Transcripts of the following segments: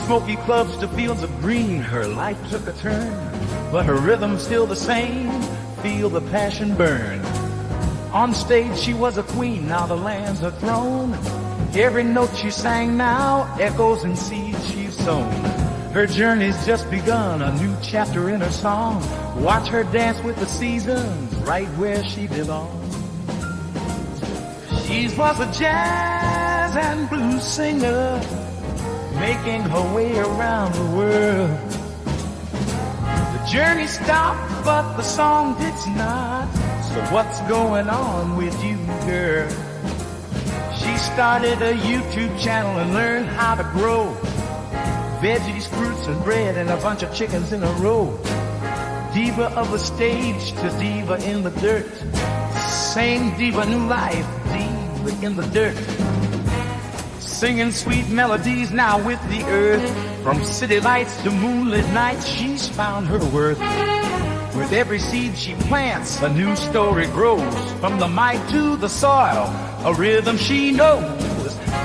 smoky clubs to fields of green, her life took a turn, but her rhythm's still the same. Feel the passion burn. On stage she was a queen, now the land's her throne. Every note she sang now echoes in seeds she's sown. Her journey's just begun, a new chapter in her song. Watch her dance with the seasons, right where she belongs. She was a jazz and blues singer, making her way around the world. The journey stopped, but the song did not. So what's going on with you, girl? She started a YouTube channel and learned how to grow veggies, fruits, and bread, and a bunch of chickens in a row. Diva of the stage to diva in the dirt. Same diva, new life, diva in the dirt. Singing sweet melodies now with the earth. From city lights to moonlit nights, she's found her worth. With every seed she plants, a new story grows. From the mic to the soil, a rhythm she knows.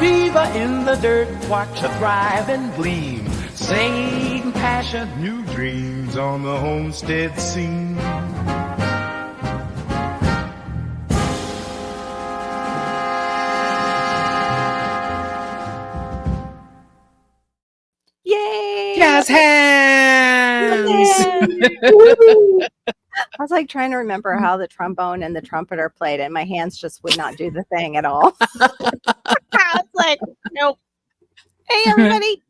Diva in the dirt, watch her thrive and gleam. Same passion, new dreams on the homestead scene. Yay! Jazz hands! I was like trying to remember how the trombone and the trumpeter played, and my hands just would not do the thing at all. I was like, nope. Hey, everybody.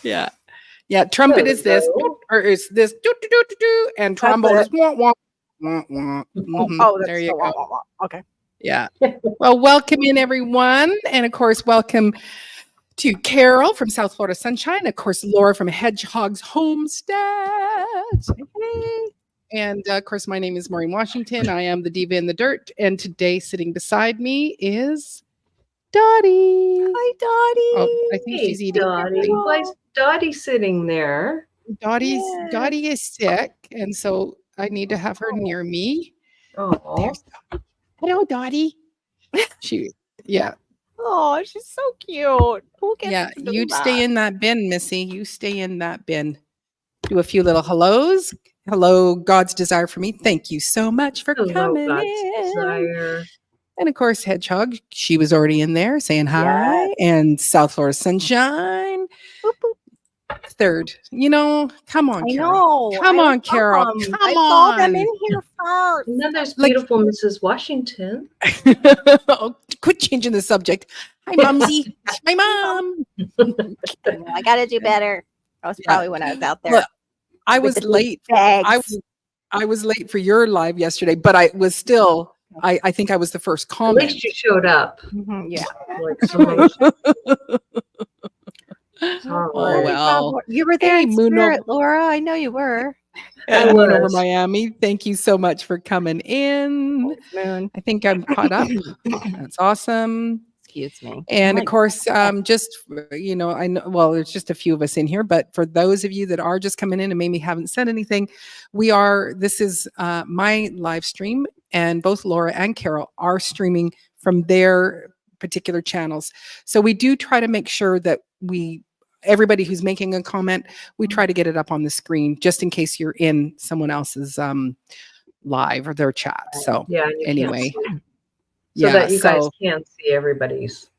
Yeah. Yeah. Trumpet is this, or is this, do, do, do, do, do, and trombone is wah, wah, wah, wah. Mhm. Oh, that's There you the go. wah, wah, wah. Okay. Yeah. Well, welcome in, everyone. And of course, welcome to Carol from South Florida Sunshine. Of course, Laura from Hedgehog's Homestead. Hey. And of course, my name is Maureen Washington. I am the diva in the dirt. And today, sitting beside me is Dottie. Hi, Dottie. Oh, I think she's eating. Dottie. something. Why is Dottie sitting there? Yeah. Dottie is sick, and so I need to have her near me. Oh, There's hello, Dottie. Yeah, Oh, she's so cute. Who gets yeah. to do You'd that? stay in that bin, Missy. You stay in that bin. Do a few little hellos. Hello, God's desire for me. Thank you so much for hello, coming God's in. desire. And of course, Hedgehog. She was already in there saying hi. Yes. And South Florida Sunshine. Boop, boop. Third. Come on, I Carol. know. Come I on, Carol. saw them. Come I saw them on. in here first. And then there's Like- beautiful Mrs. Washington. Oh, quit changing the subject. Hi, Mumsy. My mom. I got to do better. That was Yeah. probably when I was out there. Look, I with was the big late. bags. I was late for your live yesterday, but I was still. I think I was the first At comment. least you showed up. Mhm, yeah. Like someone- Oh All right. well. You were there Hey, in Moon spirit, Laura. I know you were. And Moon over was. Miami. Thank you so much for coming in. Moon. I think I'm caught up. That's awesome. Excuse me. And Oh of my course, just I know. Well, there's just a few of us in here, but for those of you that are just coming in and maybe haven't said anything, This is my live stream, and both Laura and Carol are streaming from their particular channels. So we do try to make sure that everybody who's making a comment, we try to get it up on the screen just in case you're in someone else's live or their chat. So Yeah. and you can't anyway. see. So that you guys can see everybody's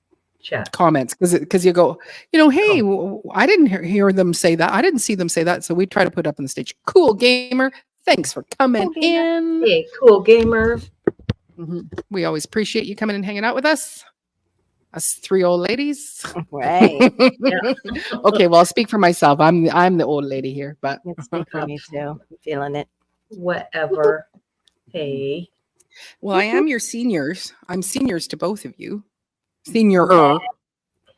chat. comments because you go, hey, I didn't hear them say that. I didn't see them say that. So we try to put up on the stage. Cool gamer. Thanks for coming Cool gamer. in. Hey, cool gamer. Mhm. We always appreciate you coming and hanging out with us. Us three old ladies. Right. Okay, well, I'll speak for myself. I'm the old lady here, but It's good for me too. I'm feeling it. Whatever. Hey. well, I am your seniors. I'm seniors to both of you. Senior.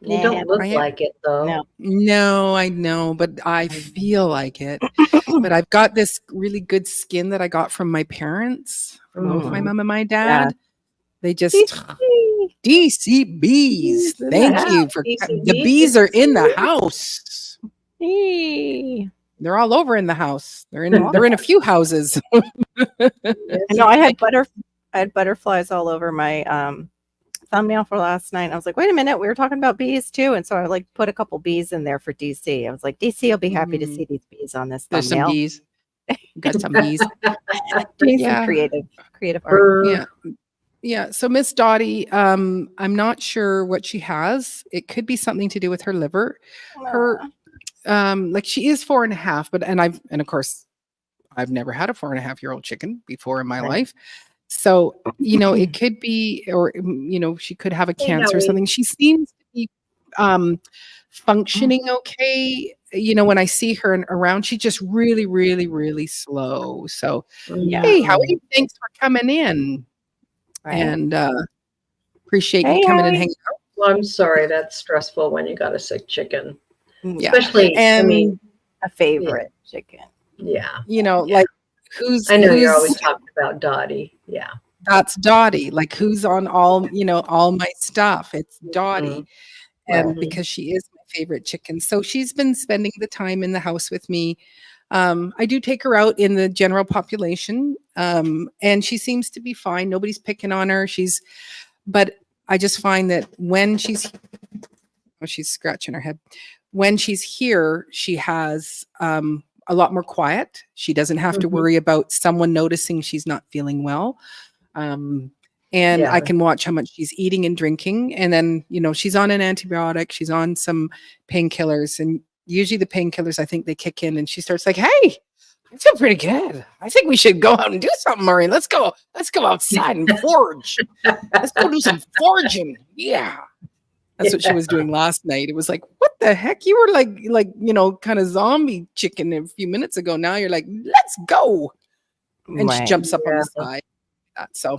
You don't look I am- like it though. No. No, I know, but I feel like it. But I've got this really good skin that I got from my parents, from both my mom and my dad. They just DCBs. Thank Yeah, you for DCBs. the bees are in the house. Hey. They're all over in the house. They're in a few houses. I know I had butterflies all over my thumbnail for last night. I was like, wait a minute, we were talking about bees too. And so I like put a couple bees in there for DC. I was like, DC will be happy to see these bees on this There's some thumbnail. bees. Got some bees. Doing Yeah. some creative art. Yeah. Yeah. So Miss Dottie, I'm not sure what she has. It could be something to do with her liver. Her like she is 4.5, but and of course I've never had a 4.5-year-old chicken before in my life. So, you know, it could be, or, you know, she could have a cancer or something. She seems to be functioning okay. You know, when I see her around, she's just really, really, really slow. So, hey, Howie, thanks for coming in. Right. And appreciate you coming and hanging out. Well, I'm sorry. That's stressful when you got a sick chicken. Yeah. Especially, And I mean, a favorite chicken. yeah. You know, like who's I know you're always talking about Dottie. Yeah. That's Dottie. Like who's on all, you know, all my stuff. It's Dottie. And because she is my favorite chicken. So she's been spending the time in the house with me. I do take her out in the general population. And she seems to be fine. Nobody's picking on her. But I just find that when she's scratching her head. When she's here, she has a lot more quiet. She doesn't have to worry about someone noticing she's not feeling well. And I can watch how much she's eating and drinking. And then, you know, she's on an antibiotic. She's on some painkillers. And usually the painkillers, I think they kick in and she starts like, hey, I feel pretty good. I think we should go out and do something, Maureen. Let's go outside and forage. Let's go do some foraging. Yeah. That's what she was doing last night. It was like, what the heck? You were like, you know, kind of zombie chicken a few minutes ago. Now you're like, let's go. And she jumps up on the side. So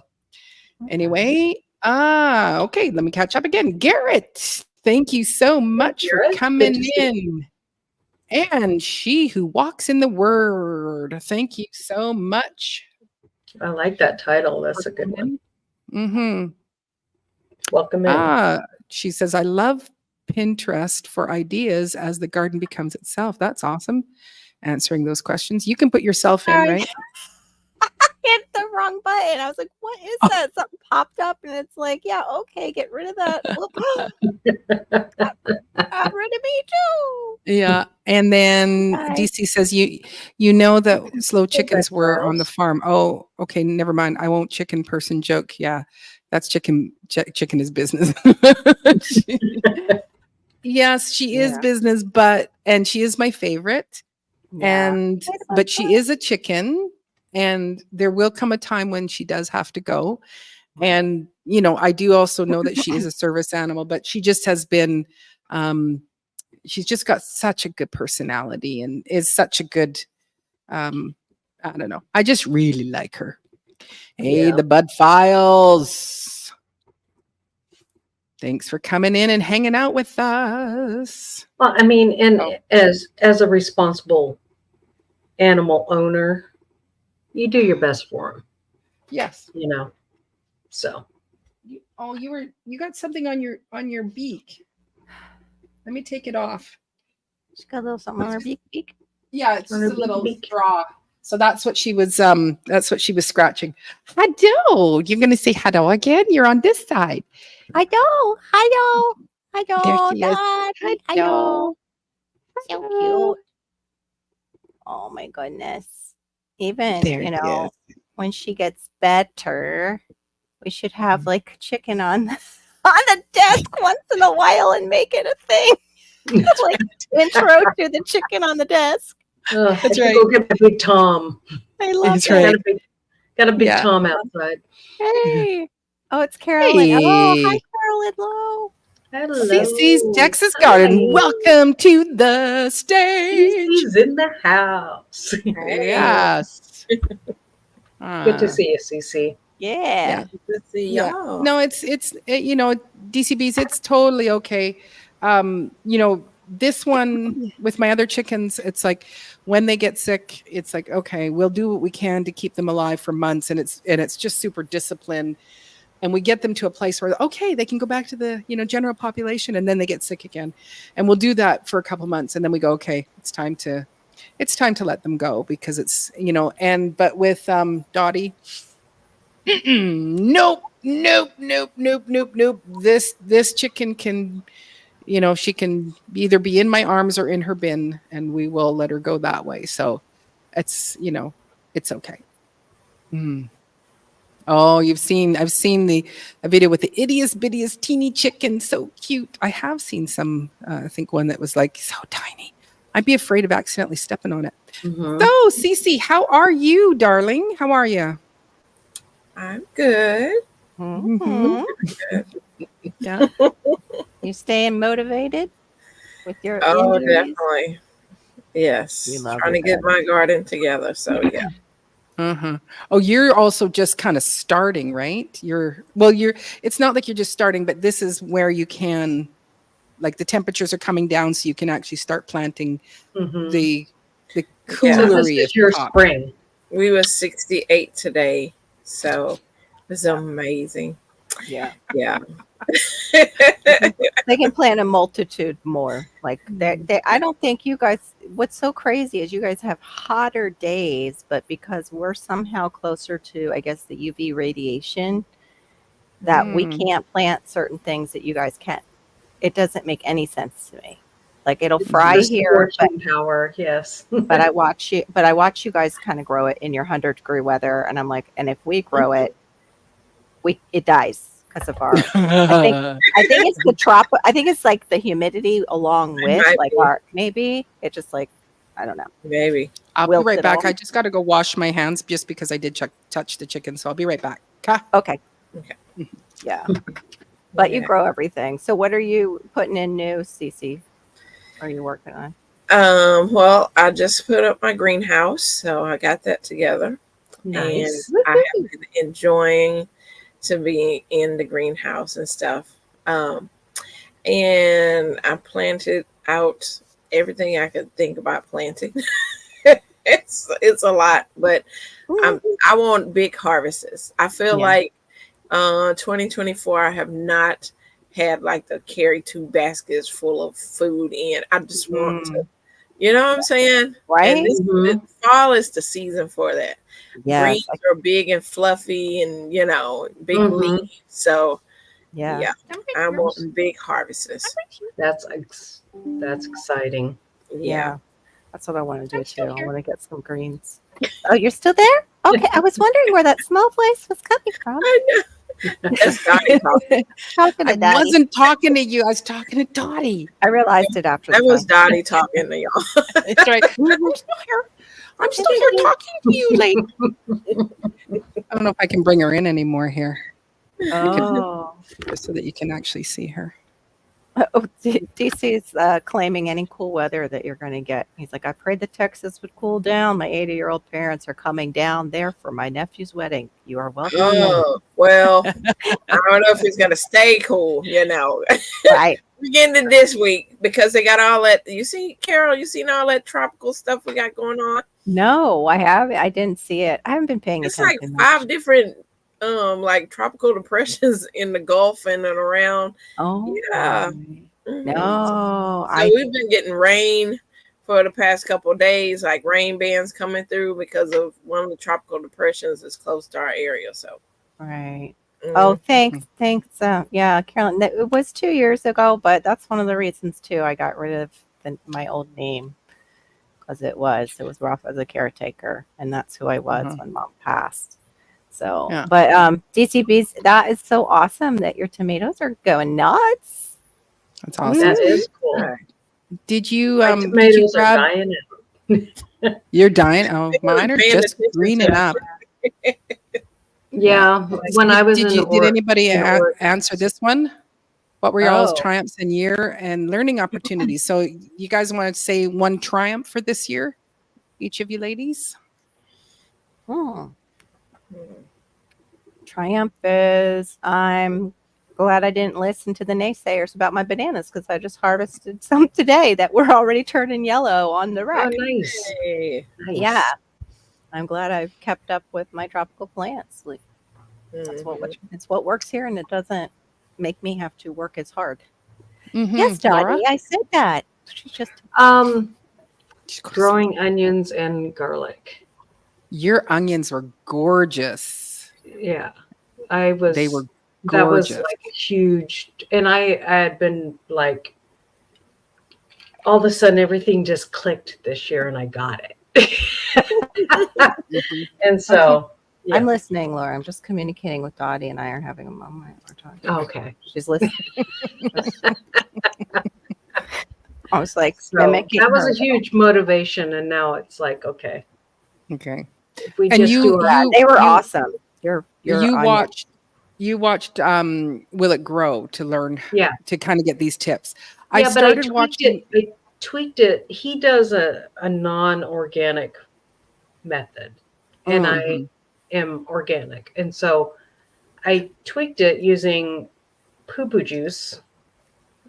anyway, okay, let me catch up again. Garrett, thank you so much for coming in. And she who walks in the word. Thank you so much. I like that title. That's a good one. Mm-hmm. Welcome in. She says, I love Pinterest for ideas as the garden becomes itself. That's awesome. Answering those questions. You can put yourself in, right? I hit the wrong button. I was like, what is that? Something popped up and it's like, yeah, okay, get rid of that. Got rid of me too. Yeah. And then DC says, you know that slow chickens were on the farm. Oh, okay, never mind. I won't chicken person joke. Yeah. That's chicken is business. Yes, she is business, and she is my favorite. Yeah. But she is a chicken, and there will come a time when she does have to go. And, you know, I do also know that she is a service animal, but she just has been, she's just got such a good personality and is such a good, I don't know. I just really like her. Hey, the Bud Files. Thanks for coming in and hanging out with us. Well, I mean, and as a responsible animal owner, you do your best for them. Yes. You know. So. You got something on your beak. Let me take it off. She got a little something on her beak. Yeah, it's just a little straw. So that's what she was scratching. Hello. You're gonna say hello again? You're on this side. Hello. There she is. Dad. Hello. So cute. Oh my goodness. Even there when she gets better, we should have like chicken on the desk once in a while and make it a thing. Like intro to the chicken on the desk. That's right. Go get a big Tom. I love That's that. right. Got a big Tom outside. Hey. Oh, it's Carolyn. Hey. Oh, hi, Carolyn Lowe. Hello. Cece's Texas Garden. Welcome to the stage. Cece's in the house. Yes. Good to see you, Cece. Yeah. Good to see you. Yeah. No, it's you know, DCBs, it's totally okay. You know, this one with my other chickens, it's like when they get sick, it's like, okay, we'll do what we can to keep them alive for months. And it's just super disciplined. And we get them to a place where, okay, they can go back to the, you know, general population, and then they get sick again. And we'll do that for a couple months. And then we go, okay, it's time to let them go, because it's, you know, but with Dottie, nope, nope, nope, nope, nope, nope. This chicken can, she can either be in my arms or in her bin, and we will let her go that way. So it's, it's okay. Mm. Oh, I've seen a video with the ittiest bittiest teeny chicken, so cute. I have seen some, I think one that was like so tiny. I'd be afraid of accidentally stepping on it. Mhm. So, Cece, how are you, darling? How are you? I'm good. Mhm. Yeah. You staying motivated with your Oh, injuries? definitely. Yes. You love Trying to it, get babe. my garden together. So yeah. Uh-huh. Oh, you're also just kind of starting, right? It's not like you're just starting, but this is where you can, like, the temperatures are coming down, so you can actually start planting Mhm. the Yeah. So cooler this is your spring. We was 68 today. So it was amazing. Yeah. Yeah. They can plant a multitude more. Like I don't think you guys. What's so crazy is you guys have hotter days, but because we're somehow closer to, I guess, the UV radiation, that we can't plant certain things that you guys can. It doesn't make any sense to me. Like it'll fry Your here, but scorching power, yes. I watch you guys kind of grow it in your 100-degree weather, and I'm like, and if we grow it, it dies because of our. I think it's the I think it's like the humidity along with might like be. our maybe it just like I don't know. Maybe. I'll be Wilt right it back. all. I just got to go wash my hands just because I did touch the chicken. So I'll be right back. Okay. Okay. Yeah. But you Yeah. grow everything. So what are you putting in new, Cece? Are you working on? Well, I just put up my greenhouse, so I got that together. Nice. And I have been enjoying to be in the greenhouse and stuff. And I planted out everything I could think about planting. it's a lot, but I want big harvests. I feel Yeah. like 2024 I have not had like to carry 2 baskets full of food in. I just want to, you know what I'm saying? Right? And this fall is the season for that. Yes. Greens are big and fluffy and big leaf. So Yeah. I want big harvests. That's exciting. Yeah. That's what I want to do too. I want to get some greens. Oh, you're still there? Okay. I was wondering where that small voice was coming from. I know. That's Dottie talking. Talking to I Daddy. wasn't talking to you. I was talking to Dottie. I realized it after That the was fact. Dottie talking to y'all. That's right. I'm still here talking to you, lady. I don't know if I can bring her in anymore here, Oh. just so that you can actually see her. Oh, DC's claiming any cool weather that you're going to get. He's like, I prayed that Texas would cool down. My 80-year-old parents are coming down there for my nephew's wedding. You are welcome. Oh, well, I don't know if it's going to stay cool, Right. We're getting to this week because they got all that. You see, Carol, you seen all that tropical stuff we got going on? No, I didn't see it. I haven't been paying It's like attention. 5 different like tropical depressions in the Gulf and around. Oh, Yeah. right. No, So we've been getting rain for the past couple of days, like rain bands coming through because of one of the tropical depressions is close to our area. So, right. Oh, thanks. Yeah, Carolyn, it was 2 years ago, but that's one of the reasons too I got rid of my old name because it was rough as a caretaker, and that's who I was when Mom passed. So, Yeah. but DCB's, that is so awesome that your tomatoes are going nuts. That's awesome. That is cool. Did you My did you tomatoes are grab? dying. You're dying. Oh, mine are paying just attention greening to up. Yeah. When I was Did anybody in Oregon. answer this one? What were y'all's Oh. triumphs in year and learning opportunities? So you guys want to say one triumph for this year, each of you ladies? Triumph is I'm glad I didn't listen to the naysayers about my bananas because I just harvested some today that were already turning yellow on the Oh, rack. nice. Hey. Nice. Yeah. I'm glad I've kept up with my tropical plants. Like, Mhm. it's what works here, and it doesn't make me have to work as hard. Mhm. Yes, Laura? Dottie, I said that. She's just Growing onions and garlic. Your onions were gorgeous. Yeah. I was They were That was Gorgeous. like huge. And I had been like, all of a sudden everything just clicked this year and I got it. Mhm. And so, yeah. I'm listening, Laura. I'm just communicating with Dottie, and I are having a moment. We're talking. Okay. She's listening. I was like So mimicking that was her. a huge motivation. And now it's like, okay, Okay. if we And just do our They were you- awesome. You're you watched Will It Grow to learn Yeah. to kind of get these tips. Yeah, I but started watching. I tweaked it. He does a non-organic method, and I Mhm. am organic. And so I tweaked it using poo-poo juice,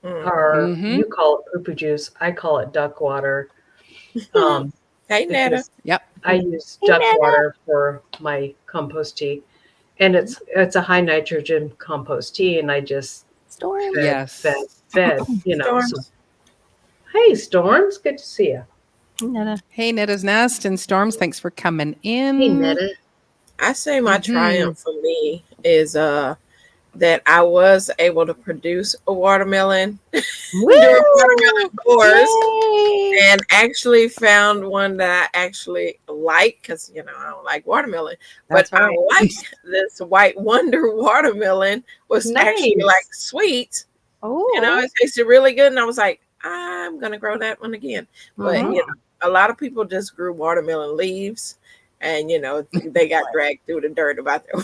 Mm. or Mhm. you call it poo-poo juice. I call it duck water. Hey, Netta. Because Yep. I use Hey, duck Nana. water for my compost tea. And it's a high nitrogen compost tea, and I just Storm. Yes. fed, you know. So, Storms. hey, Storms, good to see you. Netta. Hey, Netta's Nest and Storms, thanks for coming in. Hey, Netta. I say my Mhm. triumph for me is that I was able to produce a watermelon during watermelon course. Yay! And actually found one that I actually like because I don't like watermelon, That's but right. I liked this White Wonder watermelon was actually Nice. like sweet. Oh, It tasted really good, and I was like, I'm gonna grow that one again. But Mhm. a lot of people just grew watermelon leaves, and they got dragged through the dirt about their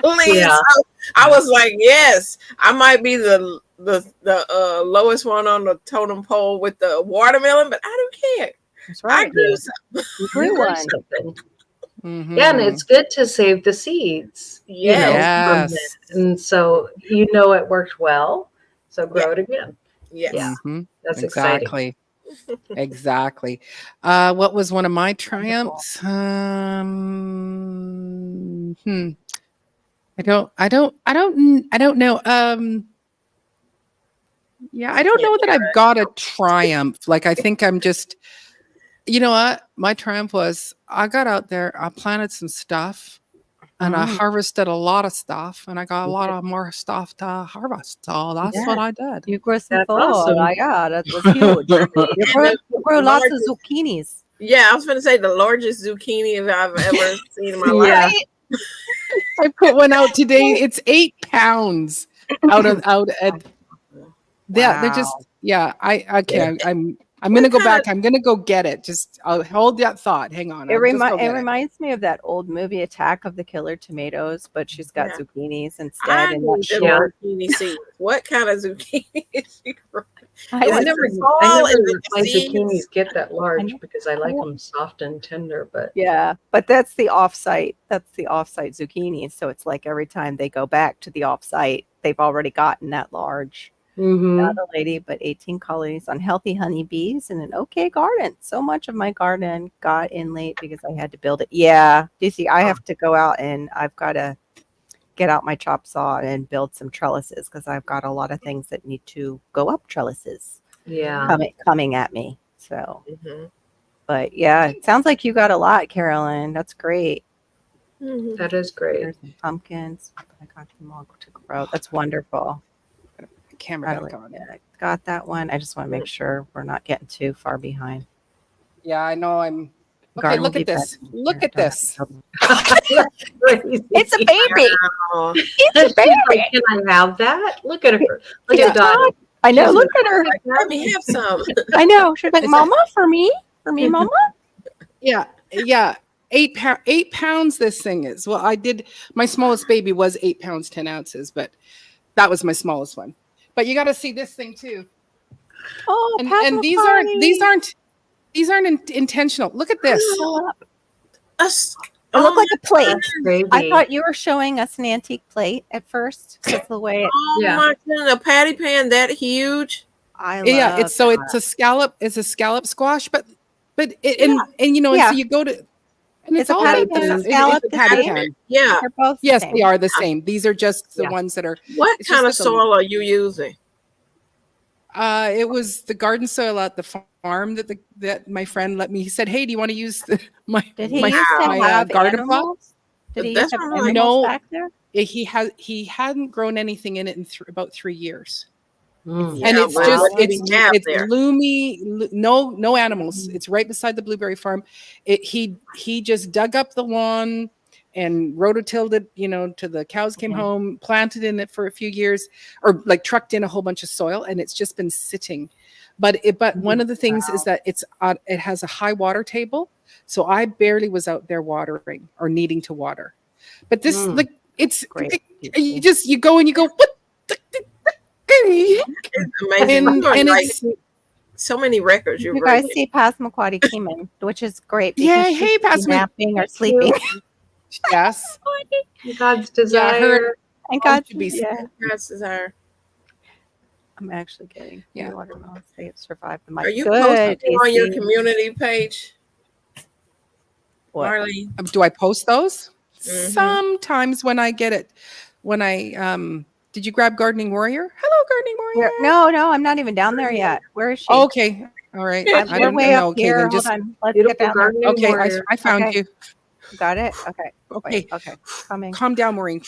leaves. Yeah. So I was like, yes, I might be the lowest one on the totem pole with the watermelon, but I don't care. that's I right. grew Yeah. some. You grew one. Something. Mhm. Yeah, and it's good to save the seeds, Yes. from Yes. that. And so it worked well. So grow it again. Yes. Yeah. Mhm. That's exciting. Exactly. Exactly. What was one of my triumphs? I don't know. Yeah, I don't know that I've got a triumph. Like, I think I'm just, you know what? My triumph was I got out there, I planted some stuff, and I Mm. harvested a lot of stuff, and I got a lot of more stuff to harvest. So that's what I did. You grew some That's food. awesome. Yeah, that was huge. You grew lots of zucchinis. Yeah, I was going to say the largest zucchini I've ever seen in my life. Yeah. I put one out today. It's 8 pounds out at yeah, they're just I can't. I'm gonna go back. I'm gonna go get it. Just I'll hold that thought. Hang on. It I'll just go get reminds me of that old movie Attack of the Killer Tomatoes, but she's got Yeah. zucchinis I instead. And need that the short. zucchini seeds. What kind of zucchini is she growing? I Is I it was- never, small? I Is never it let my seeds? zucchinis get that large know. because I like them soft and tender. But yeah, but that's the offsite. That's the offsite zucchini. So it's like every time they go back to the offsite, they've already gotten that large. Not a lady, but 18 colonies on healthy honeybees and an okay garden. So much of my garden got in late because I had to build it. Yeah, you see, I have to go out and I've got to get out my chop saw and build some trellises because I've got a lot of things that need to go up trellises yeah, coming at me. So, Mhm. but yeah, it sounds like you got a lot, Carolyn. That's great. Mhm. that is great. There's some pumpkins. I got them all to grow. That's wonderful. camera I back like on. that. Got that one. I just want to make sure we're not getting too far behind. Yeah, I know. I'm okay. Garden Look will at be this. better. Look at this. It's a baby. Oh, It's a baby. Can I have that? Look at her. Look Yeah. at Dottie. I know. She's Look at her. let me have some. I know. She's like, It's a- Mama, for me, Mama. Yeah, 8 pounds. This thing is. Well, I did. My smallest baby was 8 pounds 10 ounces, but that was my smallest one. But you got to see this thing too. Oh, And these aren't intentional. Look at this. It looked like a plate. That's gravy. I thought you were showing us an antique plate at first. That's the way Oh Yeah. my goodness, a patty pan that huge. I love. Yeah, it's a scallop. It's a scallop squash, but and you know, and Yeah. so you go to and Is it's a all patty about pan the and scallop it's a the patty same? pan. Yeah. They're both the Yes, same. they are the same. These are just the Yeah. ones that are. What It's kind of just like a- soil are you using? It was the garden soil at the farm that my friend let me. He said, "Hey, do you want to use my Did he my, used to my, have garden plot?" animals? Did he That's have what I'm like. animals No. back there? He hadn't grown anything in it in about 3 years. Mm. And Yeah, it's but just what did he have it's there? no animals. It's right beside the blueberry farm. He just dug up the lawn and rototilled it, till the cows came Mhm. home, planted in it for a few years, or like trucked in a whole bunch of soil, and it's just been sitting. But one of the things is that it has a high water table, so I barely was out there watering or needing to water. But this Mm. like it's Great. you go and you go, what the It's amazing. and, You're and like it's so many records you're You guys breaking. see Passamaquoddy Keeman, which is great Yeah, because she hey, could be Passamaquoddy. napping or sleeping. yes. God's Yeah, desire. And Oh, God, should be yeah, That's desire. I'm actually getting Yeah. three watermelons. They have survived the Are mic. you Good, posting on your AC. community page, What? Marlene? Do I post those? Mhm. Sometimes when I get it, when I did you grab Gardening Warrior? Hello, Gardening Warrior. No, I'm not even down there yet. Where is she? Okay. All right. I'm- I We're don't way know. up Okay, here. then Hold just on. Let's Beautiful get down there. gardening okay. warrior. I found Okay. you. Got it? Okay. Okay. Wait, okay. Coming. Calm down, Maureen.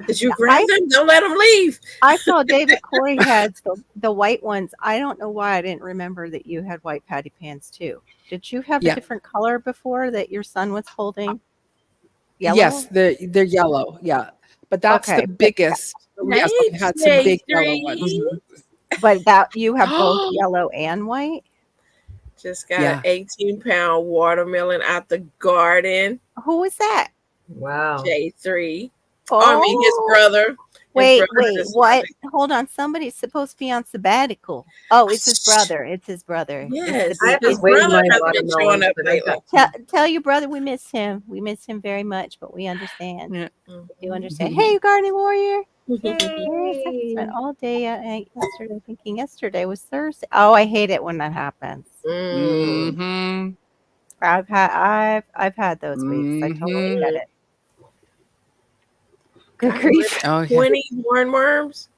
Did you grab them? Don't let them leave. I saw David Corey had the white ones. I don't know why I didn't remember that you had white patty pans too. Did you have Yeah. a different color before that your son was holding? Yellow? Yes, they're yellow. Yeah, but that's Okay, the but- biggest. Yes, I've had some big yellow ones. But that you have both yellow and white? Just got Yeah. an 18-pound watermelon out the garden. Who was that? Wow. J3. I mean, his brother. His Wait, brother just- what? Hold on. Somebody's supposed to be on sabbatical. Oh, it's his brother. It's his brother. Yes, It's the I have to his baby. wait brother my has been showing watermelons, up but I lately. got Tell your brother we miss him. We miss him very much, but we understand. Yeah. You understand. Hey, Gardening Warrior. Yay. Spent all day yesterday thinking yesterday was Thursday. Oh, I hate it when that happens. Mm. Mm-hmm. I've had those weeks. I totally get it. Good God, grief. Oh, yeah. 20 hornworms.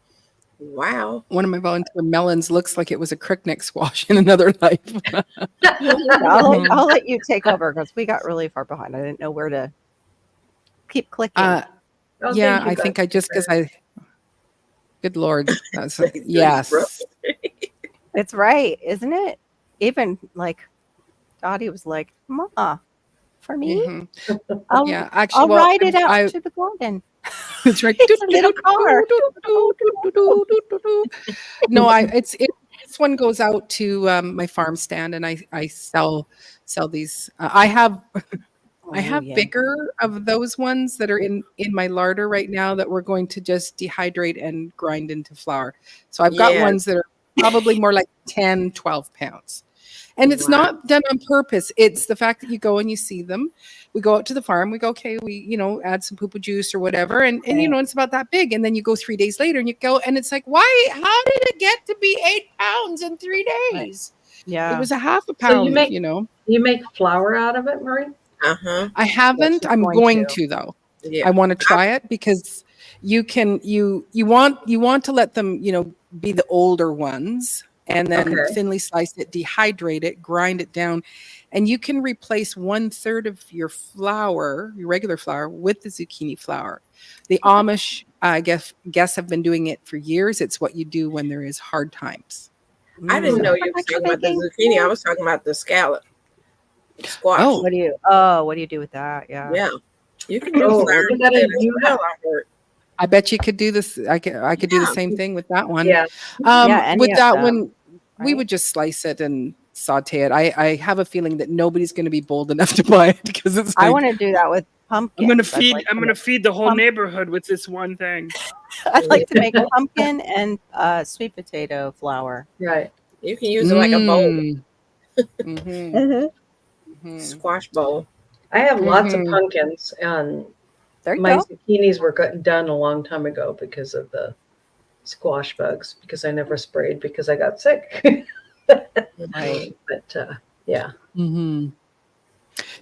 Wow. One of my volunteer melons looks like it was a crickneck squash in another life. I'll let you take over because we got really far behind. I didn't know where to keep clicking. Oh, Yeah, thank you, I think guys. I just because I. Good Lord, that's yes. It's right, isn't it? Even like Dottie was like, "Ma, for me, Mhm. I'll, Yeah, actually, I'll well, ride it out I- to the garden." It's right. It's a little car. No, this one goes out to my farm stand, and I sell these. I have Oh, yeah. bigger of those ones that are in my larder right now that we're going to just dehydrate and grind into flour. So I've got Yes. ones that are probably more like 10, 12 pounds. And it's Wow. not done on purpose. It's the fact that you go and you see them. We go out to the farm. We go, okay, we, add some poo-poo juice or whatever. And it's about that big. And then you go 3 days later and you go, and it's like, how did it get to be 8 pounds in 3 days? Yeah. It was a half a So pound, you make- you know. You make flour out of it, Marie? Uh-huh. I haven't. she's I'm going going to. to though. Yeah. I want to try it because you want to let them, be the older ones and then Okay. thinly slice it, dehydrate it, grind it down. And you can replace 1/3 of your flour, your regular flour, with the zucchini flour. The Amish, I guess have been doing it for years. It's what you do when there is hard times. I didn't know you Like were talking about the cooking. zucchini. I was talking about the scallop. Squash. Oh. What do you do with that? Yeah. Yeah. You can use Oh, flour you gotta instead as use well, I heard. I bet you could do this. I could do the Yeah. same thing with that one. Yeah. Yeah, any With of that them, one, we right? would just slice it and saute it. I have a feeling that nobody's going to be bold enough to buy it because it's I like, want to do that with pumpkin. I'm gonna feed the whole Pump- neighborhood with this one thing. I'd like to make pumpkin and sweet potato flour. Right. You can use it like a bowl, Mhm. Mhm. Mhm. squash bowl. I have lots of Mhm. pumpkins, and There you my go. zucchinis were done a long time ago because of the squash bugs, because I never sprayed because I got sick. Right. But yeah. Mhm.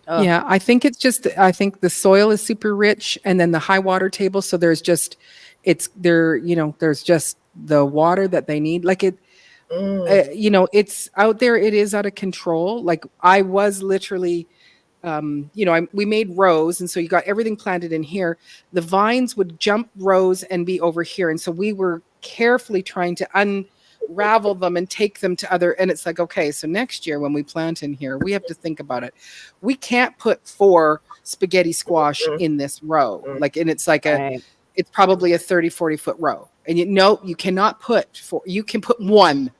Ugh. Yeah, I think the soil is super rich, and then the high water table. So there's just there's just the water that they need. Like it, Mm. it's out there. It is out of control. Like I was literally we made rows, and so you got everything planted in here. The vines would jump rows and be over here, and so we were carefully trying to unravel them and take them to other. And it's like, okay, so next year when we plant in here, we have to think about it. We can't put 4 spaghetti squash in this row, like, and it's like it's probably a 30-40 foot row, and you cannot put 4. You can put one.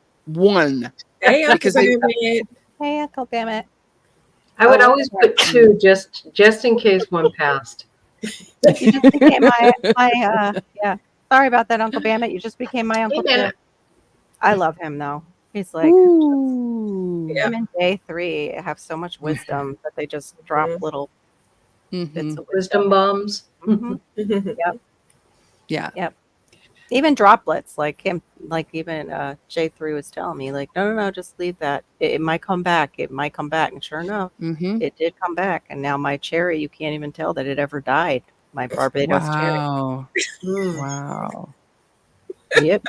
Hey, Because they- Hey, Uncle Bennett. I would always put 2 just in case one passed. You just became my yeah. Sorry about that, Uncle Bennett. You just became my uncle. Bennett. Too. I love him though. He's like Ooh. Yeah. him and day 3 have so much wisdom that they just drop little bits Mhm. of Wisdom bombs. Mhm. Yeah. Even droplets, like him, like even J3 was telling me, like, no, just leave that. It might come back. It might come back. And sure enough, Mhm. it did come back. And now my cherry, you can't even tell that it ever died. My Barbados Wow. Mm. Wow. cherry. Yep.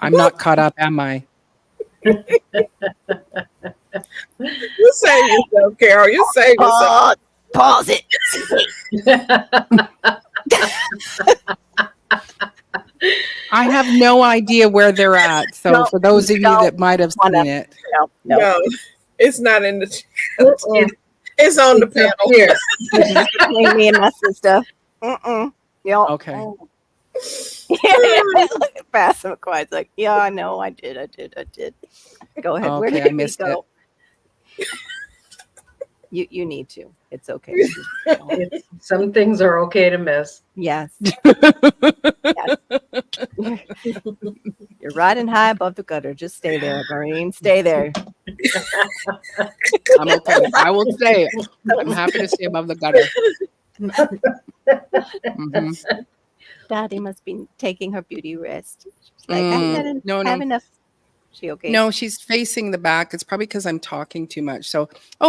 I'm not caught up, am I? You save yourself, Carol. You save yourself. Pause it. I have no idea where they're at. So No, for those of you don't that might have wanna- seen it, No. No, it's not in the. Mm-mm. It's on the panel. Here. Between me and my sister. Yep. Okay. Look at Fast and quiet. It's like, yeah, I know, I did. Go ahead. Where Okay, did I missed we go? You need to. It's okay. Some things are okay to miss. Yes. You're riding high above the gutter. Just stay there, Maureen. Stay there. I'm okay. I will stay. I'm happy to stay above the gutter. Mhm. Daddy must be taking her beauty rest. She's like, I haven't No, have no. enough. She okay? No, she's facing the back. It's probably because I'm talking too much. So,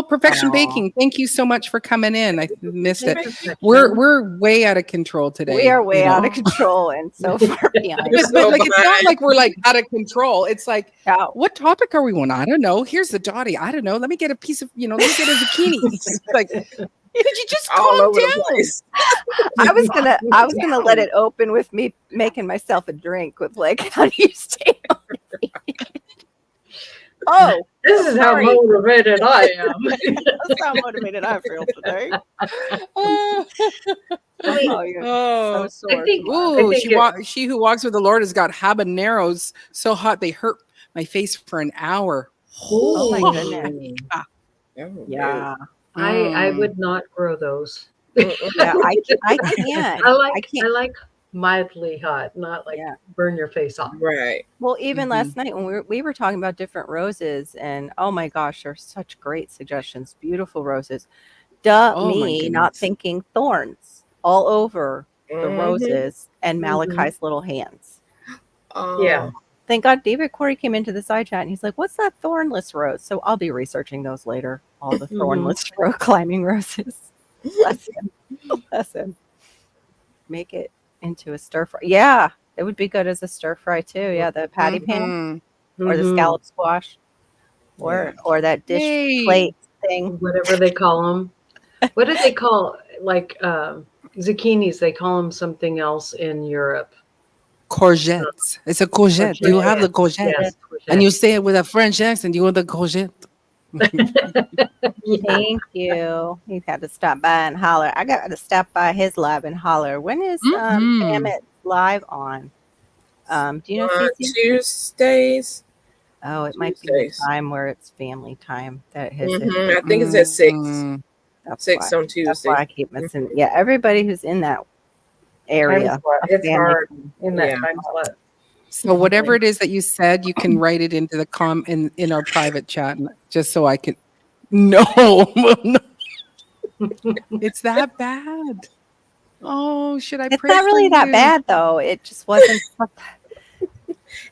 Perfection Aw. Baking, thank you so much for coming in. I missed it. We're way out of control today. We are way you know? out of control and so far behind. But like, it's not like we're like out of control. It's like, Oh, what topic are we on? I don't know. Here's the Dottie. I don't know. Let me get a piece of, let me get a zucchini. It's like, could you just All calm over the down? place. I was gonna let it open with me making myself a drink with like, how do you stay on your feet? Oh, This is how sorry. motivated I am. That's how motivated I feel today. Oh, Oh, you're so sore. I think- Ooh, think it- she who walks with the Lord has got habaneros so hot they hurt my face for an hour. Oh my goodness. Oh, Yeah. I would not grow those. Mm-mm. Yeah, I can't. I like I can't. I like mildly hot, not like Yeah. burn your face off. Right. Well, even Mhm. last night when we were talking about different roses, and oh my gosh, there's such great suggestions, beautiful roses. Oh my Me not goodness. thinking thorns all over the Mhm. roses and Mhm. Malachi's little hands. Oh, Yeah. Thank God David Corey came into the side chat and he's like, "What's that thornless rose?" So I'll be researching those later. All the thornless climbing roses. Bless him. Bless him. Make it into a stir fry. Yeah, it would be good as a stir fry too. Yeah, the patty pan Mhm. or the Mhm. scallop squash, or that dish Hey. plate thing. Whatever they call them. What do they call like zucchinis? They call them something else in Europe. Courgettes. It's a courgette. You have the courgette. Yes. And you say it with a French accent. You want the courgette. Yeah. Thank you. He had to stop by and holler. I got to stop by his live and holler. When is Mhm. Hammett live on? Do you know Cece? Tuesdays. Oh, it might be the Tuesdays. time where it's family time that his Mhm. I think it's at 6. Mhm. that's 6 why. on That's Tuesday. why I keep missing. Yeah, everybody who's in that area. It's family hard time. in that Yeah. time slot. So whatever it is that you said, you can write it into the in our private chat, just so I can. No, no. It's that bad. Oh, should I It's pray? not really for that you? bad though. It just wasn't.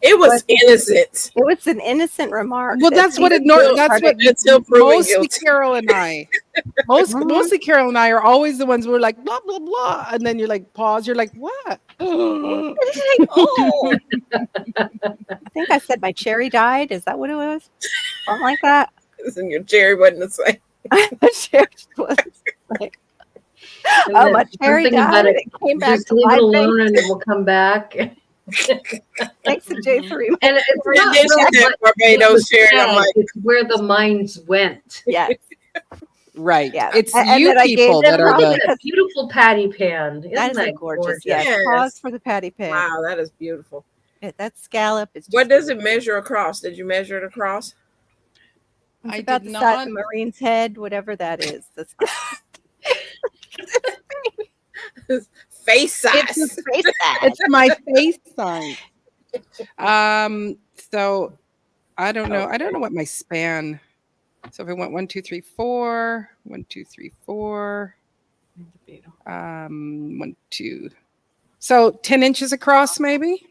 It was innocent. It was an innocent remark. Well, that that's what it. people No, that's started- what. Until proven Mostly guilty. Carol and I. Mostly Carol and I are always the ones who are like blah blah blah, and then you're like pause. You're like what? oh, think I said my cherry died. Is that what it was? Something like that. And your cherry wasn't the same. The cherry was like, And oh, then my cherry something about died. it, It came back just to leave life. it alone and it will come back. And Thanks to J3. it's You not did really say what Barbados was cherry. I'm said, like, it's where the minds went. Yes. Right. Yeah. It's And you then I gave people them that are probably the. because Beautiful patty pan. Isn't that is a that gorgeous. Yes. Yes. Pause for the patty pan. wow, that is beautiful. That scallop is just What does it measure across? Did you measure it across? It's I about did the size of not- the Marine's head, whatever that is. Face size. It's face size. It's my face sign. So I don't know. I don't know what my span. So if I went 1, 2, 3, 4, 1, 2, 3, 4, 1, 2. So 10 inches across, maybe.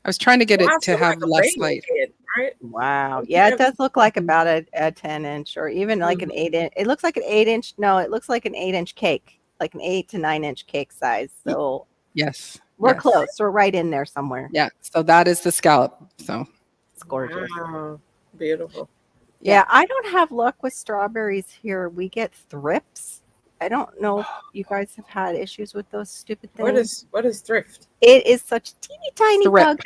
I was trying to get Well, I it to feel have like a less baby light. kid, right? Wow. Yeah, it does look like about a 10-inch or even like Mm-hmm. an 8-inch. It looks like an 8-inch. No, it looks like an 8-inch cake, like an 8 to 9-inch cake size. So Yes. we're yes. close. We're right in there somewhere. Yeah. So that is the scallop. So It's gorgeous. Wow. Beautiful. Yeah, I don't have luck with strawberries here. We get thrips. I don't know if you guys have had issues with those stupid things. What is thrift? It is such a teeny tiny Thrip. bug.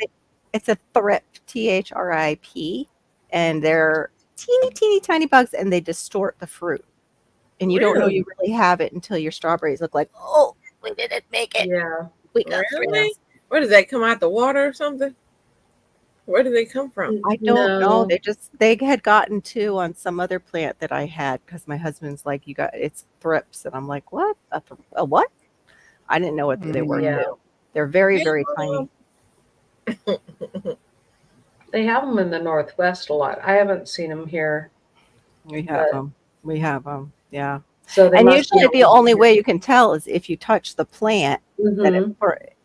It's a thrip, THRIP, and they're teeny tiny bugs, and they distort the fruit. And you don't know Really? you really have it until your strawberries look like, oh, we didn't make it. Yeah. We got Really? thrips. Where did they come out? The water or something? Where did they come from? I don't know. No. They had gotten two on some other plant that I had because my husband's like, you got it's thrips, and I'm like, what? A what? I didn't know what they were. Yeah. Too. They're very tiny. They have them in the Northwest a lot. I haven't seen them here. We have them. We have them. Yeah. So they And must be usually the able to- only way you can tell is if you touch the plant, that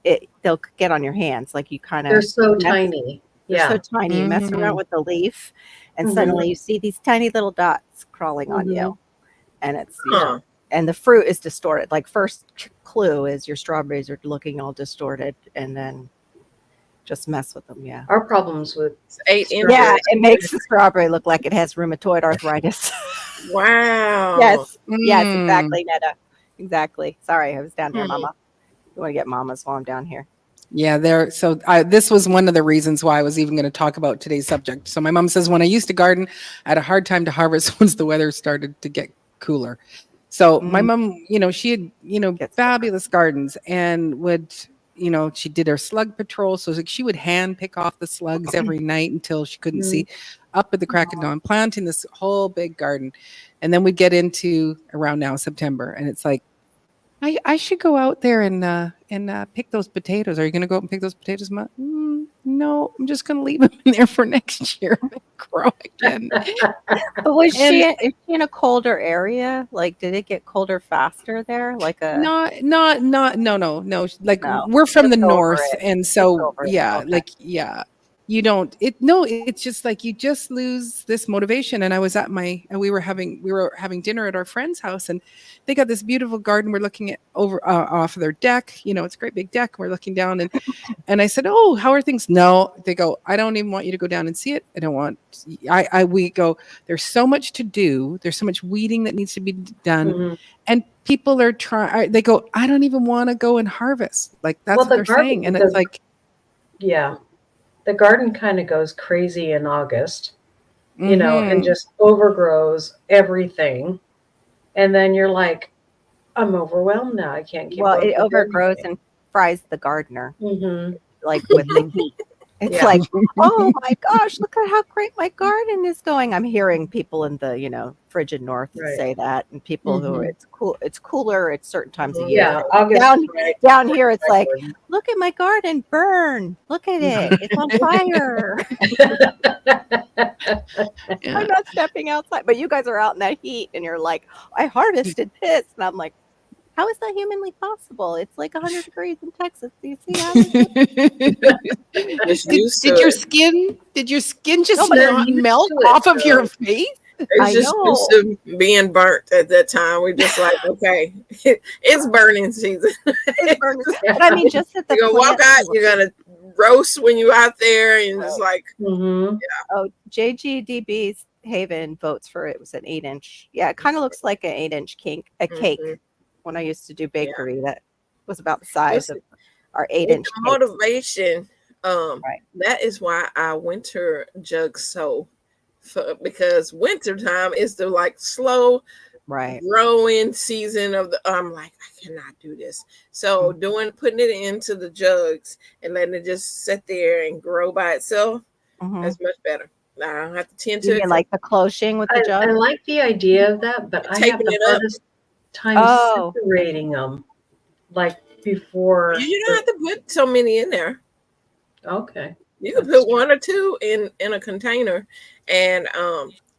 Mhm. they'll get on your hands. Like you kind of They're so tiny. They're Yeah. so tiny. You mess around Mhm. with the leaf, and Mhm. suddenly you see these tiny little dots crawling on you, and it's Huh. and the fruit is distorted. Like first clue is your strawberries are looking all distorted, and then just mess with them. Yeah. Our problems with It's 8 inches. Yeah, it makes the strawberry look like it has rheumatoid arthritis. Wow. Yes, yes, Mm. exactly, Netta. Exactly. Sorry, I was down here, Mhm. Mama. You want to get Mama's while I'm down here? Yeah, there. So this was one of the reasons why I was even going to talk about today's subject. So my mom says when I used to garden, I had a hard time to harvest once the weather started to get cooler. So my mom, she had, Gets fabulous gardens and would, she did her slug patrol. So she would hand pick off the slugs every night until she couldn't see, up at the crack of dawn, planting this whole big garden. And then we'd get into around now September, and it's like, I should go out there and pick those potatoes. Are you going to go out and pick those potatoes, Ma? No, I'm just going to leave them in there for next year and grow again. But was is she in a colder area? Like, did it get colder faster there? Like a No. Like No, we're from the it's over north, it. and It's so over it. yeah, Okay. you don't. It's just like you just lose this motivation. And I was at we were having dinner at our friend's house, and they got this beautiful garden. We're looking at over off of their deck. It's a great big deck. We're looking down, and I said, "Oh, how are things?" No, they go, "I don't even want you to go down and see it. I don't want." We go, "There's so much to do. There's so much weeding that needs to be done." Mhm. And people are trying, they go, "I don't even want to go and harvest." Like that's Well, what the they're garden saying. And does- it's like, Yeah. The garden kind of goes crazy in August, and mhm. just overgrows everything. And then you're like, I'm overwhelmed now. I can't keep Well, up it with overgrows everything. and fries the gardener, Mhm. like with the heat. It's Yeah. like, oh my gosh, look at how great my garden is going. I'm hearing people in the frigid north Right. say that, and people who Mhm. it's cooler at certain times of year. Yeah, August. Down- is right. Down here, it's like, Right. look at my garden burn. Look at it. It's on fire. Yeah. I'm not stepping outside. But you guys are out in that heat and you're like, I harvested this. And I'm like, how is that humanly possible? It's like 100 degrees in Texas. Do you see how Just used to Did your it. skin just No, but they're not used melt to it, off of your though. face? It's I just know. used to being burnt at that time. We're just like, okay, it's burning season. it's burning? But I mean, just at the You're gonna walk plant out, you're gonna gross when you're out there, and it's like, Mm-hmm. Oh, JGDB's Haven votes for it was an 8-inch. Yeah, it kind of looks like an 8-inch cake. Mhm. When I used to do bakery, that was about the size of our with 8-inch the cake. motivation. Right. That is why I winter jug sew, because winter time is the like slow Right. growing season of the. I'm like, I cannot do this. So putting it into the jugs and letting it just sit there and grow by itself, Mhm. that's much better. I don't have to tend You to it. mean like the cloching with the I jug? like the idea of that, but I have Taping the it up. hardest time Oh. separating them. Like before. You don't have to put so many in there. Okay. You can That's put one or two in a container, and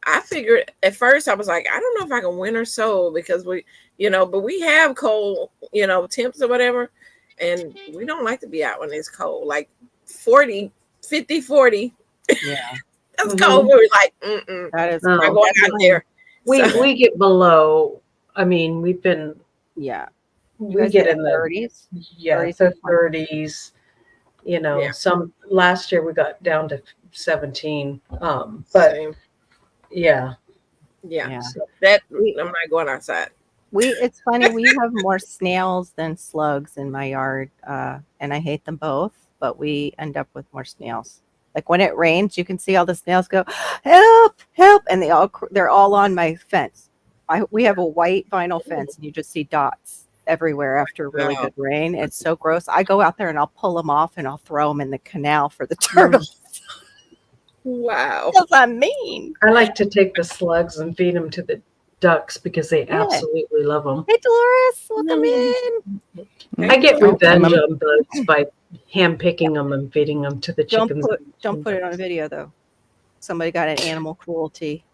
I figured at first I was like, I don't know if I can winter sew because but we have cold, temps or whatever, and we don't like to be out when it's cold, like 40, 50, 40. Yeah. That's Mhm. cold. We were like, mm-mm, That is No. I'm not cold. going out there. We So- we get below. I mean, we've been. Yeah. You We guys get in in the the 30s? yeah 30s, the 30s. Yeah. Some last year we got down to 17. But Same. yeah. Yeah. So, That I'm not going outside. It's funny, we have more snails than slugs in my yard, and I hate them both, but we end up with more snails. Like when it rains, you can see all the snails go, help, help, and they're all on my fence. We have a white vinyl fence, and you just see dots everywhere after a really Wow. good rain. It's so gross. I go out there and I'll pull them off and I'll throw them in the canal for the turtles. Wow. Because I'm mean. I like to take the slugs and feed them to the ducks because they Yeah. absolutely love them. Hey, Dolores, welcome in. I get Oh, revenge I'm- on bugs by hand picking them and feeding them to the chickens. Don't put it on a video though. Somebody got an animal cruelty.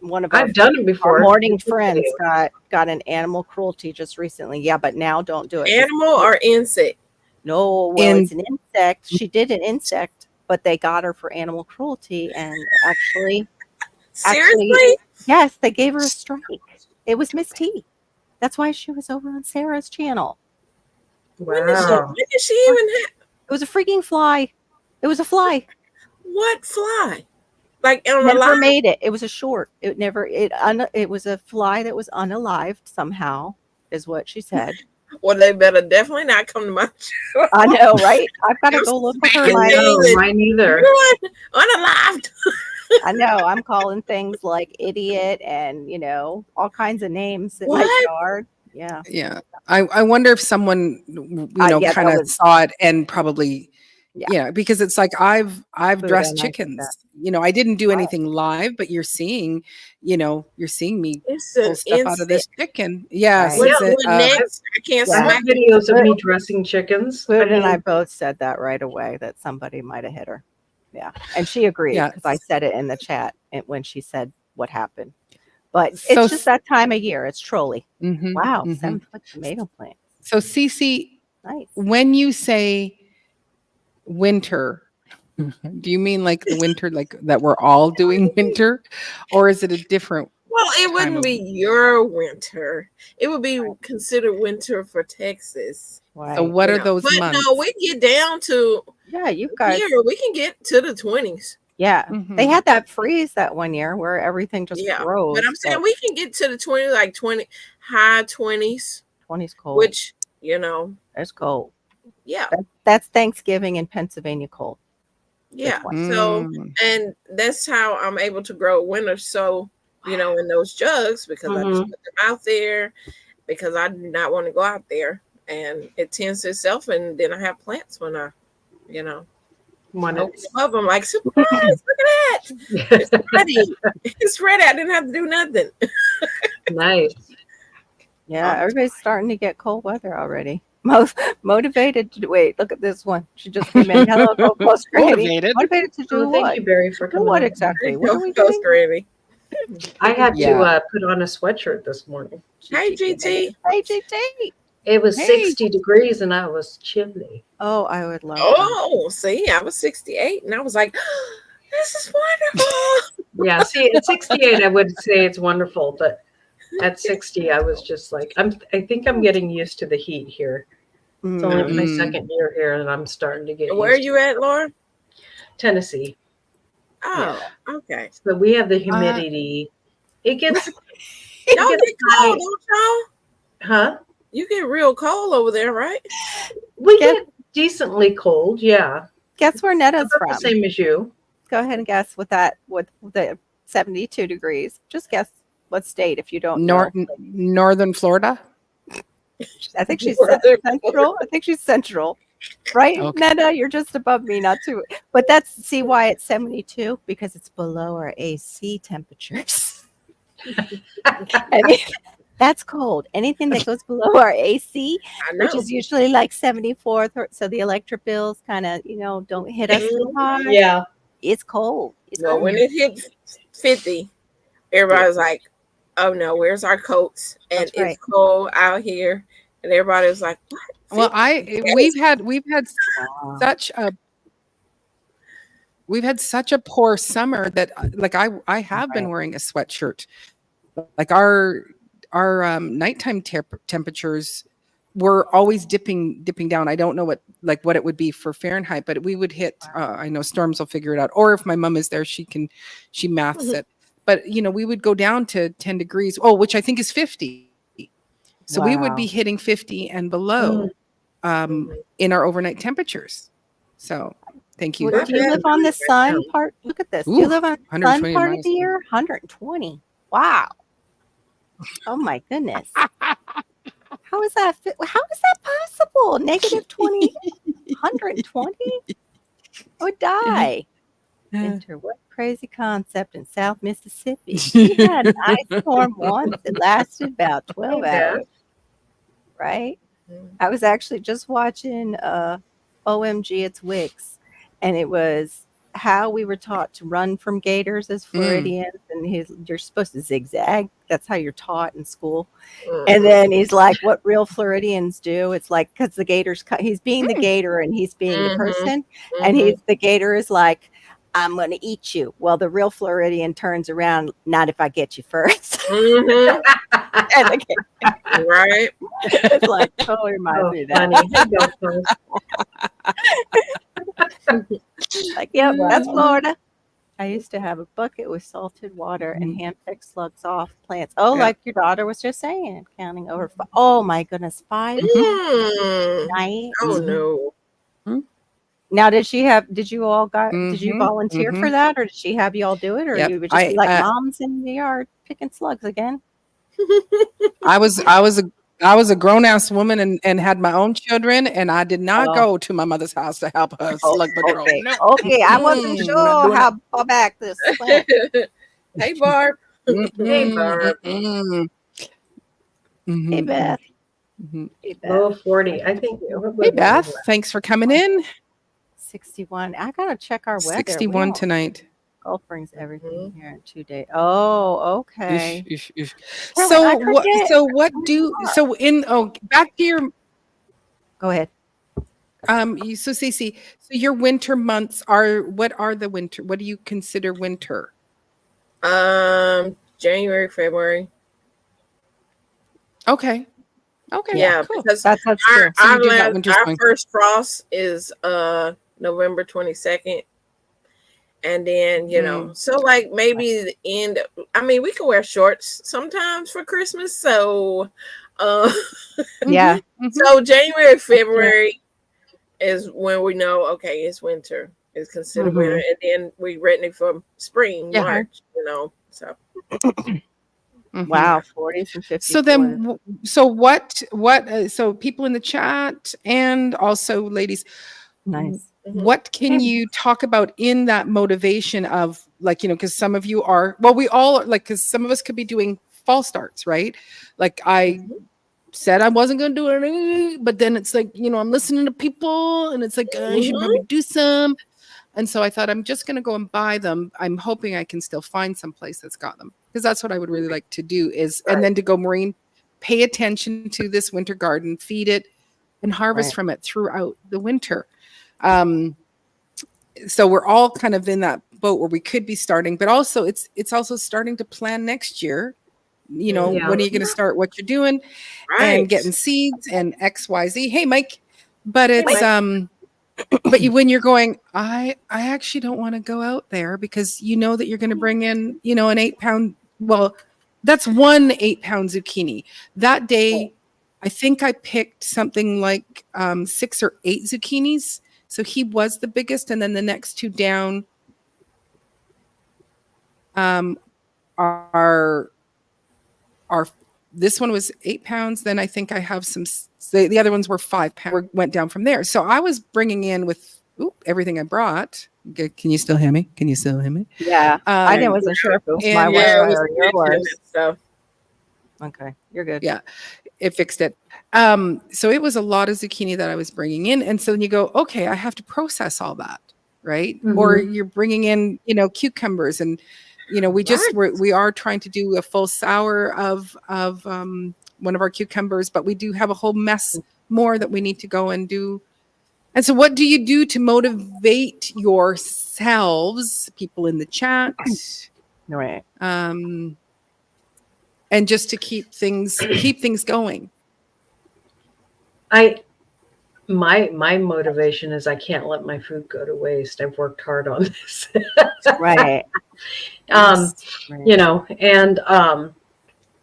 One of I've done it our before. morning friends got an animal cruelty just recently. Yeah, but now don't do it. Animal or insect? No, well, it's an insect. She did an insect, but they got her for animal cruelty, and actually, Seriously? yes, they gave her a strike. It was Miss T. That's why she was over on Sarah's channel. When did Wow. she even have It was a freaking fly. It was a fly. what fly? Like on a Never live? made it. It was a short. It never. It was a fly that was unalived somehow, is what she said. Well, they better definitely not come to my show. I know, right? I've got to go look for her. Smacking My, me. No, mine either. Unalived. I know. I'm calling things like idiot and all kinds of names in my What? yard. Yeah. Yeah. I wonder if someone, Yeah, that kind of was- saw it and probably, Yeah. because it's like I've Food dressed and I did chickens. I didn't do Wow. anything live, but you're seeing me It's pull an stuff out of this insect. chicken. Yeah. Right. What, is it, what next? I can't Yeah. I smack have videos of me dressing chickens. Food and I mean, both said that right away that somebody might have hit her. Yeah. And she agreed Yeah. because I said it in the chat when she said what happened. But So it's just that time of year. It's trolly. Mhm, Wow. mhm. 7-foot tomato plant. So Cece, Nice. when you say winter, do you mean like the winter, like that we're all doing winter, or is it a different? Well, it time wouldn't of- be your winter. It would be considered winter for Texas. Right. So what are those But months? no, we get down to Yeah, you guys. here. We can get to the 20s. Yeah. Mhm. They had that freeze that one year where everything just Yeah, froze. but I'm saying we can get to the 20s, like 20 high 20s, 20's cold. which It's cold. yeah, That's Thanksgiving in Pennsylvania cold. yeah. one. So Mm. and that's how I'm able to grow winter. So in those jugs because I just Mhm. put them out there because I do not want to go out there, and it tends to itself. And then I have plants when I, when open it's them up. I'm like, surprise! Look at that! It's ready. It's ready. I didn't have to do nothing. nice. Yeah, everybody's starting to get cold weather already. Motivated to wait. Look at this one. She just came in. Hello, Gold Coast Granny. Motivated. Motivated to do Oh, thank what? you, Barry, for Do coming. what in. exactly? What are we Ghost doing? Granny. I had Yeah. to put on a sweatshirt this morning. Hey, GT. Hey, GT. It was Hey. 60 degrees and I was chilly. Oh, I would love. Oh, see, I was 68, and I was like, this is wonderful. Yeah, see, at 68, I would say it's wonderful, but at 60, I was just like, I think I'm getting used to the heat here. It's only my Mm. second year here that I'm starting to get Where are used you at, Laura? to Tennessee. Oh, okay. So we have the humidity. It gets it Y'all gets get cold, high. don't y'all? Huh? You get real cold over there, right? We Get- get decently cold, yeah. Guess where Netta's About the from? same as you. Go ahead and guess with the 72 degrees. Just guess what state if you don't know. Northern Florida. I think she's Northern central. I think she's central. Right, Okay. Netta, you're just above me, not too. But see why it's 72 because it's below our AC temperatures. That's cold. Anything that goes below our AC, I know. which is usually like 74, so the electric bills kind of don't hit us too hard. Yeah. It's cold. It's Well, cold. when it hit 50, everybody's like, "Oh no, where's our coats?" And That's right. it's cold out here, and everybody was like, "What?" Well, we've had Wow. such a poor summer that like I have been wearing a sweatshirt. Like our nighttime temperatures were always dipping down. I don't know what it would be for Fahrenheit, but we would hit. I know Storms will figure it out, or if my mom is there, she maths it. But we would go down to 10 degrees. Oh, which I think is 50. So we would be hitting 50 and below in our overnight temperatures. So thank you. Do you live on the sun part? Look at this. Do you Ooh, live on the sun 120 part of miles. the year? 120. Wow. Oh my goodness. How is that possible? Negative 20, 120? I would die. Winter, what crazy concept in South Mississippi. We had an ice storm once. It lasted about 12 hours. Right? I was actually just watching OMG, it's Wix, and it was how we were taught to run from gators as Floridians, and you're supposed to zigzag. That's how you're taught in school. And then he's like, what real Floridians do, it's like, because the gator's he's being the gator and he's being the person, and the gator is like, I'm going to eat you. Well, the real Floridian turns around, not if I get you first. And Right. it's like totally reminds me of that. Like, yep, that's Florida. I used to have a bucket with salted water and hand pick slugs off plants. Oh, like your daughter was just saying, counting over. Oh my goodness, 5 nights. Oh no. Now, did you volunteer for that, or did she have you all do it, or you would just be like moms in the yard picking slugs again? I was a grown ass woman and had my own children, and I did not go to my mother's house to help her slug patrol. Okay, No. okay, I wasn't sure how far back this went. Hey, Barb. Hey, Barb. Hey, Beth. Hey, Beth. Low 40. I think. Hey, Beth. Thanks for coming in. 61. I gotta check our weather. 61 tonight. Golf brings everything here in 2 days. Oh, okay. Back to your. Go ahead. So Cece, so your winter months what do you consider winter? January, February. Okay. Yeah, cool. because That's true. So you do that winter our swing. first frost is November 22nd. And then, so like maybe the end, we can wear shorts sometimes for Christmas. So, Yeah. so January, February is when we know, okay, it's winter. It's considered winter. And then we ready for spring, March, so. Wow, 40s and 50s. So then, so people in the chat and also ladies, nice. what can you talk about in that motivation of because some of you are, we all are because some of us could be doing fall starts, right? Like I said, I wasn't going to do it, but then it's like, I'm listening to people and it's like, I should probably do some. And so I thought I'm just going to go and buy them. I'm hoping I can still find some place that's got them, because that's what I would really like to do and then to go, Maureen, pay attention to this winter garden, feed it and harvest from it throughout the winter. So we're all kind of in that boat where we could be starting, but also it's also starting to plan next year. When are you going to start what you're doing and getting seeds and XYZ? Hey, Mike, But it's Wait. but when you're going, I actually don't want to go out there because you know that you're going to bring in, you know, an 8-pound. Well, that's 1 8-pound zucchini. That day, I think I picked something like 6 or 8 zucchinis. So he was the biggest, and then the next two down are this one was 8 pounds. Then I think I have some. The other ones were 5 pounds. Went down from there. So I was bringing in with everything I brought. Can you still hear me? Can you still hear me? Yeah. I wasn't sure if it was my and- Wi-Fi Yeah, it was or yours. so Okay, you're good. Yeah, it fixed it. So it was a lot of zucchini that I was bringing in. And so then you go, okay, I have to process all that, right? Or you're bringing in, you know, cucumbers and, you know, we are trying to do a full sour of one of our cucumbers, but we do have a whole mess more that we need to go and do. And so what do you do to motivate yourselves, people in the chat? Right. And just to keep things going. My motivation is I can't let my food go to waste. I've worked hard on this. Right. Right. Right. You know, and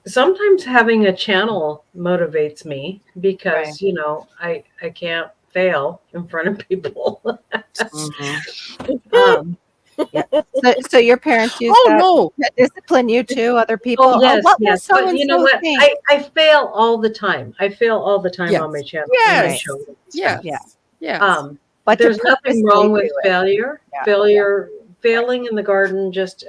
sometimes having a channel motivates me because, Right. you know, I can't fail in front of people. Mhm. So your parents use Oh that no. to discipline you too, other people? Oh, yes, what will yes. But you know so-and-so what? think? I fail all the time. I fail all the time Yes. on my channel. Yes. on my show and Yes. stuff. Yeah. Yes. But to There's nothing purposely wrong with do it. failure. Yeah. Failing in the garden just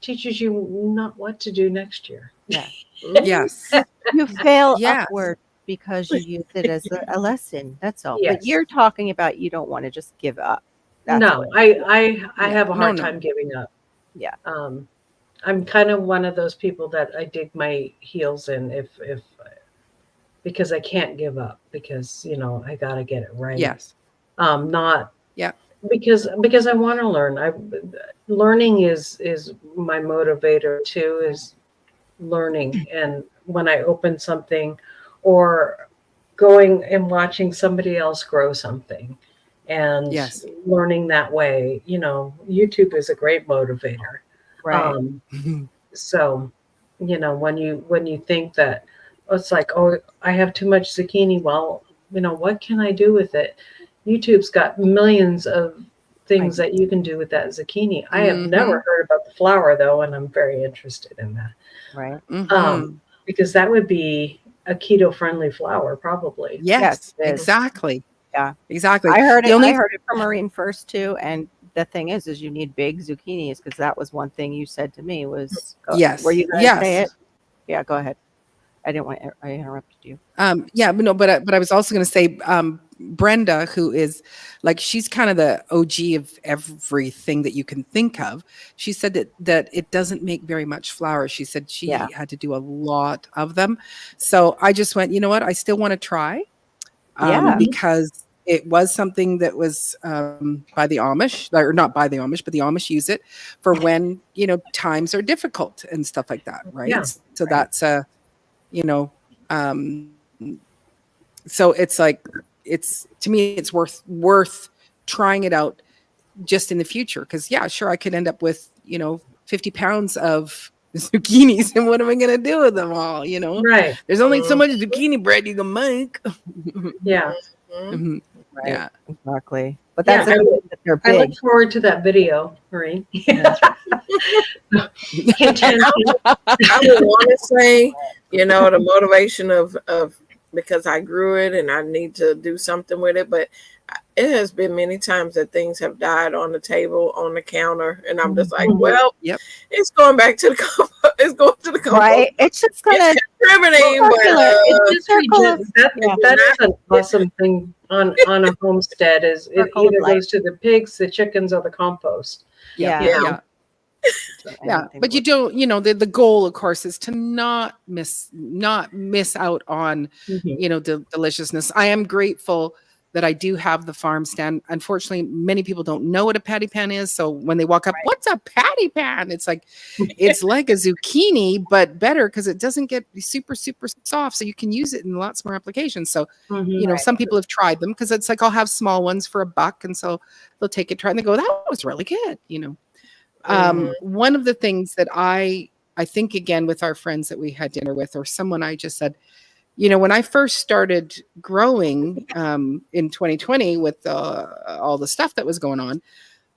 teaches you not what to do next year. Yes. You fail Yes. upward because you use it as a lesson. That's all. Yes. But you're talking about you don't want to just give up. That's No, what- I Yeah. have a hard No. time giving up. Yeah. I'm kind of one of those people that I dig my heels in if because I can't give up because, you know, I got to get it right. Yes. Not Yeah. because I want to learn. Learning is my motivator too, is learning. And when I open something or going and watching somebody else grow something and Yes. learning that way, you know, YouTube is a great motivator. Right. So, you know, when you think that it's like, oh, I have too much zucchini. Well, you know, what can I do with it? YouTube's got millions of things that you can do with that zucchini. I have never heard about the flower though, and I'm very interested in that. Right. Because that would be a keto friendly flour, probably. Yes. it is. Exactly. Yeah. Exactly. I heard The it. only- I heard it from Maureen first too. And the thing is you need big zucchinis because that was one thing you said to me was. Yes. Were you going to Yes. say it? Yeah. Go ahead. I didn't want. I interrupted you. Yeah, but no, but I was also going to say, Brenda, who is like, she's kind of the OG of everything that you can think of. She said that it doesn't make very much flour. She said she had to do a lot of them. So I just went, you know what? I still want to try, because it was something that was by the Amish, or not by the Amish, but the Amish use it for when, you know, times are difficult and stuff like that, right? Yeah. So that's you know, so it's like, to me, it's worth trying it out just in the future. Cause yeah, sure. I could end up with, you know, 50 pounds of zucchinis and what am I going to do with them all? You know, Right. there's only so much zucchini bread you can make. Yeah. Mhm. Right. Yeah. Exactly. But Yeah, that's a good that they're I big. look forward to that video, Maureen. Hint, hint, hint. I would want to say, you know, the motivation of because I grew it and I need to do something with it, but it has been many times that things have died on the table, on the counter, and I'm just like, well, Yep. it's going back to the it's going to the compost. Right. It's just gonna. Contributing, but It's just circle of- That is an awesome thing on a homestead. Is it Circle of either life. goes to the pigs, the chickens, or the compost. Yeah. Yeah. Yeah. But you don't, you know, the goal of course is to not miss out on, Mhm. you know, the deliciousness. I am grateful that I do have the farm stand. Unfortunately, many people don't know what a patty pan is. So when they walk up, what's a patty pan? It's like it's like a zucchini, but better because it doesn't get super, super soft. So you can use it in lots more applications. So, you know, some people have tried them because it's like I'll have small ones for $1. And so they'll take it, try, and they go, that was really good, you know. One of the things that I think, again, with our friends that we had dinner with, or someone I just said, you know, when I first started growing in 2020 with all the stuff that was going on,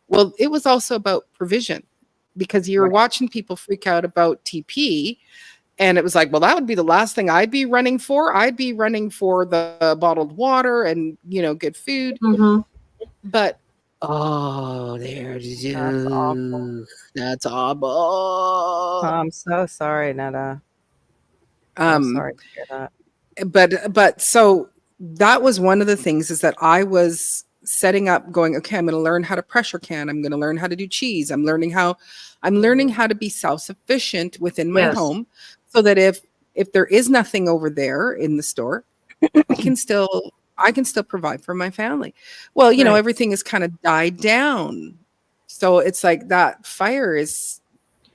well, it was also about provision, because you were watching people freak out about TP. And it was like, well, that would be the last thing I'd be running for. I'd be running for the bottled water and, you know, good food. But, oh, there's That's awful. That's awful. I'm so sorry, Netta. I'm sorry to hear that. But so that was one of the things, is that I was setting up going, okay, I'm going to learn how to pressure can. I'm going to learn how to do cheese. I'm learning how to be self-sufficient within my home, so that if there is nothing over there in the store, I can still provide for my family. Well, you know, everything has kind of died down. So it's like that fire is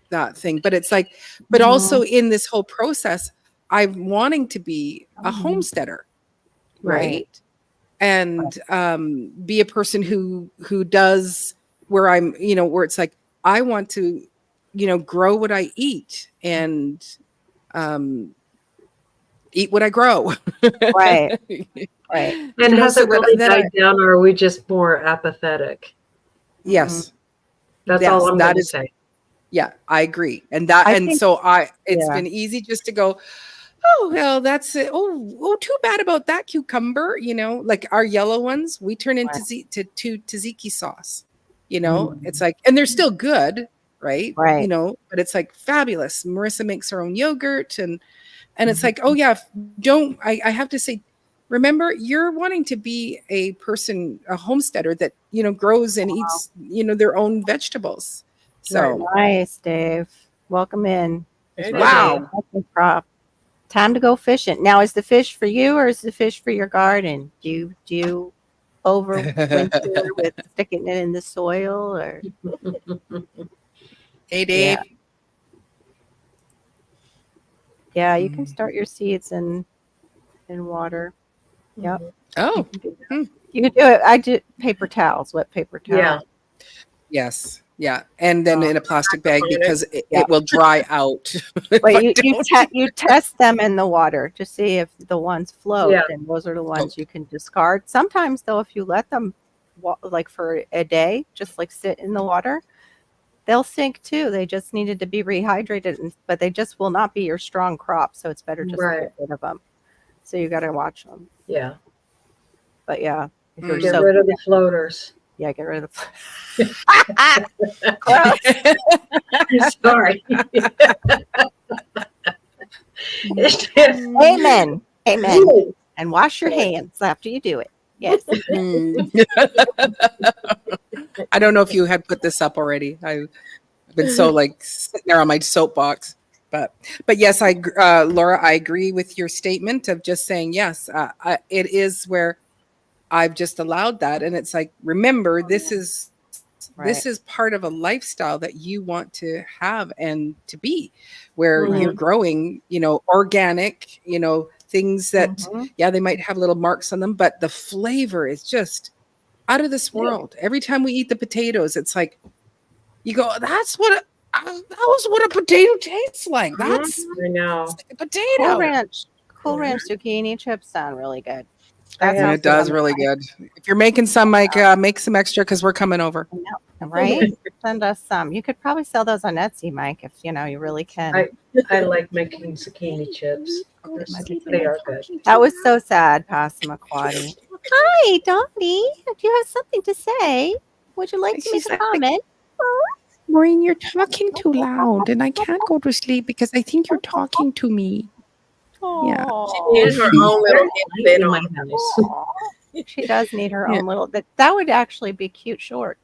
that thing, but it's like, but also in this whole process, I'm wanting to be a homesteader, right? And be a person who does, where I'm, you know, where it's like, I want to, you know, grow what I eat and eat what I grow. Right. And You know, has so it really that died down, or are we just more apathetic? Yes. That's Yes, all I'm that going to is- say. Yeah, I agree. And that, I think- it's been easy just to go, oh, well, that's it. Oh, too bad about that cucumber. You know, like our yellow ones, we turn into tzatziki sauce. You know, it's like, and they're still good, right? Right. You know, but it's like fabulous. Marissa makes her own yogurt, and it's like, oh yeah, I have to say, remember, you're wanting to be a person, a homesteader that, you know, grows and eats, you know, their own vegetables. So Nice, Dave. Welcome in. wow. Prop. Time to go fishing. Now, is the fish for you or is the fish for your garden? Do you overwinter with sticking it in the soil, or? Hey, Dave. Yeah, you can start your seeds in water. Yep. Oh, You can do it. I did paper towels, wet paper towels. Yeah. yes. Yeah. And then in a plastic bag, because it will dry out. But you test them in the water to see if the ones float, and those are the ones you can discard. Sometimes, though, if you let them like for a day, just like sit in the water, they'll sink too. They just needed to be rehydrated, but they just will not be your strong crop. So it's better just to get rid of them. So you got to watch them. Yeah. But yeah, if you're Get rid of the floaters. Yeah, get rid of the. Sorry. Amen. Amen. And wash your hands after you do it. Yes. I don't know if you had put this up already. I've been so like sitting there on my soapbox, but yes, Laura, I agree with your statement of just saying yes. It is where I've just allowed that, and it's like, remember, this is part of a lifestyle that you want to have and to be, where you're growing, you know, organic, you know, things that they might have little marks on them, but the flavor is just out of this world. Every time we eat the potatoes, it's like you go, that was what a potato tastes like. That's I know. a potato. Cool Ranch zucchini chips sound really good. Yeah, it does really good. If you're making some, Mike, make some extra because we're coming over. Right? Send us some. You could probably sell those on Etsy, Mike, if you know you really can. I like making zucchini chips. They are good. That was so sad, Passamaquoddy. Hi, Dottie. Do you have something to say? Would you like to make a comment? Maureen, you're talking too loud, and I can't go to sleep because I think you're talking to me. Yeah. She needs her own little headset on. She does need her own little. That would actually be cute short.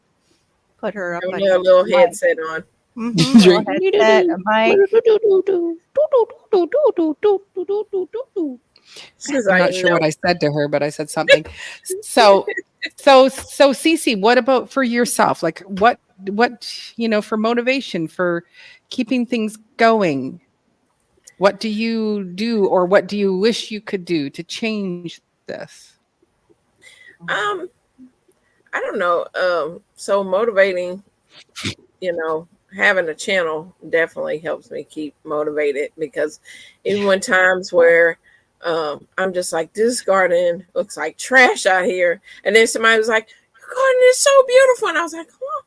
Put her up. Her little headset on. Little headset, a mic. She's I'm like, not sure no. what I said to her, but I said something. So Cece, what about for yourself? Like what for motivation, for keeping things going? What do you do, or what do you wish you could do to change this? I don't know. So motivating, having a channel definitely helps me keep motivated, because even when times where I'm just like, this garden looks like trash out here, and then somebody was like, your garden is so beautiful, and I was like, oh,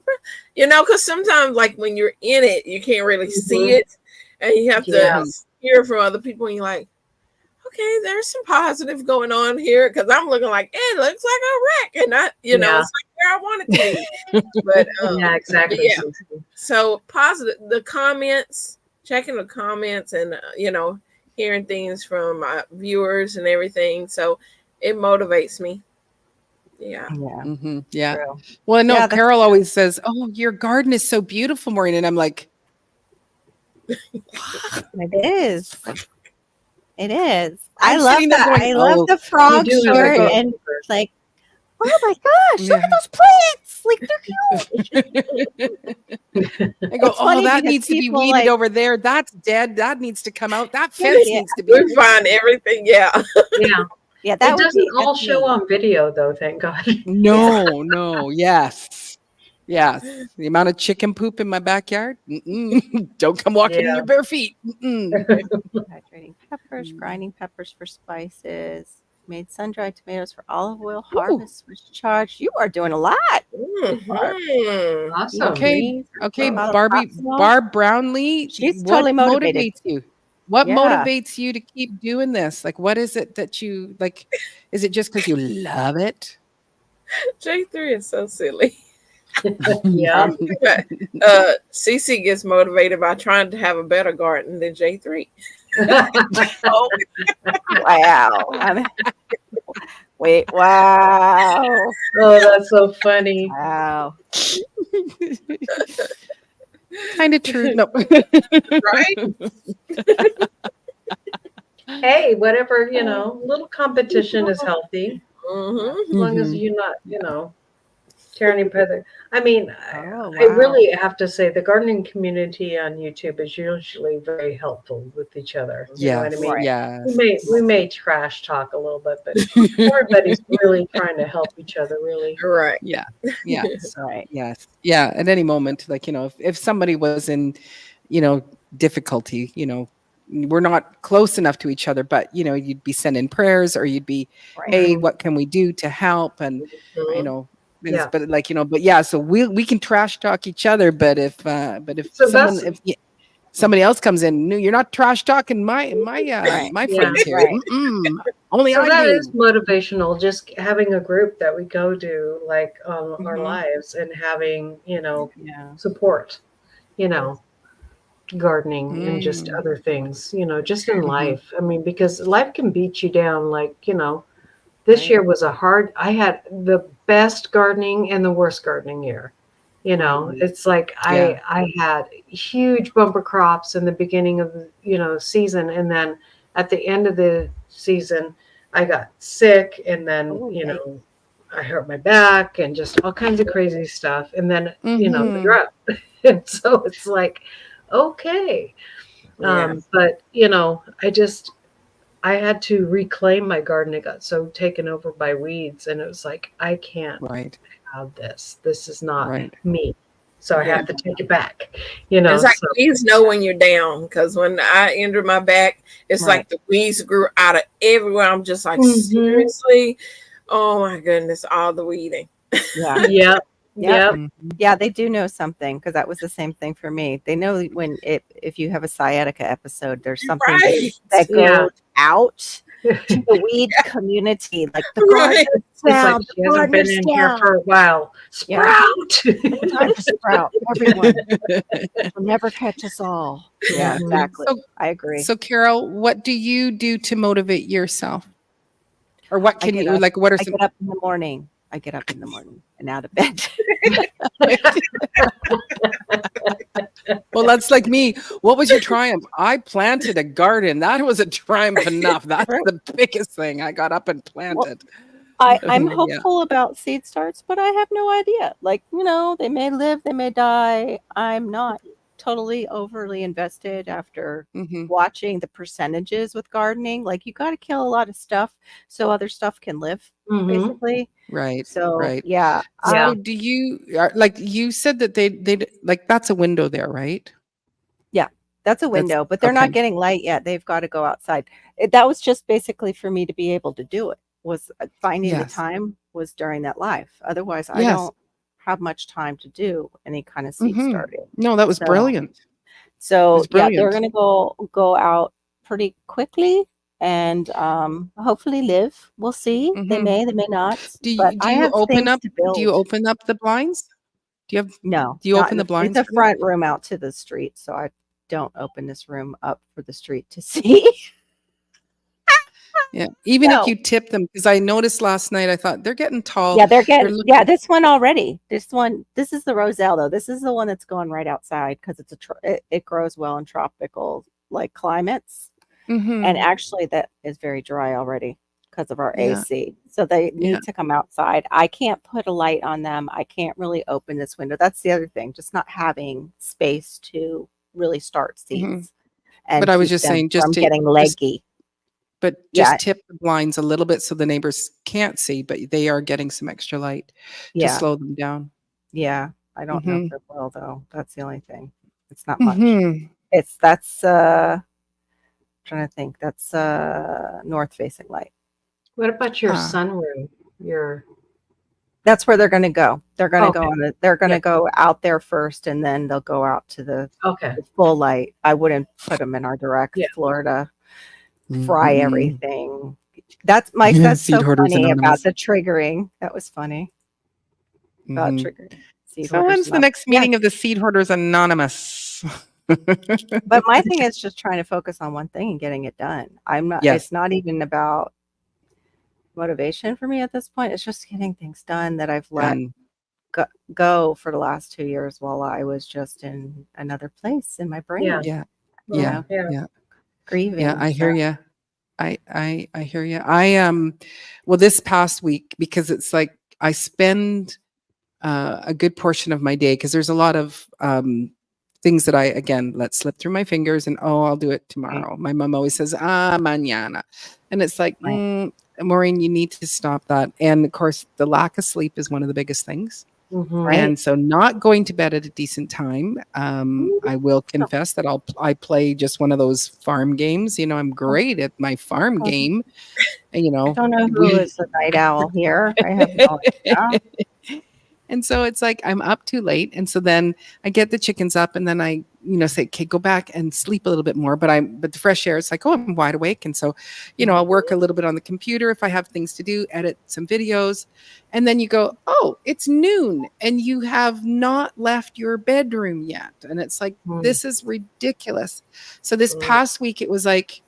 because sometimes like when you're in it, you can't really see it, and you have Yeah. to hear from other people, and you're like, okay, there's some positive going on here, because I'm looking like, it looks like a wreck, and not, it's like where I want it to be. But Yeah, exactly. yeah. So positive, the comments, checking the comments, and hearing things from my viewers and everything. So it motivates me. Yeah. Mm-hmm. Yeah. True. Well, I know Yeah, that's Carol always says, "Oh, your garden is so beautiful, Maureen," and I'm like, It is. It is. I'm I love sitting there that. going, I love "Oh." the frog You do have a shirt good and keeper. like, oh my gosh, look Yeah. at those plants! Like they're cute. I go, It's "Oh, funny that because needs to be people, weeded like- over there. That's dead. That needs to come out. That fence Yeah. needs to be." We find everything. Yeah. Yeah. Yeah, that It would doesn't be all that's show me. on video though, thank God. No, yes. The amount of chicken poop in my backyard. Don't come walking in Yeah. your bare feet. Hydrating peppers, grinding peppers for spices. Made sun-dried tomatoes for olive oil. Harvest was charged. You are doing a lot. Mhm. Awesome. Okay, Follow Barbie, Proximo. Barb Brownlee. She's what totally motivated. motivates you? What Yeah. motivates you to keep doing this? Like, what is it that you like? Is it just because you love it? J3 is so silly. Yeah. Cece gets motivated by trying to have a better garden than J3. Oh, wow. Wait, wow. Oh, that's so funny. Wow. Kind of true. No. Right? Hey, whatever, little competition is healthy. Mm-hmm. As long as you're not, tearing each other. I mean, Oh, I wow. really have to say the gardening community on YouTube is usually very helpful with each other. You know what I mean? Right. Yeah. We may trash talk a little bit, but everybody's really trying to help each other, really. Right. Yeah. Right. Yes. Yeah. At any moment, like, if somebody was in, difficulty, we're not close enough to each other, but, you'd be sending prayers, or you'd be, Right. hey, what can we do to help? And, Mhm. Yeah. but like, but yeah, so we can trash talk each other, but if So someone, that's- if somebody else comes in, no, you're not trash talking my Right. friends here. Right. Only So I that do. is motivational, just having a group that we go to, like our Mhm. lives, and having, Yeah. support, gardening and just Mm. other things, just in Mhm. life. I mean, because life can beat you down. Like, this Right. year was I had the best gardening and the worst gardening year. It's like Yeah. I had huge bumper crops in the beginning of the, season. And then at the end of the season, I got sick, and then, Oh, yikes. I hurt my back and just all kinds of crazy stuff. And then, the Mhm. drought. And so it's like, okay. Yeah. But, I had to reclaim my garden. It got so taken over by weeds, and it was like, I can't Right. have this. This is not Right. me. So I Yeah. have to take it back, It's like so- weeds know when you're down, because when I injured my back, it's Right. like the weeds grew out of everywhere. I'm just like, Mhm. seriously? Oh my goodness, all the weeding. Yeah. Yep. Yep. Yep. Yeah, they do know something, because that was the same thing for me. They know when if you have a sciatica episode, there's something Right. that goes Yeah. out to the weed community, like the Right. gardener's It's like down, she the hasn't been gardener's in here down. for a while. Yeah. Sprout. Time to sprout, everyone. Will never catch us all. Yeah, Mhm. exactly. So- I agree. So, Carol, what do you do to motivate yourself? Or what I can get you up- like? What are I some? get up in the morning. And out of bed. Well, that's like me. What was your triumph? I planted a garden. That was a triumph enough. That's the biggest thing. I got up and planted. I'm Yeah. hopeful about seed starts, but I have no idea. Like, they may live, they may die. I'm not totally overly invested after Mhm. watching the percentages with gardening. Like, you got to kill a lot of stuff so other stuff can live, Mhm. basically. Right. So, Right. yeah. So do you like you said that they like that's a window there, right? That's a window, but they're not okay. getting light yet. They've got to go outside. That was just basically for me to be able to do it. Was finding the Yes. time was during that live. Otherwise, I Yes. don't have much time to do any kind of seed Mhm. starting. No, that was So- brilliant. So It's yeah, they're brilliant. gonna go out pretty quickly and hopefully live. We'll see. They Mhm. may, they may not. Do But you, I have open things up to build. do you open up the blinds? Do you have No, do you not open in the blinds It's a for that? front room out to the street, so I don't open this room up for the street to see. Yeah. Even No. if you tip them, because I noticed last night, I thought they're getting tall. Yeah, they're getting. looking- Yeah, this one already. This is the Roselle though. This is the one that's going right outside because it's it grows well in tropical like climates, Mhm. and actually that is very dry already because of our Yeah. AC. So they need Yeah. to come outside. I can't put a light on them. I can't really open this window. That's the other thing. Just not having space to really start seeds. Mhm. And But I was keep just them saying, just from to getting just leggy. but Yeah. just tip the blinds a little bit so the neighbors can't see, but they are getting some extra light to Yeah, slow them down. yeah. I don't know Mhm. if it will though. That's the only thing. It's not much. Mhm. That's trying to think. That's north facing light. What about your Ah. sunroom? Your That's where they're going to go. They're going to go Okay. on they're going to Yeah. go out there first and then they'll go out to the okay. full light. I wouldn't put them in our direct Yeah. Florida fry Mhm. everything. That's Mike, Yeah, that's Seed so Hoarders funny about Anonymous. the triggering. That was funny about Mhm. triggering. Seed So hoarders when's the not- next Yeah. meeting of the Seed Hoarders Anonymous? But my thing is just trying to focus on one thing and getting it done. Yes. It's not even about motivation for me at this point. It's just getting things done that I've let Done. go for the last 2 years while I was just in another place in my brain. Yeah. Yeah. you Yeah. know, Yeah. grieving. Yeah, I hear so- you. I hear you. Well, this past week, because it's like I spend a good portion of my day because there's a lot of things that I again let slip through my fingers and I'll do it tomorrow. My mom always says mañana, and it's like Right. Maureen, you need to stop that. And of course, the lack of sleep is one of the biggest things. Mhm. Right. And so not going to bed at a decent time. I will confess that I play just one of those farm games. I'm great at my farm Okay. game. And I don't know who is the night owl here. I have no idea. and so it's like I'm up too late. And so then I get the chickens up and then I, say, okay, go back and sleep a little bit more. But the fresh air, it's like, oh, I'm wide awake. And so, I'll work a little bit on the computer if I have things to do, edit some videos. And then you go, oh, it's noon and you have not left your bedroom yet. And it's like, this is ridiculous. So this past week, it was like,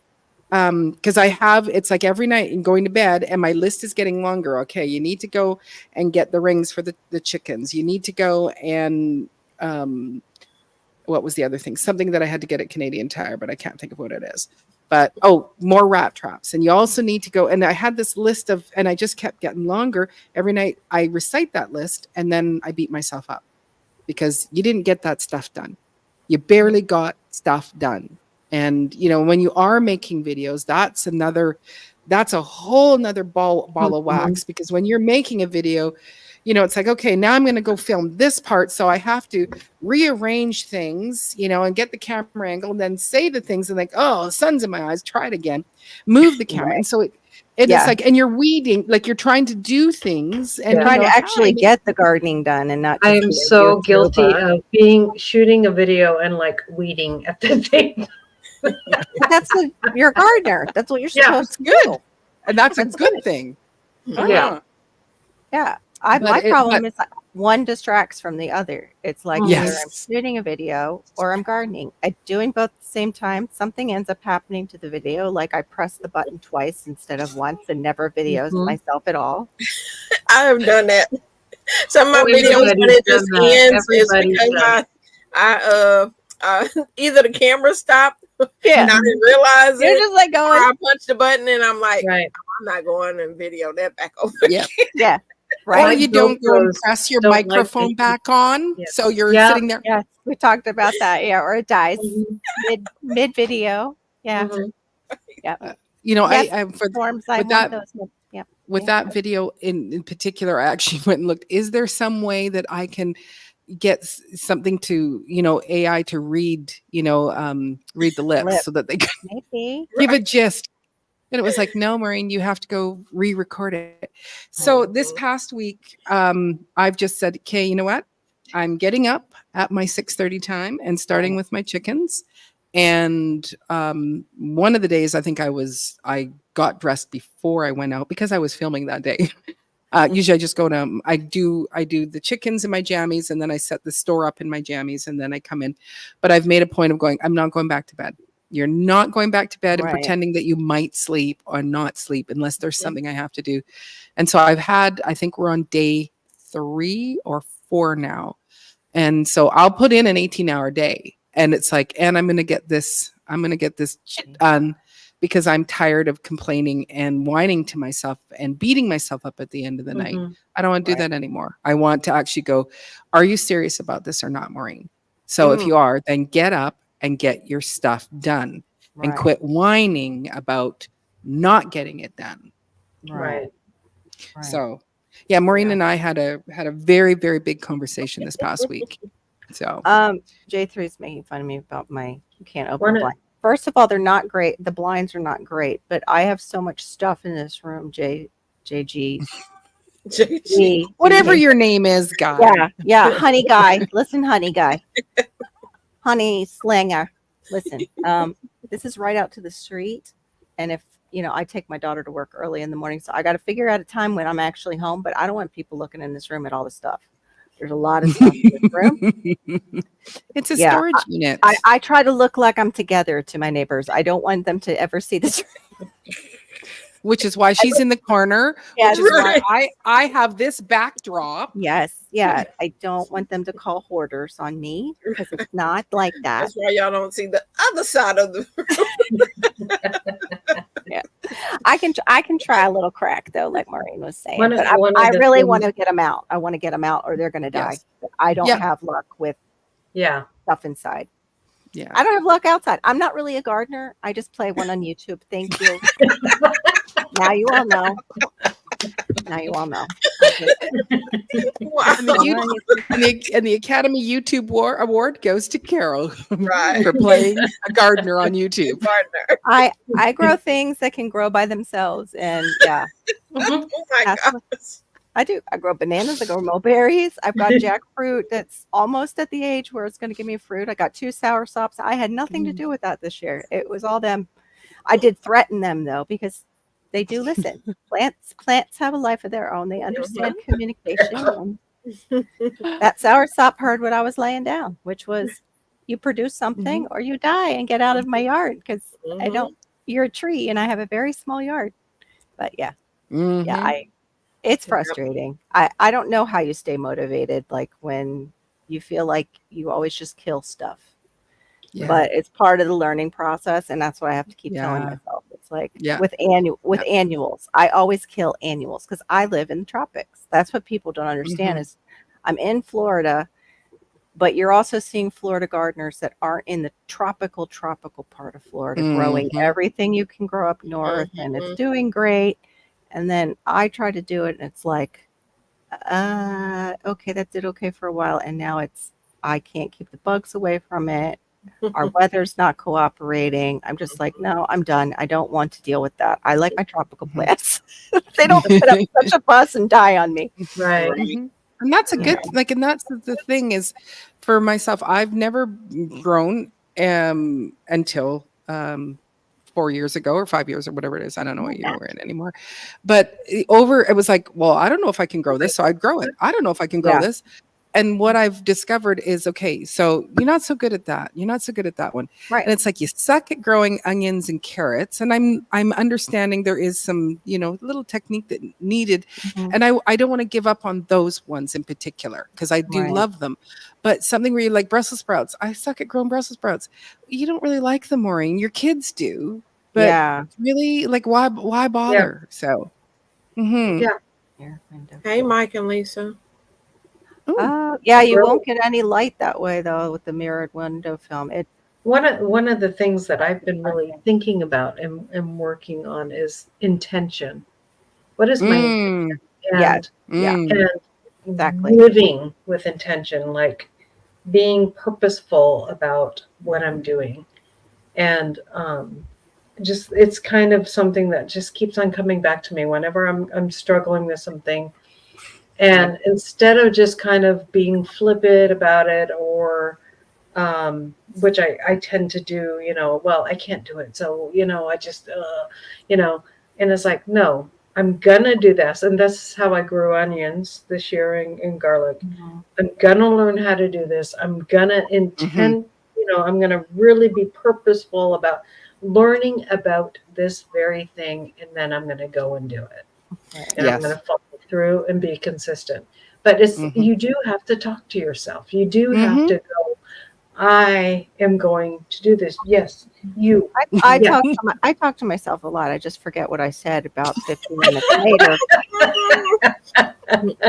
because it's like every night and going to bed and my list is getting longer. Okay, you need to go and get the rings for the chickens. You need to go and what was the other thing? Something that I had to get at Canadian Tire, but I can't think of what it is. But more rat traps. And you also need to go. And I had this list and I just kept getting longer. Every night I recite that list and then I beat myself up because you didn't get that stuff done. You barely got stuff done. And when you are making videos, that's a whole nother ball of wax, because when you're making a video, it's like, okay, now I'm going to go film this part. So I have to rearrange things, and get the camera angle and then say the things and like, oh, the sun's in my eyes, try it again, move the camera. Right. And so it's like, and you're weeding, like you're trying to do things and Trying to actually get the gardening done and not. I just am be a so guilty YouTuber. of shooting a video and like weeding at the thing. That's you're a gardener. That's what you're Yeah, supposed to good. do. And that's a That's good good. thing. Yeah. Yeah. But My it- problem but- is like one distracts from the other. It's like either I'm Yes. shooting a video or I'm gardening. I'm doing both at the same time. Something ends up happening to the video. Like I press the button twice instead of once and never videos myself at all. I have done that. Some of my videos when Everybody's it just done that. ends is Everybody's because done I either the camera stopped Yeah. and I didn't realize You're it, just like or going, I punched the button and I'm like, Right. I'm not going and video that back over. Yeah. yeah. Or Right. you don't go and GoPros press your don't like microphone to- back on. Yeah. So you're Yeah. sitting there. Yes. We talked about that. Yeah. Or it dies Mhm. mid video. Yeah. Mhm. You know, Yes, I for Forms. I with want that- those. Yeah. with Yeah. that video in particular, I actually went and looked. Is there some way that I can get something to, AI to read, read the lips Lip. so that they can Maybe. give a gist? And it was like, no, Maureen, you have to go re-record it. So this past week, I've just said, okay, you know what? I'm getting up at my 6:30 time and starting with my chickens. And one of the days, I think I got dressed before I went out because I was filming that day. Usually I just go to, I do the chickens in my jammies, and then I set the store up in my jammies, and then I come in. But I've made a point of going, I'm not going back to bed. You're not going back to bed and Right. pretending that you might sleep or not sleep unless there's something I have to do. And so I think we're on day 3 or 4 now. And so I'll put in an 18-hour day, and it's like, and I'm going to get this done because I'm tired of complaining and whining to myself and beating myself up at the end of the night. Mhm. I don't want to do Right. that anymore. I want to actually go, are you serious about this or not, Maureen? So if Mm. you are, then get up and get your stuff done and Right. quit whining about not getting it done. Right. Right. So yeah, Maureen Yeah. and I had a very, very big conversation this past week. So J3's making fun of me about you can't open One the of- blind. First of all, they're not great. The blinds are not great, but I have so much stuff in this room, JG. JG. whatever your name is, guy. Yeah, yeah, honey guy. Listen, honey guy. Honey slinger. Listen, this is right out to the street. And if, I take my daughter to work early in the morning, so I got to figure out a time when I'm actually home, but I don't want people looking in this room at all the stuff. There's a lot of stuff in this room. It's a Yeah, storage unit. I try to look like I'm together to my neighbors. I don't want them to ever see this. which is why she's in the corner. Yes. Which is why I have this backdrop. Yes, yeah. I don't want them to call hoarders on me because it's not like that. That's why y'all don't see the other side of the I can try a little crack though, like Maureen was saying. One of- But one of I the really things- want to get them out. I want to get them out, or they're going to die. Yes. But I don't Yeah. have luck with Yeah. stuff inside. Yeah. I don't have luck outside. I'm not really a gardener. I just play one on YouTube. Thank you. Now you all know. Now you all know. wow. And the Academy YouTube Award goes to Carol Right. for playing a gardener on YouTube. Partner. I grow things that can grow by themselves, and yeah, Mhm. Oh my That's gosh. I do. I grow bananas. I grow mulberries. I've got jackfruit that's almost at the age where it's going to give me fruit. I got 2 sour sops. I had nothing to do with that this year. It was all them. I did threaten them though, because they do listen. Plants have a life of their own. They understand communication. And that sour sop heard what I was laying down, which was, you produce something or you die and get out of my yard, because I don't. You're a tree, and I have a very small yard. But yeah, Mhm. yeah, it's frustrating. I don't know how you stay motivated, like when you feel like you always just kill stuff. Yeah. But it's part of the learning process, and that's what I have to keep telling Yeah. myself. It's like Yeah. with annuals, I always kill annuals because I live in the tropics. That's what people don't understand Mhm. is I'm in Florida, but you're also seeing Florida gardeners that aren't in the tropical part of Florida growing Mhm. everything you can grow up north, and Mhm. it's doing great. And then I try to do it, and it's like, okay, that did okay for a while, and now I can't keep the bugs away from it. Our weather's not cooperating. I'm just like, no, I'm done. I don't want to deal with that. I like my tropical plants. They don't put up such a fuss and die on me. Right. Mhm. And that's a good, and that's the thing is, for myself, I've never grown until 4 years ago or 5 years or whatever it is. I don't know what year we're in anymore. But it was like, well, I don't know if I can grow this, so I'd grow it. I don't know if I can grow Yeah. this. and what I've discovered is, okay, so you're not so good at that. You're not so good at that one. Right. And it's like you suck at growing onions and carrots. And I'm understanding there is some, little technique that needed. Mhm. And I don't want to give up on those ones in particular because I do Right. love them. But something where you like Brussels sprouts. I suck at growing Brussels sprouts. You don't really like them, Maureen. Your kids do. But Yeah. really, like, why bother? So mhm. Yeah. Here, window. Hey, Mike and Lisa. Ooh. Yeah, you Really? won't get any light that way though with the mirrored window film. It One of the things that I've been really thinking about and working on is intention. What is my Mm, and, Yeah. Yeah. mm. and Exactly. living with intention, like being purposeful about what I'm doing. And just it's kind of something that just keeps on coming back to me whenever I'm struggling with something. And instead of just kind of being flippant about it or which I tend to do, well, I can't do it. So, I just, and it's like, no, I'm gonna do this. And this is how I grew onions this year and garlic. Mhm. I'm gonna learn how to do this. I'm gonna intend, I'm gonna really be purposeful about learning about this very thing. And then I'm gonna go and do it. Right. And I'm Yes. going to follow through and be consistent. But you do have to talk to yourself. You do have to go, I am going to do this. Yes, you. I Yeah. talk to myself a lot. I just forget what I said about 15 minutes later.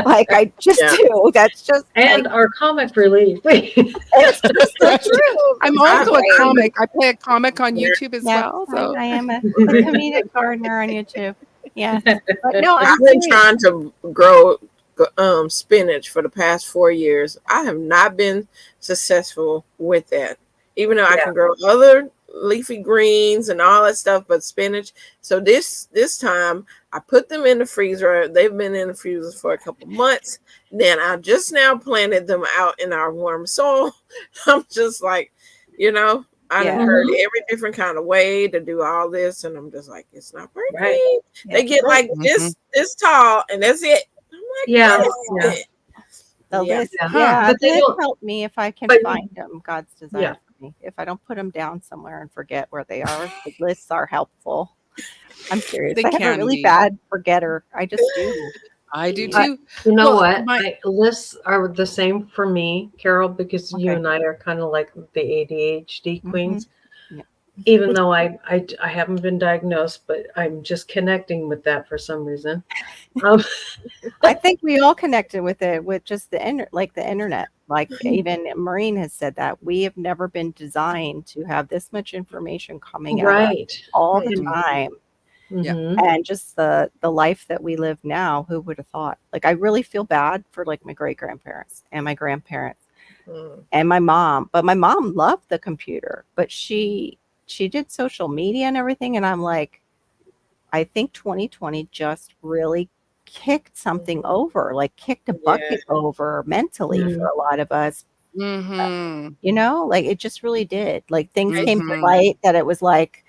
Like I just Yeah. do. That's just And like, our comic relief. it's just the truth. I'm also a Right. comic. I play a comic on Yeah. YouTube as Yeah, well. So I am a comedic gardener on YouTube. Yeah, but no, I'm I've been serious. trying to grow spinach for the past 4 years. I have not been successful with that, even though I Yeah. can grow other leafy greens and all that stuff, but spinach. So this time I put them in the freezer. They've been in the freezer for a couple months. Then I just now planted them out in our warm soil. I'm just like, I Yeah. done heard every different kind of way to do all this, and I'm just like, it's not working. Right. They get like this tall, and that's it. I'm like, Yeah. what is Yeah. it? The Yeah. list, Yeah. yeah, But they list don't- help me if I can but- find them. God's design Yeah. for me. If I don't put them down somewhere and forget where they are, the lists are helpful. I'm serious. They I have a can really be. bad forgetter. I just do. I do I- too. You know Well, what? Lists are the same for me, Carol, because you Okay. and I are kind of like the ADHD queens. Yeah. Even though I haven't been diagnosed, but I'm just connecting with that for some reason. I think we all connected with it with just the internet. Like even Maureen has said that we have never been designed to have this much information coming out Right. all the Mhm. time. Yeah. Mhm. And just the life that we live now, who would have thought? Like I really feel bad for like my great grandparents and my grandparents Mm. and my mom. But my mom loved the computer, but she did social media and everything. And I'm like, I think 2020 just really kicked something over, like kicked a bucket over mentally for a lot of us. Mhm. Like it just really did. Like things came to Mhm. light that it was like,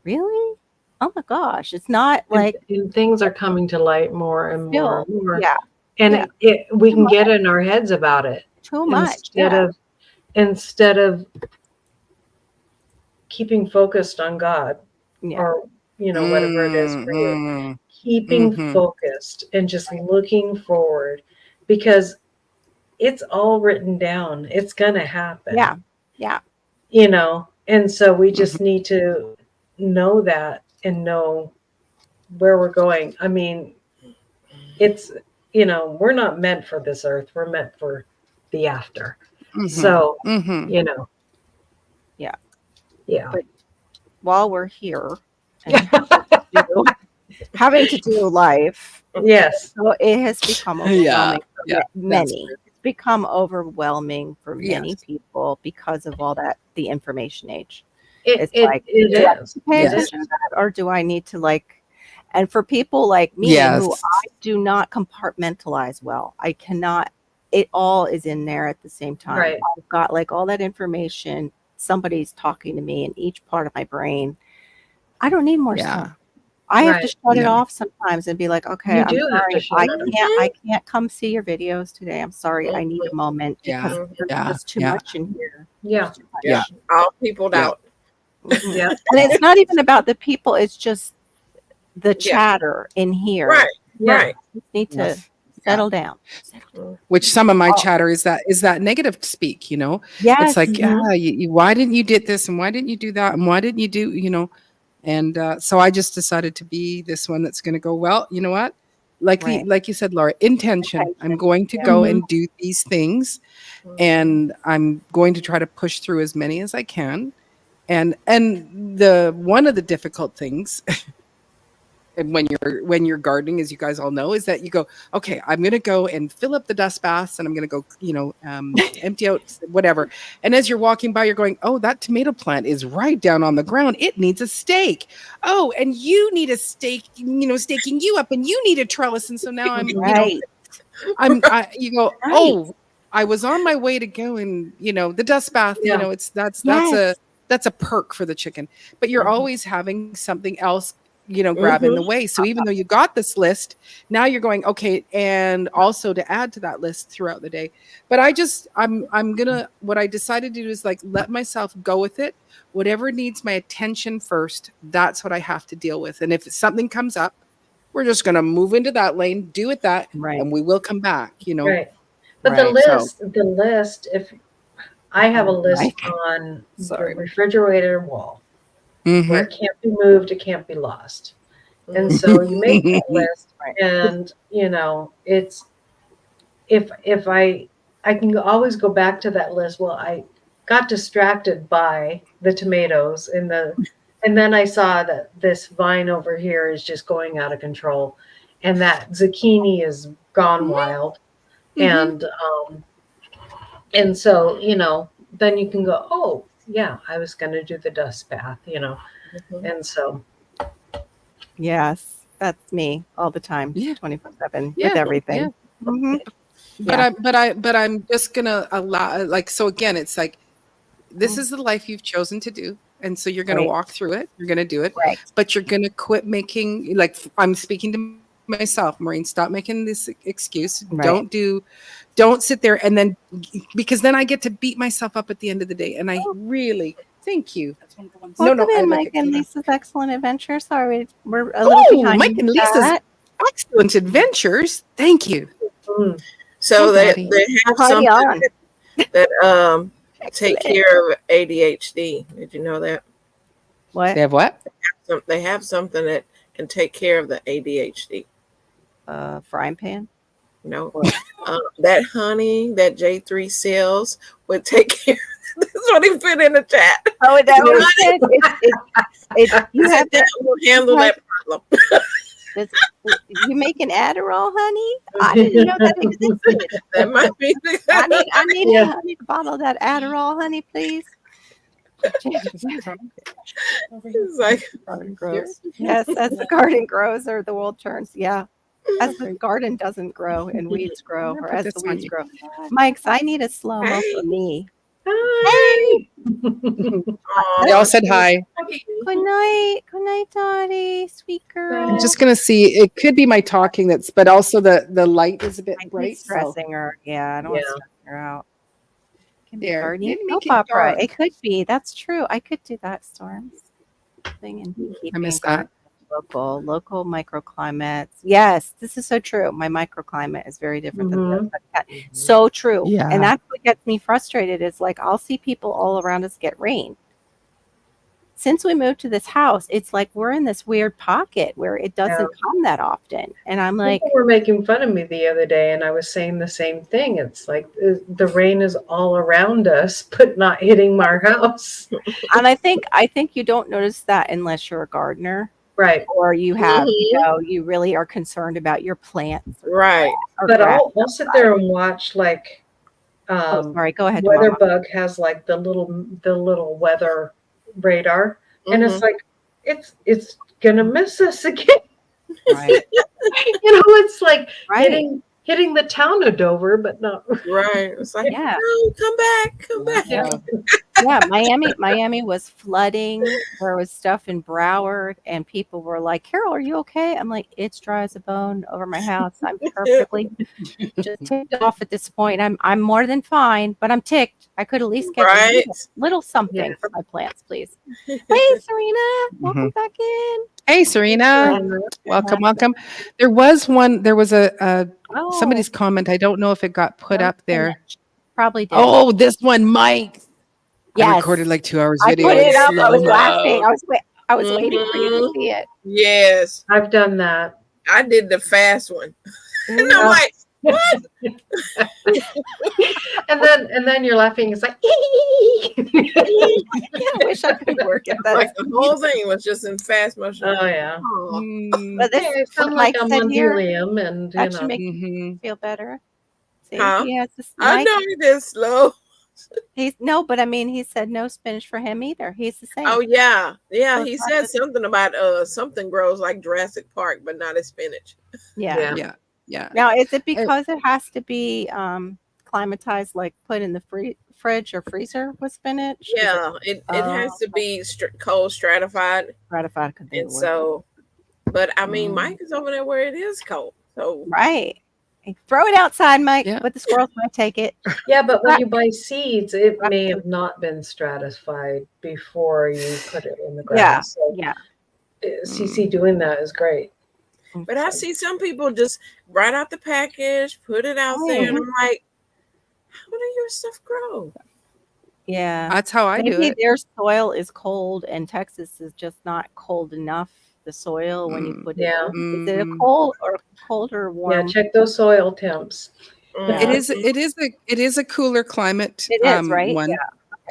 really? Oh my gosh. It's not like And things are coming to light more and more and more. yeah, And yeah. we can get in our heads about it too much. instead of keeping focused on God Yeah. or whatever it is for you. Mhm. Keeping Mhm. focused and just looking forward, because it's all written down. It's gonna happen. Yeah. Yeah. And so we just need to know that and know where we're going. I mean, it's we're not meant for this earth. We're meant for the after. Mhm. So Mhm. Yeah. Yeah. But while we're here and having to do life, Yes. so it has become Yeah. overwhelming for Yeah. many. It's become overwhelming for many Yes. people because of all that, the information age. It It's like, it do I is. pay Yes. attention to that, or do I need to and for people like me who Yes. I do not compartmentalize well, I cannot, it all is in there at the same time. Right. I've got like all that information, somebody's talking to me in each part of my brain. I don't need more Yeah. stuff. I have to Right. shut it Yeah. off sometimes and be like, okay, You I'm do have to sorry, shut it I can't come see your videos today. I'm sorry, I need a moment Yeah. because there's Yeah. just too Yeah. much in here. Yeah. There's too much. Yeah. All peopled Yeah. out. Mhm. Yeah. And it's not even about the people, it's just the Yeah. chatter in here. Right. Yeah. Right. You need to Yes. settle down. Which some of my Oh. chatter is that negative speak, you know? Yes. It's like, Mhm. yeah, why didn't you did this and why didn't you do that and why didn't you do, you know? And so I just decided to be this one that's going to go, well, you know what? Right. Like you said, Laura, intention. I'm Intention. going to Yeah. go Mhm. and do these things, and I'm going to try to push through as many as I can. And the one of the difficult things and when you're gardening, as you guys all know, is that you go, okay, I'm going to go and fill up the dust baths, and I'm going to go, empty out whatever. And as you're walking by, you're going, oh, that tomato plant is right down on the ground. It needs a stake. Oh, and you need a stake, staking you up, and you need a trellis. And so now I'm, Right. you go, Right. oh, I was on my way to go and, the dust bath, Yeah. that's a perk for the chicken, but you're Mhm. always having something else, grab in the way. So even though you got this list, now you're going, okay, and also to add to that list throughout the day. But what I decided to do is like, let myself go with it. Whatever needs my attention first, that's what I have to deal with. And if something comes up, we're just going to move into that lane, do it Right. and we will come back, Right. But Right, the list, if I have a list Right. on Sorry. the refrigerator wall Mhm. where it can't be moved, it can't be lost. And so you make that list, Right. and it's if I can always go back to that list. Well, I got distracted by the tomatoes and then I saw that this vine over here is just going out of control, and that zucchini is gone wild, and so then you can go, oh yeah, I was going to do the dust bath, and so Yes. That's me all the time. Yeah. 24/7 Yeah. with everything. Yeah. Mhm. But I'm just gonna allow, like, so again, it's like, this Mm. is the life you've chosen to do, and so you're gonna Right. walk through it. You're gonna do it, Right. but you're gonna quit making, like, I'm speaking to myself, Maureen. Stop making this excuse. Right. Don't sit there and then, because then I get to beat myself up at the end of the day, and I really thank you. Welcome in, Mike and Lisa's Excellent Adventure. Sorry, we're a little behind. Mike in and Lisa's chat. Excellent Adventures. Thank you. So Hi, they Patty. have Party on. something that take Excellent. care of ADHD. Did you know that? What? They have what? They have something that can take care of the ADHD. Frying pan? No, that honey that J3 sells would take care. That's what he put in the chat. Oh, that was it. You have That will handle that problem. you make an Adderall, honey? I didn't know that existed. That might be. I need Yeah. a bottle of that Adderall, honey, please. It's like, Garden grows. Yes, as the garden grows or the world turns. Yeah. As the garden doesn't grow and weeds grow, or as the weeds grow. Mike's, I need a slow mo for me. hi. They all said hi. Good night. Good night, Dottie. Sweet girl. I'm just gonna see. It could be my talking but also the light is a bit bright. It's So. stressing her. Yeah, I don't want to Yeah. stress her out. Can be There. gardening Didn't soap make it opera. dark. It could be. That's true. I could do that, Storms. Thing and I missed that. local microclimates. Yes, this is so true. My microclimate is very different than the other. So true. Yeah. And that's what gets me frustrated is like I'll see people all around us get rain. Since we moved to this house, it's like we're in this weird pocket where it doesn't come that often. And I'm like, People were making fun of me the other day, and I was saying the same thing. It's like the rain is all around us, but not hitting our house. and I think you don't notice that unless you're a gardener Right. or you have, you really are concerned about your plants. right. or But grass I'll sit outside. there and watch, like, Oh, sorry. Go ahead. Mama. WeatherBug has like the little weather radar, and it's like it's gonna miss us again. Right. It's like Right. hitting the town of Dover, but not. Right. It's like, Yeah. no, come back. Yeah. Yeah, Miami was flooding. There was stuff in Broward, and people were like, "Carol, are you okay?" I'm like, "It's dry as a bone over my house. I'm perfectly just ticked off at this point. I'm more than fine, but I'm ticked. I could at least get a Right. little something Yes. for my plants, please." Hey, Serena, welcome back in. Hey, Serena. Welcome, welcome. There was a Oh, somebody's comment. I don't know if it got put no up there. spinach. Probably did. Oh, this one, Mike. I yes. recorded like 2 hours I video. put it in up. I was slow-mo. laughing. I was waiting for you to Mhm. see it. Yes, I've done that. I did the fast one, and I'm Oh. like, And then you're laughing. It's like, I wish I could work at that. like the whole thing was just in fast motion. oh yeah. Oh, Mm, But this, Hey, I what sound like Mike I'm said on here, helium, and you that should know. make you mhm. feel better. See, Huh? he has this. I Mike, know it is slow. he's no, but I mean, he said no spinach for him either. He's the same. Oh yeah, yeah. So He it's not said that- something about something grows like Jurassic Park, but not as spinach. yeah. Yeah. Yeah, yeah. Now, is it because it has to be climatized, like put in the fridge or freezer with spinach? Is it Yeah, it has to be cold stratified, ratified? Could be and the word. so. But I mean, Mm. Mike is over there where it is cold. So Right. Hey, throw it outside, Mike. Yeah. But the squirrels might take it. Yeah, but when you buy seeds, it Right. may have not been stratified before you put it in the ground. Yeah. So Yeah. CC doing that is great. But I see some people just write out the package, put it out there, and I'm like, how do your stuff grow? Yeah. That's how I do Maybe it. their soil is cold and Texas is just not cold enough. The soil when you Mm. put Yeah. it in. Is it a Mhm. cold or Yeah, warm? check those soil temps. It is a cooler climate. It is, right? One.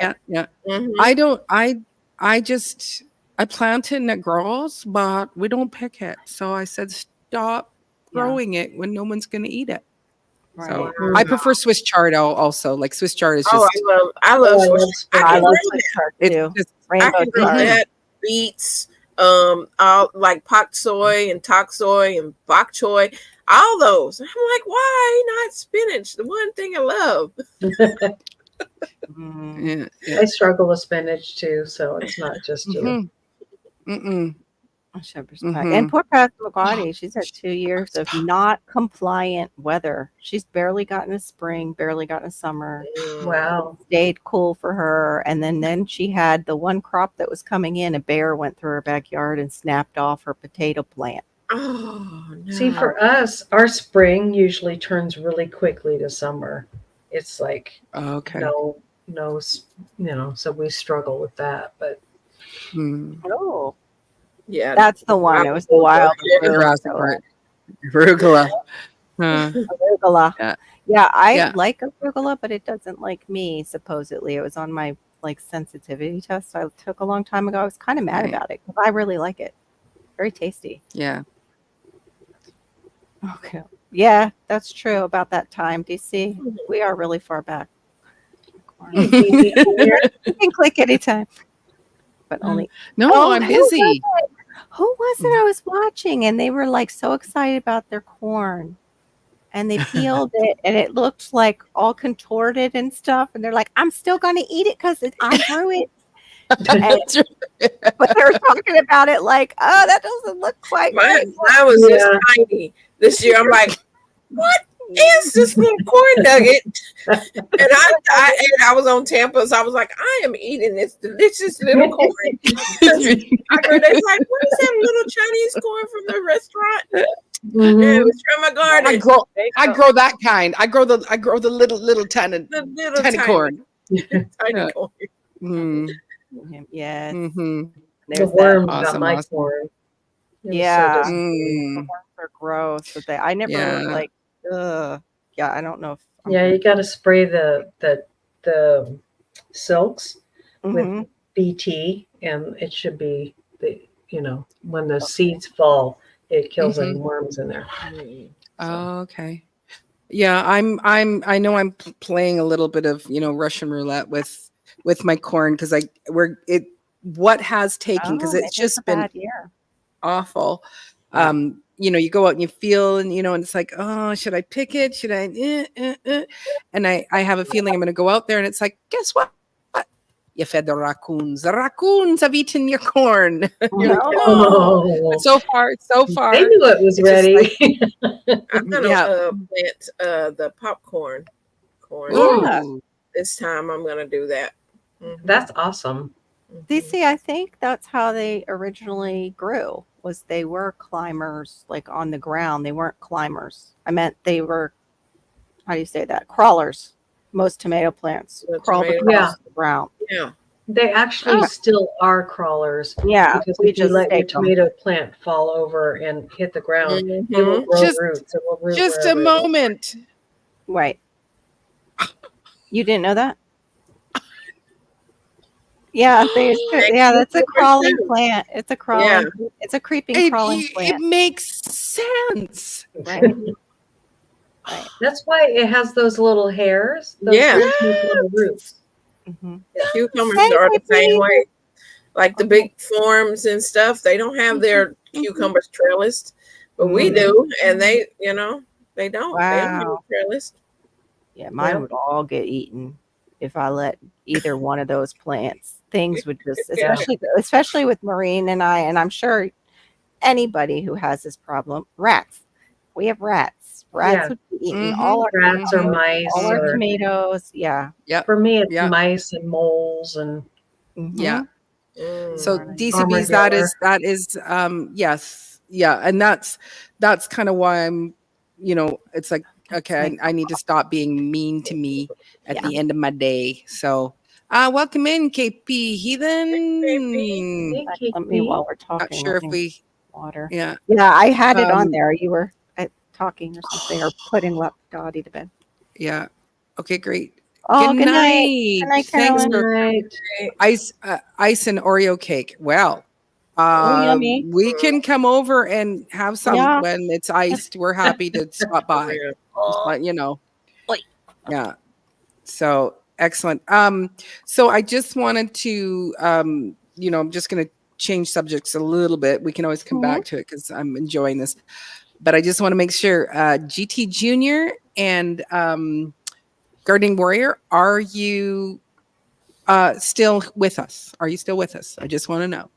Yeah, yeah. Mhm. I just I plant it and it grows, but we don't pick it. So I said stop Yeah. growing it when no one's gonna eat it. Right. So I prefer Swiss chard also. Like Swiss chard is Oh, just I love Oh, I Swiss. love I I can love grow Swiss that. chard it's too. just I Rainbow can grow chard. that. Beets, all like pak soy and tok soy and bok choy, all those. I'm like, why not spinach? The one thing I love. Mm. yeah. I struggle with spinach too, so it's not just you. Mhm. Mm-mm. Shepherd's pie. And poor Pastor McGuady, she's had 2 years of not compliant weather. She's barely gotten a spring, barely gotten a summer. Wow. Stayed cool for her, and then she had the one crop that was coming in. A bear went through her backyard and snapped off her potato plant. Oh no. See, for us, our spring usually turns really quickly to summer. It's like Okay. no, so we struggle with that. But Mm. Oh, yeah. that's the one. It was the wild Jurassic Park. Arugula. arugula. Yeah. I Yeah. like arugula, but it doesn't like me. Supposedly, it was on my sensitivity test I took a long time ago. I was kind of mad Right. about it because I really like it. Very tasty. Yeah. Okay. Yeah, that's true about that time. DC, we are really far back. You can click anytime, but only. No, Oh, I'm who busy. was it? Who was it I was watching? And they were like so excited about their corn. And they peeled it and it looked like all contorted and stuff. And they're like, I'm still going to eat it because I grew it. That's right. But they're talking about it like, oh, that doesn't look quite right. Mine was just tiny this year. I'm like, what is this little corn nugget? And I was on Tampa, so I was like, I am eating this delicious little corn. I heard they like, what is that little Chinese corn from the restaurant? Yeah, it was from my garden. I grow that kind. I grow the little tiny The little tiny corn. tiny Yeah. corn. Mm. Yes. Mhm. the There's that. worms Awesome, got my awesome. corn. It was so Yeah. disappointing. Mm. They're gross, but I never Yeah. like, ugh. Yeah, I don't know if. Yeah, you got to spray the silks Mhm. with BT, and it should be when the seeds fall, it kills any worms in there. Oh, okay. Yeah, I know I'm playing a little bit of, Russian roulette with my corn because what has taken because Oh, it's maybe a just been bad year. awful. Yeah. You go out and you feel and and it's like, oh, should I pick it? Should I? And I have a feeling I'm going to go out there and it's like, guess what? you fed the raccoons. The raccoons have eaten your corn. You're like, No. "Oh." Oh, So far, they knew it was it's just ready. I'm gonna Yeah. plant the popcorn corn. Yeah. Ooh. This time I'm gonna do that. Mhm. That's awesome. You see, I think that's how they originally grew. Was they were climbers, like on the ground. They weren't climbers. I meant they were. How do you say that? Crawlers. Most tomato plants The crawled tomato- across Yeah. the ground. Yeah. They actually Ah. still are crawlers. Yeah, Because we if you just let your stake 'em. tomato plant fall over and hit the ground, it will Mhm. grow Just- roots. It will root Just a wherever it is. moment. Right. You didn't know that? Yeah, yeah, that's a crawling plant. It's a crawling. It's a creeping crawling It plant. makes sense. Right. Right. That's why it has those little hairs. Those Yeah. hairs make little roots. Mhm. Cucumbers Same are the with me. same way. Like the big farms and stuff, they don't have their Mhm. cucumbers trellised, but we Mhm. do, and they, they don't. They don't have Wow. it trellised. Yeah, mine Yeah. would all get eaten if I let either one of those plants. Things would just, Yeah. especially with Maureen and I, and I'm sure anybody who has this problem, rats. We have rats. Rats Yeah. would be eating Mhm. all our Rats or mice. all our Or, tomatoes. Yeah. for me, it's Yeah. mice and moles and Mhm. Yeah. Mm. So Armadillo. DCBs, that is yes. Yeah. And that's kind of why I'm, it's like, okay, I need to stop being mean to me at the end of my day. So welcome in, KP Heathen. Let me while we're Not talking. sure let if me we water. yeah. Yeah, I had it on Um, there. You were talking or something, or putting Dottie to bed. Yeah. Okay, great. Oh, good night. night. Good night, Thanks Carolyn. for ice and Oreo cake. Well, yummy. we can come over and have some Yeah. when it's iced. We're happy to stop by. Yeah. Just let you know. Oi. Yeah. So excellent. So I just wanted to, I'm just going to change subjects a little bit. We can always come back to it because I'm enjoying this. But I just want to make sure, GT Junior and Gardening Warrior, are you still with us? Are you still with us? I just want to know.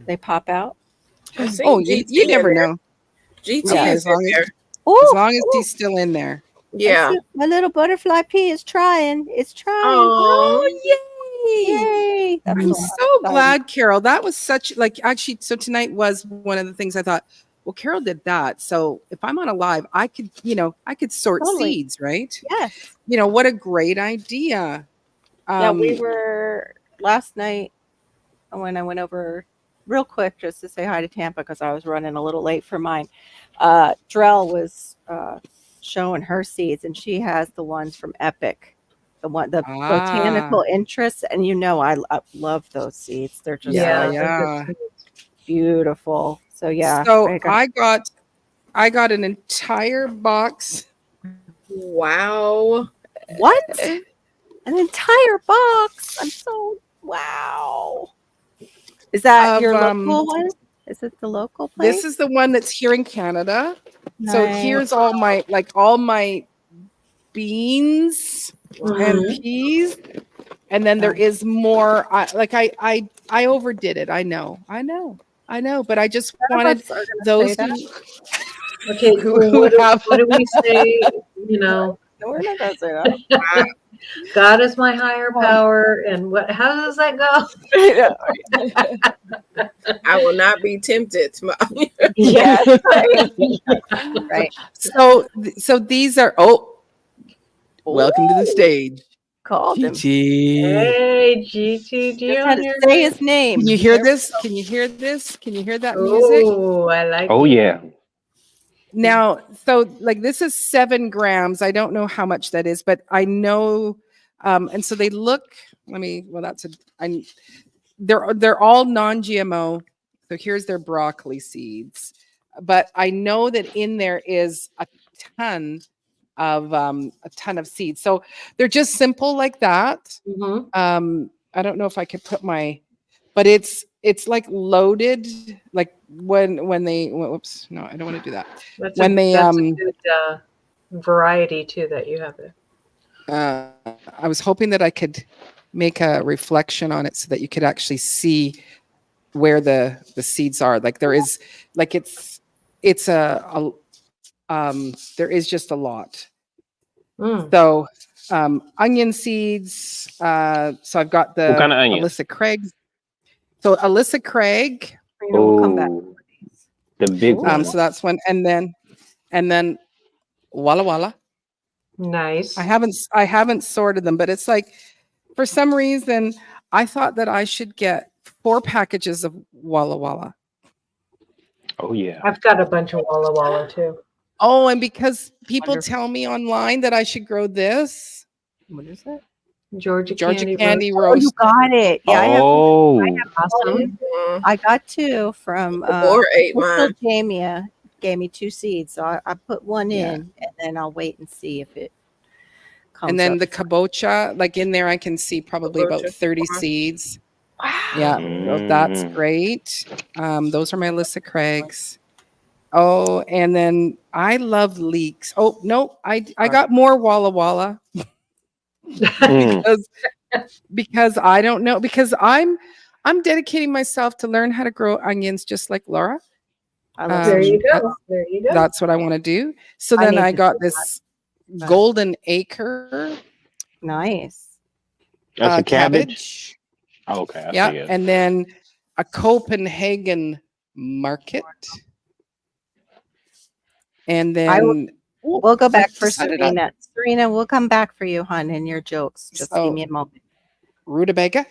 They pop out. I see Oh, GT you never in there. know. GT Yeah, is as long in as- there. As long as he's still in there. Yeah. My little butterfly pea is trying. It's trying. Oh, Yay! That's I'm so so exciting. glad, Carol. That was such actually. So tonight was one of the things I thought. Well, Carol did that. So if I'm on a live, I could, I could sort Totally. seeds, right? Yes. What a great idea. Yeah, we were last night when I went over real quick just to say hi to Tampa because I was running a little late for mine. Drell was showing her seeds, and she has the ones from Epic, the botanical interests, and I love those seeds. They're just Yeah. beautiful. So yeah. So I got an entire box. wow. What? An entire box. I'm so wow. Is that Of, your local one? Is it the local place? This is the one that's here in Canada. So Nice. here's all my beans and peas, and then there is more. I overdid it. I know. But I just wanted those who, okay, who what have. do we say? No, we're not gonna say that. God is my higher power, and what? How does that go? I will not be tempted. Yes. Right. So these are. Welcome to the stage, Called him. GT. Hey, GT Just had to Junior. say his name. Can you hear this? Can you hear this? Can you hear that music? Oh, I like. Oh it. yeah. Now, so this is 7 grams. I don't know how much that is, but I know, and so they look. They're all non-GMO. So here's their broccoli seeds, but I know that in there is a ton of seeds. So they're just simple like that. Mhm. I don't know if I could put but it's like loaded, like when they whoops, no, I don't want to do that. That's When a, they that's a good variety too that you have there. I was hoping that I could make a reflection on it so that you could actually see where the seeds are. Like there is, like it's there is just a lot. Mm. So onion seeds. So I've got the What kind of onion? Alyssa Craig. So Alyssa Craig. We'll come back. Oh, the big one. So that's one, and then Walla Walla. Nice. I haven't sorted them, but it's like for some reason I thought that I should get 4 packages of Walla Walla. Oh yeah. I've got a bunch of Walla Walla too. Oh, and because people Wonderful. tell me online that I should grow this What is it? Georgia Candy Oh, Roast. you got it. Yeah, Oh, Awesome. I got 2 from Or ate Crystal mine. Jamia gave me 2 seeds, so I put one Yeah. in, and then I'll wait and see if it comes. And then up. the kabocha, like in there, I can see probably about Kabocha. 30 Wow. seeds. Wow. Yeah, so that's Mm. great. Those are my Alyssa Craigs. Oh, and then I love leeks. Oh no, I got more Walla Walla Mm. because I don't know, because I'm dedicating myself to learn how to grow onions just like Laura. I love There you sushi. go. There you go. That's what I want to do. So I then need I to got do this that. golden acre Nice. That's a cabbage. Oh, okay. I Yeah, see it. and then a Copenhagen market. And I will- then We'll go back for decided on Serena. Serena, we'll come back for you, hon, and your jokes. Just So- give me a moment. rutabaga.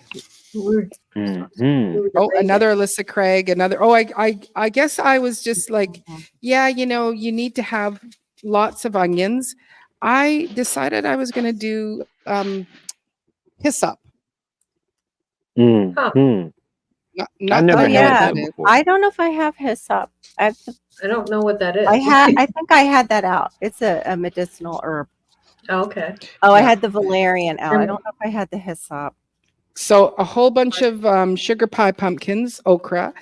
Mhm. Oh, another Alyssa Craig. Another. Oh, I guess I was just like, yeah, you need to have lots of onions. I decided I was going to do hyssop. Mhm. Not I never that Oh, know what yeah. that is. before. I don't know if I have hyssop. I don't know what that is. I think I had that out. It's a medicinal herb. Okay. Oh, I Yeah. had the valerian out. I And- don't know if I had the hyssop. So a whole bunch of sugar pie pumpkins, okra,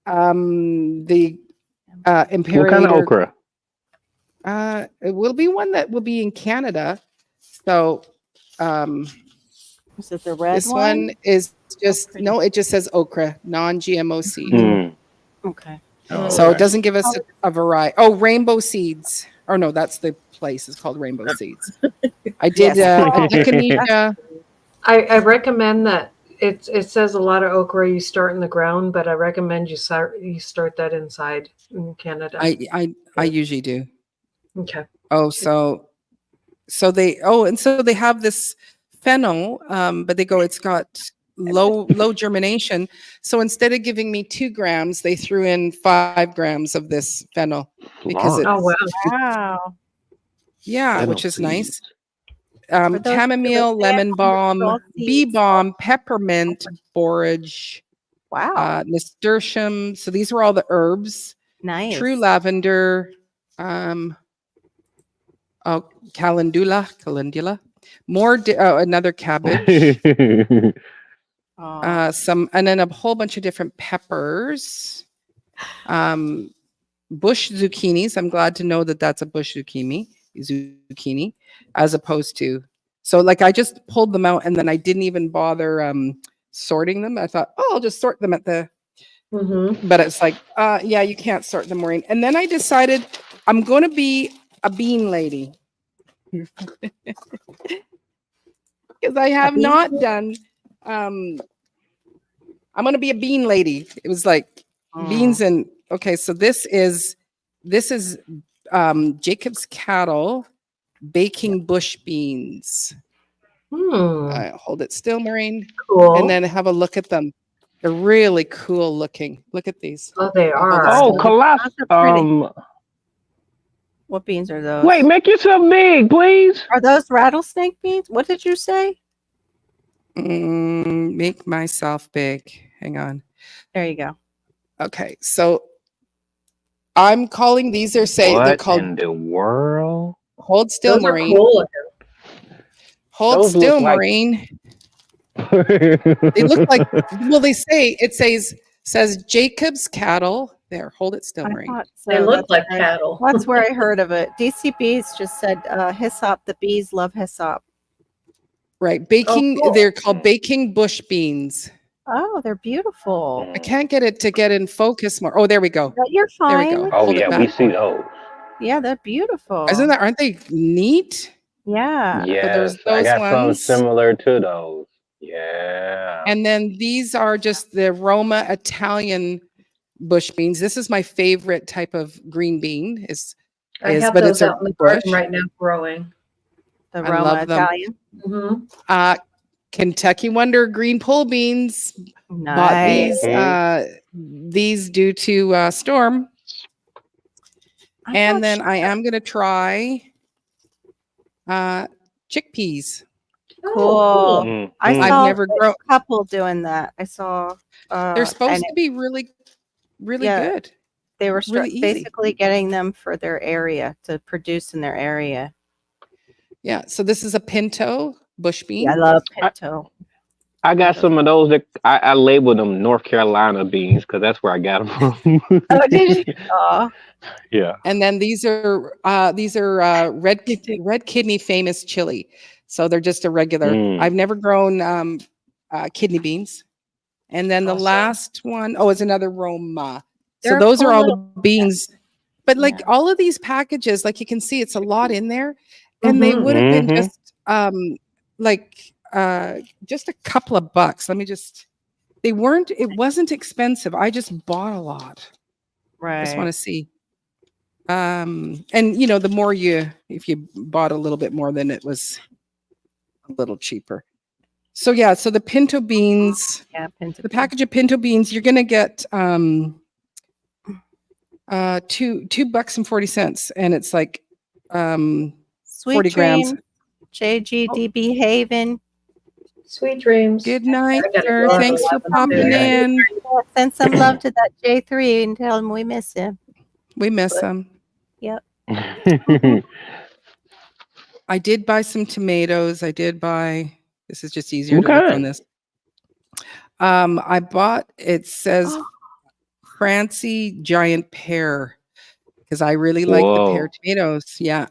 the What kind of Imperator. okra? It will be one that will be in Canada. So Is it the red this one is just pretty. no. It just says okra, non-GMO seed. Mm. Okay. Oh, So it okay. doesn't give us a variety. Oh, rainbow seeds. Or no, that's the place. It's called Rainbow Seeds. I did Yes. echinacea. I recommend that it says a lot of okra you start in the ground, but I recommend you start that inside in Canada. I usually do. Okay. Oh, so they have this fennel, but they go, it's got low germination. So instead of giving me 2 grams, they threw in 5 grams of this fennel because Florence. Oh wow. Wow. yeah, Fennel which is seeds. nice. For those Chamomile, who lemon balm, salt bee seeds. balm, peppermint, borage, Wow. nasturtium. So these are all the herbs. Nice. True lavender, calendula, more another cabbage, Oh, and then a whole bunch of different peppers, bush zucchinis. I'm glad to know that that's a bush zucchini, as opposed to. So like I just pulled them out and then I didn't even bother sorting them. I thought, oh, I'll just sort them at the. Mm-hmm. But it's like, yeah, you can't sort them, Maureen. And then I decided I'm going to be a bean lady. Because I have bean not done, I'm going to be a bean lady. It was like beans and, okay, so this is Jacob's Cattle baking bush beans. Hold it still, Maureen. Cool. And then have a look at them. They're really cool looking. Look at these. Oh, they are. Oh, Those colossal. are pretty. What beans are those? Wait, make yourself big, please. Are those rattlesnake beans? What did you say? Make myself big. Hang on. There you go. Okay, so I'm calling these. They're What called. in the world? Hold still, Those are Maureen. cool looking. Hold Those look still, like- Maureen. They look like. Well, it says Jacob's Cattle. There, hold it still, I Maureen. thought so. They look That's like where- cattle. That's where I heard of it. DCB's just said hyssop. The bees love hyssop. Right. Baking, cool. they're called baking bush beans. Oh, they're beautiful. I can't get it to get in focus more. Oh, there we go. But you're There we fine. go. Oh Hold it yeah, we back. see those. Yeah, they're beautiful. Aren't they neat? Yeah. Yes, there's I those got some ones. similar to those. Yeah. And then these are just the Roma Italian bush beans. This is my favorite type of green bean. I have but those it's a out in the garden bush. right now growing. The I Roma love them. Italian. Mm-hmm. Kentucky Wonder green pole beans. Bought Nice. these due to storm. I'm And not then sure. I am going to try chickpeas. Cool. Mm, I mm. I've saw never a grown. couple doing that. I saw. They're supposed and to be really, really Yeah. good. they were really easy. basically getting them for their area to produce in their area. Yeah. So this is a pinto bush bean. Yeah, I love pinto. I got some of those that I labeled them North Carolina beans because that's where I got them from. Oh, did you? Oh, Yeah. And then these are red kidney famous chili. So they're just a regular. Mm. I've never grown kidney beans. And then the Awesome. last one, it's another Roma. So They're those cool are all little- the beans. But like Yeah. all of these packages, like you can see, it's a lot in there, and they Mhm. would have been Mhm. just a couple of bucks. Let me just. They weren't. It wasn't expensive. I just bought a lot. I just want right. to see. And the more if you bought a little bit more, then it was a little cheaper. So yeah, so the pinto beans, Yeah, pinto. the package of pinto beans, you're gonna get $2.40, and it's like Sweet 40 grams. Dream, JGDB Haven. Sweet dreams. Good night, I gotta sir. go. Thanks for 11 popping there. in. Send some love to that J3 and tell him we miss him. We miss them. Mm. I did buy some tomatoes. This is just easier to look Okay. on this. I bought, it says Francie giant pear, because I really like the pear Whoa. tomatoes. Yeah.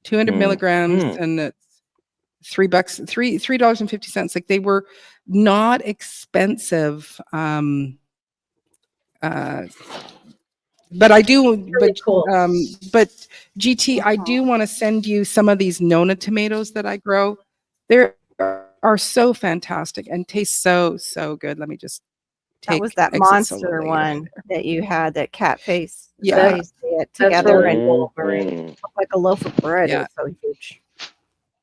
200 Mm. milligrams, Mm. and it's $3.50. Like, they were not expensive. But I do, Really cool. but GT, I do want to send you some of these Nona tomatoes that I grow. They are so fantastic and taste so, so good. Let me just That take was that exit monster solo later. one that you had, that cat face. Yeah. That you see it That's together really and cool. Mm. looked like a loaf of bread. Yeah. It was so huge.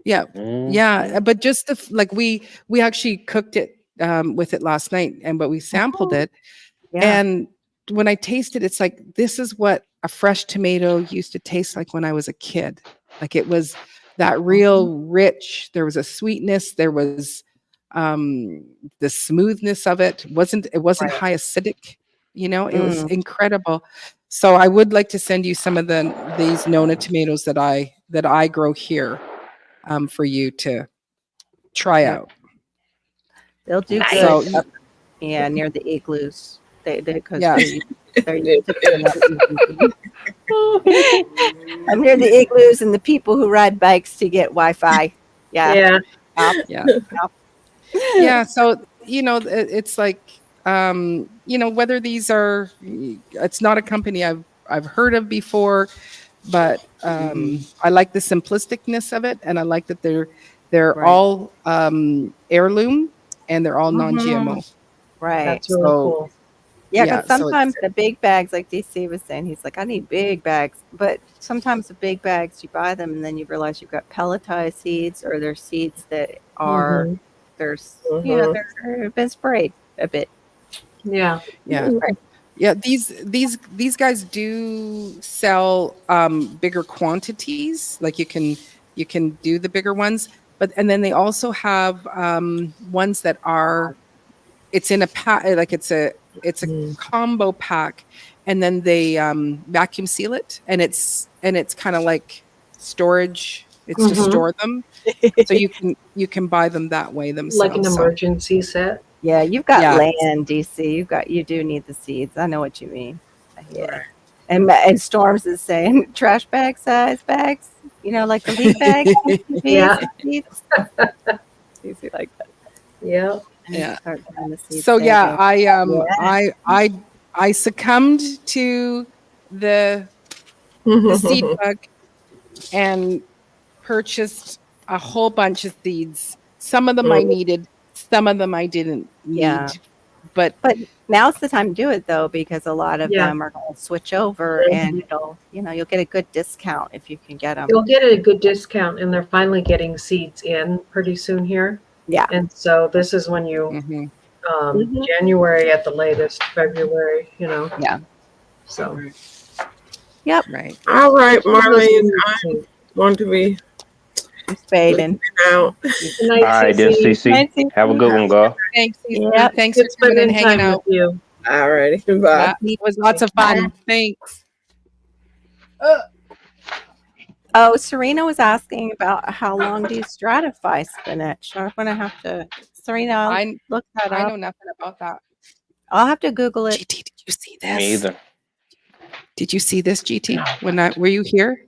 Yeah. Mm. Yeah. But just we actually cooked it with it last night, but we sampled it. Yeah. And when I tasted, it's like, this is what a fresh tomato used to taste like when I was a kid. Like, it was that real rich. There was a sweetness. There was the smoothness of it. It wasn't Right. high acidic. It was incredible. So I would like to send you some of these Nona tomatoes that I grow here for you to try Yeah. out. They'll do Nice. good. So Yeah, near the igloos. Because Yeah. they're I'm near the igloos and the people who ride bikes to get Wi-Fi. Yeah. Yeah. Yeah. So, it's like, whether these are, it's not a company I've heard of before, but I like the simplisticness of it. And I like that they're Right. all heirloom, and they're all non-GMO. Right. That's really So- cool. Yeah, Yeah, because so sometimes the big bags, like DC was saying, he's like, I need big bags. But sometimes the big bags, you buy them and then you realize you've got pelletized seeds, or they're seeds that are, Mhm. they've been sprayed a bit. Yeah. Yeah. Right. Yeah, these guys do sell bigger quantities. Like, you can do the bigger ones, and then they also have ones that are, it's in a pack, like it's a combo pack, and then they vacuum seal it, and it's kind of like storage. It's to Mhm. store them, so you can buy them that way themselves. Like an So- emergency set. Yeah, you've got Yeah. land, DC. You do need the seeds. I know what you mean. Yeah. And Storms is saying trash bag size bags, like the leaf bags. Yeah. easy like that. Yeah. And Yeah. start doing the seed So yeah, saving. I succumbed to the seed bug and purchased a whole bunch of seeds. Some of them I needed, some of them I didn't need. Yeah. But Now's the time to do it though, because a lot of Yeah. them are going to switch over, and it'll, you'll get a good discount if you can get them. You'll get a good discount, and they're finally getting seeds in pretty soon here. Yeah. And so this is when you, mhm. Mhm. January at the latest, February, Yeah. So. Right. All right, Marlene, I'm going to be Spading. out. Good All night, right, then, Cece. CC. Have a good one, girl. Thanks. Yeah. Thanks Good for coming and spending hanging time out. with you. All righty. Bye. Yeah, it was lots of fun. Thanks. Oh, Serena was asking about how long do you stratify spinach? I'm going to have to, Serena, I look that I up. know nothing about that. I'll have to Google it. GT, did you see Me this? either. Did you see this, GT? Were you here?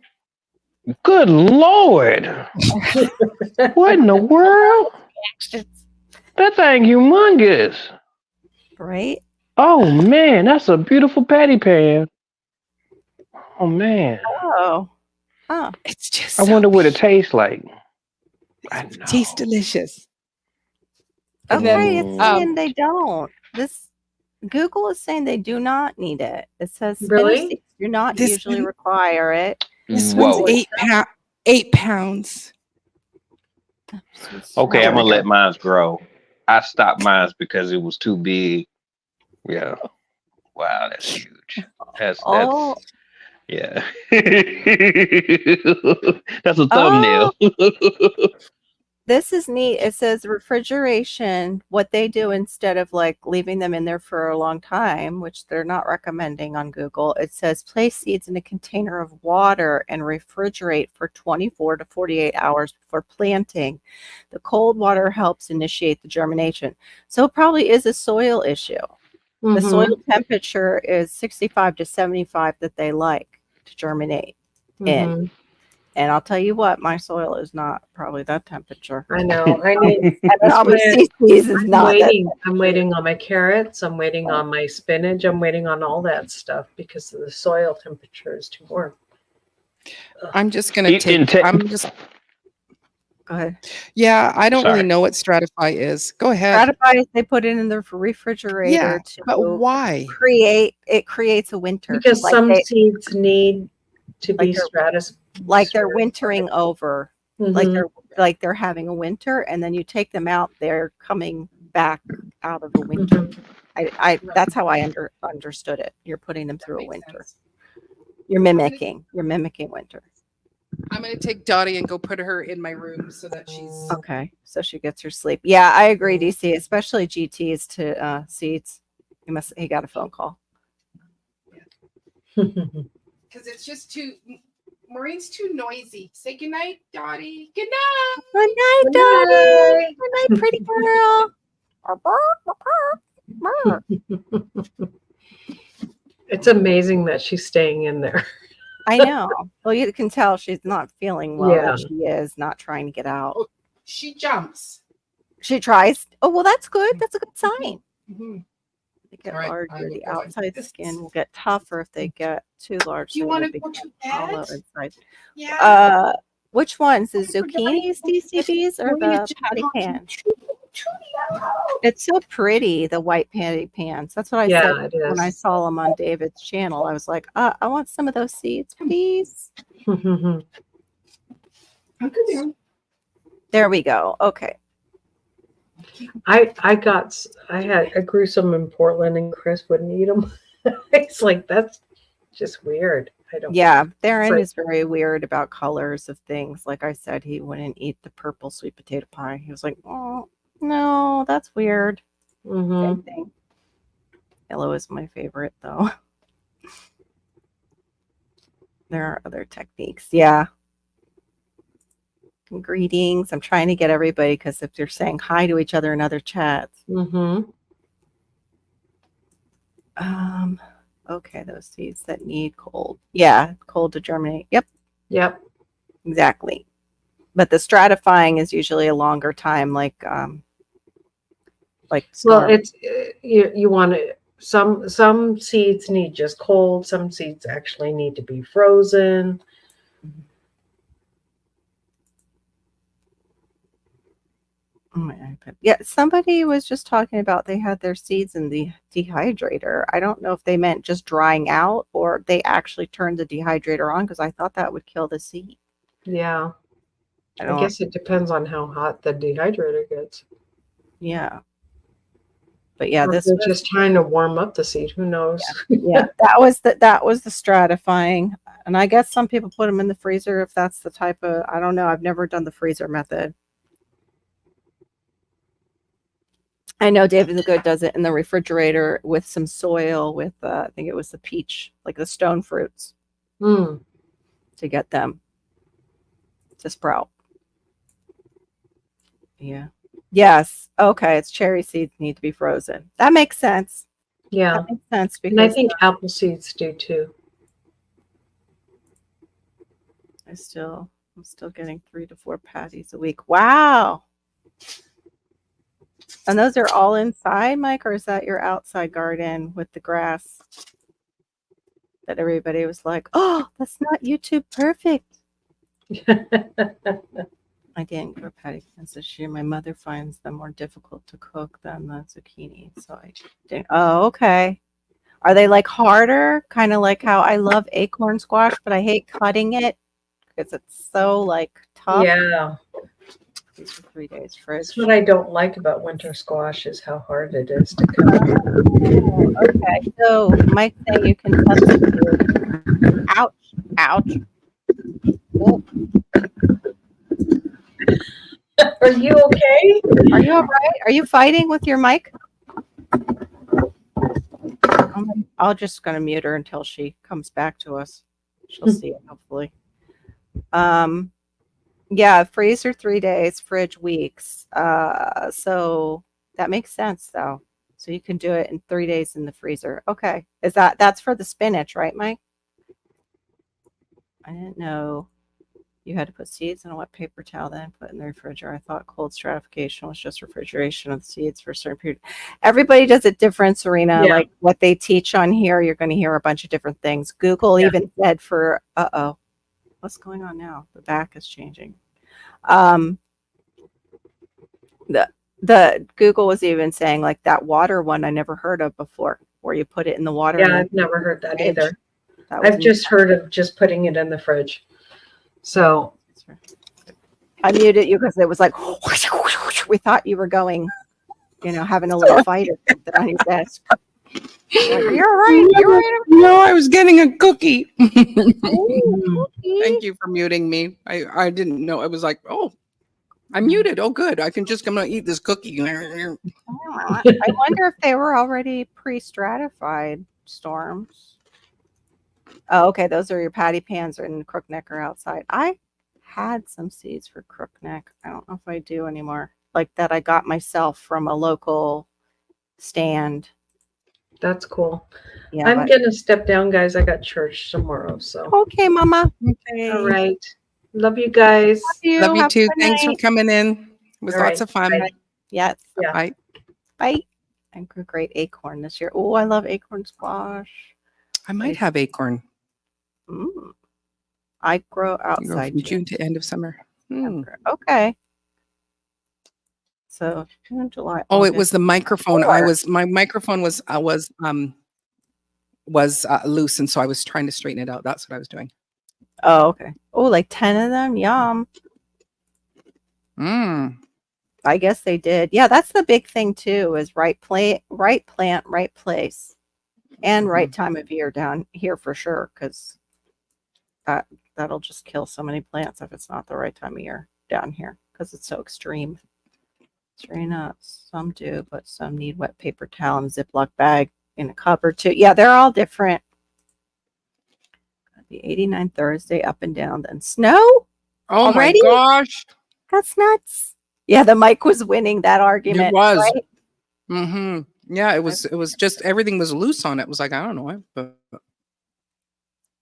Good Lord. What in the world? That thing humongous. Right? Oh man, that's a beautiful patty pan. Oh man. Oh. Huh. It's just I so wonder what it big. tastes like. I know. Tastes delicious. Okay, And then, it's saying they don't. This Google is saying they do not need it. It says spinach Really? seeds do not This usually one- require it. This Whoa. one's 8 pounds. Okay, There I'm we gonna let go. mine grow. I stopped mine because it was too big. Yeah. Wow, that's huge. That's Oh. yeah. That's a thumbnail. This is neat. It says refrigeration, what they do instead of like leaving them in there for a long time, which they're not recommending on Google. It says place seeds in a container of water and refrigerate for 24 to 48 hours before planting. The cold water helps initiate the germination. So it probably is a soil issue. The Mhm. soil temperature is 65 to 75 that they like to germinate in. Mhm. And I'll tell you what, my soil is not probably that temperature. I know. I need. And obviously CC's is I'm not that. waiting. I'm waiting on my carrots. I'm waiting on my spinach. I'm waiting on all that stuff because the soil temperature is too warm. I'm just gonna take. I'm just. Go ahead. Yeah, I don't Sorry. really know what Stratify is. Go ahead. Stratify, they put it in the refrigerator Yeah, to but why? creates a winter. Because Like some they- seeds need to be Like they're- stratus. like they're wintering over. Mhm. Like they're having a winter, and then you take them out, they're coming back out of the winter. Mhm. I that's how I understood it. You're putting them through a winter. You're mimicking winter. I'm gonna take Dottie and go put her in my room so that she's. Okay, so she gets her sleep. Yeah, I agree, DC, especially GTs to seeds. He got a phone call. Because it's just too. Maureen's too noisy. Say goodnight, Dottie. Good night. Good night, Good Dottie. night. Good night, pretty girl. It's amazing that she's staying in there. I know. Well, you can tell she's not feeling well. Yeah. That she is not trying to get out. She jumps. She tries. Oh, well, that's good. That's a good sign. Mhm. They get All right, larger. I will The go like outside this. skin will get tougher if they get too large. Do you so want they to go become to hollow bed? inside. Yeah. Which ones? The zucchinis, DCBs, or the patty pan? It's so pretty, the white patty pans. That's what I Yeah, said it when I is. saw them on David's channel. I was like, I want some of those seeds, please. There we go. Okay. I grew some in Portland, and Chris wouldn't eat them. It's like that's just weird. I don't. Yeah, Theron like- is very weird about colors of things. Like I said, he wouldn't eat the purple sweet potato pie. He was like, oh, no, that's weird. Mhm. Same thing. Yellow is my favorite, though. There are other techniques. Yeah. Greetings. I'm trying to get everybody because if they're saying hi to each other in other chats. Mhm. Okay, those seeds that need cold. Yeah, cold to germinate. Yep, Yep. exactly. But the stratifying is usually a longer time, like Well, storm. it's you want to. Some seeds need just cold. Some seeds actually need to be frozen. Oh, my iPad. Yeah, somebody was just talking about they had their seeds in the dehydrator. I don't know if they meant just drying out or they actually turned the dehydrator on because I thought that would kill the seed. Yeah, I I don't. guess it depends on how hot the dehydrator gets. Yeah. But yeah, Or if this they're was just trying to warm up the seed. Who knows? yeah, that was the stratifying. And I guess some people put them in the freezer if that's the type of, I don't know. I've never done the freezer method. I know David the Good does it in the refrigerator with some soil with I think it was the peach, like the stone fruits Mm. to get them to sprout. Yeah. Yes. Okay. It's cherry seeds need to be frozen. That makes sense. Yeah, That makes sense and I because think apple seeds do too. I'm still getting 3 to 4 patties a week. Wow. And those are all inside, Mike, or is that your outside garden with the grass? That everybody was like, oh, that's not YouTube perfect. I didn't grow patty plants this year. My mother finds them more difficult to cook than the zucchini. So I didn't. Oh, okay. Are they like harder? Kind of like how I love acorn squash, but I hate cutting it because it's so like tough. Yeah, These are 3 days fridge. that's what I don't like about winter squash is how hard it is to cut. Okay, so Mike saying you can substitute. Ouch! Ouch! Oh, Are you okay? are you all right? Are you fighting with your mic? I'll just gonna mute her until she comes back to us. She'll see it hopefully. Yeah, freezer 3 days, fridge weeks. So that makes sense though. So you can do it in 3 days in the freezer. Okay. That's for the spinach, right, Mike? I didn't know you had to put seeds in a wet paper towel, then put in the refrigerator. I thought cold stratification was just refrigeration of the seeds for a certain period. Everybody does it different, Serena. Yeah. Like what they teach on here, you're going to hear a bunch of different things. Google Yeah. even said for, what's going on now? The back is changing. The Google was even saying like that water one I never heard of before, where you put it in the water. Yeah, and I've never heard that fridge. either. That was I've just heard of just putting it in the fridge. So I muted you because it was like we thought you were going, having a little fight or something on your desk. Like, you're right. You're right. No, I was getting a cookie. Ooh, Thank you for muting me. I didn't know. I was like, oh, I'm muted. Oh, good. I can just come and eat this cookie. I wonder if they were already pre-stratified storms. Oh, okay. Those are your patty pans and crookneck are outside. I had some seeds for crookneck. I don't know if I do anymore. Like that I got myself from a local stand. that's cool. Yeah. I'm going to step down, guys. I got church tomorrow. So, Okay, Mama. Okay. all right. Love you guys. Love you Have a too. good Thanks for night. coming in. It was All lots right. of fun. Bye. Yes. Yeah. Bye. Bye. I grew great acorn this year. Oh, I love acorn squash. I might have acorn. Mm. I grow You go outside. from June to end of summer. Hmm. Okay. So June, July. Oh, it August. was the microphone. My microphone was loose, and so I was trying to straighten it out. That's what I was doing. Oh, okay. Oh, like 10 of them. Yum. Mm. I guess they did. Yeah, that's the big thing too, is right plant, right place, and right time of year down here for sure, because that'll just kill so many plants if it's not the right time of year down here, because it's so extreme. Serena, some do, but some need wet paper towel and Ziploc bag in a cupboard too. Yeah, they're all different. The 89 Thursday up and down, then snow. Oh Already? my gosh. That's nuts. Yeah, the mic was winning that argument. It was. Right? Mm-hmm. Yeah, it was just everything was loose on it. It was like, I don't know. But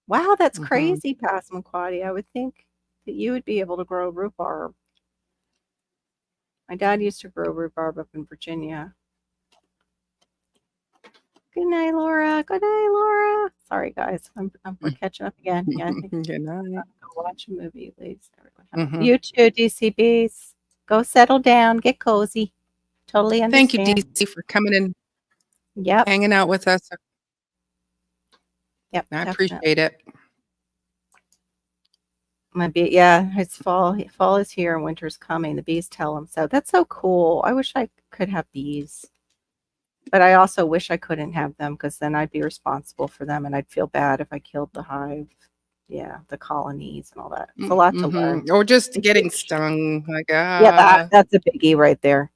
Wow, that's Mhm. crazy, Passamaquoddy. I would think that you would be able to grow rhubarb. My dad used to grow rhubarb up in Virginia. Good night, Laura. Good night, Laura. Sorry, guys. We're catching up again. Yeah, I think Good night. go watch a movie, please. Mhm. You too, DCBs. Go settle down. Get cozy. Totally Thank you, understand. DC, for coming and Yep. hanging out with us. Yep. I definitely. appreciate it. Yeah, it's fall. Fall is here and winter's coming. The bees tell them so. That's so cool. I wish I could have bees. But I also wish I couldn't have them because then I'd be responsible for them and I'd feel bad if I killed the hive. Yeah, the colonies and all that. It's a lot to learn. Or just It's getting huge. stung. Like, Yeah, that's a biggie right there.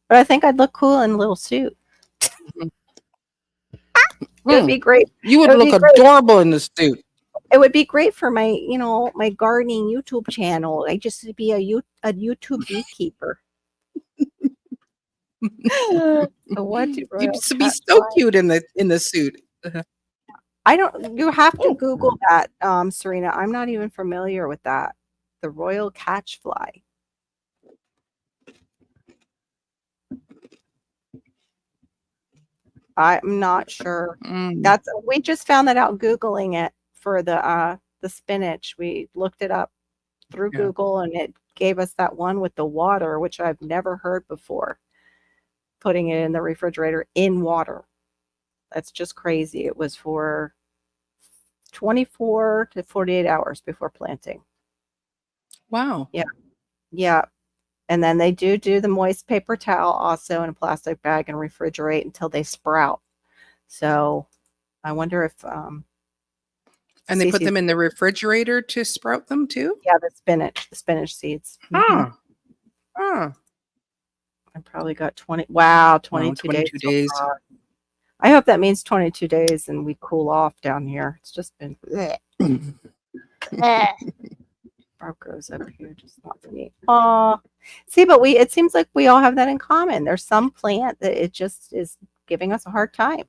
But I think I'd look cool in a little suit. It would be great. You would It would look be great. adorable in the suit. It would be great for my, my gardening YouTube channel. I just would be a YouTube beekeeper. What do You'd royal be cats so fly? cute in the suit. You have to Google that, Serena. I'm not even familiar with that. The royal catch fly. I'm not sure. We just found that out Googling it for the spinach. We looked it up through Yeah. Google and it gave us that one with the water, which I've never heard before. Putting it in the refrigerator in water. That's just crazy. It was for 24 to 48 hours before planting. Wow. Yeah. And then they do the moist paper towel also in a plastic bag and refrigerate until they sprout. So I wonder if And they put Cece's- them in the refrigerator to sprout them too? yeah, the spinach seeds. Mhm. I probably got 22 22 days. so days. far. I hope that means 22 days and we cool off down here. It's just been Barb grows up here, just not for me. See, but it seems like we all have that in common. There's some plant that it just is giving us a hard time.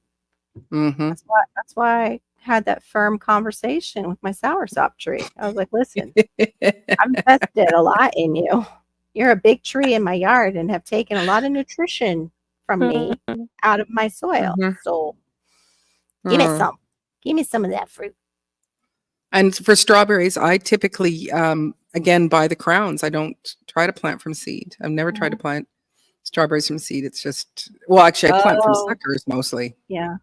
Mm-hmm. That's why I had that firm conversation with my soursop tree. I was like, listen, I've invested a lot in you. You're a big tree in my yard and have taken a lot of nutrition from me out of my soil. Mhm. So give me some. Give me some of that fruit. And for strawberries, I typically, again, buy the crowns. I don't try to plant from seed. I've never tried to plant strawberries from seed. It's just, well, actually, I plant from suckers mostly. Yeah.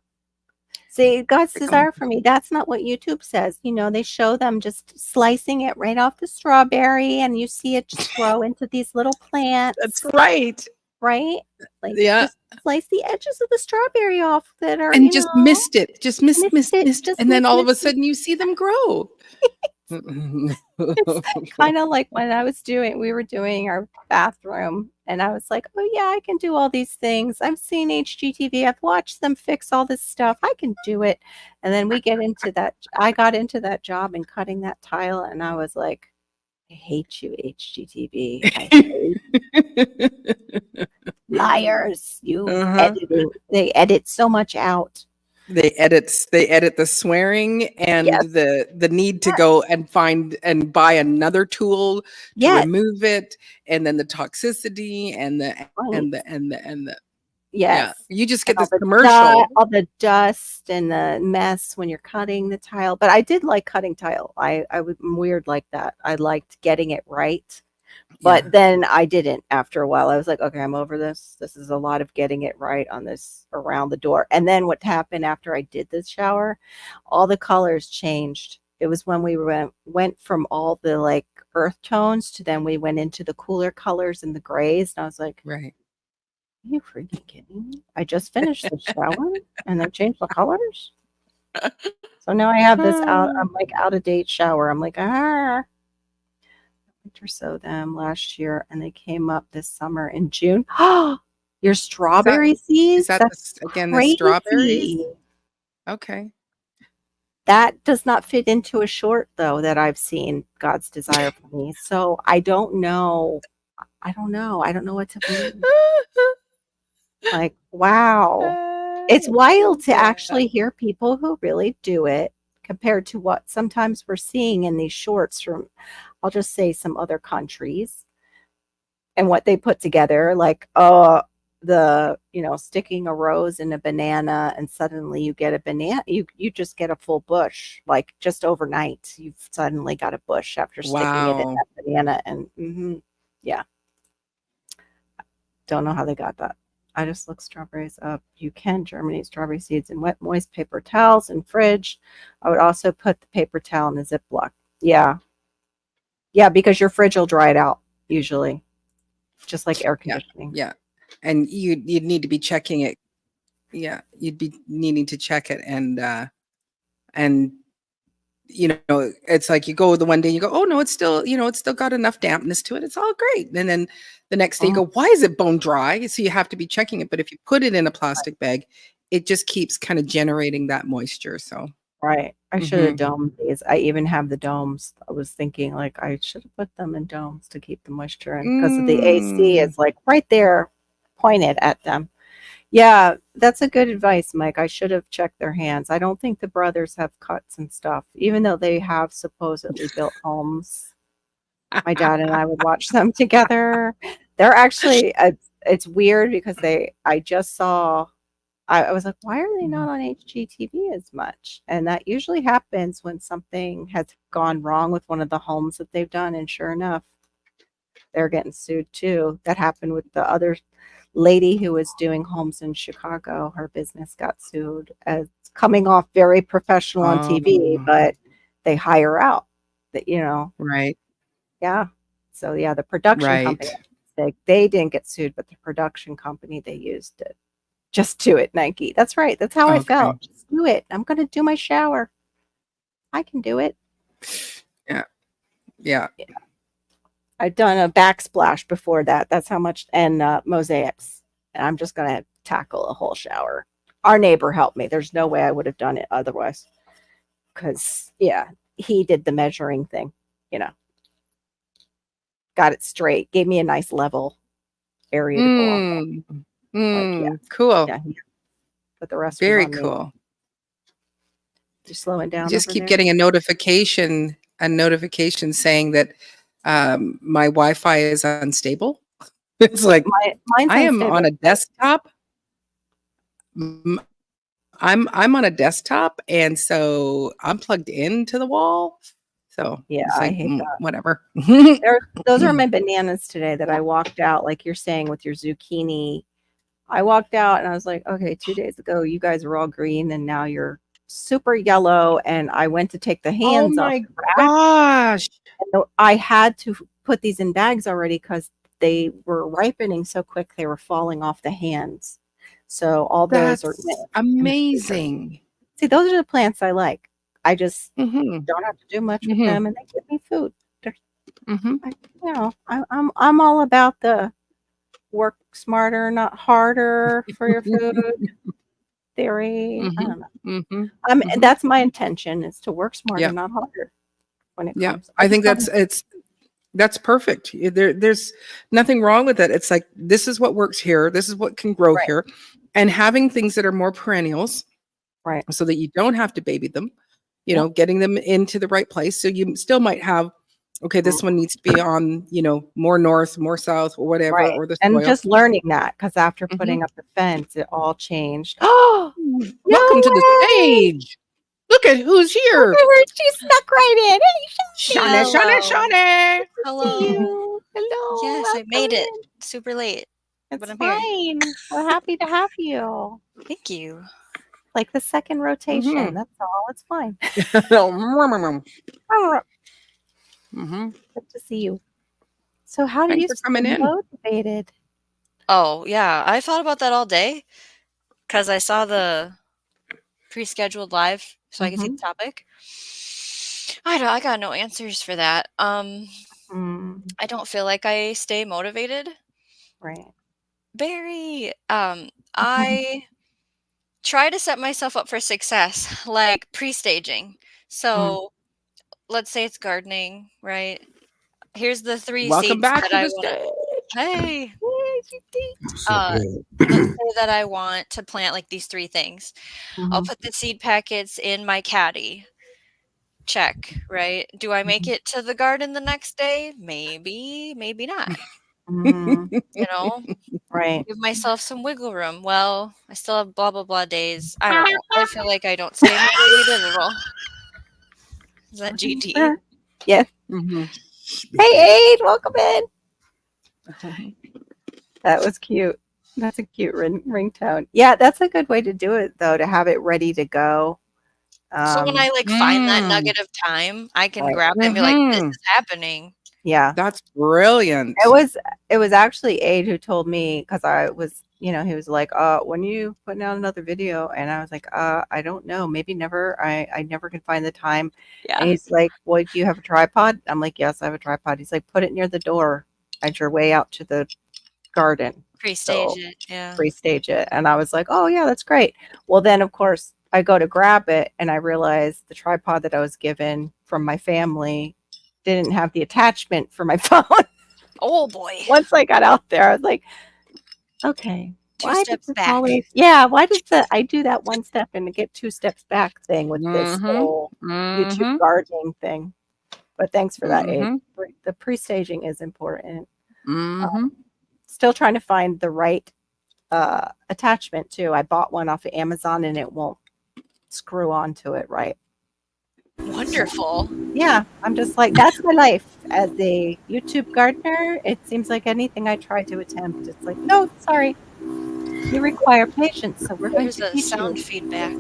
See, God's desire for me, that's not what YouTube says. They show them just slicing it right off the strawberry and you see it just grow into these little plants. That's right. Right? Like, Yeah. just slice the edges of the strawberry off that are, And just missed it. Just missed Missed it. it. Just And then all of a missed it. sudden you see them grow. kind of like when we were doing our bathroom and I was like, oh yeah, I can do all these things. I've seen HGTV. I've watched them fix all this stuff. I can do it. And then I got into that job and cutting that tile and I was like, I hate you, HGTV. I hate liars. You editing. They edit so much out. They edit the swearing and Yes. the need to go and find and buy another tool to Yes. remove it, and then the toxicity and the Yes. you just get And all this the commercial. all the dust and the mess when you're cutting the tile. But I did like cutting tile. I'm weird like that. I liked getting it right. But then I didn't after a while. I was like, okay, I'm over this. This is a lot of getting it right on this around the door. And then what happened after I did this shower, all the colors changed. It was when we went from all the like earth tones to then we went into the cooler colors and the grays. And I was like, Right. are you freaking kidding me? I just finished the shower and they changed the colors. So now I have this out of date shower. I'm like, winter sowed them last year and they came up this summer in June. Your strawberry seeds? Is that That's the strawberries? crazy. Okay. That does not fit into a short though that I've seen God's desire for me. So I don't know. I don't know what to believe. Like, wow. It's wild to actually hear people who really do it compared to what sometimes we're seeing in these shorts from I'll just say some other countries and what they put together, like sticking a rose in a banana, and suddenly you get a banana. You just get a full bush, like just overnight. You've suddenly got a bush after sticking it in Wow. that banana, and yeah, don't know how they got that. I just looked strawberries up. You can germinate strawberry seeds in wet, moist paper towels in fridge. I would also put the paper towel in a Ziploc. Yeah. Yeah, because your fridge will dry it out usually, just like air conditioning. Yeah. And you'd need to be checking it. Yeah. You'd be needing to check it. And it's like you go the one day, you go, oh no, it's still, it's still got enough dampness to it. It's all great. And then the next day you go, why is it bone dry? So you have to be checking it. But if you put it in a plastic bag, it just keeps kind of generating that moisture. So Right. I should have domed these. I even have the domes. I was thinking like I should have put them in domes to keep the moisture in, because the AC is like right there pointed at them. Yeah, that's a good advice, Mike. I should have checked their hands. I don't think the brothers have cuts and stuff, even though they have supposedly built homes. My dad and I would watch them together. They're actually, it's weird because I just saw, I was like, why are they not on HGTV as much? And that usually happens when something has gone wrong with one of the homes that they've done. And sure enough, they're getting sued too. That happened with the other lady who was doing homes in Chicago. Her business got sued as coming off very professional on TV, but they hire out that, right. Yeah. So yeah, the production company, they didn't get sued, but the production company they used it. Just do it, Nike. That's right. That's how I felt. Just do it. I'm going to do my shower. I can do it. Yeah. I've done a backsplash before that. That's how much, and mosaics. And I'm just going to tackle a whole shower. Our neighbor helped me. There's no way I would have done it otherwise. Because, he did the measuring thing, Got it straight. Gave me a nice level area to go on. Cool. Yeah. But the rest Very was on cool. me. Just slowing down. Just over keep there? getting a notification saying that my Wi-Fi is unstable. It's like mine's I am unstable. on a desktop. I'm on a desktop, and so I'm plugged into the wall. So Yeah, it's like, I hate that. whatever. Those are my bananas today that I walked out, like you're saying with your zucchini. I walked out and I was like, okay, 2 days ago you guys were all green and now you're super yellow. And I went to take the hands off. Oh my gosh. And I had to put these in bags already because they were ripening so quick they were falling off the hands. So all those are amazing. See, those are the plants I like. I just Mm-hmm. don't have to do much with them, and they give me food. Mm-hmm. I'm all about the work smarter, not harder for your food theory. I don't know. That's my intention, is to work smarter, not harder. When it comes, I think that's perfect. There's nothing wrong with it. It's like, this is what works here. This is what can grow here, and having things that are more perennials, right? So that you don't have to baby them. Getting them into the right place. So you still might have, okay, this one needs to be on, more north, more south, or whatever, Right. or the And soil. just learning that, because after putting up the fence, it all changed. Oh, welcome to the stage. Look at who's here. She stuck right in. Hey, Shawnee. Hello. Hello. Yes, I made it super late. It's but I'm here. fine. We're happy to have you. Thank you. Like the second rotation. That's all. It's fine. Good to see you. So how do Thanks you for coming stay in. motivated? Oh, yeah. I thought about that all day because I saw the pre-scheduled live so I could see the topic. I got no answers for that. I don't feel like I stay motivated. Right. Very. I try to set myself up for success, like pre-staging. So let's say it's gardening, right? Here's the 3 Welcome seeds back that to I the want. Hey. So good. Let's say that I want to plant like these 3 things. I'll put the seed packets in my caddy. check, right? Do I make it to the garden the next day? Maybe, maybe not. Mhm. You know, Right. give myself some wiggle room. Well, I still have blah blah blah days. I don't know. I feel like I don't stay motivated at all. Is that GT? Yeah. Mhm. Hey, Aid, welcome in. That was cute. That's a cute ringtone. Yeah, that's a good way to do it, though, to have it ready to go. So when I like find that Mm. nugget of time, I can Right. grab it and be like, "This Mhm. is happening." Yeah. That's brilliant. It was actually Aid who told me, because I was, he was like, when you putting out another video? And I was like, I don't know, maybe never. I never can find the time. And Yeah. he's like, well, do you have a tripod? I'm like, yes, I have a tripod. He's like, put it near the door as your way out to the garden. Pre-stage So it. Yeah. pre-stage it. And I was like, oh yeah, that's great. Well, then of course I go to grab it and I realized the tripod that I was given from my family didn't have the attachment for my phone. Oh boy. Once I got out there, I was like, okay, Two why does steps this back. why does I do that one step and get two steps back thing with this Mhm. whole YouTube Mhm. gardening thing? But thanks for that, Abe. Mhm. The pre-staging is important. Mhm. Still trying to find the right attachment too. I bought one off of Amazon and it won't screw onto it right. Wonderful. Yeah, I'm just like, that's my life as a YouTube gardener. It seems like anything I try to attempt, it's like, no, sorry, you require patience, so we're going There's to a teach sound you. feedback.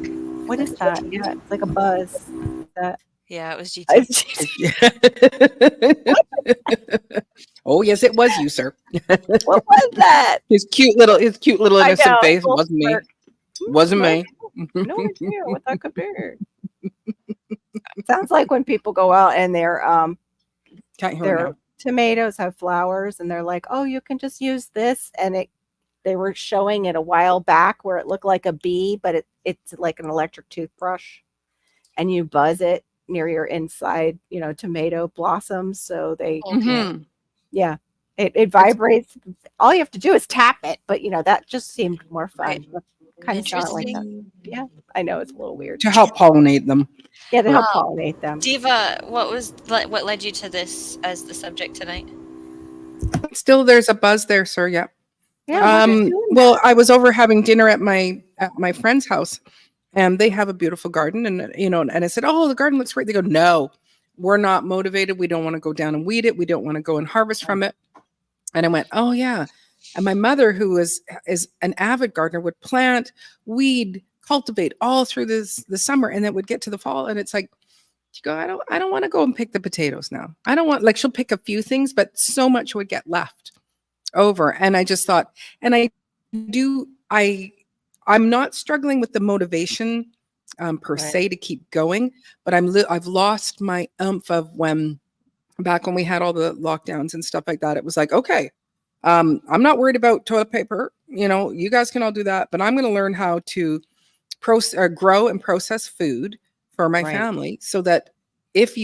What is that? Yeah, it's like a buzz. That Yeah, it was GT. Oh yes, it was you, sir. What was that? His cute little I innocent know, face. It little wasn't me. smirk. Wasn't me. No idea what that could be. Sounds like when people go out and Can't hear it their now. tomatoes have flowers and they're like, oh, you can just use this. And they were showing it a while back where it looked like a bee, but it's like an electric toothbrush and you buzz it near your inside, tomato blossoms. So they, Okay. Mhm. yeah, it vibrates. All you have to do is tap it, but that just seemed more fun. Right. Kind of sounded like that. Interesting. Yeah, I know it's a little weird. To help pollinate them. Yeah, to help Um, pollinate them. Diva, what led you to this as the subject tonight? Still, there's a buzz there, sir. Yeah. Yeah, what are you doing? Well, I was over having dinner at my friend's house, and they have a beautiful garden, and and I said, "Oh, the garden looks great." They go, "No, we're not motivated. We don't want to go down and weed it. We don't want to go and harvest from it." And I went, "Oh yeah." And my mother, who is an avid gardener, would plant, weed, cultivate all through the summer, and then would get to the fall, and it's like, you go, I don't want to go and pick the potatoes now. I don't want, like, she'll pick a few things, but so much would get left over. And I just thought, and I'm not struggling with the motivation per Right. se to keep going, but I've lost my oomph of back when we had all the lockdowns and stuff like that. It was like, okay, I'm not worried about toilet paper. You guys can all do that, but I'm going to learn how to grow and process food for my Right. family, so that if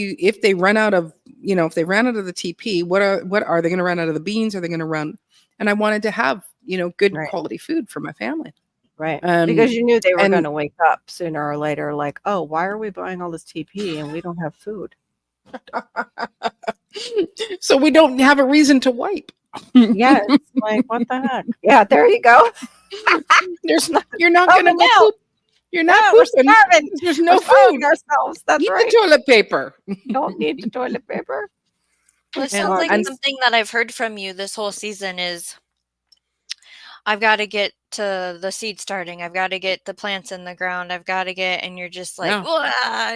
they run out of the TP, what are they going to run out of the beans? Are they going to run? And I wanted to have good Right. quality food for my family. Right. Because you knew they were and- going to wake up sooner or later, like, oh, why are we buying all this TP and we don't have food? So we don't have a reason to wipe. Yeah, it's like, what the heck? Yeah, there you go. You're not going to coming go out. poop. You're not We're pooping. starving. There's no We're starving food. ourselves. That's Eat right. the toilet paper. Don't need the toilet paper. Well, it And- sounds like and- something that I've heard from you this whole season is I've got to get to the seed starting. I've got to get the plants in the ground. I've got to get, and you're just like, Yeah.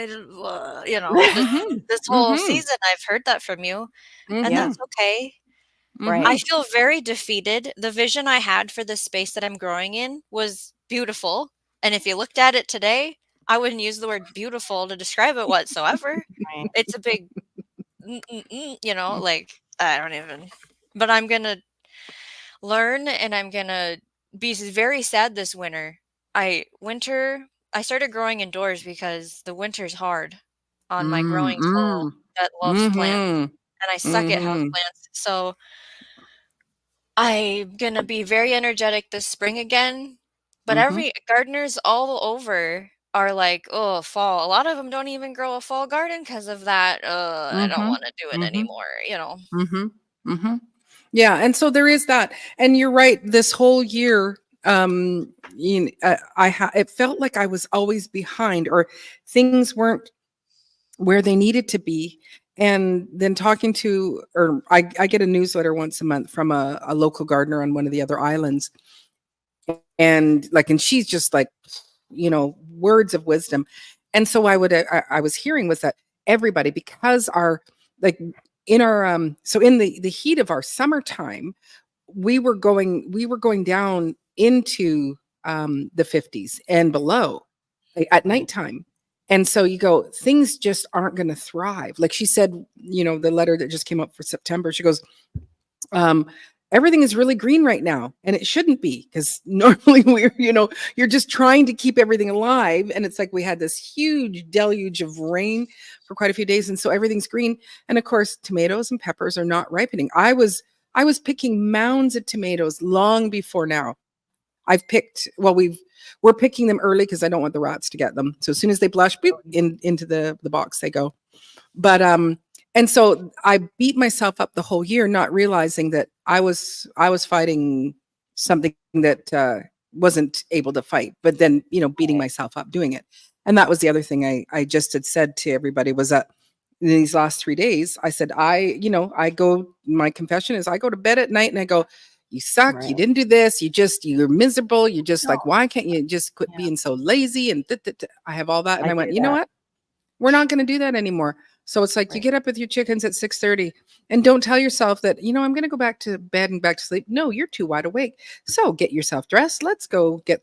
Mhm. this whole Mhm. season, I've heard that from you, and Mhm. that's okay. Right. I feel very defeated. The vision I had for the space that I'm growing in was beautiful. And if you looked at it today, I wouldn't use the word beautiful to describe it whatsoever. Right. It's a big, like, I don't even, but I'm going to learn, and I'm going to be very sad this winter. I started growing indoors because the winter's hard on my growing soul that loves plants, and I suck at houseplants. So I'm gonna be very energetic this spring again. But every gardeners all over are like, oh, fall. A lot of them don't even grow a fall garden because of that. I don't Mhm. want to do it Mhm. anymore. You know. Mhm. Mhm. Yeah, and so there is that. And you're right, this whole year it felt like I was always behind, or things weren't where they needed to be. And then talking to, or I get a newsletter once a month from a local gardener on one of the other islands. And she's just like, words of wisdom. And so I was hearing was that everybody, because our, like, in our, so in the heat of our summertime, we were going down into the 50s and below, like, at nighttime. And so you go, things just aren't going to thrive. Like she said, the letter that just came up for September, she goes, um, everything is really green right now, and it shouldn't be, because normally you're just trying to keep everything alive. And it's like we had this huge deluge of rain for quite a few days, and so everything's green. And of course, tomatoes and peppers are not ripening. I was picking mounds of tomatoes long before now. We're picking them early because I don't want the rats to get them. So as soon as they blush, boop, into the box they go. But and so I beat myself up the whole year, not realizing that I was fighting something that wasn't able to fight, but then beating myself up doing it. And that was the other thing I just had said to everybody, was that in these last 3 days, I said, my confession is, I go to bed at night and I go, you suck, you Right. didn't do this, you're miserable, you're just like, No. why can't you just quit Yeah. being so lazy? And I have all that. And I I went, do you know that. what? We're not going to do that anymore. So it's like, you Right. get up with your chickens at 6:30, and don't tell yourself that, I'm going to go back to bed and back to sleep. No, you're too wide awake. So get yourself dressed. Let's go get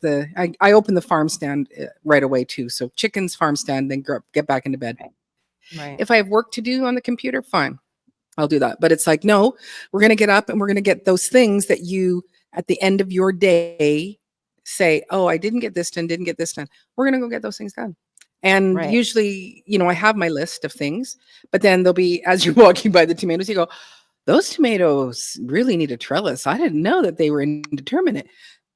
I open the farm stand right away too. So chickens, farm stand, then get back into bed. Right. Right. If I have work to do on the computer, fine, I'll do that. But it's like, no, we're going to get up and we're going to get those things that you, at the end of your day, say, oh, I didn't get this done, didn't get this done. We're going to go get those things done. And Right. usually, I have my list of things, but then there'll be, as you're walking by the tomatoes, you go, those tomatoes really need a trellis. I didn't know that they were indeterminate.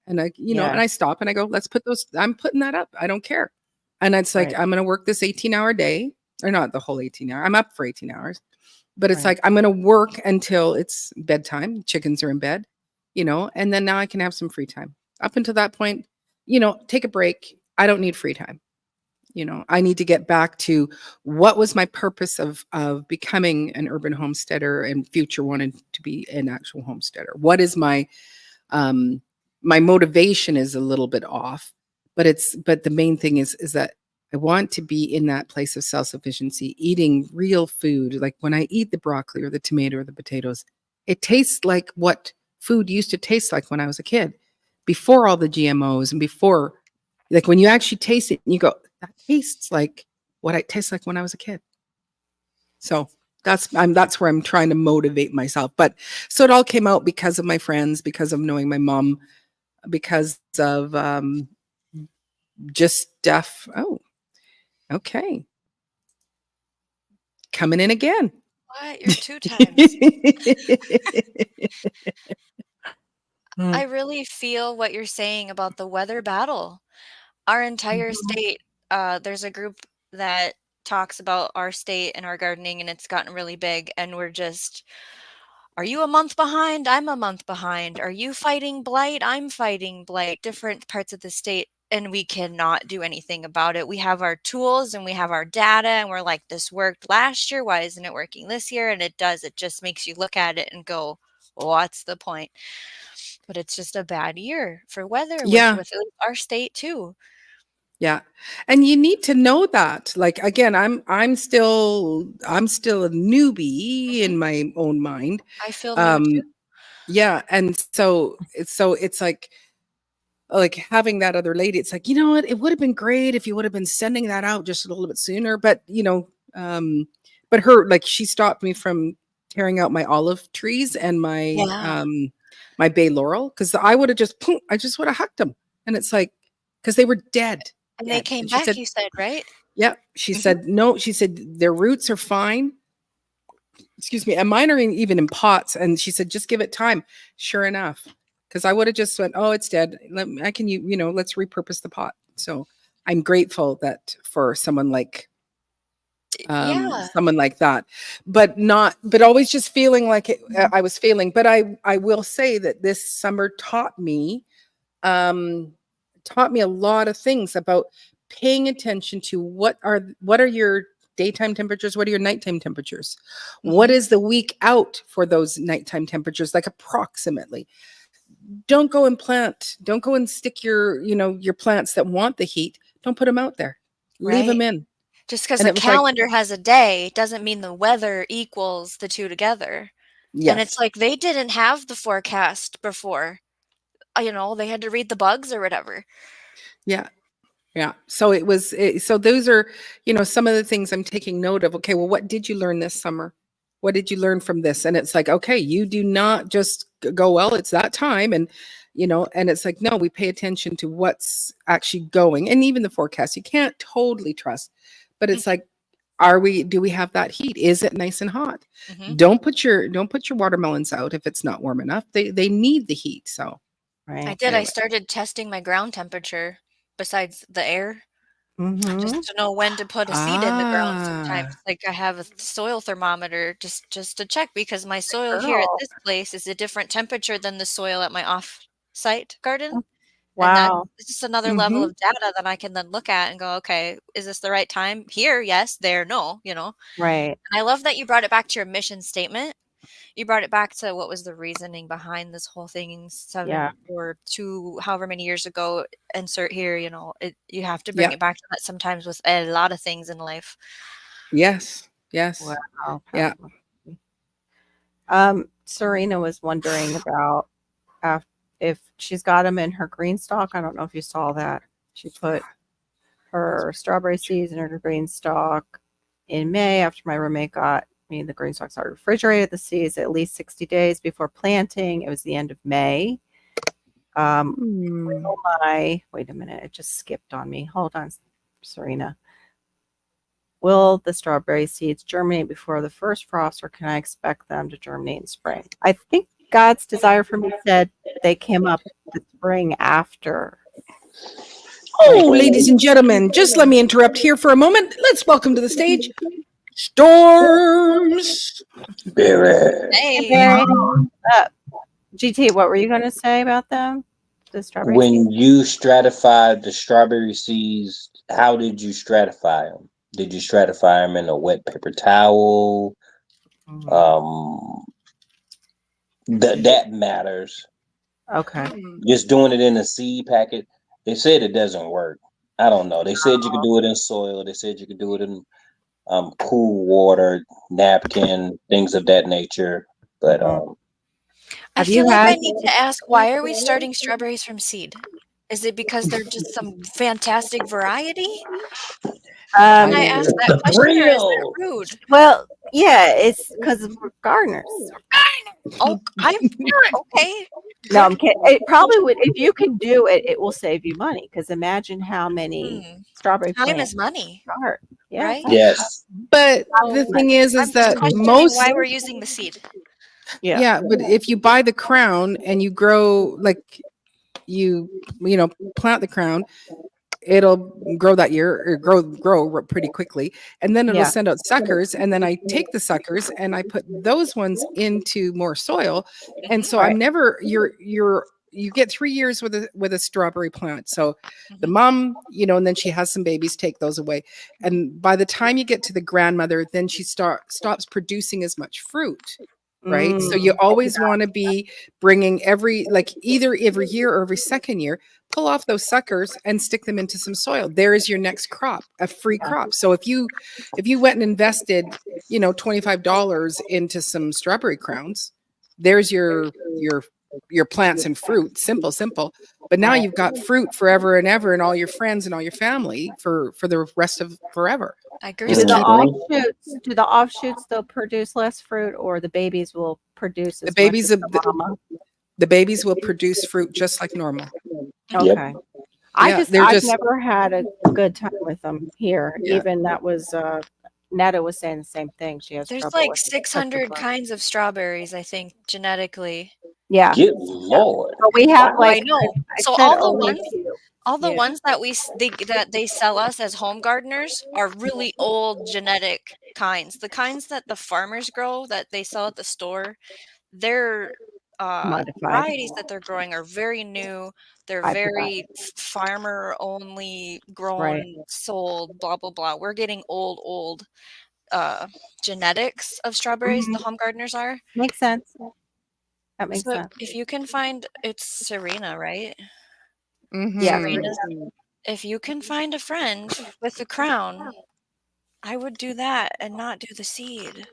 And and Yeah. I stop and I go, let's put those, I'm putting that up. I don't care. And it's like, Right. I'm going to work this 18-hour day, or not the whole 18-hour. I'm up for 18 hours, but it's Right. like, I'm going to work until it's bedtime. Chickens are in bed, and then now I can have some free time. Up until that point, take a break. I don't need free time. I need to get back to what was my purpose of becoming an urban homesteader, and future wanted to be an actual homesteader. What is my motivation is a little bit off, but the main thing is that I want to be in that place of self-sufficiency, eating real food. Like when I eat the broccoli or the tomato or the potatoes, it tastes like what food used to taste like when I was a kid, before all the GMOs, and before, like, when you actually taste it and you go, that tastes like what it tastes like when I was a kid. So that's where I'm trying to motivate myself. But so it all came out because of my friends, because of knowing my mom, because of just stuff. Oh, okay. Coming in again. What? You're 2 times. Mm. I really feel what you're saying about the weather battle. Our entire Mhm. state, there's a group that talks about our state and our gardening, and it's gotten really big. And we're just, are you a month behind? I'm a month behind. Are you fighting blight? I'm fighting blight. Different parts of the state, and we cannot do anything about it. We have our tools and we have our data, and we're like, this worked last year. Why isn't it working this year? And it does. It just makes you look at it and go, what's the point? But it's just a bad year for weather Yeah. with our state too. Yeah. And you need to know that. Like, again, I'm still a newbie in my own mind. I feel new too. Yeah. And so it's like having that other lady, it's like, you know what, it would have been great if you would have been sending that out just a little bit sooner. But but her, like, she stopped me from tearing out my olive trees and Yeah. my bay laurel, because I would have I just would have hucked them. And it's like, because they were dead. And they came And she back, said, you said, right? yeah, she Mhm. said, no, she said, their roots are fine. Excuse me. And mine are even in pots. And she said, just give it time. Sure enough. Because I would have just went, oh, it's dead. Let's repurpose the pot. So, I'm grateful that for someone like Yeah. someone like that, but always just feeling like I was failing. But I will say that this summer taught me a lot of things about paying attention to what are your daytime temperatures, what are your nighttime temperatures, what is the week out for those nighttime temperatures, like approximately. Don't go and stick your plants that want the heat, don't put them out there. Leave them Right. in. Just because And the it was like, calendar has a day doesn't mean the weather equals the two together. And it's yes. like they didn't have the forecast before. They had to read the bugs or whatever. Yeah. Yeah. So so those are, some of the things I'm taking note of. Okay, well, what did you learn this summer? What did you learn from this? And it's like, okay, you do not just go, well, it's that time. And, and it's like, no, we pay attention to what's actually going. And even the forecast, you can't totally trust, but it's like, do we have that heat? Is it nice and hot? Mhm. Don't put your watermelons out if it's not warm enough. They need the heat. So I Right. did. I anyway. started testing my ground temperature besides the air, Mm-hmm. just to know when to put a seed in the ground sometimes. Ah, Like I have a soil thermometer just to check because my soil here at Girl. this place is a different temperature than the soil at my off-site garden. And that's Wow. just another level mhm. of data that I can then look at and go, okay, is this the right time? Here, yes, there, no, Right. And I love that you brought it back to your mission statement. You brought it back to what was the reasoning behind this whole thing Yeah. 7 or 2, however many years ago, insert here, you have to bring Yeah. it back to that sometimes with a lot of things in life. Yes. Yes. Wow. Yeah. Serena was wondering about if she's got them in her green stock. I don't know if you saw that. She put her strawberry seeds in her green stock in May after my roommate got me the green stalks. I refrigerated the seeds at least 60 days before planting. It was the end of May. Hmm. Wait a minute, it just skipped on me. Hold on, Serena. Will the strawberry seeds germinate before the first frost, or can I expect them to germinate in spring? I think God's desire for me said they came up the spring after. Oh, ladies and gentlemen, just let me interrupt here for a moment. Let's welcome to the stage Storms. Spirit. Hey, Barry. GT, what were you going to say about them? The strawberry seeds? When you stratified the strawberry seeds, how did you stratify them? Did you stratify them in a wet paper towel? That matters. Okay. Just doing it in a seed packet, they said it doesn't work. I don't know. They said you could do it in soil. They said you could do it in cool water, napkin, things of that nature. But I Have feel you like I had? need to ask, why are we starting strawberries from seed? Is it because they're just some fantastic variety? Can I ask that the question, or is that thrill. rude? Well, yeah, it's because we're gardeners. Oh, okay. No, I'm kidding. It probably would, if you can do it, it will save you money. Because imagine how many strawberry Time plants is money, are. Yeah, right? Yes. But the thing is I'm just that questioning why we're using the seed. yeah, but if you buy the crown and you grow, like you plant the crown, it'll grow that year or grow pretty quickly, and then it'll Yeah. send out suckers, and then I take the suckers and I put those ones into more soil, and so Right. I'm never you get 3 years with a strawberry plant. So the Mhm. mom, and then she has some babies, take those away, and by the time you get to the grandmother, then she stops producing as much fruit. Right. So you always want to be bringing either every year or every second year, pull off those suckers and stick them into some soil. There is your next crop, a free crop. So if you went and invested, $25 into some strawberry crowns, there's your plants and fruit. Simple. But now you've got fruit forever and ever, and all your friends and all your family for the rest of forever. I agree Do with the that. offshoots though produce less fruit, or the babies will produce The as much babies as the mama? the babies will produce fruit just like normal. Okay. Yeah, they're I've just never had a good time with them here. Yeah. Even that was Netta was saying the same thing. She has There's trouble like with 600 petrified. kinds of strawberries, I think, genetically. Yeah. Good Lord. But we have I know. I So said all the only a ones few. All the Yeah. ones that they sell us as home gardeners are really old genetic kinds. The kinds that the farmers grow that they sell at the store, their Modified. varieties that they're growing are very new. They're I forgot. very farmer only grown, Right. sold, blah blah blah. We're getting old genetics of strawberries. The home gardeners are. Makes sense. That makes So sense. if you can find, it's Serena, right? Yeah. Serena's, if you can find a friend with a crown, I would do that and not do the seed.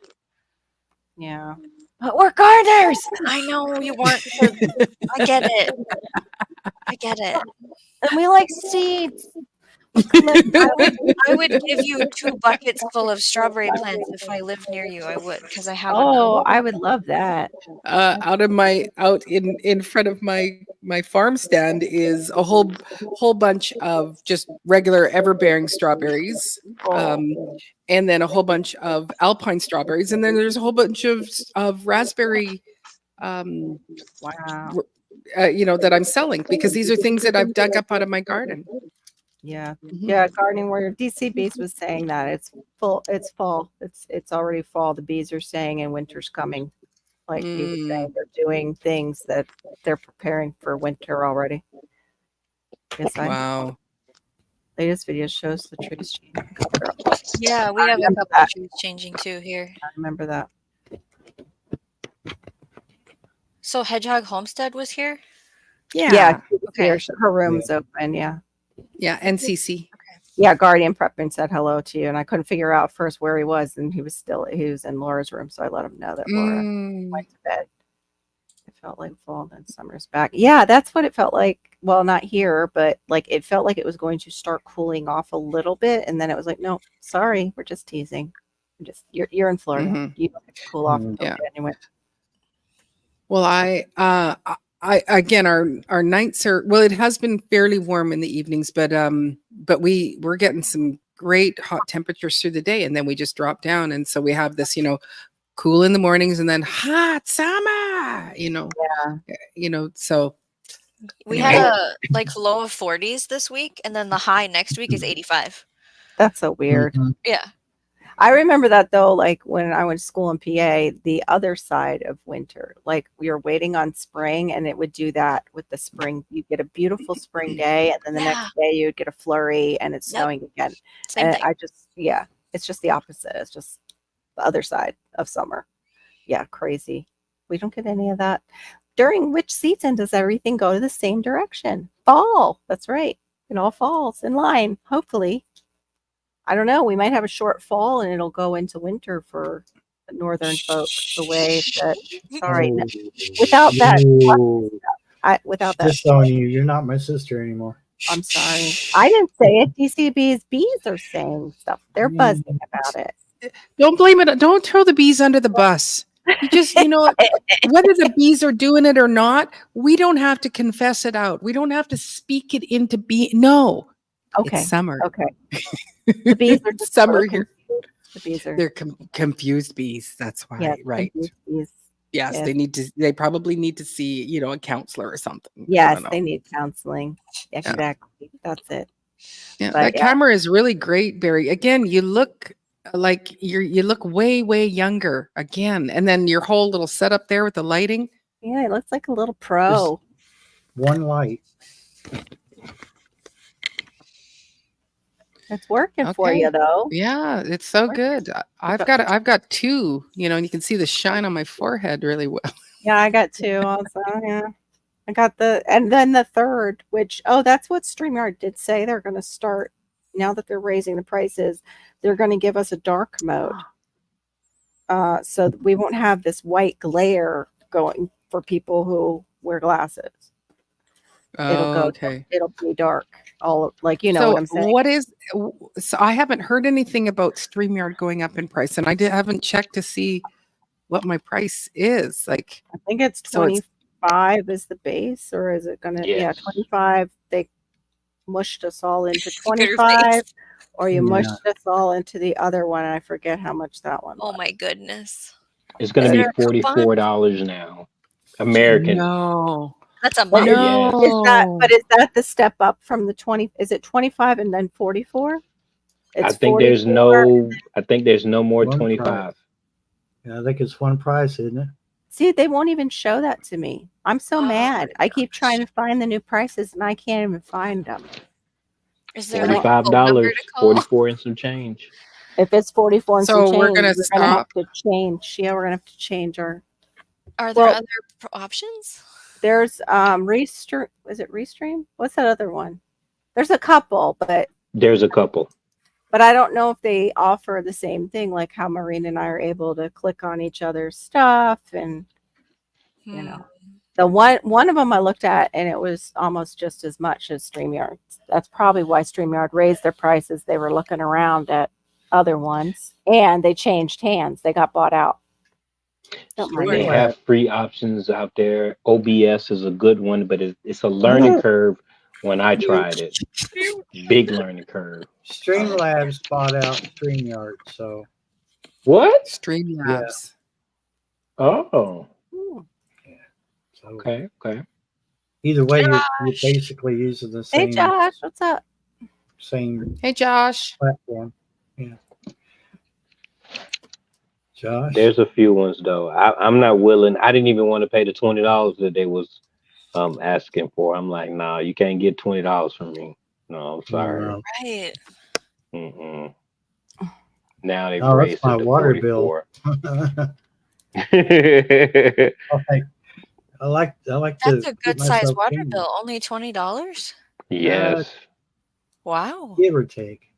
Yeah. But we're gardeners. I know you weren't. I get it. I get it. And we like seeds. I would give you 2 buckets full of strawberry plants if I lived near you. I would, because I have. Oh, I would love that. Out in front of my farm stand is a whole bunch of just regular everbearing strawberries, and then a whole bunch of alpine strawberries, and then there's a whole bunch of raspberry, Wow. that I'm selling because these are things that I've dug up out of my garden. Yeah. Mhm. Yeah. Gardening Warrior DC Bees was saying that it's full. It's fall. It's already fall. The bees are saying, and winter's coming. Like he was saying, they're doing things that they're preparing for winter already. Yes, Wow. Latest video shows the trees changing. Yeah, we have a remember couple that. of trees changing too here. I remember that. So Hedgehog Homestead was here. Yeah. She was Okay. here. Her room's open. Yeah. Yeah, NCC. Yeah. Guardian prepped and said hello to you, and I couldn't figure out first where he was, and he was in Laura's room, so I let him know that Laura went to bed. It felt like fall, then summer's back. Yeah, that's what it felt like. Well, not here, but like it felt like it was going to start cooling off a little bit, and then it was like, no, sorry, we're just teasing. You're in Florida. Mhm. You don't get to cool off until Yeah. January. Well, I again, our nights are, well, it has been fairly warm in the evenings, but we're getting some great hot temperatures through the day, and then we just drop down, and so we have this, cool in the mornings and then hot summer, so We anyway. had a low of 40s this week, and then the high next week is 85. That's so weird. Yeah. I remember that though, like when I went to school in PA, the other side of winter, like we were waiting on spring, and it would do that with the spring. You get a beautiful spring day, and then the next day you'd get a flurry, and it's Yep. snowing again. Same And thing. it's just the opposite. It's just the other side of summer. Yeah, crazy. We don't get any of that. During which season does everything go to the same direction? Fall. That's right. It all falls in line, hopefully. I don't know. We might have a short fall and it'll go into winter for the northern folks. The way that, sorry, without that, without that, Just on you. You're not my sister anymore. I'm sorry. I didn't say it. DCB's bees are saying stuff. They're buzzing about it. Don't blame it. Don't throw the bees under the bus. You just, whether the bees are doing it or not, we don't have to confess it out. We don't have to speak it into being. No. Okay. It's summer. Okay. The bees are just Summer so here. confused. The bees are. They're confused bees. That's why, Yeah, right? confused bees. Yes, Yes. they probably need to see, a counselor or something. I Yes, don't know. they need counseling. Exactly. That's it. Yeah, But that camera is really great, Barry. Again, you look like you look way, way younger again. And then your whole little setup there with the lighting. Yeah, it looks like a little pro. One light. It's working for Okay. you though. Yeah, it's so good. I've got two, and you can see the shine on my forehead really well. Yeah, I got two also. Yeah. I got and then the third, which, that's what StreamYard did say. They're going to start, now that they're raising the prices, they're going to give us a dark mode. So that we won't have this white glare going for people who wear glasses. It'll go, Okay. it'll be dark. All what I'm saying. So I haven't heard anything about StreamYard going up in price, and I haven't checked to see what my price is. Like, I think it's so it's 25 is the base, or is it gonna? Yeah, Yes. 25. They mushed us all into Look at her 25, face. or you Yeah. mushed us all into the other one, and I forget how much that one. Oh was. my goodness. It's going Is to there a be coupon? $44 now. American. no. That's a But month. No. is that the step up from the 20? Is it 25 and then 44? I think there's 44. no more One 25. Yeah, I think it's one price, isn't it? See, they won't even show that to me. I'm so Oh mad. my I keep trying to find the new prices and I can't even find them. Is there like a $45, phone number to call? 44 and some change. If it's 44 and some So we're change, gonna we're gonna have stop. to change. Yeah, we're gonna have to change our. Are there Well- other options? There's Restream. Is it Restream? What's that other one? There's a couple, but There's a couple. I don't know if they offer the same thing, like how Maureen and I are able to click on each other's stuff, and you know, the one of them I looked at, and it was almost just as much as StreamYard. That's probably why StreamYard raised their prices. They were looking around at other ones, and they changed hands. They got bought out. Don't mind They me. have free options out there. OBS is a good one, but it's a learning curve when I tried it. Big learning curve. Streamlabs bought out StreamYard, so What? Streamlabs. Oh, so okay. either way, you're basically using the Hey same Josh, what's up? same Hey, Josh. platform. Yeah. Josh, There's a few ones though. I'm not willing. I didn't even want to pay the $20 that they was asking for. I'm like, nah, you can't get $20 from me. No, I'm sorry. No. Right. Mm-mm. Now they've Oh, raised that's my it to water 44. I like That's to a keep good size myself water clean, bill. Only $20. Yes. Wow. give or take,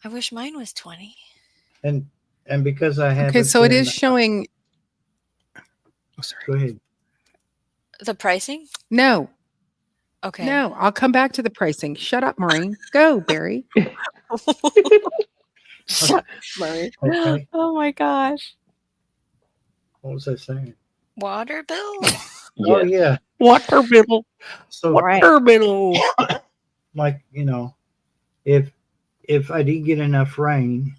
I wish mine was 20. and because I have Okay, so it is showing. Oh, sorry. Go ahead. The pricing? No, Okay. no. I'll come back to the pricing. Shut up, Maureen. Go, Barry. Shut Murray. Okay. Oh my gosh. What was I saying? Water bill? Oh yeah. Water bill. So Water bill. like if I didn't get enough rain,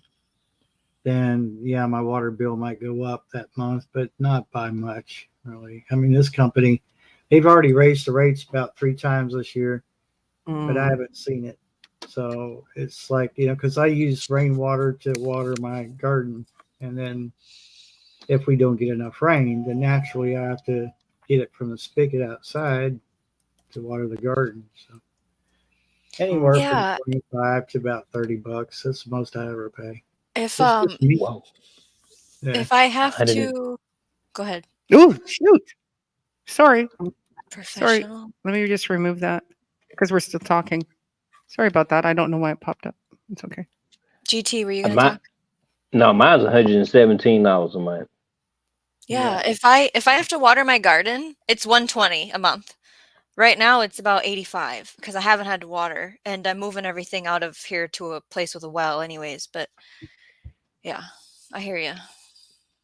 then yeah, my water bill might go up that month, but not by much really. I mean, this company, they've already raised the rates about 3 times this year, but I haven't seen it. So it's like, because I use rainwater to water my garden, and then if we don't get enough rain, then naturally I have to get it from the spigot outside to water the garden. So anywhere Yeah. from 25 to about $30. That's the most I ever pay. If It's just me. Whoa. Yeah. if I have 100 to go ahead. Oh, shoot. Sorry. Professional. Let me just remove that because we're still talking. Sorry about that. I don't know why it popped up. It's okay. GT, were you gonna My- talk? No, mine's $117 a month. Yeah. If I have to water my garden, it's $120 a month. Right now it's about 85 because I haven't had to water and I'm moving everything out of here to a place with a well anyways, but yeah, I hear you.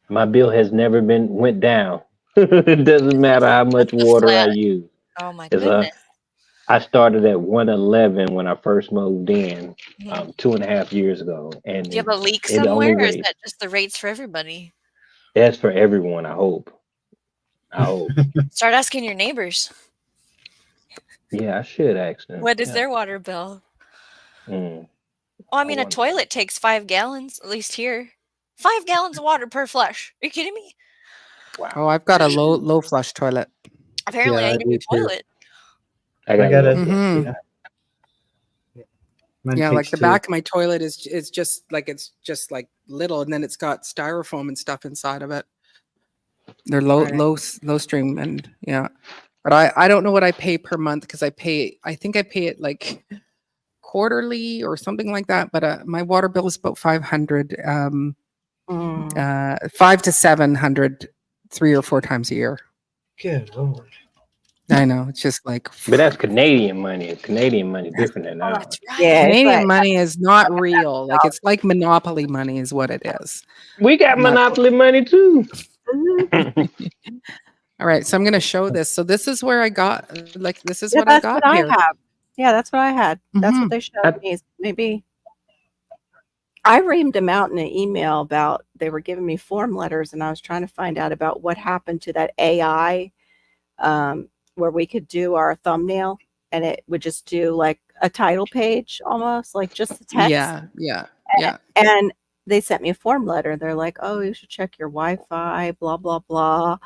My bill has never went down. It doesn't matter how much It's a water I flat. use. Oh my It's goodness. I started at 111 when I first moved in Mhm. 2.5 years ago, and Do you have a leak it only somewhere or is raised. that just the rates for everybody? That's for everyone. I hope. Start asking your neighbors. Yeah, I should ask them. What is Yeah. their water bill? Mm. Well, I mean, a wonder. toilet takes 5 gallons, at least here. 5 gallons of water per flush. Are you kidding me? Oh, I've got a low flush toilet. Apparently, Yeah, I I need a new do too. toilet. I I got got a it. Mhm. Mine Yeah, like takes the 2. back of my toilet is just like little, and then it's got styrofoam and stuff inside of it. They're Right. low stream, and yeah. But I don't know what I pay per month because I think I pay it like quarterly or something like that. But my water bill is about 500, 5 to 700, 3 or 4 times a year. Good Lord. I know, it's just like But that's Canadian money. Canadian money different than Oh, ours. that's right. Yeah, it's Canadian like money is not real. Like it's like monopoly money is what it is. We got Not- monopoly money too. All right, so I'm going to show this. So this is where I got this is yeah, what I that's got what here. I have. Yeah, that's what I had. That's Mhm. what they showed me. Maybe I reamed them out in an email about they were giving me form letters, and I was trying to find out about what happened to that AI where we could do our thumbnail, and it would just do like a title page almost, like just the text. Yeah, yeah, yeah. And they sent me a form letter. They're like, "Oh, you should check your Wi-Fi, blah blah blah."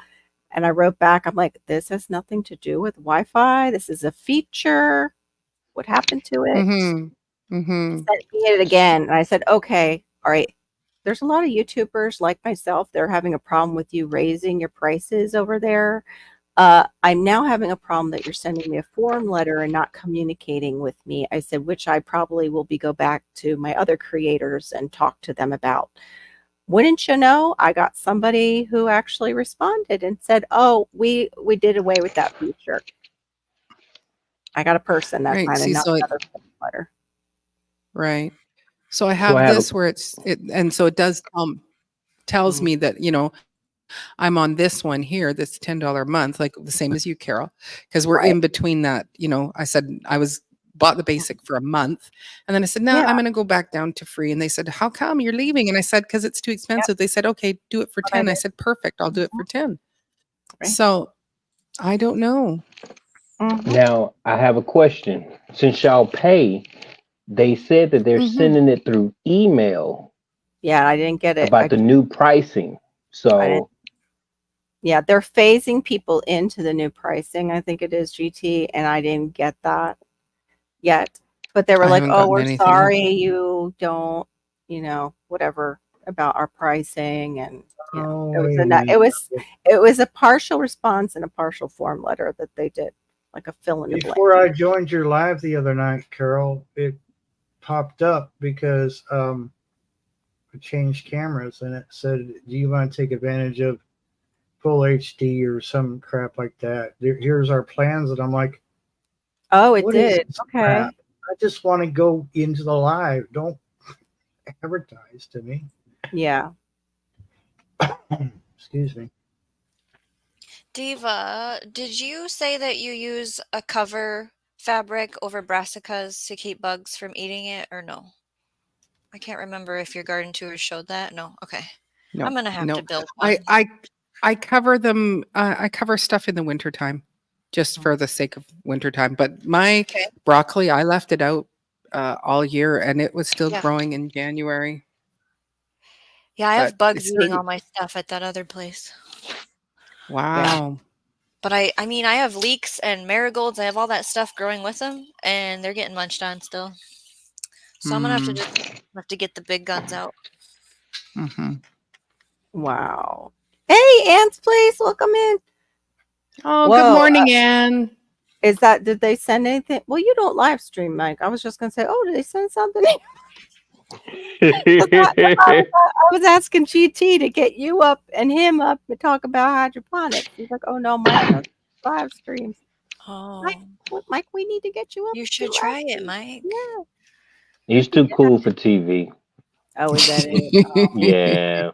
And I wrote back, I'm like, "This has nothing to do with Wi-Fi. This is a feature. What happened to it?" Mm-hmm. Mm-hmm. Sent me it again, and I said, "Okay, all right. There's a lot of YouTubers like myself. They're having a problem with you raising your prices over there. I'm now having a problem that you're sending me a form letter and not communicating with me." I said, which I probably will go back to my other creators and talk to them about. Wouldn't you know, I got somebody who actually responded and said, "Oh, we did away with that feature." I got a person that Right. time See, and not so another form letter. right. So I So have I have this where and so it does tells me that, I'm on this one here, this $10 a month, like the same as you, Carol, because we're Right. in between that. I said I bought the basic for a month, and then I said, no, Yeah. I'm going to go back down to free. And they said, how come you're leaving? And I said, because it's too expensive. They said, okay, do it for What I 10. I did. said, perfect. I'll do it for 10. Right. So I don't know. Mhm. Now I have a question. Since y'all pay, they said that they're Mhm. sending it through email Yeah, I didn't get it. about the new pricing. I didn't. So Yeah, they're phasing people into the new pricing. I think it is GT, and I didn't get that yet. But they were I like, haven't "Oh, gotten we're anything. sorry you don't, whatever about our pricing." And Oh, it was wait a a minute. it was a partial response and a partial form letter that they did, like a fill in the blank. Before I joined your live the other night, Carol, it popped up because I changed cameras and it said, "Do you want to take advantage of full HD or some crap like that? Here's our plans." And I'm like, Oh, it "What is did. this Okay. crap? I just want to go into the live. Don't advertise to me." Yeah. Excuse me. Diva, did you say that you use a cover fabric over brassicas to keep bugs from eating it, or no? I can't remember if your garden tour showed that. No. Okay. No, I'm gonna have no. to build one. I cover them. I cover stuff in the wintertime just for the sake of wintertime. But my Okay. broccoli, I left it out all year and it was still Yeah. growing in January. Yeah, I But have bugs it's eating certain. all my stuff at that other place. Wow. But I mean, I have leeks and marigolds. I have all that stuff growing with them, and they're getting munched on still. So I'm gonna have to get the big guns out. Mm-hmm. Wow. Hey, Ants, please welcome in. Oh, Whoa, good morning, Anne. did they send anything? Well, you don't live stream, Mike. I was just gonna say, oh, did they send something? I was asking GT to get you up and him up to talk about hydroponics. He's like, oh no, Mike does live streams. Oh, Mike, we need to get you up. you to should live try it, streams. Mike. Yeah. he's too cool for TV. Oh, is that it? Oh. Yeah,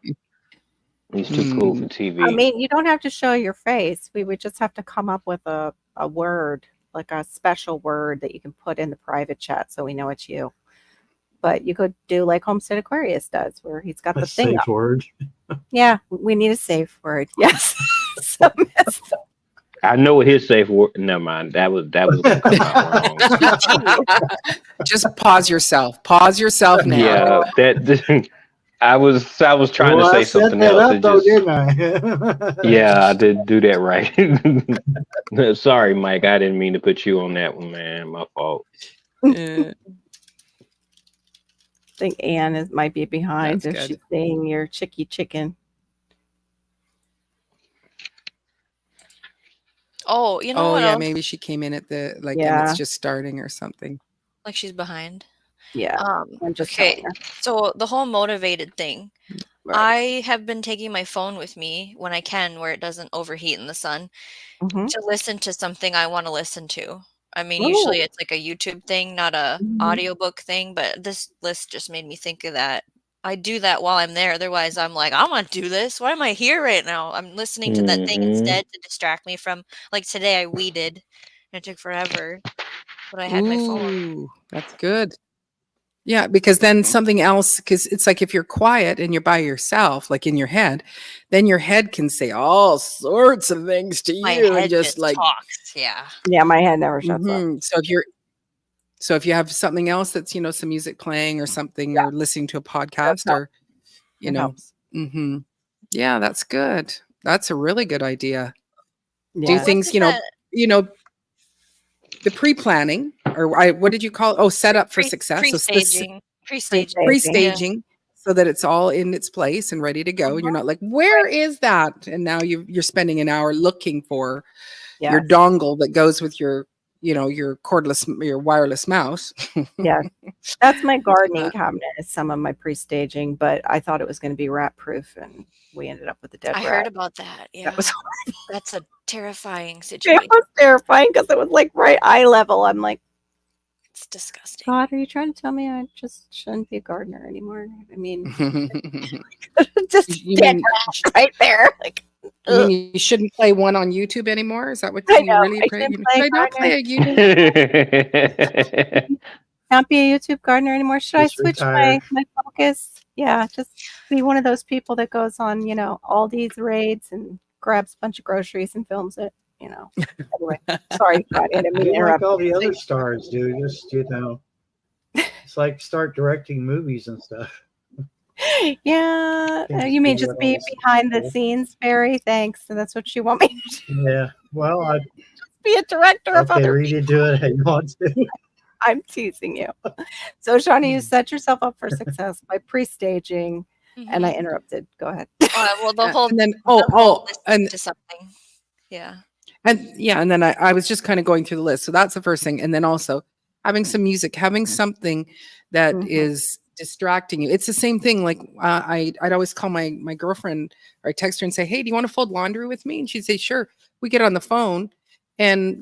he's too cool for I TV. mean, you don't have to show your face. We would just have to come up with a word, like a special word that you can put in the private chat so we know it's you. But you could do like Homestead Aquarius does, where he's got the A thing safe up. word. Yeah, we need a safe word. Yes. So messed up. I know what his safe word. Never mind. That was gonna come out wrong. Just pause yourself. Pause yourself now. Yeah, that I was trying to Well, say I set something that else. up though, didn't I? Yeah, I did do that right. Sorry, Mike. I didn't mean to put you on that one, man. My fault. Uh, I think Anne might be behind That's if she's good. seeing your chicken. Oh, you know oh what yeah, else? maybe she came in at the and Yeah. it's just starting or something. Like she's behind. Yeah. I'm just Okay. telling her. So the whole motivated thing. Right. I have been taking my phone with me when I can, where it doesn't overheat in the sun, Mhm. to listen to something I want to listen to. I mean, usually Oh. it's like a YouTube thing, not a Mhm. audiobook thing, but this list just made me think of that. I do that while I'm there. Otherwise, I'm like, I want to do this. Why am I here right now? I'm listening to that thing Mhm. instead to distract me from, like today I weeded and it took forever, but I had my phone. Ooh, that's good. Yeah, because then something else, because it's like if you're quiet and you're by yourself, like in your head, then your head can say all sorts of things to My you and head just just like, talks. Yeah. Yeah, my head never shuts up. So if you have something else that's, some music playing or something, Yeah. or listening to a podcast, helps. or, It helps. yeah, that's good. That's a really good idea. Do Yeah. things, the pre-planning, or what did you call it? Oh, set up for success. So Pre-staging. pre-staging, so that it's all in its place and ready to go. And you're not like, where is that? And now you're spending an hour looking for your Yes. dongle that goes with your, your wireless mouse. Yeah. That's my gardening cabinet, is some of my pre-staging, but I thought it was going to be rat proof, and we ended up with a dead I rat. heard about that. Yeah. That was That's a terrifying It situation. was terrifying because it was like right eye level. I'm like, It's disgusting. God, are you trying to tell me I just shouldn't be a gardener anymore? I mean, just dead rat right there. Like, you mean you shouldn't play one on YouTube anymore? Is that what I you know. really I pray? shouldn't Should I not play a YouTube? not be a YouTube gardener anymore. Should Just I switch retire. my focus? Yeah, just be one of those people that goes on, Aldi's raids and grabs a bunch of groceries and films it. Anyway, sorry, Connie, I didn't mean to Like interrupt. all the other stars do, just it's like start directing movies and stuff. Yeah, Can't you mean do just it be all behind the simple. scenes, Barry? Thanks. So that's what you want me to do, Yeah. Well, be a director of okay, other. read into it how you want to. I'm teasing you. So, Shawnee, you set yourself up for success by pre-staging, and I interrupted. Go ahead. Well, the whole and then and to something. Yeah. And then I was just kind of going through the list. So that's the first thing. And then also having some music, having something that is distracting you. It's the same thing. Like I'd always call my girlfriend, or I text her and say, hey, do you want to fold laundry with me? And she'd say, sure. We get on the phone, and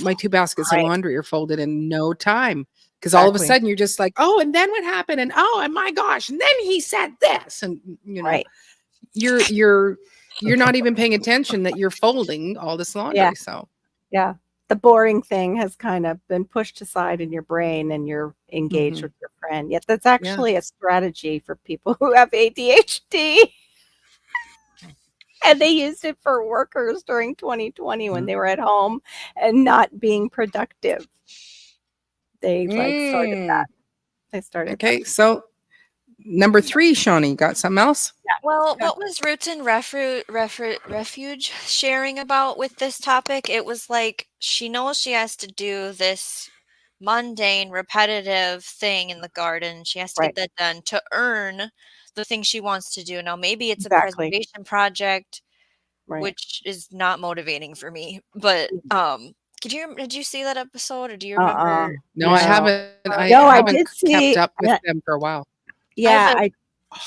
my 2 baskets of laundry are folded in no time. Because all of a sudden you're just like, oh, and then what happened? And oh, and my gosh, and then he said this. And you're not even paying attention that you're folding all this laundry. Yeah. So Yeah. The boring thing has kind of been pushed aside in your brain, and you're engaged with your friend. Yet that's actually a strategy for people who have ADHD. And they used it for workers during 2020 when they were at home and not being productive. They started that. They started. Okay. So number 3, Shawnee, got something else? Yeah. Well, what was Roots and Refuge sharing about with this topic? It was like she knows she has to do this mundane, repetitive thing in the garden. She has to get that done to earn the thing she wants to do. Now, maybe it's a preservation project, which is not motivating for me. But did you see that episode, or do you remember? No, I haven't. I haven't kept up with them for a while. Yeah,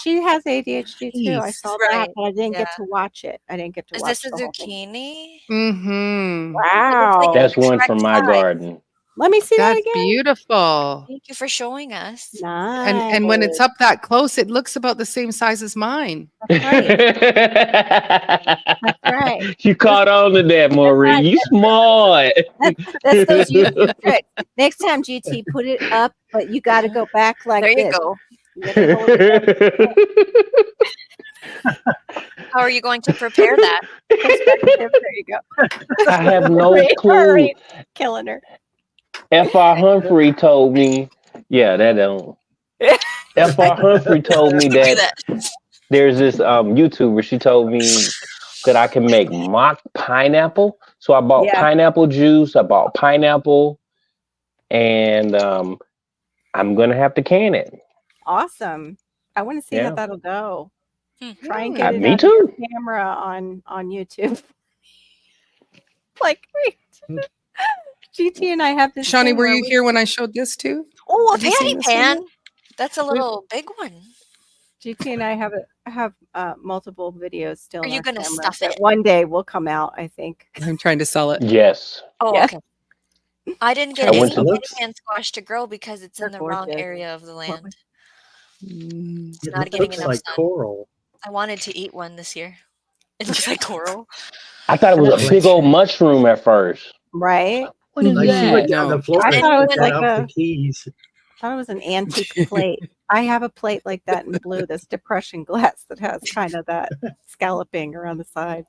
she has ADHD too. I Jeez. saw that, but I didn't get to watch it. I didn't get to Is watch this a the whole thing. zucchini? Mm-hmm. Wow. That's one from my garden. Let me see that That's again. beautiful. Thank you for showing us. Nice. And when it's up that close, it looks about the same size as mine. That's right. You caught on to that, Maureen. You smart. That's those YouTube tricks. Next time, GT, put it up, but you got to go back like There this. you go. You gotta hold it up. How are you going to prepare that? There you go. I have no clue. Hurry. Killing her. F.R. Humphrey told me, that don't. F.R. Humphrey told me that there's this YouTuber. She told me that I can make mock pineapple. So I bought pineapple juice. I bought pineapple, and I'm gonna have to can it. Awesome. I want to see how that'll go. Try and get it Me on too. your camera on YouTube. Like, GT and I have this. Shawnee, thing were where you here when I showed this too? Oh, a Have you seen patty this pan. one? That's a little big one. GT and I have multiple videos still. Are on you our gonna camera stuff that it? one day will come out, I think. I'm trying to sell it. Yes. Oh, Yeah. okay. I didn't get I any went to- patty pan squash to grow because it's in They're the wrong gorgeous. area of the land. It's It not getting looks enough like sun. coral. I wanted to eat one this year. It looks like coral. I thought it was a big old mushroom at first. Right? What is Like she that? went down No. the floor I and thought it took was that like off the keys. thought it was an antique plate. I have a plate like that in blue, this depression glass that has kind of that scalloping around the sides.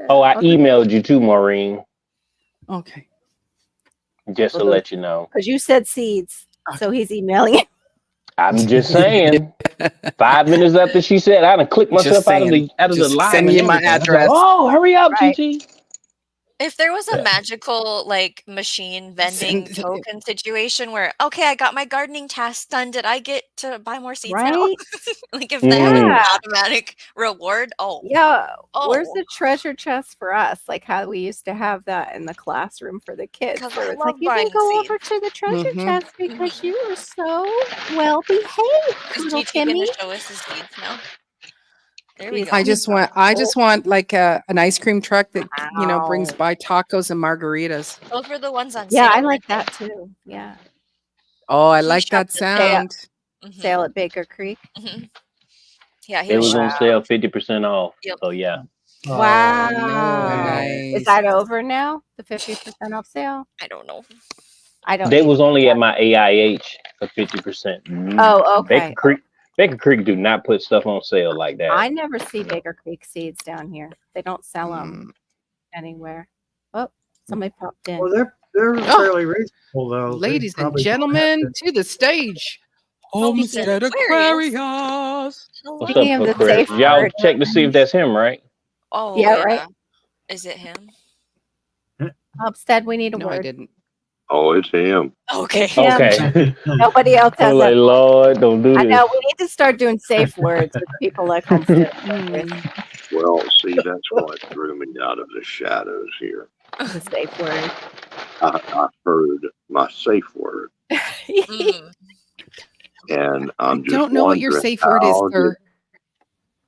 Oh, I Okay. emailed you too, Maureen, Okay. just to let you know. Because you said seeds, so he's emailing it. I'm just saying. 5 minutes after she said, I done clicked Just myself out of saying. the Just live. send and you my everything. I was like, address. oh, hurry up, Right. Gigi. If there was a Yeah. magical like machine vending token situation where okay, I got my gardening task done, did I get to buy more seeds now? Right? Like if that was an Yeah. automatic reward, Yeah. Where's oh, the treasure chest for us? Like how we used to have that in the classroom for the kids. because Where I it's like, love you can buying go seeds. over to the treasure Mhm. chest because you were so well behaved, Is little Gigi gonna Timmy. show us his seeds now? There we He's go. I just want like an ice cream truck that brings Wow. by tacos and margaritas. Those were the ones on Yeah, sale. I like weren't they? that too. Yeah. Oh, I He like that shopped at sound. Mhm, Sale at Baker Creek. mhm. Yeah, he It was was on shopping. sale 50% off. Yep. So yeah. Wow. Nice. Is that over now? The 50% off sale? I don't know. I don't They need was it. only at my AIH for 50%. Oh, okay. Baker Creek do not put stuff on sale like that. I never see Baker Creek seeds down here. They don't sell them anywhere. Oh, somebody popped in. Well, they're fairly reasonable though. They Ladies and probably don't have gentlemen, to- to the stage. Homestead Homestead Aquarius. What's Speaking up, of the Aquarius? safe Y'all word, check to see if that's him, right? Oh Yeah, right. Is it him? Homestead, we need a No, I word. didn't. Oh, it's him. Okay. Yeah. Okay. Nobody else I has was like, that. Lord, don't do I this. know. We need to start doing safe words with people like Homestead. Well, see, that's what drew me out of the shadows here. The safe word. I heard my safe word, Mm. and I'm just Don't know what your wondering safe word is, how sir.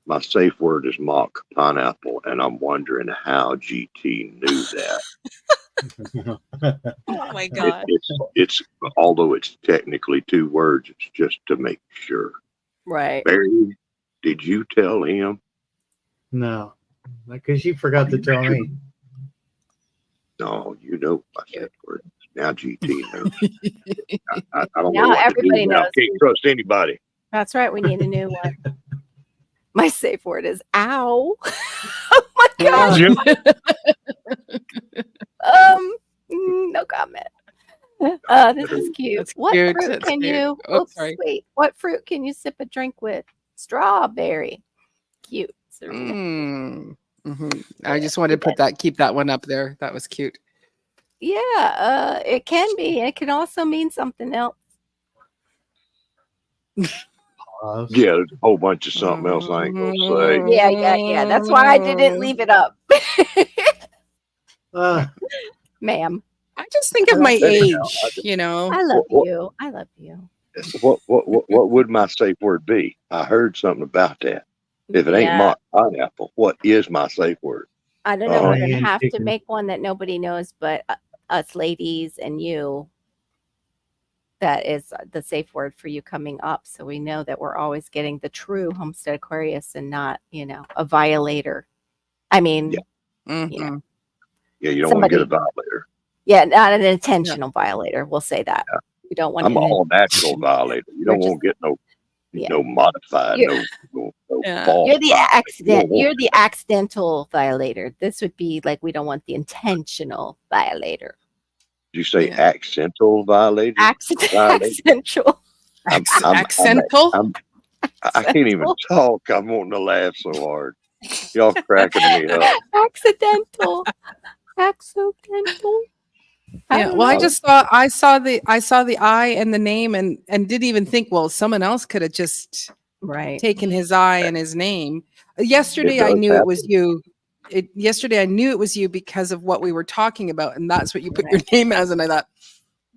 my safe word is mock pineapple, and I'm wondering how GT knew that. Oh my god. It's although it's technically 2 words, it's just to make sure. Right. Barry, did you tell him? No, because you forgot to tell me. No, you know my safe word. Now GT knows. I don't Now know what to everybody do now. knows. Can't trust anybody. That's right. We need a new one. My safe word is ow. Oh my god. No comment. This is cute. That's What cute. fruit That's can cute. you? Oh, Oops, sorry. wait. What fruit can you sip a drink with? Strawberry. Cute. Serena. I just wanted to keep that one up there. That was cute. Yeah, it can be. It can also mean something else. Yeah, there's a whole bunch of something else I ain't gonna say. Yeah. That's why I didn't leave it up. Uh, Ma'am. I just think of my Anyhow, age, you know. I love What- you. I love you. What would my safe word be? I heard something about that. If it ain't Yeah. mock pineapple, what is my safe word? I don't know. We're Diane gonna have to chicken. make one that nobody knows but us ladies and you. That is the safe word for you coming up, so we know that we're always getting the true Homestead Aquarius and not, a violator. I mean, Mhm. Yeah, you don't want to get a Somebody- violator. yeah, not an intentional violator. We'll say that. Yeah. We don't want. I'm all natural violator. You don't You're want to get no Yeah. no modified, You're- no Yeah. false You're the violator. accident. You You're don't the accidental violator. This would be like we don't want the intentional violator. Did you say Yeah. accidental violator? Accidental. Accental? I can't even talk. I'm wanting to laugh so hard. Y'all cracking me up. Accidental. Accidental. Yeah, don't well, I know. just thought I saw the eye and the name and didn't even think, well, someone else could have just Right. taken his eye and his name. Yesterday, I does knew it was happen. you. Yesterday, I knew it was you because of what we were talking about, and that's what you put your name as. And I thought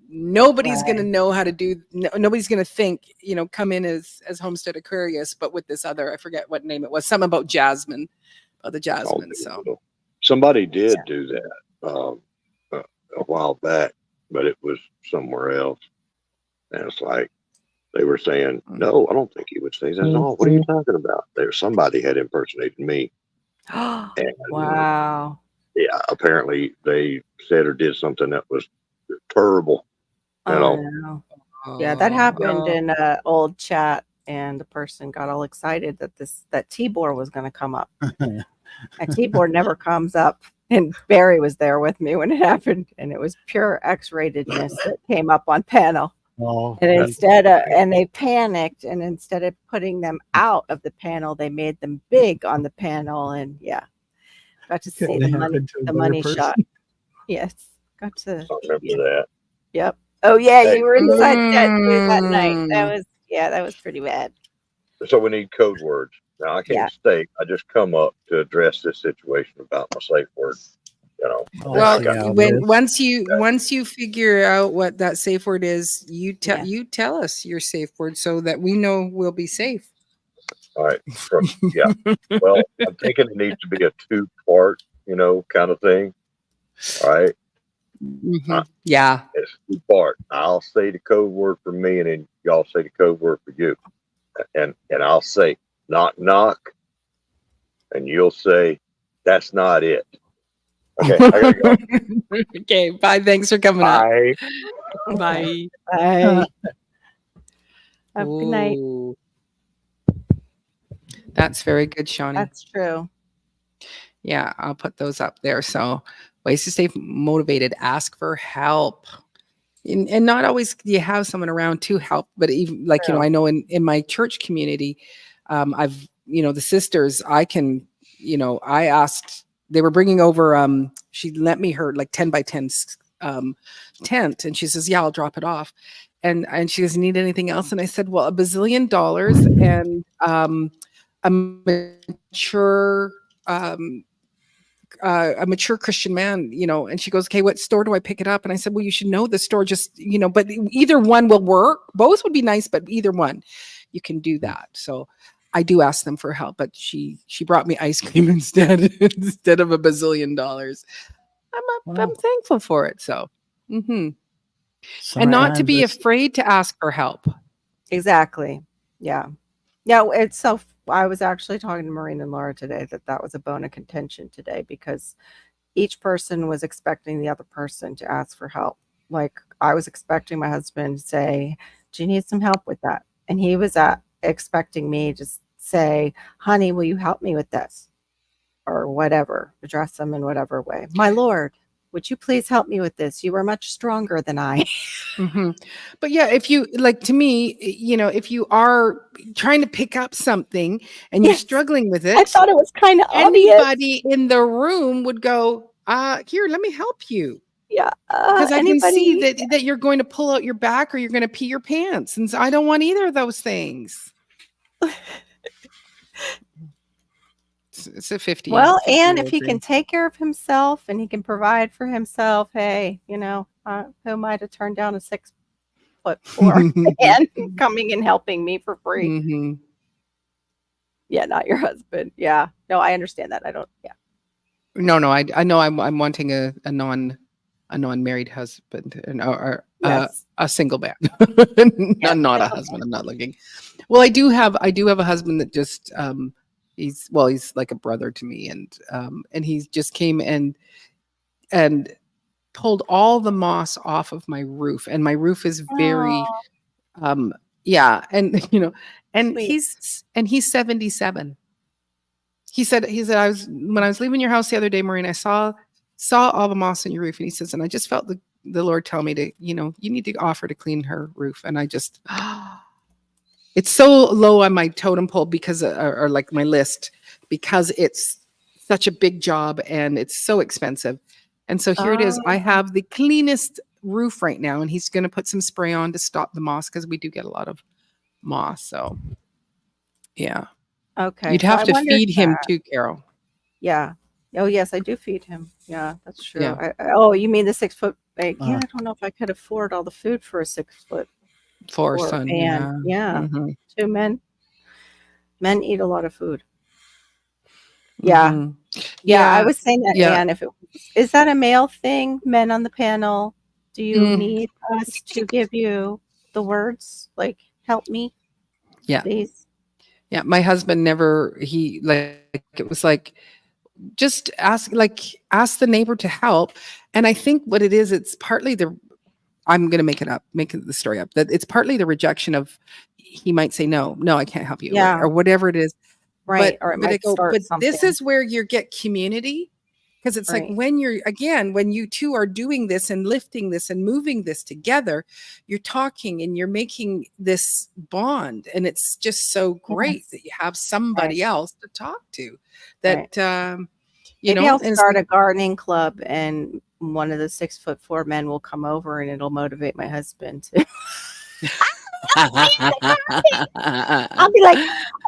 nobody's going to know how to do. Nobody's going to think, come in as Homestead Aquarius, but with this other, I forget what name it was. Something about Jasmine, about the Jasmine. So Somebody did do that a while back, but it was somewhere else. And it's like they were saying, no, I don't think he would say that at all. What are you talking about? Somebody had impersonated me. And, Wow. yeah, apparently they said or did something that was terrible. Oh, no. Yeah, that happened Oh. in a old chat, and the person got all excited that that Tibor was going to come up. And Tibor never comes up. And Barry was there with me when it happened, and it was pure X-ratedness that came up on panel. Oh, And that's- and they panicked, and instead of putting them out of the panel, they made them big on the panel, and yeah, got to see Couldn't the have money, happened to a the better money person. shot. Yes, got to. I remember that. Yep. Oh yeah, Hey. you were inside chat too that night. That Mm. was that was pretty bad. So we need code words. Now I can't Yeah. state. I just come up to address this situation about my safe word. You know. Oh, Well, yeah, when that's- once you figure out what that safe word is, you Yeah. tell us your safe word so that we know we'll be safe. All right. Yeah. Well, I'm thinking it needs to be a 2-part, kind of thing. All right. Yeah. It's 2-part. I'll say the code word for me, and then y'all say the code word for you. And I'll say knock knock, and you'll say that's not it. Okay, I gotta go. Okay. Bye. Thanks for coming Bye. up. Bye. Bye. Have a good night. Ooh. That's very good, Shawnee. That's true. Yeah, I'll put those up there. So ways to stay motivated, ask for help. And not always do you have someone around to help, but even like, I know in my church community, I've, the sisters, I can, I asked, they were bringing over, she lent me her like 10 by 10 tent. And she says, yeah, I'll drop it off. And she goes, need anything else? And I said, well, $1 bazillion and a mature Christian man, and she goes, okay, what store do I pick it up? And I said, well, you should know the store, just, but either one will work. Both would be nice, but either one, you can do that. So I do ask them for help, but she brought me ice cream instead of $1 bazillion. I'm thankful for it. So, and not to be afraid to ask for help. Exactly. Yeah. Yeah. It's so. I was actually talking to Maureen and Laura today that was a bone of contention today because each person was expecting the other person to ask for help. Like I was expecting my husband to say, "Do you need some help with that?" And he was expecting me to say, "Honey, will you help me with this?" Or whatever, address them in whatever way. My Lord, would you please help me with this? You are much stronger than I. But yeah, if you like, to me, if you are trying to pick up something and you're struggling with it, I thought it was kind of obvious. Anybody in the room would go, here, let me help you. Yeah. Because I can see that you're going to pull out your back or you're going to pee your pants. And so I don't want either of those things. It's a 50. Well, 50 and year if he thing. can take care of himself and he can provide for himself, hey, who might have turned down a 6'4" man coming and helping me for free? Mhm. Yeah, not your husband. Yeah, no, I understand that. I don't. Yeah, No, I know I'm wanting a non-married husband or Yes. a single man, not a husband. I'm not looking. Well, I do have a husband that just he's like a brother to me, and he just came and pulled all the moss off of my roof, and my roof is very yeah, and and Sweet. he's 77. He said when I was leaving your house the other day, Maureen, I saw all the moss in your roof, and he says, and I just felt the Lord tell me to, you need to offer to clean her roof, and I just it's so low on my totem pole because or like my list, because it's such a big job and it's so expensive. And so here it is. I have the cleanest roof right now, and he's going to put some spray on to stop the moss because we do get a lot of moss. So yeah. Okay. You'd so have I to wondered feed him that. too, Carol. Yeah. Oh yes, I do feed him. Yeah, that's true. Yeah. Oh, you mean the 6 foot? Yeah, I don't know if I could afford all the food for a 6 foot For son. man. Yeah. Mhm. 2 men. Men eat a lot of food. Yeah. Mhm. Yeah, I was saying that, Yeah. Anne, is that a male thing, men on the panel? Do you need us to give you the words? Like, help me, Yeah. please? Yeah. My husband never, it was like, just ask the neighbor to help. And I think what it is, it's partly I'm going to make it up, make the story up. That it's partly the rejection of, he might say, no, I can't help you, Yeah. or whatever it is. Right. Or it But I might go, start but this something. is where you get community. Because it's like Right. when you two are doing this and lifting this and moving this together, you're talking and you're making this bond. And it's just so great Yes. that you have somebody Right. else to talk to that, you Maybe know, I'll and it's start like, a gardening club, and one of the 6'4" men will come over, and it'll motivate my husband to. I'll be like,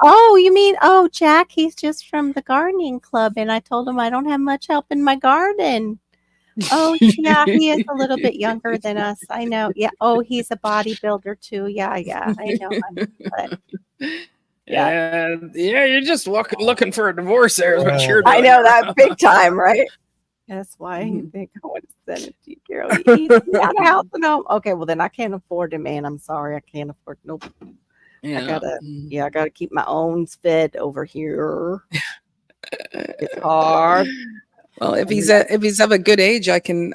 "Oh, you mean Jack? He's just from the gardening club, and I told him I don't have much help in my garden." Oh, yeah, he is a little bit younger than us. I know. Yeah. Oh, he's a bodybuilder too. Yeah, I know. But yeah, Yeah, you're just looking for a divorce there is what you're I doing. know that big time, right? That's why you think I want to send it to you, Carol. You got a house and home. Okay, well then I can't afford it, man. I'm sorry, I can't afford. Nope. yeah. I gotta keep my own fed over here. It's hard. Well, if he's of a good age, I can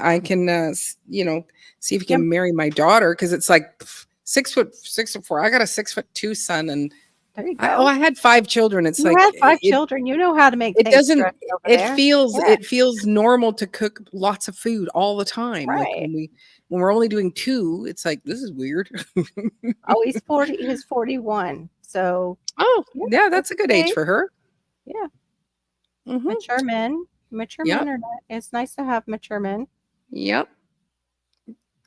you know, see if he can marry my daughter, because it's like 6'4". I got a 6'2" son, and There you go. I had 5 children. It's You like had 5 children. You know how to make it things doesn't. stretch over It there. feels Yeah. it feels normal to cook lots of food all the time. Like Right. when we're only doing 2, it's like, this is weird. Oh, he's 40. He was 41. So Oh, yeah, that's a good age okay. for her. Yeah, Mhm. mature men. Mature Yep. men are not. It's nice to have mature men. Yep.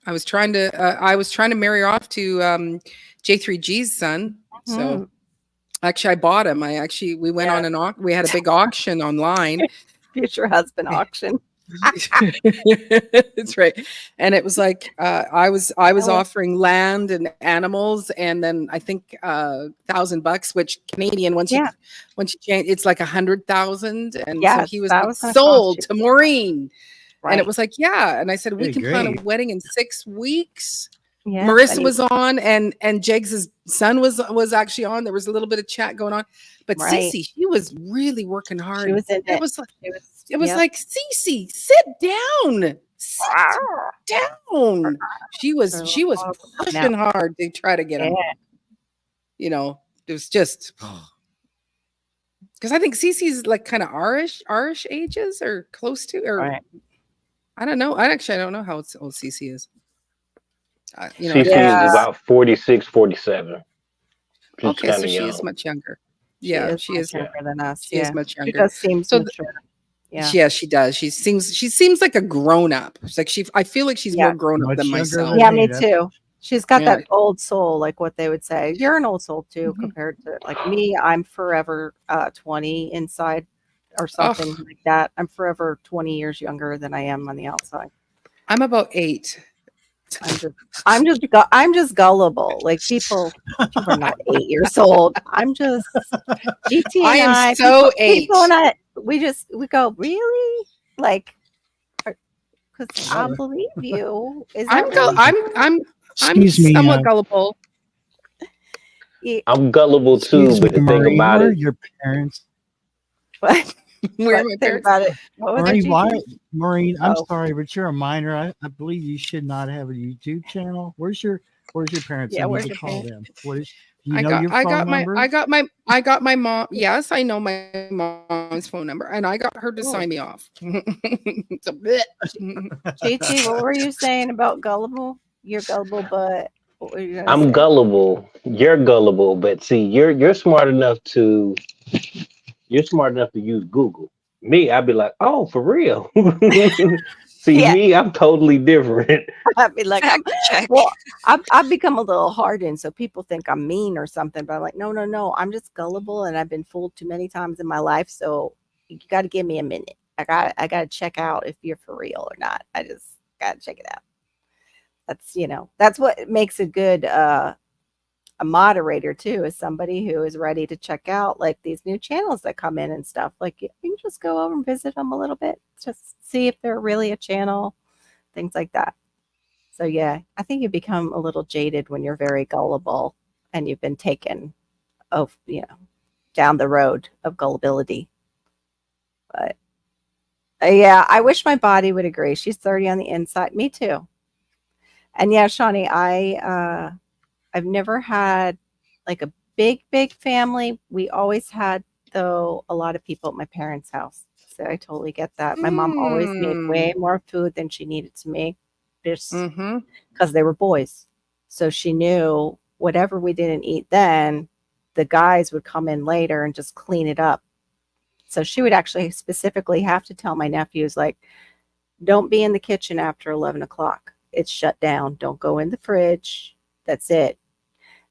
I was trying to marry her off to J3G's son. So Mhm. actually, I bought him. We went on we had a big auction online. Future husband auction. That's right. And it was like I was offering land and animals, and then I think $1,000, which Canadian once you change, it's like 100,000. And so Yes, he was that like, was gonna sold cost to Maureen. And Right. it was like, yeah. And I said, we Hey, can plan a great. wedding in 6 weeks. Yes, Marissa and was on, and Jegs' son was actually on. There was a little bit of chat going on, but Right. Cece, she was really working hard. She was in It it. was like, She was yep. like, Cece, sit down, sit down. She was pushing hard to try to get him. You know, it was just because I think Cece's like kind of Irish ages, or close to, or Right. I don't know. I don't know how old Cece is. You know, CC is about 46, 47. She's okay, so kinda she young. is much younger. She Yeah, is she much is younger than us. She is much She younger. does seem So mature. Yeah. yeah, she does. She seems like a grown up. It's like I feel like she's Yeah. more grown up Much than younger myself. than Yeah, me. me That's too. She's got Yeah. that old soul, like what they would say. You're an old soul too, Mhm. compared to like me. I'm forever 20 inside, or something Ugh. like that. I'm forever 20 years younger than I am on the outside. I'm about 8. I'm just gullible. Like people are not 8 years old. I'm just GT and I am I. so people 8. and I. We go really like because I believe you. Is that I'm Excuse me, somewhat gullible. I'm gullible too, excuse but me, the thing Maureen, about where are it, your parents? What? Where are What? my Think parents? about it. What was Maureen, it? why, GT? Maureen, I'm Oh. sorry, but you're a minor. I believe you should not have a YouTube channel. Where's your parents? Yeah, I need where's to your call parents? them. What is? Do you know your phone number? I got my mom. Yes, I know my mom's phone number, and I got her to Cool. sign me off. So, bleh. JT, what were you saying about gullible? You're gullible, but what were you gonna I'm say? gullible. You're gullible, but see, you're smart enough to use Google. Me, I'd be like, oh, for real. See, Yeah. me, I'm totally different. I'd be like, Fact check. well, I've become a little hardened, so people think I'm mean or something. But I'm like, no, I'm just gullible, and I've been fooled too many times in my life. So you got to give me a minute. I got to check out if you're for real or not. I just got to check it out. That's what makes a good a moderator too, is somebody who is ready to check out like these new channels that come in and stuff. Like you can just go over and visit them a little bit, just see if they're really a channel, things like that. So yeah, I think you become a little jaded when you're very gullible and you've been taken down the road of gullibility. But yeah, I wish my body would agree. She's 30 on the inside. Me too. And yeah, Shawnee, I've never had like a big family. We always had, though, a lot of people at my parents' house. So I totally get that. My mom always made way more food than she needed to make, just Mm-hmm. because they were boys. So she knew whatever we didn't eat then, the guys would come in later and just clean it up. So she would actually specifically have to tell my nephews, like, don't be in the kitchen after 11 o'clock. It's shut down. Don't go in the fridge. That's it.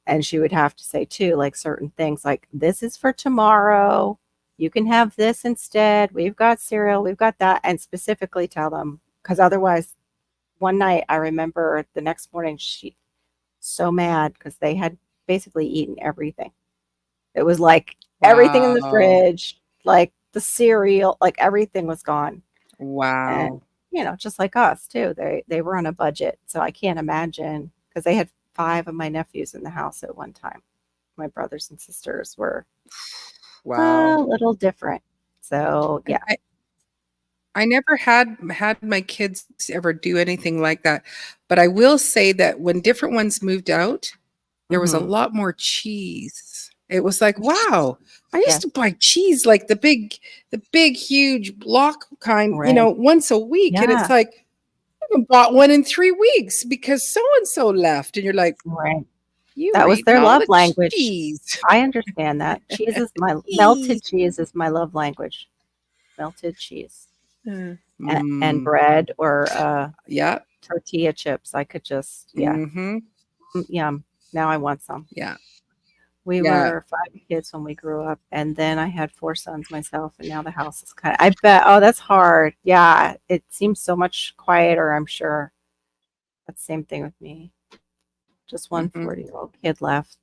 And she would have to say, too, like certain things like, this is for tomorrow. You can have this instead. We've got cereal. We've got that. And specifically tell them, because otherwise, one night I remember the next morning, she so mad because they had basically eaten everything. It was like everything in the Wow. fridge, like the cereal, like everything was gone. And Wow. just like us too. They were on a budget, so I can't imagine, because they had 5 of my nephews in the house at one time. My brothers and sisters were a Wow. little different. So yeah, I never had my kids ever do anything like that. But I will say that when different ones moved out, there was a Mhm. lot more cheese. It was like, wow, I used Yes. to buy cheese like the big, huge block kind, Right. once a week. And Yeah. it's like, I haven't bought one in 3 weeks because so and so left. And you're like, Right. you That were was eating their all love the language. cheese. I understand that. Cheese is my melted cheese is my love language. Melted cheese. And Mm, bread or yeah. tortilla chips. I could just, yeah. Mm-hmm. Yum. Now I want some. Yeah. We Yeah. were 5 kids when we grew up, and then I had 4 sons myself, and now the house is kind of, I bet, oh, that's hard. Yeah, it seems so much quieter, I'm sure. That's the same thing with me. Just one Mhm. 40-year-old kid left.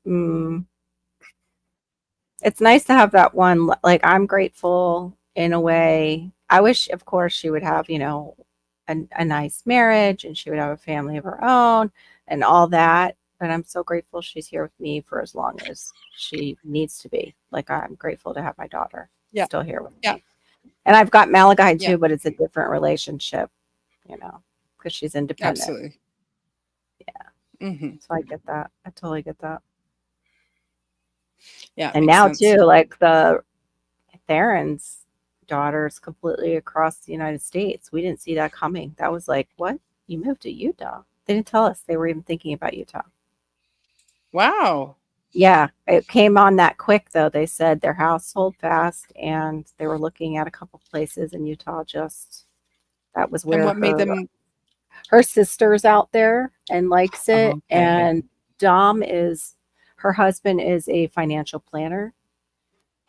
It's nice to have that one. Like, I'm grateful in a way. I wish, of course, she would have, a nice marriage and she would have a family of her own and all that. But I'm so grateful she's here with me for as long as she needs to be. Like, I'm grateful to have my daughter Yeah. still here with Yeah. me. And I've got Malachi too, Yeah. but it's a different relationship, because she's independent. Absolutely. Yeah. Mm-hmm. So I get that. I totally get that. Yeah. And makes now sense. too, like the Theron's daughter's completely across the United States. We didn't see that coming. That was like, what? You moved to Utah? They didn't tell us they were even thinking about Utah. Wow. Yeah, it came on that quick though. They said their house sold fast and they were looking at a couple places in Utah. Just that was And where what made them? her sister's out there and likes it. Okay. And Dom is, her husband is a financial planner,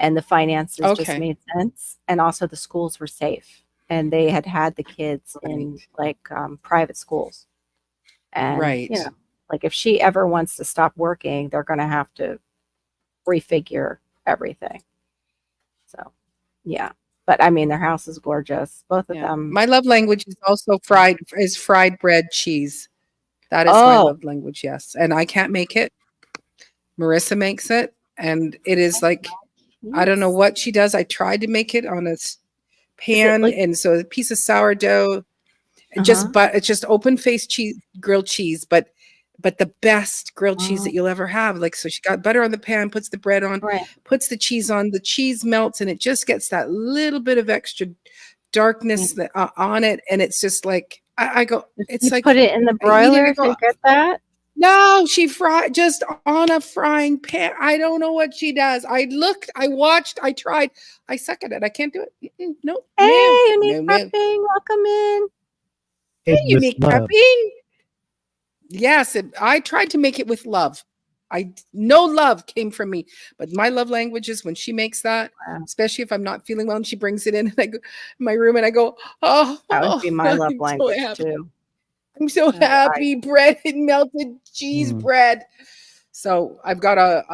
and the finances just Okay. made sense. And also the schools were safe, and they had the kids in like private schools. And Right. like if she ever wants to stop working, they're going to have to refigure everything. So, yeah. But I mean, their house is gorgeous. Both of Yeah. them. My love language is also fried bread cheese. That is my Oh, love language. Yes. And I can't make it. Marissa makes it. And it is like, I don't know yes. what she does. I tried to make it on a Is it pan. like, And so a piece of sourdough, uh-huh. it's just open faced cheese, grilled cheese, but the best grilled cheese that you'll ever have. Like, so she got butter on the pan, puts the bread on, Right. puts the cheese on, the cheese melts, and it just gets that little bit of extra darkness on it. And it's just like, I go, it's You like, put it in the I eat it, broiler I to go, get that? no, she fried just on a frying pan. I don't know what she does. I looked, I watched, I tried. I suck at it. I can't do it. No, Hey, no, Unique no, no. Prepping, welcome in. Hey, Made with Unique love. Prepping. Yes, I tried to make it with love. No love came from me, but my love language is when she makes that, Wow. especially if I'm not feeling well and she brings it in and I go in my room and I go, oh, That would be my love I'm so language happy. too. I'm so happy. Bread and melted cheese bread. So I've got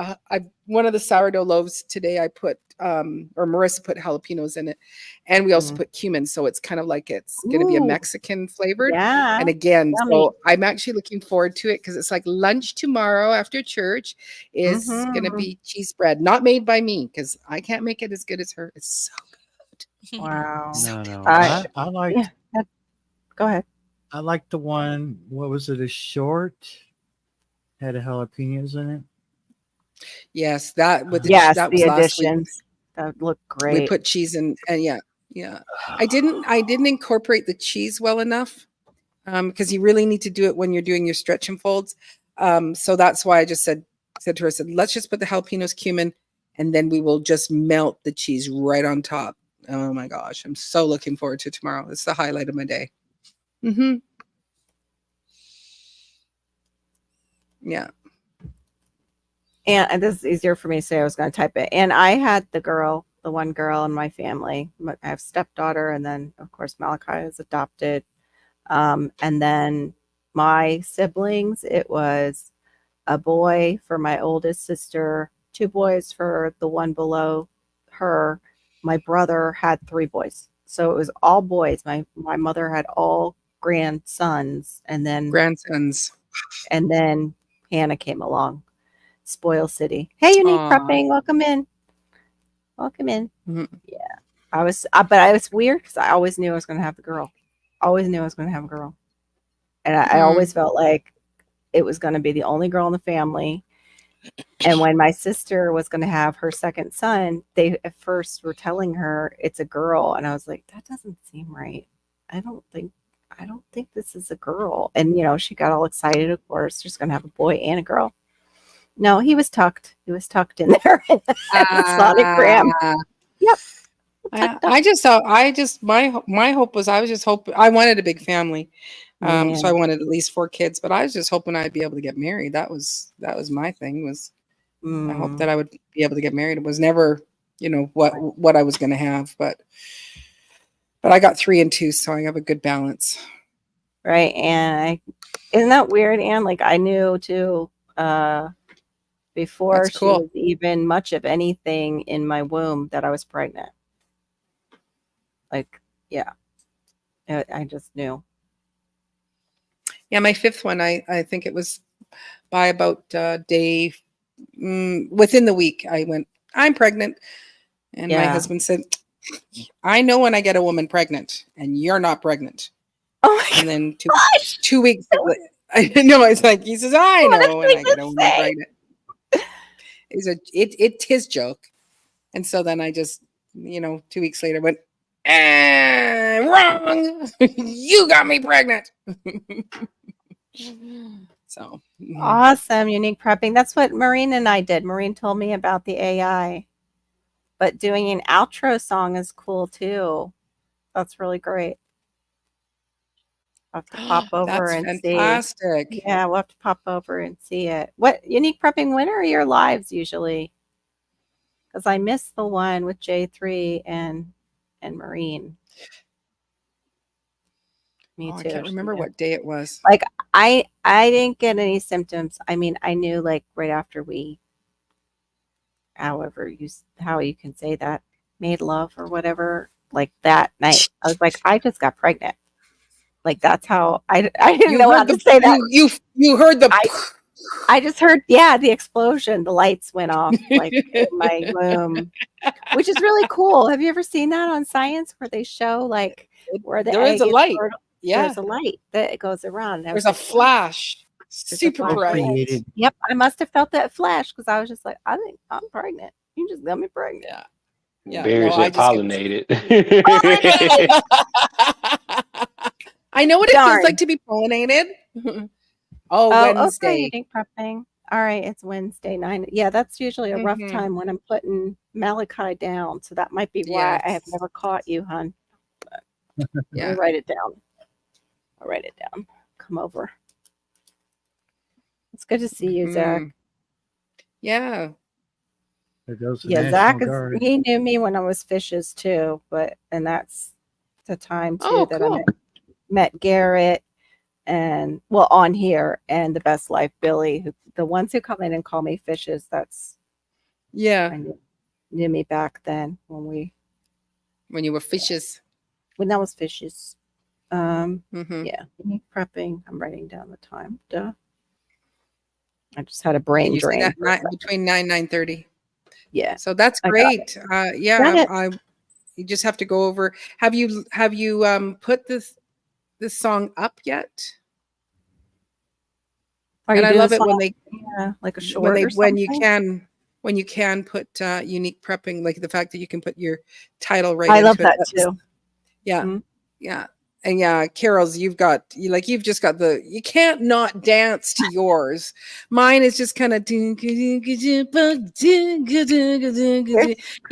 one of the sourdough loaves today. I put or Marissa put jalapenos in it, and we also put cumin. So it's kind of like it's going to be a Ooh, Mexican flavored. yeah. And again, Yummy. so I'm actually looking forward to it because it's like lunch tomorrow after church is going to be cheese bread, not made by me because I can't make it as good as her. It's so good. Wow. No, no. I I like yeah. Go ahead. I like the one. What was it? A short had a jalapenos in it. Yes, that with Yes, that the was last week. additions. That looked We great. put cheese in, and yeah. I didn't incorporate the cheese well enough because you really need to do it when you're doing your stretch and folds. So that's why I just said to her, I said, let's just put the jalapenos, cumin, and then we will just melt the cheese right on top. Oh my gosh, I'm so looking forward to tomorrow. It's the highlight of my day. Yeah. And this is easier for me to say. I was going to type it. And I had the one girl in my family. I have stepdaughter, and then of course Malachi is adopted. And then my siblings, it was a boy for my oldest sister, 2 boys for the one below her. My brother had 3 boys, so it was all boys. My mother had all grandsons, and then Grandsons. and then Hannah came along. Spoil City. Hey, Unique Prepping, welcome in. Welcome in. Yeah, I was, but I was weird because I always knew I was going to have the girl. Always knew I was going to have a girl, and I always felt like it was going to be the only girl in the family. And when my sister was going to have her second son, they at first were telling her it's a girl, and I was like, that doesn't seem right. I don't think this is a girl. And she got all excited. Of course, she's going to have a boy and a girl. No, he was tucked. He was tucked in there in the sonogram. Yep. My hope was I wanted a big family. So I wanted at least 4 kids, but I was just hoping I'd be able to get married. That was my thing, was I hope that I would be able to get married. It was never, what I was going to have, but I got 3 and 2, so I have a good balance. Right. And isn't that weird, Anne? Like I knew too, before she was even much of anything in my womb that I was pregnant. Like, yeah, I just knew. Yeah, my 5th one, I think it was by about day, within the week, I went, I'm pregnant. And my husband said, I know when I get a woman pregnant, and you're not pregnant. Oh my and then 2 weeks, I know, it's like, he says, I know when I get a woman pregnant. It's his joke. And so then I just, 2 weeks later went, wrong. You got me pregnant. So awesome. Unique Prepping. That's what Maureen and I did. Maureen told me about the AI, but doing an outro song is cool too. That's really great. I'll have to pop over and fantastic. See. Yeah, we'll have to pop over and see it. What Unique Prepping, when are your lives usually? Because I missed the one with J3 and Maureen. Me too. I can't remember what day it was. Like I didn't get any symptoms. I mean, I knew like right after we, how you can say that, made love or whatever, like that night. I was like, I just got pregnant. Like that's how I didn't know how to say that. You heard the I just heard, the explosion. The lights went off like in my room, which is really cool. Have you ever seen that on Science where they show like where the there is a light? There's a light that goes around. There's a flash. Super bright. Yep, I must have felt that flash because I was just like, I think I'm pregnant. You just got me pregnant. Yeah. Berries are pollinated. I know what it feels like to be pollinated. Wednesday. Okay, prepping. All right, it's Wednesday 9. Yeah, that's usually a rough time when I'm putting Malachi down. So that might be why I have never caught you, hon. Let me write it down. I'll write it down. Come over. It's good to see you, Zach. Yeah. Zach he knew me when I was fishes too, and that's the time too that I met Garrett and on here and the Best Life Billy, the ones who come in and call me fishes. That's I knew me back then when you were fishes. When that was fishes. Unique Prepping. I'm writing down the time. Duh. I just had a brain drain. Between 9:30. Yeah. So that's great. You just have to go over. Have you put this? this song up yet. Are And you I doing love the it when song? they Yeah, like a short or when you something? can put unique prepping, like the fact that you can put your title right I love into it. that too. Yeah. Mhm. Yeah. And yeah, Carol's, you've just got you can't not dance to yours. Mine is just kind of, you You're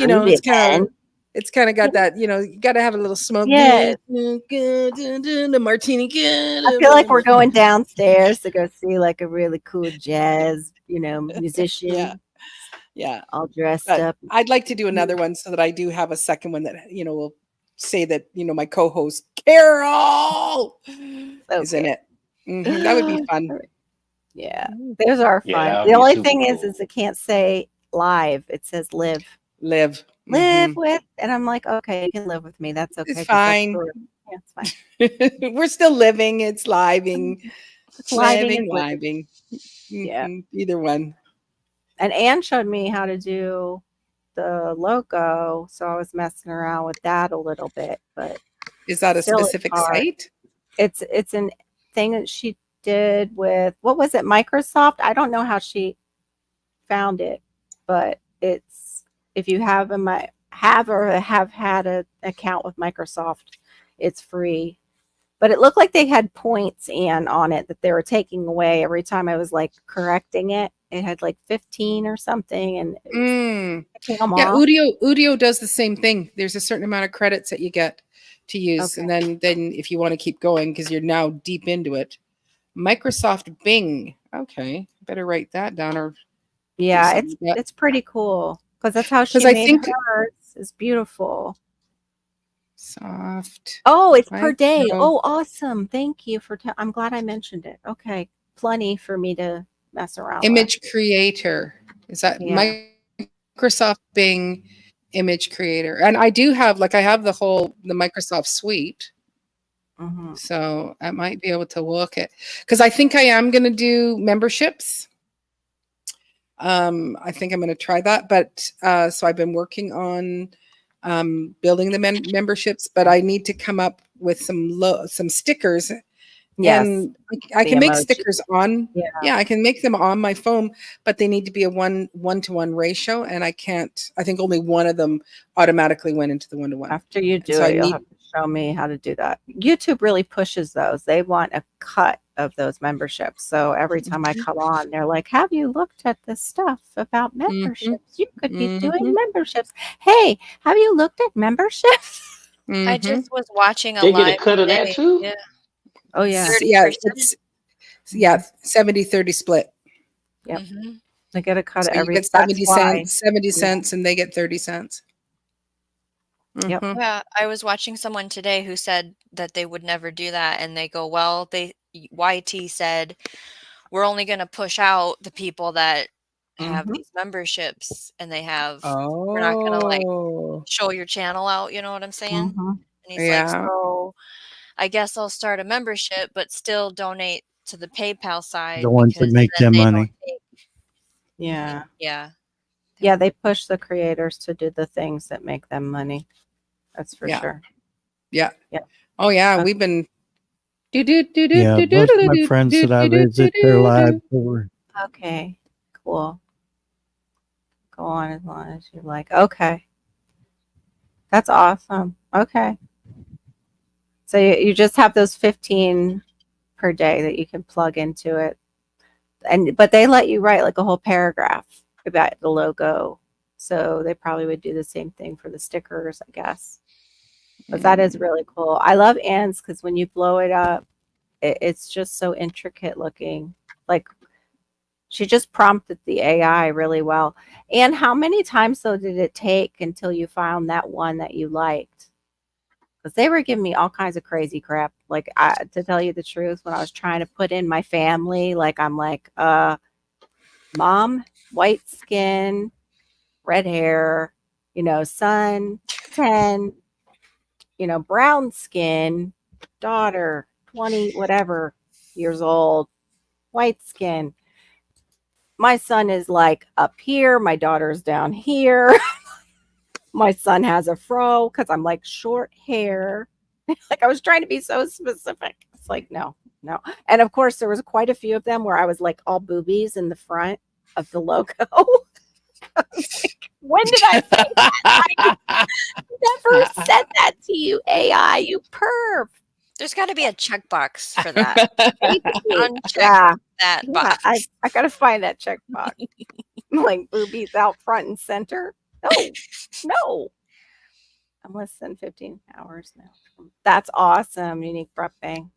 know, groovy, man. it's kind of got that, you got to have a little smoke. Yes. The martini. I feel like we're going downstairs to go see like a really cool jazz, musician. Yeah. Yeah. All dressed But up. I'd like to do another one so that I do have a second one that, will say that, my co-host Carol is in it. That would be fun. Yeah. Those are Yeah, fun. that would The be only super thing cool. is it can't say live. It says live. Live. Live with. And I'm like, okay, you can live with me. That's okay. It's 'cause that's fine. short. Yeah, it's fine. We're still living. It's living. It's living and living. Living. Yeah. Either one. And Anne showed me how to do the logo. So I was messing around with that a little bit, but Is that a still it's specific hard. site? It's an thing that she did with, what was it, Microsoft? I don't know how she found it, but it's, if you have have had an account with Microsoft, it's free. But it looked like they had points on it that they were taking away every time I was like correcting it. It had like 15 or something, and it was taking them Yeah, off. Udio does the same thing. There's a certain amount of credits that you get to use, and then if you want to keep going because you're now deep into it, Microsoft Bing. Okay, better write that down. Or Yeah, it's pretty cool because that's how she I made think hers. It's beautiful. Soft. Oh, it's per day. Micro- Oh, awesome! Thank you for. I'm glad I mentioned it. Okay, plenty for me to mess around with. Image creator. Is that Yeah. Microsoft Bing image creator? And I do have I have the Microsoft suite. So I might be able to look at, because I think I am going to do memberships. I think I'm going to try that, but so I've been working on building the memberships, but I need to come up with some stickers. Yes. And I The can make emoji. stickers on. Yeah. I can make them on my phone, but they need to be a 1-to-1 ratio, and I can't. I think only one of them automatically went into the 1-to-1. After you do it, you'll have to show me how to do that. YouTube really pushes those. They want a cut of those memberships. So every time I come on, they're like, have you looked at this stuff about memberships? You could be doing memberships. Hey, have you looked at memberships? I just was watching a They get live a cut of that today. too? Yeah. Oh, yeah. 30%. It's 70-30 split. Yep. They get a cut So of you every. get 70 cents, and they get 30 cents. Yep. Yeah, I was watching someone today who said that they would never do that, and they go, well, YT said we're only going to push out the people that have these memberships, and they have we're not going to show your channel out, you know what I'm saying? And he's like, so I guess I'll start a membership but still donate to the PayPal side, The ones that because make then them they don't money. take- Yeah. Yeah. They push the creators to do the things that make them money. That's for sure. Yeah. Yeah. Oh yeah, we've been. Yeah, most of my friends that I visit their lives over. Okay, cool. Go on as long as you like. Okay. That's awesome. Okay. So you just have those 15 per day that you can plug into it. But they let you write like a whole paragraph about the logo. So they probably would do the same thing for the stickers, I guess. But that is really cool. I love Anne's because when you blow it up, it's just so intricate looking. Like, she just prompted the AI really well. And how many times though did it take until you found that one that you liked? Because they were giving me all kinds of crazy crap. Like, to tell you the truth, when I was trying to put in my family, like I'm like, mom, white skin, red hair, son, 10, brown skin, daughter, 20, whatever years old, white skin. My son is like up here. My daughter's down here. My son has a fro because I'm like short hair. Like I was trying to be so specific. It's like, no. And of course, there was quite a few of them where I was like all boobies in the front of the logo. I was like, when did I say that? I never said that to you, AI, you perv. There's got to be a checkbox for that. Uncheck Yeah. that Yeah, box. I gotta find that checkbox. Like boobies out front and center. No. I'm less than 15 hours now. That's awesome, Unique Bang.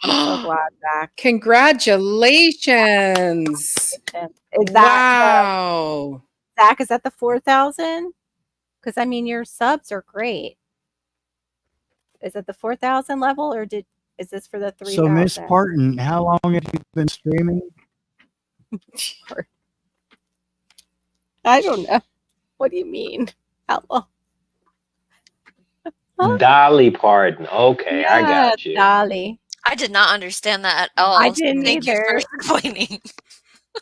I'm so glad, Zach. Congratulations. Is that Wow. Zach, is that the 4,000? Because I mean, your subs are great. Is it the 4,000 level, or is this for the 3,000? So, Miss Parton, how long have you been streaming? I don't know. What do you mean? How long? Dolly Parton. Okay, I got you. Dolly. I did not understand that at all. I didn't Thank either. you for explaining.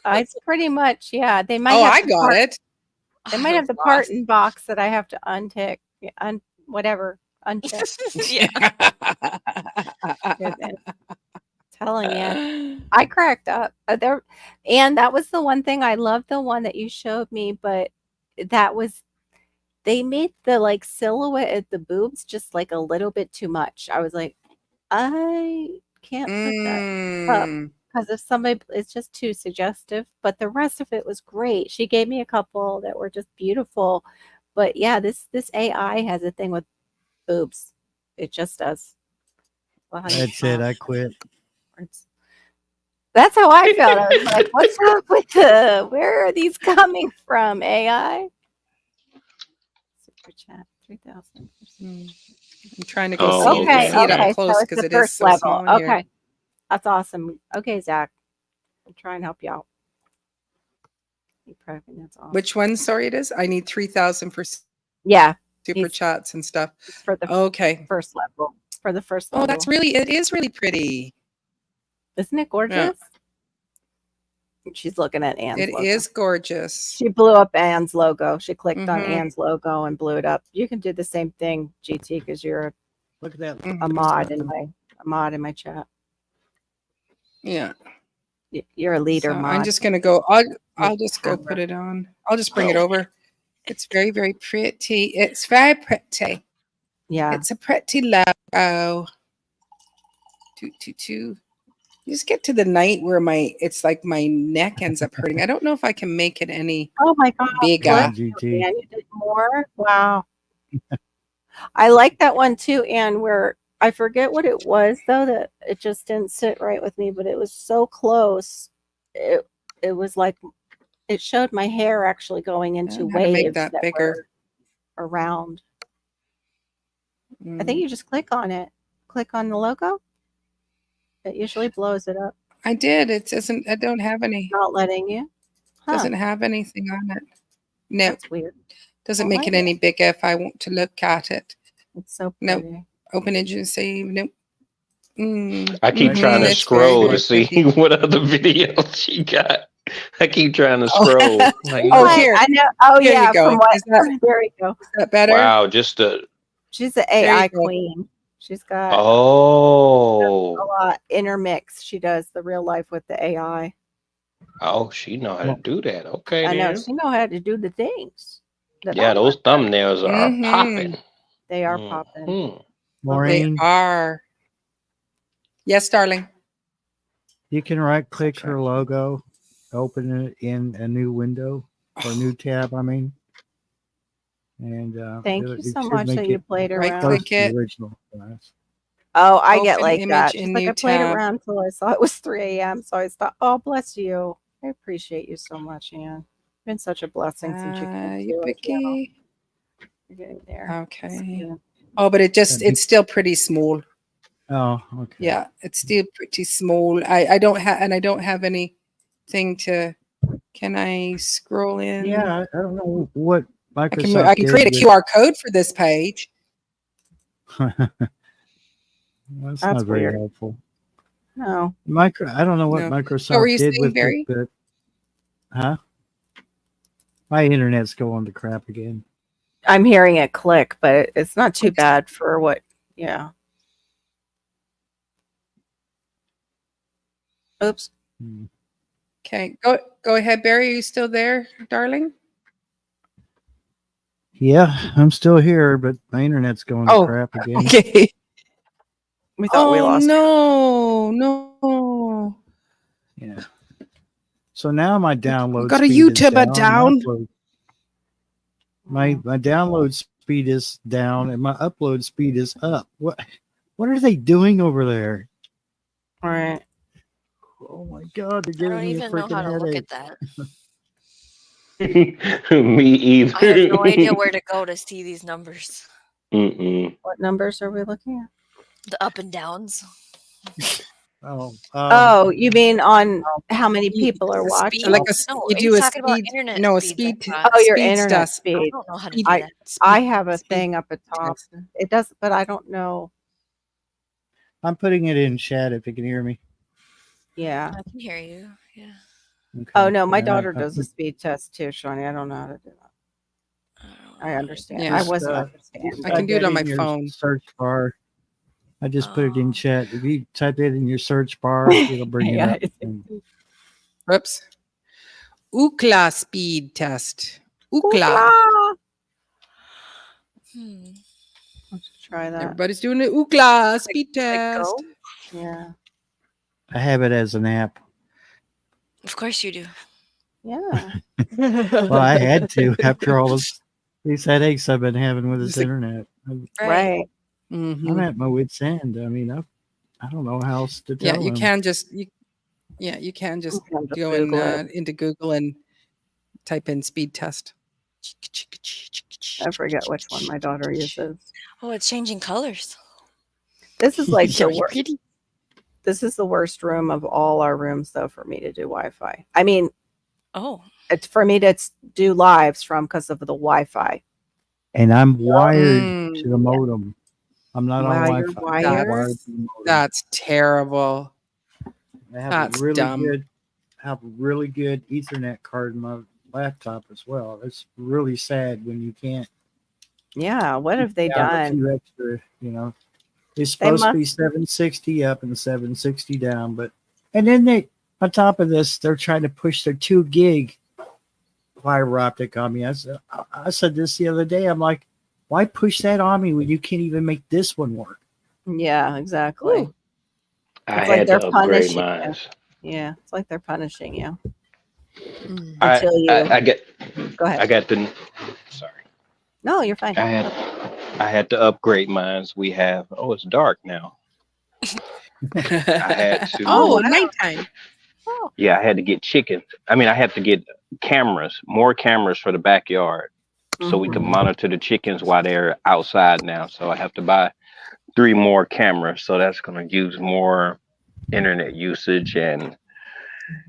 It's pretty much, yeah. They might. Oh, have I the got it. They might have the Parton box that I have to untick. Whatever. Untick. Yeah. Telling you, I cracked up there, and that was the one thing I loved. The one that you showed me, but that was they made the like silhouette of the boobs just like a little bit too much. I was like, I can't put that up because if somebody, it's just too suggestive. But the rest of it was great. She gave me a couple that were just beautiful. But yeah, this AI has a thing with boobs. It just does. That's it. I quit. That's how I felt. I was like, what's up with where are these coming from, AI? Super chat, 3,000. I'm trying to go see it up close because so it is so small in here. Okay. That's awesome. Okay, Zach. I'll try and help you out. That's awesome. Which one? Sorry, it is. I need 3,000 for super chats and stuff. For the first level. For the first level. Oh, it is really pretty. Isn't it gorgeous? Yeah. She's looking at Anne's logo. It is gorgeous. She blew up Anne's logo. She clicked on Anne's logo and blew it up. You can do the same thing, GT, because you're look at that. A mod in my chat. Yeah. You're a leader, So mod. I'm just gonna go. I'll just go put it on. I'll just bring it over. It's very, very pretty. It's very pretty. Yeah. It's a pretty logo. 222. You just get to the night where it's like my neck ends up hurting. I don't know if I can make it any my God, bigger. you did more. Wow. I like that one too, Anne, where I forget what it was though, that it just didn't sit right with me, but it was so close. It was like it showed my hair actually going into waves make that bigger around. I think you just click on it. Click on the logo. It usually blows it up. I did. It doesn't. I don't have any. Not letting you. Doesn't have anything on it. No. That's weird. Doesn't make it any bigger if I want to look at it. It's so pretty. Nope. Open it and save. Nope. I keep trying to scroll to see what other videos she got. I keep trying to scroll. Here. I know. Oh, here yeah. You go. There we go. Is that better? Wow. She's the AI queen. She's got a lot intermix. She does the real life with the AI. Oh, she know how to do that. Okay. I know. She know how to do the things. Yeah, those thumbnails are popping. They are popping. Maureen, they are. Yes, darling. You can right click her logo, open it in a new window or a new tab, I mean. And thank you so much that you played around. Right click it. Original. Oh, I Open get like image that. in She's like, new I played tab. around until I saw it was 3 a.m. So I thought, oh, bless you. I appreciate you so much, Anne. You've been such a blessing since you came to our channel. You're getting there. Okay. Oh, but it's still pretty small. Oh, okay. Yeah, it's still pretty small. I don't have anything to. Can I scroll in? Yeah, I don't know what Microsoft. I can create a QR code for this page. That's not very helpful. No. I don't know what Microsoft did with it, but my internet's going to crap again. I'm hearing it click, but it's not too bad for what Yeah. Oops. Okay, go ahead, Barry. Are you still there, darling? Yeah, I'm still here, but my internet's going to Oh, crap again. okay. We thought we Oh lost. no. Yeah. So now my download Got a speed is YouTuber down. down. My download speed is down and my upload speed is up. What are they doing over there? All right. Oh my god, they're I don't giving me a even know how freaking to look headache. at that. Me either. I have no idea where to go to see these numbers. Mm-mm. What numbers are we looking at? The up and downs. Oh, Oh, you mean on how many people are watching? Speed? Like No, you he's do a talking about speed, internet no, a speeds, I speed. thought. Oh, your speed internet test. I speed. don't know how to do I that. I have a speed thing up at top. test. It does, but I don't know. I'm putting it in chat if you can hear me. Yeah. I can hear you. Yeah. Okay. Oh no, my Yeah, daughter I does a put- speed test too, Shawnee. I don't know how to do that. I understand. Yeah. I Just, wasn't uh, understanding. I can do it type on that my in your phone. Search bar. I just put it in Oh. chat. If you type it in your search bar, it'll bring it Yeah, up. Whoops. Ookla speed test. Ookla. Ookla! Hmm. Let's try that. Everybody's doing an Ookla speed Like test. go? Yeah. I have it as an app. Of course you do. Yeah. Well, I had to after all these headaches I've been having with this It's like- internet. Right. Mhm. I'm at my wit's end. I mean, I don't know how else to tell Yeah, you them. can just you can just You can just go in Google it. into Google and type in speed test. I forget which one my daughter uses. Oh, it's changing colors. This is like the Really worst. pretty. This is the worst room of all our rooms, though, for me to do Wi-Fi. I mean, Oh. it's for me to do lives from because of the Wi-Fi. And I'm wired Mm, to the modem. I'm not Wow, on you're Wi-Fi. I'm wired? wired to the modem. That's terrible. I have That's a really dumb. good Ethernet card in my laptop as well. It's really sad when you can't. Yeah. What have they have a done? few extra, you know. It's They supposed to be must- 760 up and 760 down, and then they on top of this, they're trying to push their 2 gig fiber optic on me. I said this the other day. I'm like, why push that on me when you can't even make this one work? Yeah, exactly. I It's like had they're to upgrade punishing you. mine. Yeah, it's like they're punishing you Mm. until you I get go ahead. I got the sorry. No, you're fine. I had to upgrade mine. We have it's dark now. I had to Oh, wow. nighttime. yeah, I had to get chickens. I mean I had to get more cameras for the backyard so we can monitor the chickens while they're outside now. So I have to buy 3 more cameras. So that's gonna use more internet usage and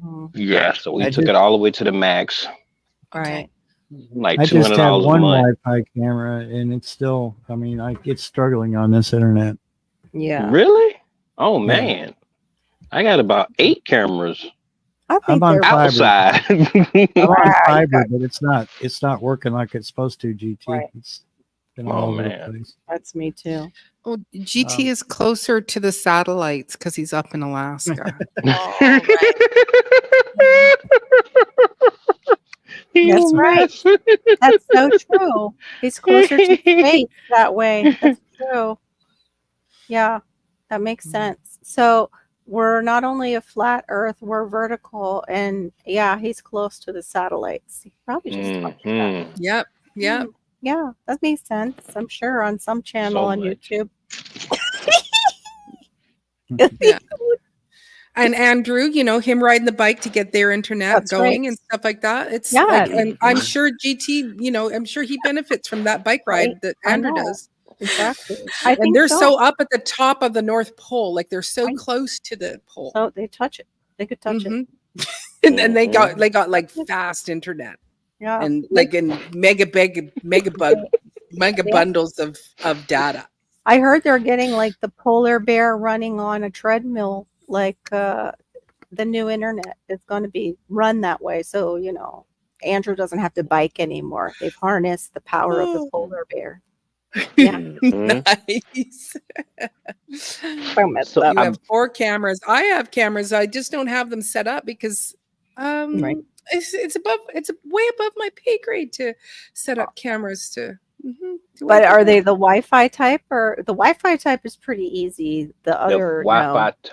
Mhm. yeah, so we I took just- it all the way to the max. Right. Like I just have $200 a one month. Wi-Fi camera, and it's still. I mean, it's struggling on this internet. Yeah. Really? Oh Yeah. man. I got about 8 cameras I think I'm on they're fiber. outside. I'm on Right, fiber, but it's not working like it's supposed to. GT. Right. It's been all Oh, over man. the place. That's me too. Well, GT is closer to the satellites because he's up in Alaska. That's right. That's so true. He's closer to space that way. That's true. Yeah, that makes sense. So we're not only a flat Earth, we're vertical, and yeah, he's close to the satellites. He probably just told you that. Yep. Yep. Yeah, that makes sense. I'm sure on some channel So on much. YouTube. Yeah. And Andrew, him riding the bike to get their internet That's going right. and stuff like that. It's Yeah. like, and I'm sure GT, I'm sure he benefits from that bike ride Right. that I Andrew know. does. Exactly. I And think they're so up at the top of the North Pole, like they're so Right. close to the pole. So they touch it. They could touch it. Mhm. and they got like fast internet Yeah. and like in mega bundles of data. I heard they're getting like the polar bear running on a treadmill, like the new internet is going to be run that way. So, Andrew doesn't have to bike anymore. They've harnessed the power of the polar bear. Yeah. Nice. Don't mess So up. You have 4 cameras. I have cameras. I just don't have them set up because Right. it's way above my pay grade to set up cameras to. To But wake are up. they the Wi-Fi type, or the Wi-Fi type is pretty easy? The the other, Wi-Fi, no.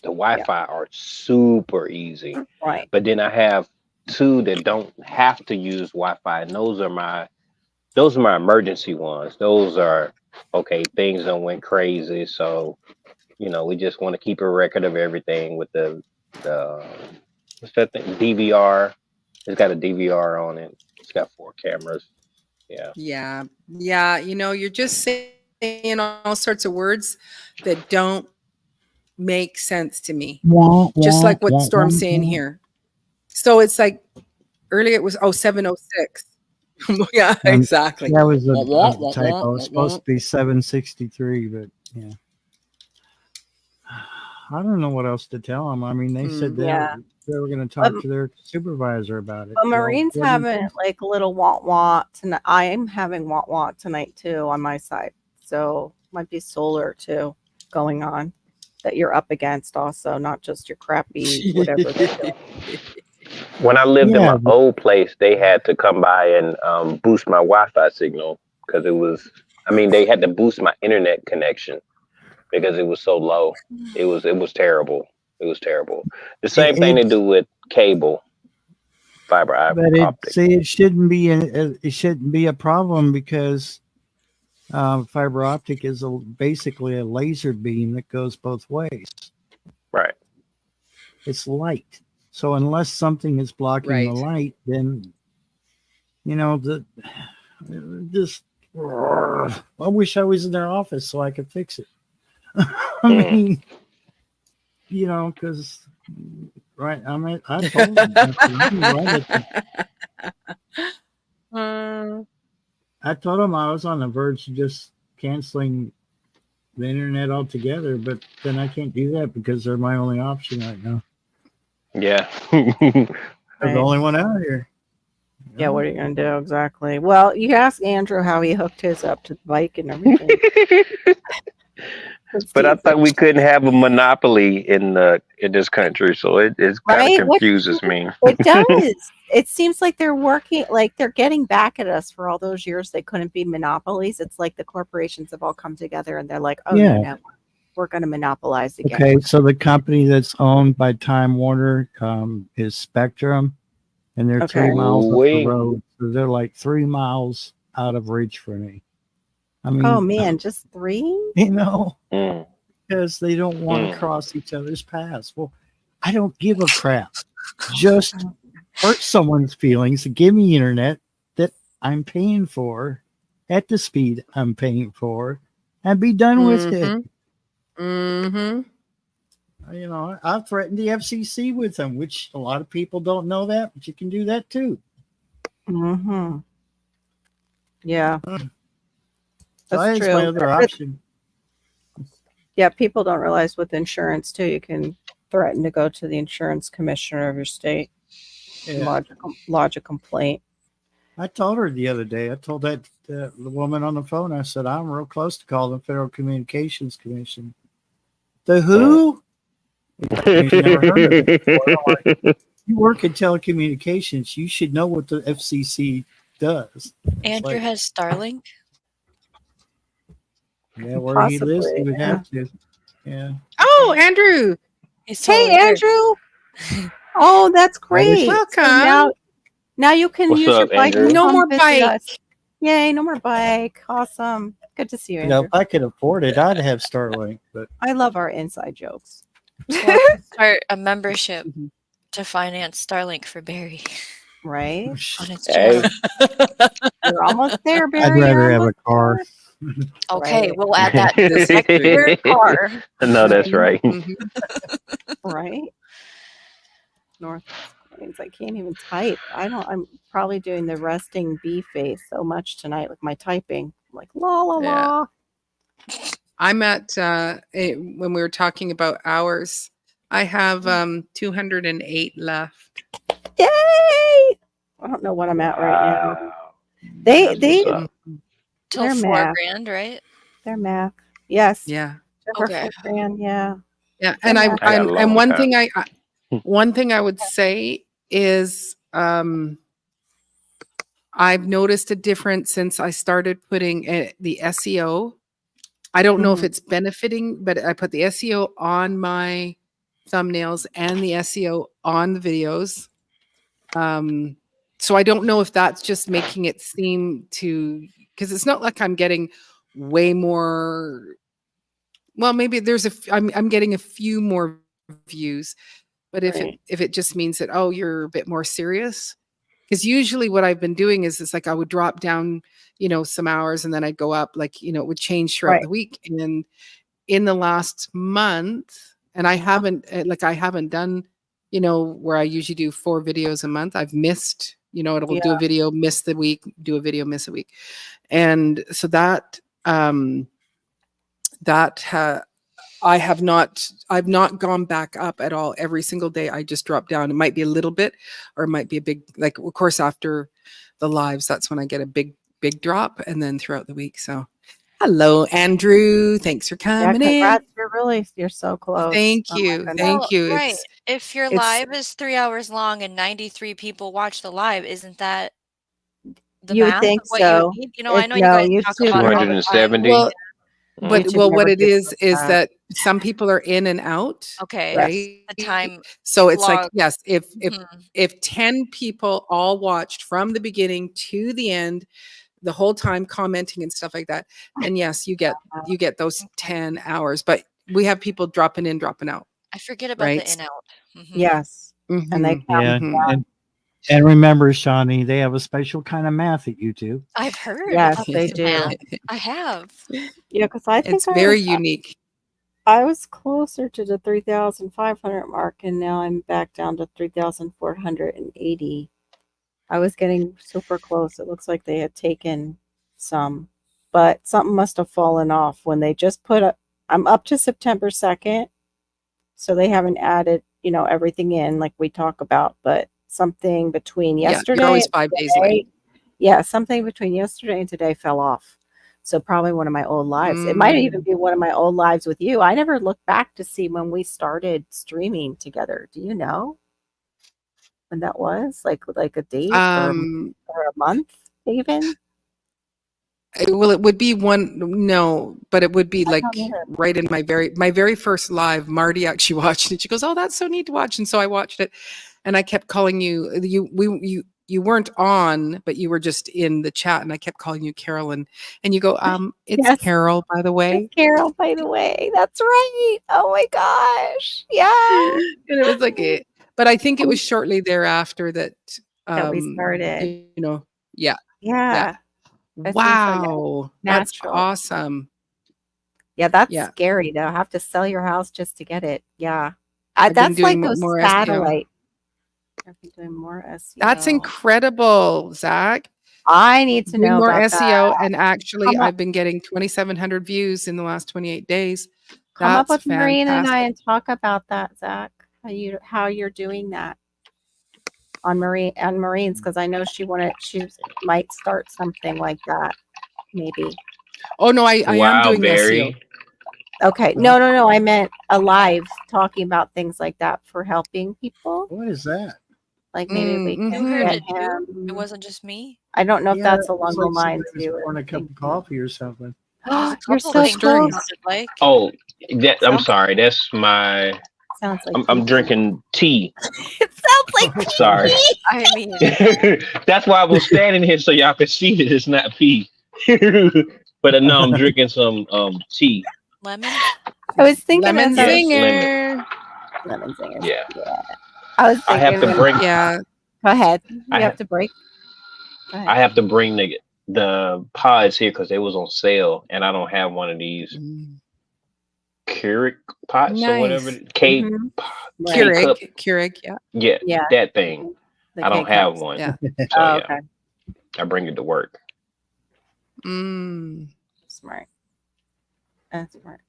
the Wi-Fi are super easy. Right. But then I have 2 that don't have to use Wi-Fi, and those are my emergency ones. Those are okay. Things done went crazy, so we just want to keep a record of everything with the what's that thing? DVR. It's got a DVR on it. It's got 4 cameras. Yeah. Yeah. You're just saying all sorts of words that don't make sense to me. Just like what Storm's saying here. So it's like earlier it was 706. Yeah, exactly. That was a typo. It's supposed to be 763, but yeah. I don't know what else to tell them. I mean, they said they were going to talk to their supervisor about it. But Marine's having like a little want tonight. I am having want tonight too on my side. So might be solar too going on that you're up against also, not just your crappy whatever they're doing. When I lived in my old place, they had to come by and boost my Wi-Fi signal because they had to boost my internet connection because it was so low. It was terrible. It was terrible. The same thing they do with cable, fiber optic. it shouldn't be a problem because fiber optic is basically a laser beam that goes both ways. Right. It's light. So unless something is blocking the light, then I wish I was in their office so I could fix it. I mean, because I told them. I told them I was on the verge of just canceling the internet altogether, but then I can't do that because they're my only option right now. Yeah. They're the only one out here. Yeah, what are you going to do exactly? Well, you ask Andrew how he hooked his up to the bike and everything. But I thought we couldn't have a monopoly in this country, so it kind of confuses me. It does. It seems like they're working, like they're getting back at us for all those years they couldn't be monopolies. It's like the corporations have all come together and they're like, oh, no, we're going to monopolize again. Okay, so the company that's owned by Time Warner is Spectrum, and they're 3 miles up the road. So they're like 3 miles out of reach for me. I mean, oh man, just 3? Because they don't want to cross each other's paths. Well, I don't give a crap. Just hurt someone's feelings and give me internet that I'm paying for at the speed I'm paying for and be done with it. I've threatened the FCC with them, which a lot of people don't know that, but you can do that too. Yeah. That's my other option. Yeah, people don't realize with insurance too, you can threaten to go to the insurance commissioner of your state and lodge a complaint. I told her the other day, I told the woman on the phone, I said, I'm real close to calling the Federal Communications Commission. The who? Never heard of it before. You work in telecommunications, you should know what the FCC does. Andrew has Starlink. Yeah, where he lives, he would have to. Yeah. Oh, Andrew. Hey, Andrew. Oh, that's great. Welcome. So now you can use your bike. No more bike. Yay, no more bike. Awesome. Good to see you, Andrew. If I could afford it, I'd have Starlink. But I love our inside jokes. We'll start a membership to finance Starlink for Barry. Right? On its Hey. You're almost there, Barry. I'd rather have a car. Okay, we'll add that to the second car. No, that's right. Right? North Plains. I can't even type. I'm probably doing the resting bee face so much tonight with my typing. I'm like la la la. I'm at when we were talking about hours, I have 208 left. Yay! I don't know what I'm at right now. They Till They're 4 math. grand, right? They're math. Yes. Yeah. For Okay. 4 grand. Yeah. Yeah. They're And math. I got a long one time. thing one thing I would say is I've noticed a difference since I started putting the SEO. I don't know if it's benefiting, but I put the SEO on my thumbnails and the SEO on the videos. So I don't know if that's just making it seem to, because it's not like I'm getting way more. Well, maybe I'm getting a few more views, but if it just means that, oh, you're a bit more serious, because usually what I've been doing is it's like I would drop down, some hours and then I'd go up, like, it would change throughout the week. And in the last month, and I haven't done, where I usually do 4 videos a month. I've missed, it'll do a video, miss the week, do a video, miss a week. And so I've not gone back up at all every single day. I just drop down. It might be a little bit, or it might be a big, like, of course, after the lives, that's when I get a big drop, and then throughout the week. So hello, Andrew. Thanks for coming in. Congrats. You're so close. Thank Oh my you. goodness. Thank you. Right. If your live is 3 hours long and 93 people watch the live, isn't that the You would math think of what so. you need? I know you guys talk about it all the time. 270. Well, YouTube what never it gives is us that some people are in and out. Okay. Right. The time So it's like, log. yes, if 10 people all watched from the beginning to the end, the whole time commenting and stuff like that, and yes, you get those 10 hours, but we have people dropping in, dropping out. I forget about Right. the in out. Yes. And they come. And remember, Shawnee, they have a special kind of math at YouTube. I've heard. Yes, about they this do. math. I have. Yeah, because I think It's very unique. I was closer to the 3,500 mark, and now I'm back down to 3,480. I was getting super close. It looks like they had taken some, but something must have fallen off when they just I'm up to September 2nd, so they haven't added, everything in like we talk about, but something between yesterday, you're always 5 days late. Yeah, something between yesterday and today fell off. So probably one of my old lives. It might even be one of my old lives with you. I never looked back to see when we started streaming together. Do you know when that was? Like a date or a month even? Well, it would be but it would be like right in my very first live. Marty actually watched it. She goes, "Oh, that's so neat to watch." And so I watched it, and I kept calling you. You weren't on, but you were just in the chat, and I kept calling you Carol, and you go, "It's Yes. Carol, by the way." It's Carol, by the way. That's right. Oh my gosh. Yeah. And it was like, but I think it was shortly thereafter that we started. Yeah. Yeah. That seems so Wow, that's natural. awesome. Yeah, that's Yeah. scary to have to sell your house just to get it. Yeah. I've been That's like doing those more SEO. satellite. I've been doing more SEO. That's incredible, Zach. I need to Doing know more about SEO, that. and actually, Come up- I've been getting 2,700 views in the last 28 days. Come up with That's Marine and I fantastic. and talk about that, Zach. How you're doing that on Marine's, because I know she might start something like that. Maybe. Oh no, I am Wow, doing Barry. SEO. Okay. No. I meant a live talking about things like that for helping people. What is that? Like maybe we Mm, can You heard get it too. It him. wasn't just me. I don't know if Yeah, that's it along looks the like lines somebody you was were pouring a cup of thinking. coffee or something. There's a You're couple so things it strings. close. sounded like. Oh, I'm Sounds- sorry. That's my. Sounds like I'm pee. drinking tea. It sounds like Sorry. I mean, That's why I was standing here so y'all could see that it's not pee. But no, I'm drinking some tea. lemon. I was thinking Lemon as I was- Zinger. Lemon Zinger. Yeah. I was I thinking. have to when- bring. Yeah. Go ahead. You I have ha- to break. Go ahead. I have to bring the pods here because they was on sale, and I don't have one of these Keurig pots or whatever. Nice. K. Mhm. Right. Keurig, yeah. Yeah, Yeah. that thing. The I don't K have cups. one. Yeah. So Oh, yeah, okay. I bring it to work. Mm. Smart. That's smart.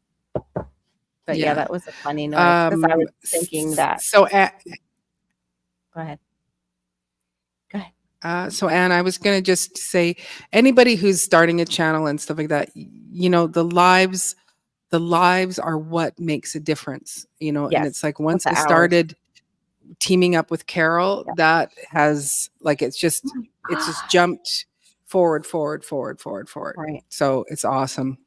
But yeah, that was a funny noise because I was thinking that. So Go ahead. Go ahead. So Anne, I was going to just say, anybody who's starting a channel and stuff like that, the lives are what makes a difference, and Yes. it's like With once the I hours. started teaming up with Carol, Yeah. that has it's just jumped forward. Right. So it's awesome.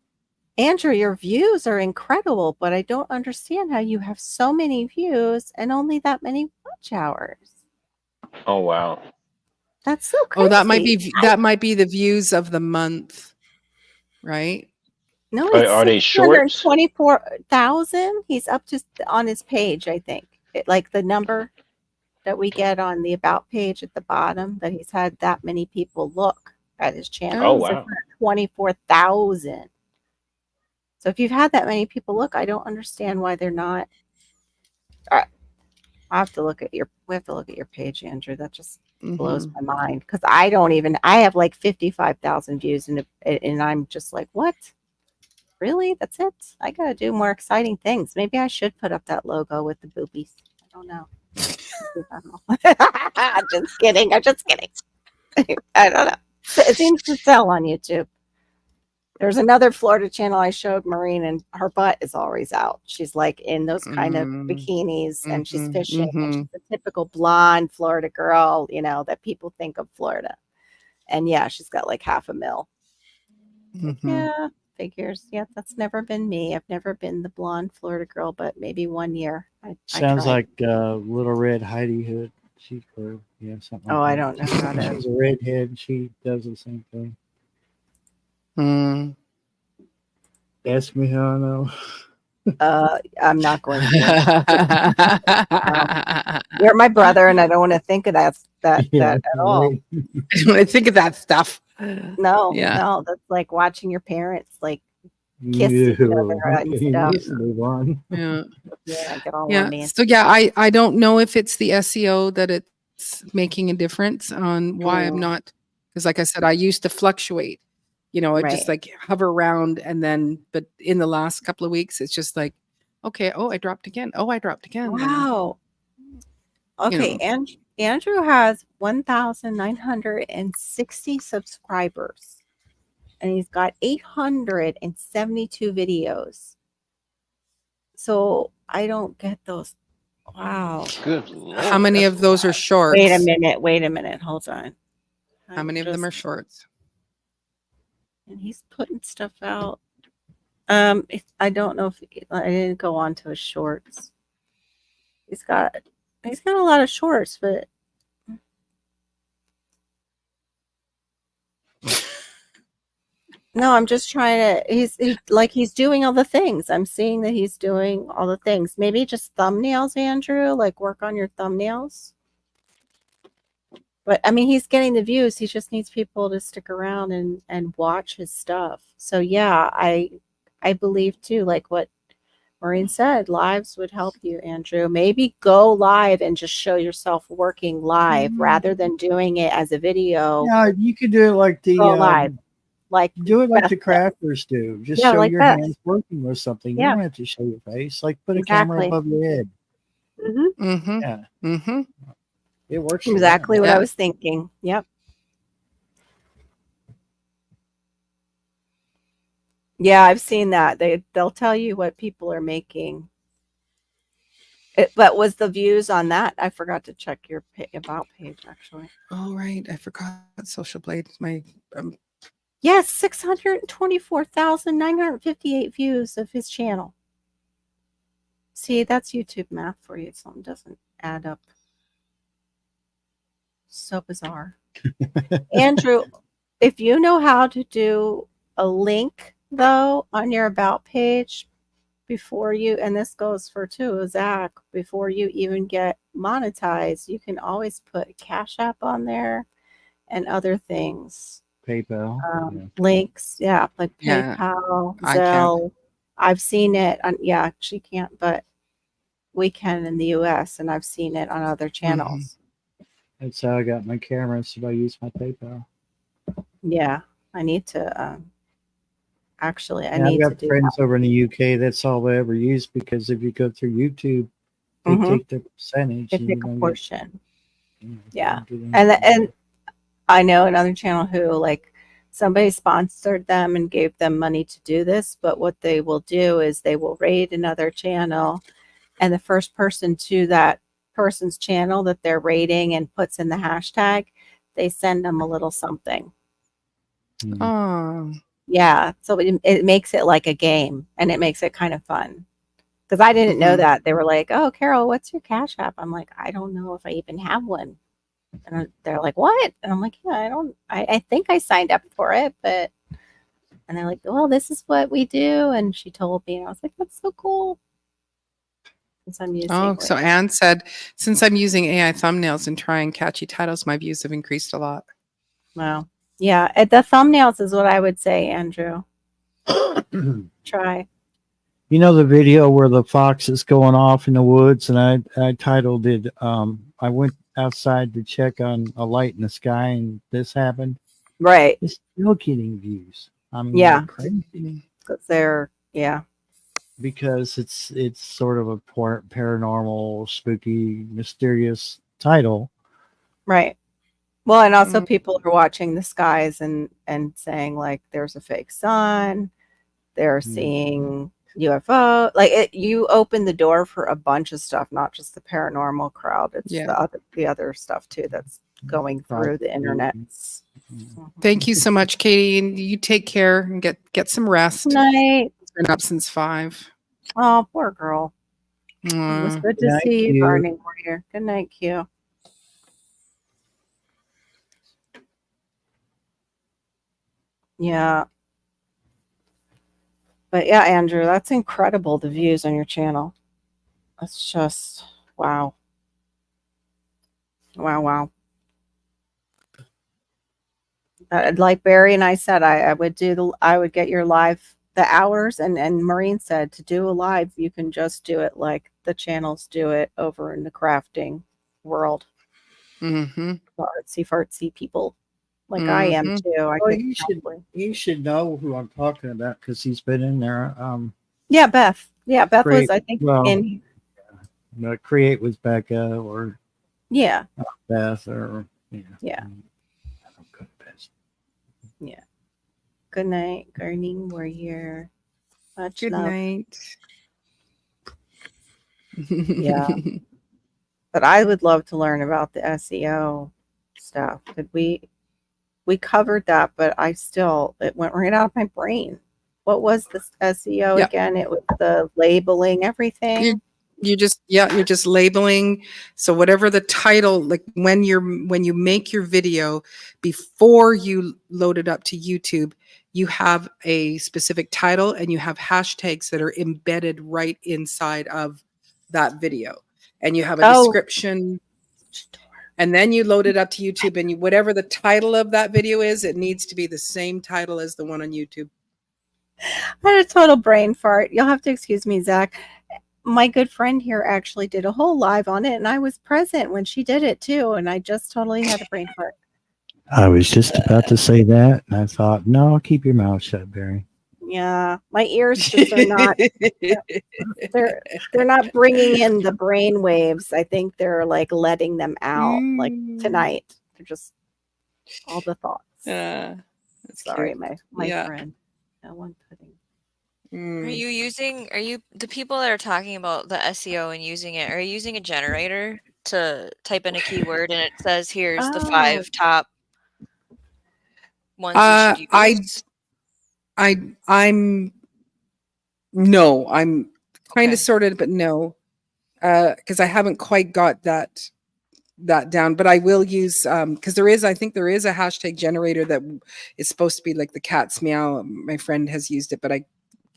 Andrew, your views are incredible, but I don't understand how you have so many views and only that many watch hours. Oh wow. That's so crazy. Oh, that might be the views of the month, right? No, Are they it's shorts? 624,000. He's up to on his page, I think. Like the number that we get on the about page at the bottom, that he's had that many people look at his channel. Oh wow. 624,000. So if you've had that many people look, I don't understand why they're not. I have to look at we have to look at your page, Andrew. That just blows my mind, because I have like 55,000 views and I'm just like, what? Really? That's it? I gotta do more exciting things. Maybe I should put up that logo with the boobies. I don't know. I'm just kidding. I don't know. It seems to sell on YouTube. There's another Florida channel I showed Maureen, and her butt is always out. She's like in those kind of bikinis, and she's fishing. And she's a typical blonde Florida girl, that people think of Florida. And yeah, she's got like 500,000. Yeah, figures. Yeah, that's never been me. I've never been the blonde Florida girl, but maybe one year. Sounds tried. like Little Red Heidi Hood. Something. Oh, like I that. don't know how to. She's a redhead. And she does the same thing. Ask me how I know. I'm not going to. You're my brother, and I don't want to think of that at all. I don't want to think of that stuff. No, that's like watching your parents like kiss each other and stuff. Let's move on. Yeah. Yeah, get all Yeah. romantic. So yeah, I don't know if it's the SEO that it's making a difference on why I'm not, because like I said, I used to fluctuate. I just like hover around, and then, but in the last couple of weeks, it's just like, okay, I dropped again. Wow. Okay, and Andrew has 1,960 subscribers, and he's got 872 videos. So I don't get those. Wow. Good Lord. How many of those are shorts? Wait a minute. Hold on. How many of them are shorts? And he's putting stuff out. I don't know if I didn't go on to his shorts. He's got a lot of shorts, but no, I'm just trying to. He's doing all the things. I'm seeing that he's doing all the things. Maybe just thumbnails, Andrew. Like work on your thumbnails. But I mean, he's getting the views. He just needs people to stick around and watch his stuff. So yeah, I believe too, like what Maureen said, lives would help you, Andrew. Maybe go live and just show yourself working live rather than doing it as a video. Yeah, you could do it like the Go live. Like do it like the crafters do. Just show like your that. hands working with something. You Yeah. don't have to show your face. Like put a camera above your head. Yeah. It works. Exactly what I was thinking. Yep. Yeah, I've seen that. They'll tell you what people are making. But was the views on that? I forgot to check your about page actually. Oh right, I forgot Social Blade. My yes, 624,958 views of his channel. See, that's YouTube math for you. Something doesn't add up. So bizarre. Andrew, if you know how to do a link though on your about page before you, and this goes for too, Zach, before you even get monetized, you can always put Cash App on there and other things. PayPal. Links, like PayPal, Zelle. I've seen it on, she can't, but we can in the US, and I've seen it on other channels. That's how I got my camera, so I use my PayPal. Yeah, I need to actually I I've need to got do friends that. over in the UK. That's all they ever use, because if you go through YouTube, they take the percentage. They and take you a don't portion. get, Yeah. don't get And I know another channel who like somebody sponsored them and gave them money to do this, but what they will do is they will raid another channel, and the first person to that person's channel that they're raiding and puts in the hashtag, they send them a little something. Oh, Yeah, so it makes it like a game, and it makes it kind of fun. Because I didn't know Mhm. that. They were like, "Oh, Carol, what's your Cash App?" I'm like, "I don't know if I even have one." And they're like, "What?" And I'm like, "Yeah, I don't. I think I signed up for it, but." And they're like, "Well, this is what we do." And she told me, and I was like, "That's so cool." Since I'm using oh, so like, Anne said, since I'm using AI thumbnails and trying catchy titles, my views have increased a lot. wow, yeah, the thumbnails is what I would say, Andrew. Try. You know the video where the fox is going off in the woods, and I titled it. I went outside to check on a light in the sky, and this happened. Right. It's still getting views. I mean, Yeah. like crazy. Because they're Because it's sort of a paranormal, spooky, mysterious title. right. Well, and also Mm. people are watching the skies and saying like there's a fake sun. They're seeing UFO. Like you open the door for a bunch of stuff, not just the paranormal crowd. It's Yeah. the other stuff too that's going through the internet. Mm-hmm. Thank you so much, Katie. And you take care and get some rest. Night. It's been up since 5. Oh, poor girl. It was Aw. good Good to night, see you, Q. Gardening Warrior. Good night, Q. Yeah. But yeah, Andrew, that's incredible, the views on your channel. That's just wow. Wow. Like Barry and I said, I would get your live the hours, and Maureen said to do a live, you can just do it like the channels do it over in the crafting world. Mm-hmm. The artsy fartsy people, like I am Mhm. too. I Well, could you should know who I'm talking about because he's been in there. Yeah, Beth. Yeah, Beth was Create, I think well, in Create with Becca or yeah. Beth or Yeah. Yeah. Good night, Gardening Warrior. Much Good love. night. Yeah. But I would love to learn about the SEO stuff. We covered that, but it went right out of my brain. What was the SEO Yeah. again? It was the labeling everything. You're just labeling. So whatever the title, like when you make your video, before you load it up to YouTube, you have a specific title and you have hashtags that are embedded right inside of that video. And you have a description. And then you load it up to YouTube, and whatever the title of that video is, it needs to be the same title as the one on YouTube. I had a total brain fart. You'll have to excuse me, Zach. My good friend here actually did a whole live on it, and I was present when she did it too, and I just totally had a brain fart. I was just about to say that, and I thought, no, keep your mouth shut, Barry. Yeah, my ears just are not. They're not bringing in the brain waves. I think they're like letting them out. Like tonight, they're just all the thoughts. Sorry, cute. my Yeah. friend. No one pudding. Are you the people that are talking about the SEO and using it, are you using a generator to type in a keyword and it says here's the 5 top ones you should use? I'm kind of sorted, but no, because I haven't quite got that down. But I will use because I think there is a hashtag generator that is supposed to be like the cat's meow. My friend has used it, but I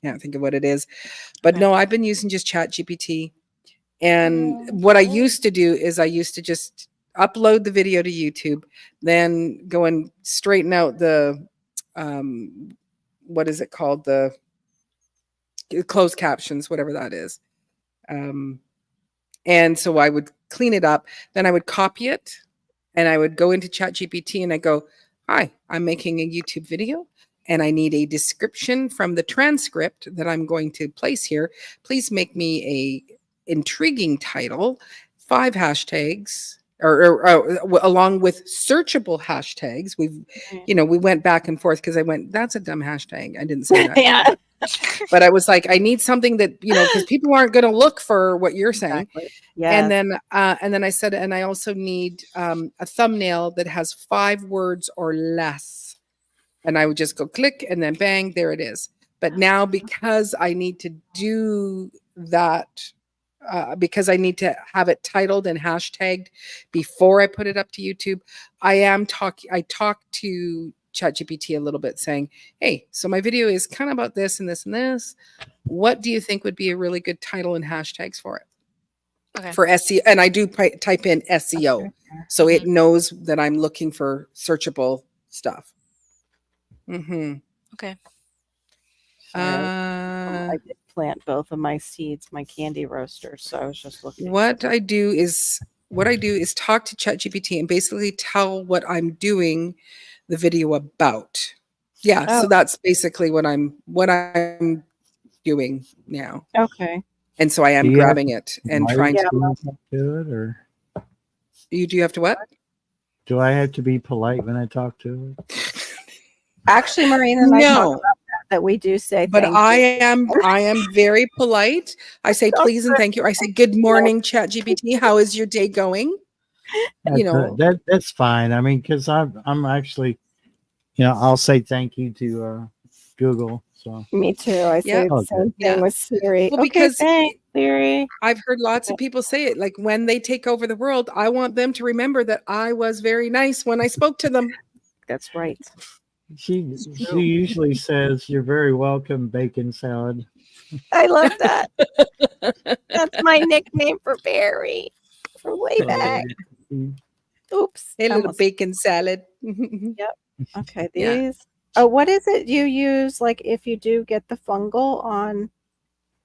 can't think of what it is. But no, I've been using just ChatGPT. And what I used to do is I used to just upload the video to YouTube, then go and straighten out the what is it called? The closed captions, whatever that is. And so I would clean it up. Then I would copy it and I would go into ChatGPT and I go, hi, I'm making a YouTube video and I need a description from the transcript that I'm going to place here. Please make me a intriguing title, 5 hashtags, along with searchable hashtags. We've, we went back and forth because I went, that's a dumb hashtag. I didn't say that. Yeah. But I was like, I need something that, because people aren't going to look for what you're saying. Exactly. And Yes. then I said, and I also need a thumbnail that has 5 words or less. And I would just go click and then bang, there it is. But now because I need to do that, because I need to have it titled and hashtagged before I put it up to YouTube, I talk to ChatGPT a little bit saying, hey, so my video is kind of about this and this and this. What do you think would be a really good title and hashtags for it? Okay. For SEO, and I do type in SEO, so it knows that I'm looking for searchable stuff. Okay. I did plant both of my seeds, my candy roasters. So I was just looking. What I do is talk to ChatGPT and basically tell what I'm doing the video about. Yeah, so that's basically what I'm doing now. Okay. And so I am grabbing it and trying to do it, or do you have to what? Do I have to be polite when I talk to it? Actually, Maureen and I talk about that we do say but thank I you. am very polite. I say please and thank you. I say good morning, ChatGPT. How is your day going? That's fine. I mean, because I'm actually, I'll say thank you to Google. So me too. I say the same thing with Siri. Well, okay, because thanks, Siri. I've heard lots of people say it. Like when they take over the world, I want them to remember that I was very nice when I spoke to them. That's right. She usually says, "You're very welcome, bacon salad." I love that. That's my nickname for Barry from way back. Oops. Hey, little bacon salad. Yep. Okay, these. Yeah. Oh, what is it you use? Like if you do get the fungal on,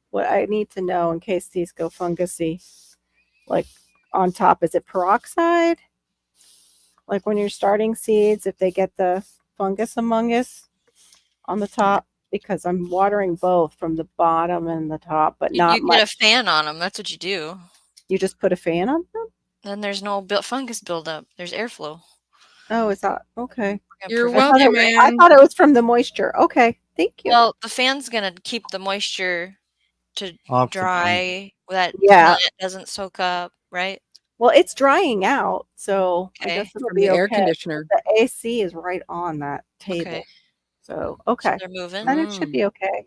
what I need to know in case these go fungusy, like on top, is it peroxide? Like when you're starting seeds, if they get the fungus among us on the top, because I'm watering both from the bottom and the top, but not you much. get a fan on them. That's what you do. You just put a fan on them? Then there's no fungus buildup. There's airflow. Oh, is that okay? You're welcome, man. I thought it was from the moisture. Okay, thank you. Well, the fan's gonna keep the moisture to Off the dry. That Yeah. plant doesn't soak up, right? Well, it's drying out, so I Okay. guess it'll From be the air okay. conditioner. The AC is right on that table, Okay. so So okay, they're moving. then it should be okay.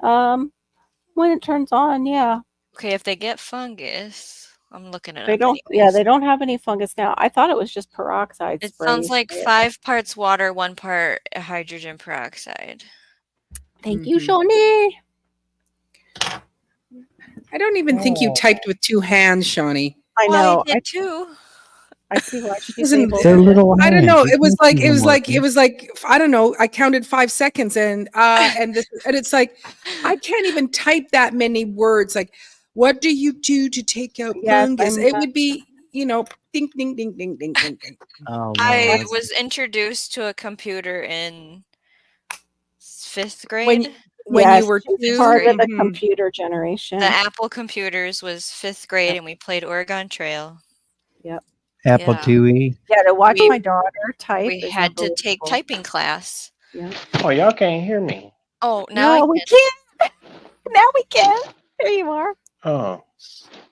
When it turns on, yeah, Okay, if they get fungus, I'm looking at they it. don't. Yeah, they don't have any fungus now. I thought it was just peroxide It spray. sounds like 5 parts water, 1 part hydrogen peroxide. Thank you, Shawnee. I don't even think you typed with 2 hands, Shawnee. I Well, know. I did too. I see why she's Listen, able They're to. little I don't hands. know. You It was can't like see it was them like working. it was like I don't know. I counted 5 seconds and it's like I can't even type that many words. Like, what do you do to take out Yes, fungus? I'm It not- would be ding ding ding ding ding ding ding. Oh, no, I that's- was introduced to a computer in 5th grade. When Yes, you were she's 2, part of the mhm. computer generation. The Apple computers was 5th grade, and we played Oregon Trail. Yep. Apple Yeah. IIe. Yeah, to watch We- my daughter type. We is had to take unbelievable. typing class. Yeah. Oh, y'all can't hear me. Oh, now No, we can't. Now we can. There you are. Oh,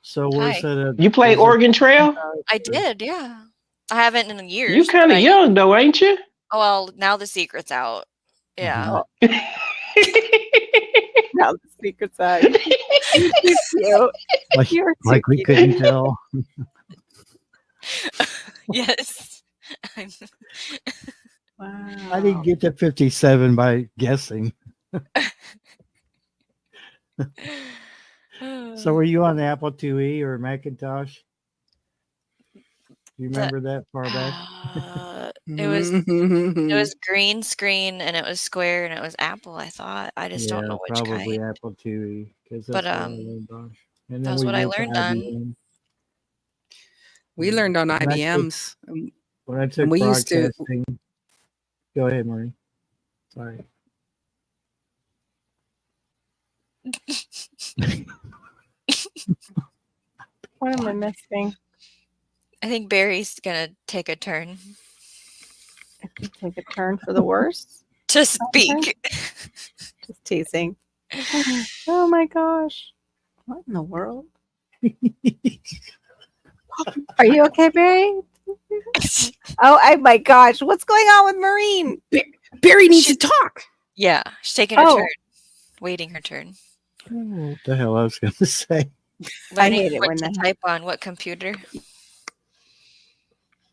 So where's Hi. that? you play Oregon Trail? I did, yeah. I haven't in years. You kind but of young though, ain't you? Oh, well, now the secret's out. Yeah. Now the secret's out. You're cute. Like, You're too like we cute. couldn't tell. Yes. Wow. I didn't get to 57 by guessing. So were you on the Apple IIe or Macintosh? You remember that far back? It was green screen and it was square and it was Apple, I thought. I just don't know which probably kind. Apple IIe because But, that's what I learned on. And that then was we what I went to learned on. IBM. We learned on When I took- IBMs. When I took we used to- broadcasting, go ahead, Marie. Sorry. What am I missing? I think Barry's gonna take a turn Take a turn for the worse. to speak. Just teasing. Oh my gosh. What in the world? Are you okay, Barry? Oh my gosh. What's going on with Maureen? Barry needs to talk. Yeah, she's taking her Oh. turn, waiting her turn. What the hell I was going to say? Learning hate it what when to that type on what computer.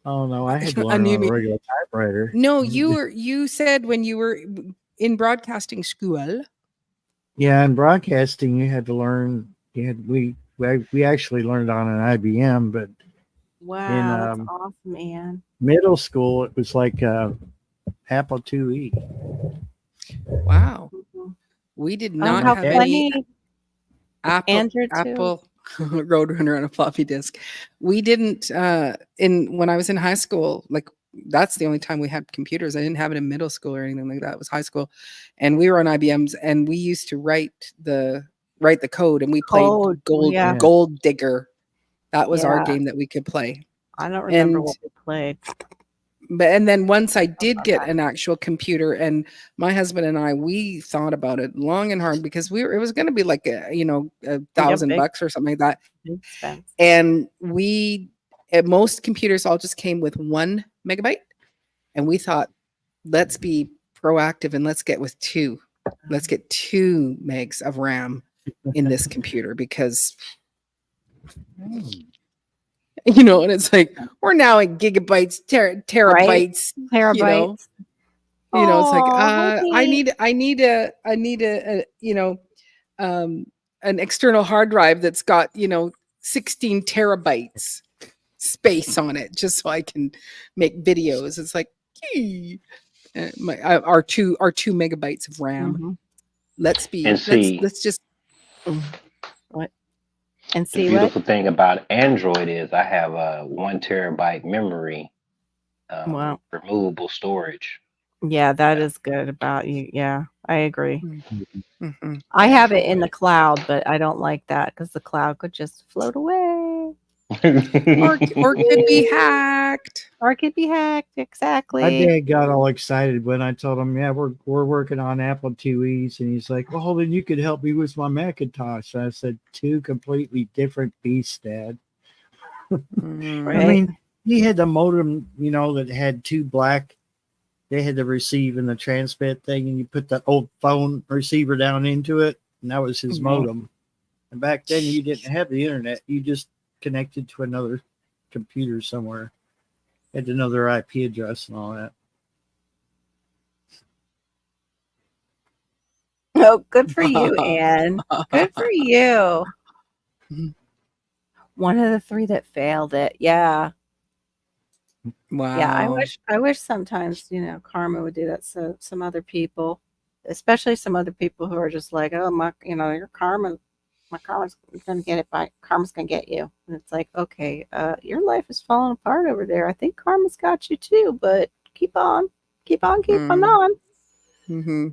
Oh no, I had to learn Unmute on me. a regular typewriter. No, you said when you were in broadcasting school. Yeah, in broadcasting, you had to learn. We actually learned on an IBM, but Wow, that's in awesome, man. middle school, it was like Apple IIe. Wow. We did not how have any funny. Apple Android too. Apple Roadrunner on a floppy disk. We didn't when I was in high school, like that's the only time we had computers. I didn't have it in middle school or anything like that. It was high school. And we were on IBMs and we used to write the code and we played Code, yeah. Gold Digger. That was our Yeah. game that we could play. I don't remember And what we played. and then once I did get an actual computer, and my husband and I, we thought about it long and hard because it was going to be like $1,000 or something like that. Expense. And most computers all just came with 1 megabyte, and we thought, let's be proactive and let's get with 2. Let's get 2 megs of RAM in this computer because. And it's like we're now in gigabytes, terabytes, Terabytes. It's like Aw, I need a an external hard drive that's got 16 terabytes space on it just so I can make videos. It's like our 2 megabytes of RAM. Mhm. Let's just What? And The see what? beautiful thing about Android is I have a 1 terabyte memory, Wow. removable storage. Yeah, that is good about you. Yeah, I agree. Mhm. I have it in the cloud, but I don't like that because the cloud could just float away. or could be hacked. Or it could be hacked. My Exactly. dad got all excited when I told him, "Yeah, we're working on Apple IIes," and he's like, "Well, then you could help me with my Macintosh." And I said, "2 completely different beasts, Dad." Right. I mean, he had the modem, that had 2 black. They had the receive and the transmit thing, and you put the old phone receiver down into it, and that was his Mhm. modem. And back then, you didn't have the internet; you just connected to another computer somewhere, had to know their IP address and all that. Oh, good for you, Anne. Good for you. One of the 3 that failed it. Yeah. Wow. Yeah, I wish sometimes, karma would do that. So some other people, especially some other people who are just like, oh my, your karma's gonna get it karma's gonna get you. And it's like, okay, your life is falling apart over there. I think karma's got you too, but keep on. Keep on. Mm-hmm.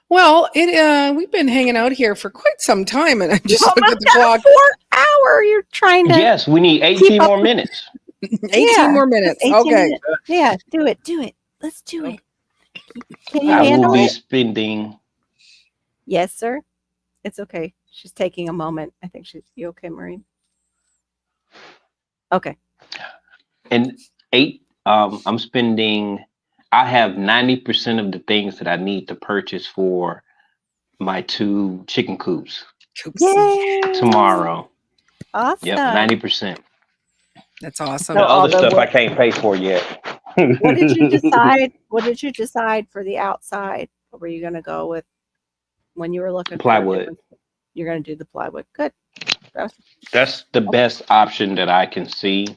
Well, we've been hanging out here for quite some time, and I just looked at the clock. 4 hour. You're trying to Yes, we need 18 more minutes. 18 more minutes. 18 Okay. minutes. Yeah, do it. Let's do it. Can you I will handle be it? spending. Yes, sir. It's okay. She's taking a moment. I think you okay, Maureen? Okay. And I'm spending. I have 90% of the things that I need to purchase for my 2 chicken coops Yay! tomorrow. Awesome. Yep, 90%. That's awesome. The So other stuff I what can't pay for yet. did you decide? What did you decide for the outside? What were you going to go with when you were looking Plywood. You're going to do the plywood. Good. That's the best option that I can see.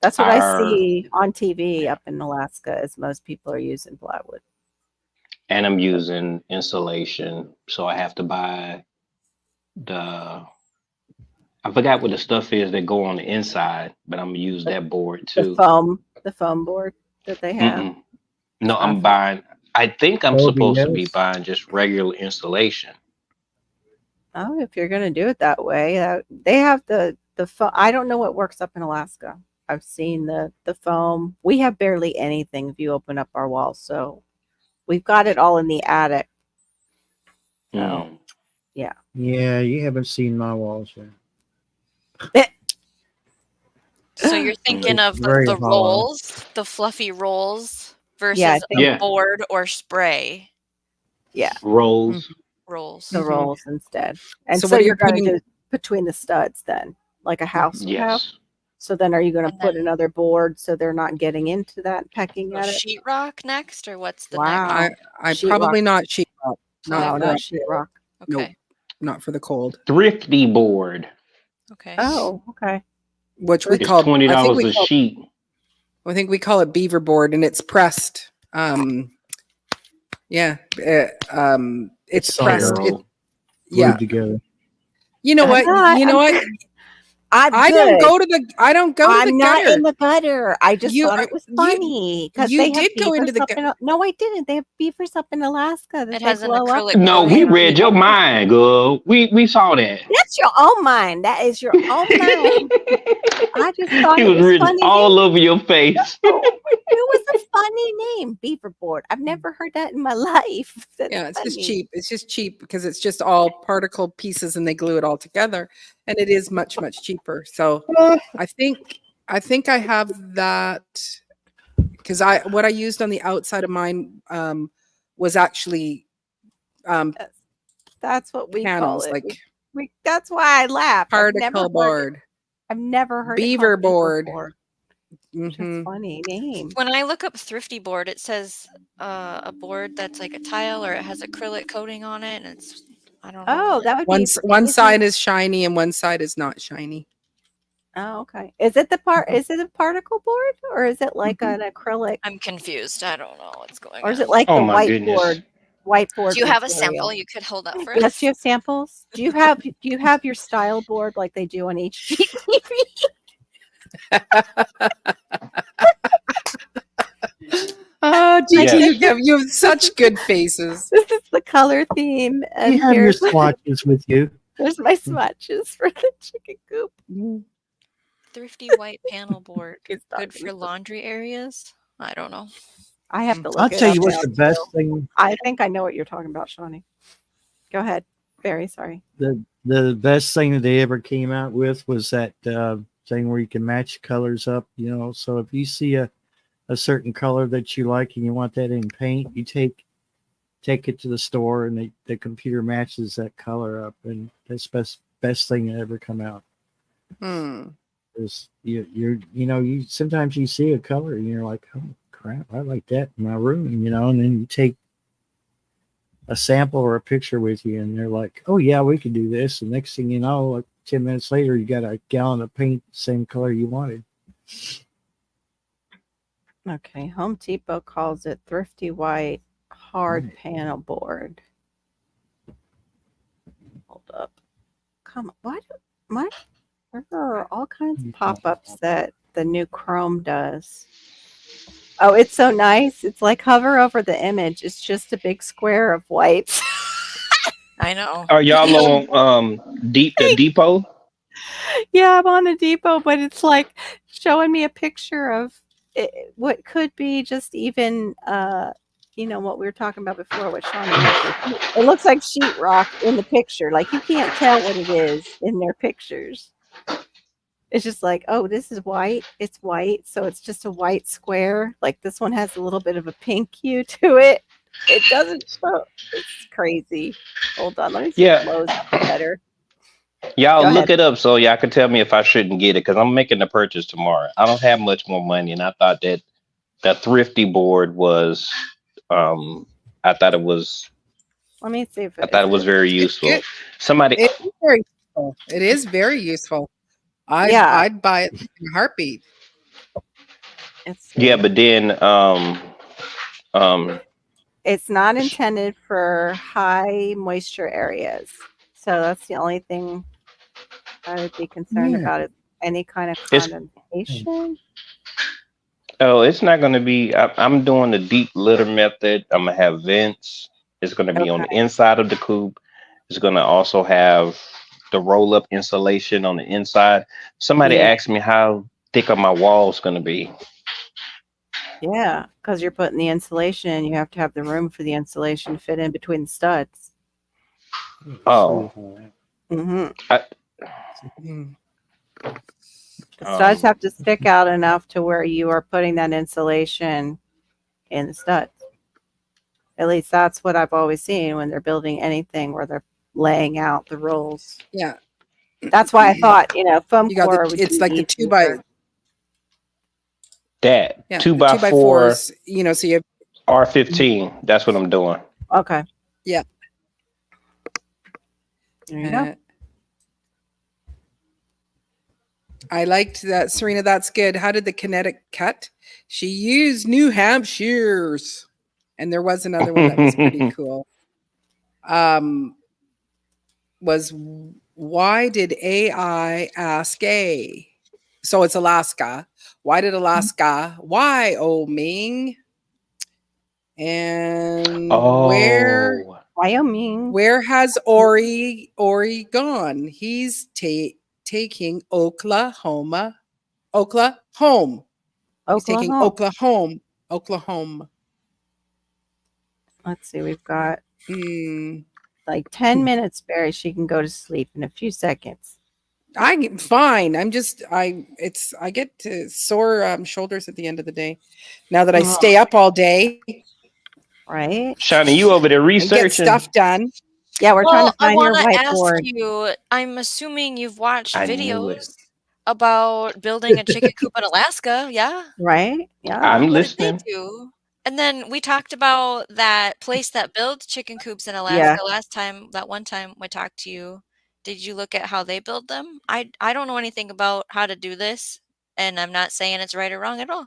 That's what I Our- see on TV up in Alaska. Is most people are using plywood. And I'm using insulation, so I have to buy I forgot what the stuff is that go on the inside, but I'm gonna use that board too. The foam board that they have. Mm-mm. No, I'm buying. I think I'm supposed to be OBS. buying just regular insulation. Oh, if you're going to do it that way, they have the the foam. I don't know what works up in Alaska. I've seen the foam. We have barely anything if you open up our walls, so we've got it all in the attic. So yeah. Yeah, you haven't seen my walls yet. So you're thinking of Very the hollow. rolls, the fluffy rolls versus Yeah, I a think- Yeah. board or spray Yeah, Rolls. rolls. the rolls instead. And So so, what are you you're going to putting- do between the studs then, like a house would have. Yes. So then are you going to And put then- another board so they're not getting into that and pecking So at it? sheetrock next, or what's the Wow. next? I Sheetrock. probably not sheetrock. No, Not not for, sheetrock. nope, Okay. not for the cold. Thrifty board. Okay. Oh, okay. Which we It's call $20 I think a we call, sheet. I think we call it beaver board, and it's pressed. Yeah, it's pressed. solid. It, yeah, Glued together. you know what? I'm You know not- what? I'm I don't good. go to the. I don't go to I'm the not gutter. in the gutter. I just You thought are- it was you- funny because you they have did go into beavers the up gut- in. No, I didn't. They have beavers up in Alaska that It they has an blow up. acrylic No, we coating. read your mind, girl. We saw that. That's your own mind. That is your own mind. I just thought It it was was written funny. all over your face. It was a funny name, beaverboard. I've never heard that in my life. That's Yeah, it's just funny. cheap. It's just cheap because it's just all particle pieces and they glue it all together, and it is much cheaper. So I think I have that because what I used on the outside of mine was actually That's what we panels call it. like That's why I laughed. particle board, I've never heard it beaver called board. beaverboard. Just Mhm. funny name. When I look up thrifty board, it says a board that's like a tile or it has acrylic coating on it, and it's I don't know. Oh, that would One be s- one easy. side is shiny and one side is not shiny. Oh, okay. Is it the part? Is it a particle board or is it like an acrylic? I'm confused. I don't know what's going Or is on. it like Oh the my goodness. whiteboard? Do you have a material? sample you could hold up for us? Yes, you have samples. Do you have your style board like they do on HGTV? Oh, Gigi, Yeah. you have such good faces. This is the color theme, and You have your here's swatches with you. there's my swatches for the chicken coop. Thrifty white panel board. It's not Good for gonna- laundry areas. I don't know. I have to look. I'll it tell up you what's now, the best too. thing. I think I know what you're talking about, Shawnee. Go ahead. Very sorry. The best thing that they ever came out with was that thing where you can match colors up. You know, so if you see a certain color that you like and you want that in paint, you take it to the store and the computer matches that color up, and that's best thing that ever come out. Hmm. Is you sometimes you see a color and you're like, oh crap, I like that in my room, and then you take a sample or a picture with you and they're like, oh yeah, we can do this, and next thing you know, like 10 minutes later you got a gallon of paint the same color you wanted. Okay, Home Depot calls it thrifty white hard panel board. Hold up. Come on. What? There are all kinds of pop-ups that the new Chrome does. Oh, it's so nice. It's like hover over the image. It's just a big square of white. I know. Are y'all on the depot? Yeah, I'm on a Depot, but it's like showing me a picture of what could be just even, what we were talking about before, what Shawnee mentioned. It looks like sheetrock in the picture. Like you can't tell what it is in their pictures. It's just like, oh, this is white. It's white, so it's just a white square. Like this one has a little bit of a pink hue to it. It doesn't show. It's crazy. Hold on, let me see Yeah. if it blows up better. Y'all Go look ahead. it up so y'all can tell me if I shouldn't get it, because I'm making the purchase tomorrow. I don't have much more money, and I thought that thrifty board was I thought it was very useful. It- Somebody It is very useful. It is very useful. Yeah. I'd buy it in a heartbeat. yeah, but then It's not intended for high moisture areas. So that's the only thing I would be concerned Yeah. about is any kind of It's- condensation. oh, it's not going to be. I'm doing the deep litter method. I'm gonna have vents. It's going to be on the inside of the coop. It's going to also have the roll up insulation on the inside. Somebody Yeah. asked me how thick are my walls going to be. Yeah, because you're putting the insulation in, you have to have the room for the insulation to fit in between the studs. Oh, Mm-hmm. Mm. The studs um, have to stick out enough to where you are putting that insulation in the studs. At least that's what I've always seen when they're building anything where they're laying out the rolls. Yeah. That's why I thought, foam You got core would it's be like the 2 by easier. that yeah, 2 the by 2 by 4 4s, so you have R15. That's what I'm doing. Okay. yeah. There you go. I liked that, Serena. That's good. How did the kinetic cut? She used New Hampshire's, and there was another one that was pretty cool. Was why did AI ask A? So it's Alaska. Why did Alaska? Why, oh Ming? And where Oh, Wyoming. where has Ori gone? He's taking Oklahoma. He's taking Oklahoma. Oklahoma. Let's see. We've got Mm, like 10 minutes, Barry. She can go to sleep in a few seconds. I'm fine. I get to sore shoulders at the end of the day. Now that I stay up all day, Right? Shani, you over there and get researching? stuff done. Yeah, we're trying Well, to I find your want to ask whiteboard. you. I'm assuming you've watched I knew it. videos about building a chicken coop in Alaska. Yeah. Right? Yeah. I'm What did they listening. do? And then we talked about that place that builds chicken coops in Yeah. Alaska that one time we talked to you. Did you look at how they build them? I don't know anything about how to do this, and I'm not saying it's right or wrong at all.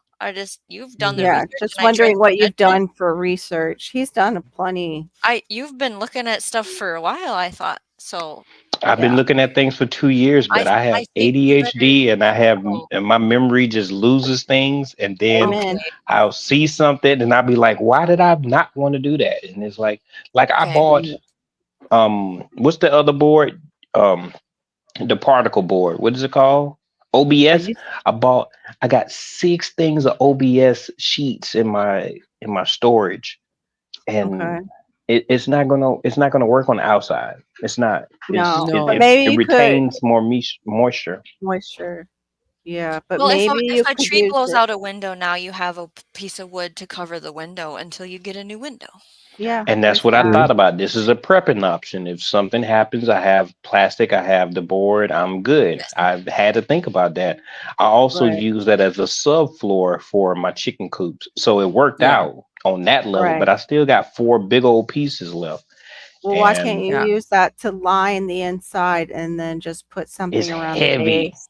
You've done the Yeah. research, Just and I trust wondering your what you've judgment. done for research. He's done plenty. You've been looking at stuff for a while, I thought. So I've been Yeah. looking at things for 2 years, but I have I think you better ADHD and go. and my memory just loses things. And then Amen. Okay. I'll see something and I'll be like, why did I not want to do that? And it's like I Okay. bought what's the other board? The particle board. What is it called? Are OBS. you I got 6 things of OBS sheets in my storage. And okay? it's not gonna work on the outside. It's not. No. No. But maybe It you could retains more moisture. moisture. Yeah. But Well, maybe you if a could tree use blows it. out a window now, you have a piece of wood to cover the window until you get a new window. Yeah. And that's there's what I that. thought about. This is a prepping option. If something happens, I have plastic, I have the board, I'm good. Yes. I've had to think about that. I also Right. use that as a subfloor for my chicken coops. So it worked Yeah. out on that level, Right. but I still got 4 big old pieces left. Well, why can't And you Yeah. use that to line the inside and then just put it's something around the heavy. base?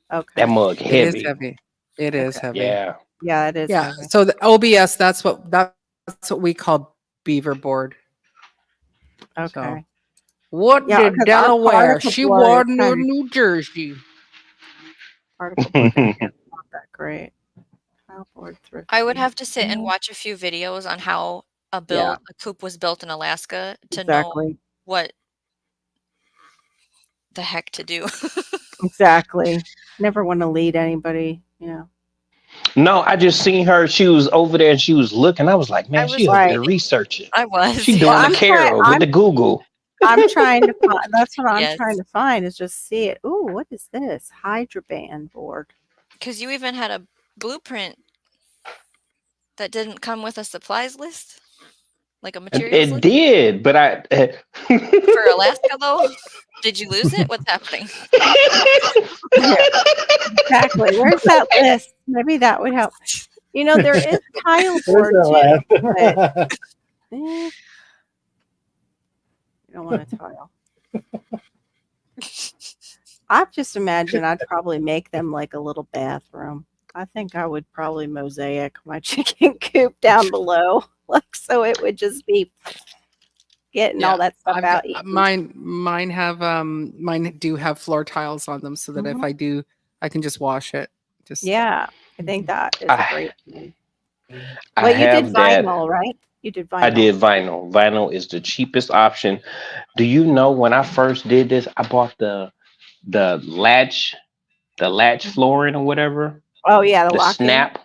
That Okay. mug It is heavy. heavy. It is Okay. heavy. Yeah. Yeah, it is Yeah. heavy. So the OBS, that's what we call beaver board. So Okay. what Yeah, did because our Delaware? particle She board wore is New kind of New Jersey. particle board is not that great. Tile board I would thrifty. have to sit and Mhm. watch a few videos on how a Yeah, coop was built in Alaska to know exactly. what the heck to do. Exactly. Never want to lead anybody, No, I just seen her. She was over there and she was looking. I was like, I man, was she over Right. there researching. I was. She Well, doing the Carol with the Google. I'm trying to find. That's what I'm Yes. trying to find is just see it. Ooh, what is this? Hydraband board. Because you even had a blueprint that didn't come with a supplies list, like a materials It list did, but I for Alaska though. Did you lose it? What's happening? Exactly. Where's that list? Maybe that would help. There is tile There's board that too. laugh. You don't want a tile. I just imagine I'd probably make them like a little bathroom. I think I would probably mosaic my chicken coop down below, so it would just be getting all that stuff out. Mine do have floor tiles on them, so that if I do, I can just wash it. Yeah, I think that is a great thing. I Well, you did have that. vinyl, right? You did I vinyl. did vinyl. Vinyl is the cheapest option. Do you know when I first did this, I bought the latch, the latch flooring or whatever, Oh yeah, the the lock-in. snap.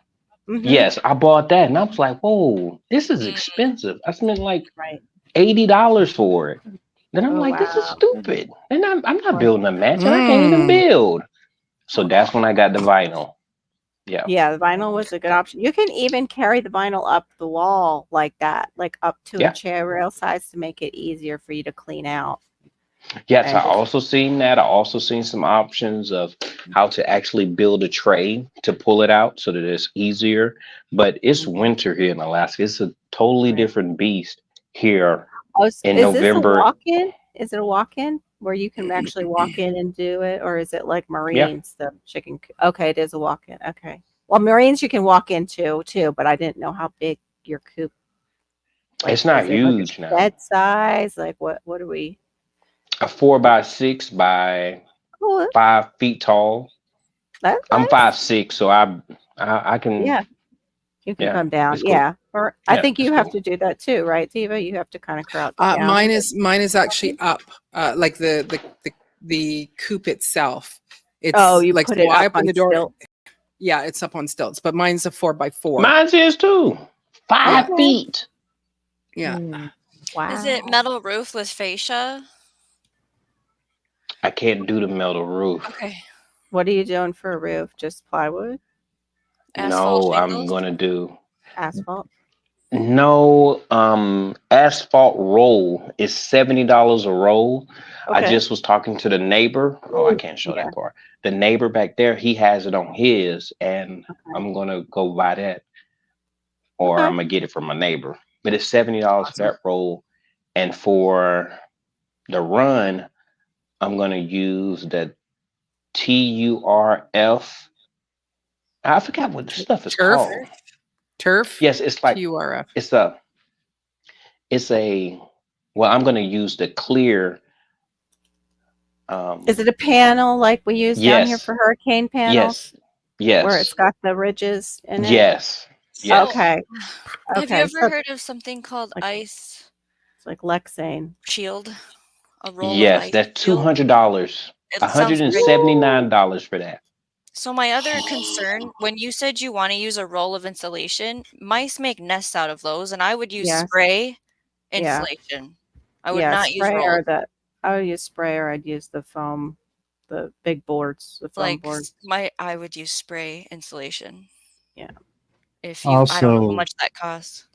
Mm-hmm. Yes, I bought that, and I was like, "Whoa, this is expensive." I spent like Right. $80 for it. Then I'm Oh like, "This is wow. stupid." And I'm not Right. building a mansion. I can't even build. So that's when I got the vinyl. Yeah. Yeah, the vinyl was a good option. You can even carry the vinyl up the wall like that, like up to a Yeah. chair rail size to make it easier for you to clean out. Yes, I And also seen that. I also seen some options of how to actually build a tray to pull it out so that it's easier. But it's winter here in Alaska. It's a totally right. different beast here Oh, in is this a November. walk-in? Is it a walk-in where you can actually walk in and do it, or is it like Yeah, Marines, the chicken? Okay, it is a walk-in. Okay. Well, Marines you can walk into too, but I didn't know how big your coop. Like, it's not is it like huge a now. bed size? Like, what are we? A 4x6 by Oh, 5 feet tall. that's I'm nice. 5'6", so I can. Yeah, you can Yeah, come down. it's cool. Yeah, or I Yeah, think it's you have cool. to do that too, right, Diva? You have to kind of crouch down. Mine is actually up, like the coop itself. Oh, It's you like, put so it I up open on the door. stilts. Yeah, it's up on stilts, but mine's a 4x4. Mine is too. 5 Okay. feet. Yeah. Is it Wow. metal roof with fascia? I can't do the metal roof. Okay. What are you doing for a roof? Just plywood, Asphalt No, I'm shingles? gonna do asphalt? no asphalt roll is $70 a roll. I Okay. just was talking to the neighbor. Oh, I can't show Yeah. that part. The neighbor back there, he has it on his, and Okay. I'm gonna go buy that, or Okay. I'm gonna get it from my neighbor. But it's $70 for Awesome. that roll, and for the run, I'm gonna use the TURF. I forgot what the stuff is Turf. called. Turf. Yes, it's like TURF. it's a well, I'm gonna use the clear. Is it a panel like we use down here Yes, for hurricane panels, yes, where it's yes, got the ridges in it? yes, So, yes. Okay. have you Okay. ever So heard of something called like ice it's like Lexane. shield? A roll of Yes, ice that's shield? $200. It sounds great. $179 for that. So my other concern, when you said you want to use a roll of insulation, mice make nests out of those, and I would use Yes. spray Yeah. insulation. I would Yeah. not use Spray roll. or the I would use spray or I'd use the foam, the big boards, the foam Like boards. I would use spray insulation. Yeah. If you, I don't know how Also, much that costs.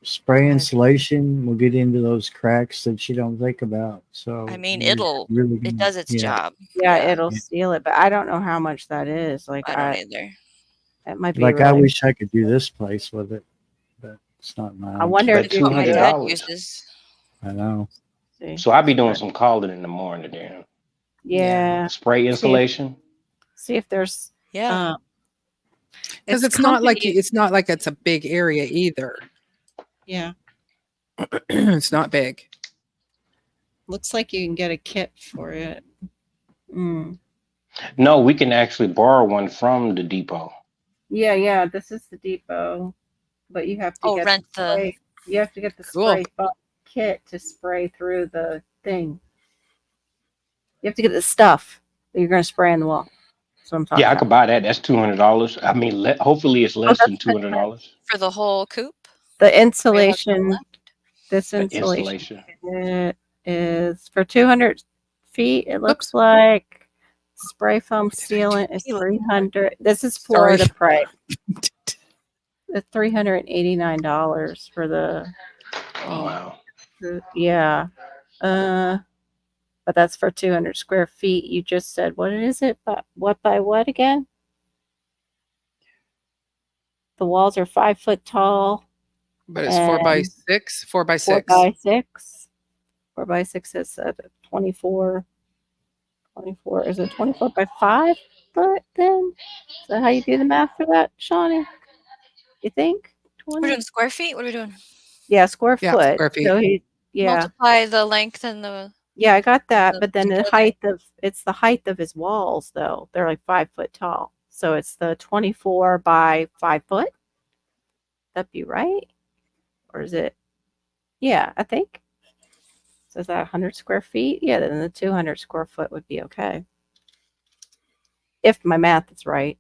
spray ahead. insulation will get into those cracks that you don't think about. So I mean, you're really it gonna, does its yeah. job. Yeah, Yeah, it'll seal it, but I don't know how much that is. Like I don't either. it might be Like I really. wish I could do this place with it, but it's not mine. I wonder But if you What my can get dad $200. uses. I know. see. So I'll be doing some calling in the morning then. Yeah. Spray insulation. See if there's Yeah. Because it's not like it's a big area either. yeah. It's not big. Looks like you can get a kit for it. Mm. No, we can actually borrow one from the depot. Yeah. This is the depot, but you have to get rent the the. spray. You have to get the Cool. spray kit to spray through the thing. You have to get the stuff that you're going to spray on the wall. That's what I'm talking Yeah, I about. could buy that. That's $200. I mean, hopefully it's less than that's good. $200. For the whole coop? The insulation. This The insulation insulation. kit is for 200 feet. It looks like spray foam sealant is 300. This is Florida price. The $389 for the Oh, wow. yeah. But that's for 200 square feet. You just said what is it? But what by what again? The walls are 5 foot tall. But it's 4x6. 4x6. 4x6. 4x6 is 24. 24 is it 24 by 5 foot then? Is that how you do the math for that, Shawnee? You think? We're 20? doing square feet? What are we doing? Yeah, square Yeah, foot. square feet. So yeah. Multiply the length and the. Yeah, I got that. the But then the total. it's the height of his walls though. They're like 5 foot tall. So it's the 24 by 5 foot. that be right? Or is it? Yeah, I think. So is that 100 square feet? Yeah, then the 200 square foot would be okay. If my math is right.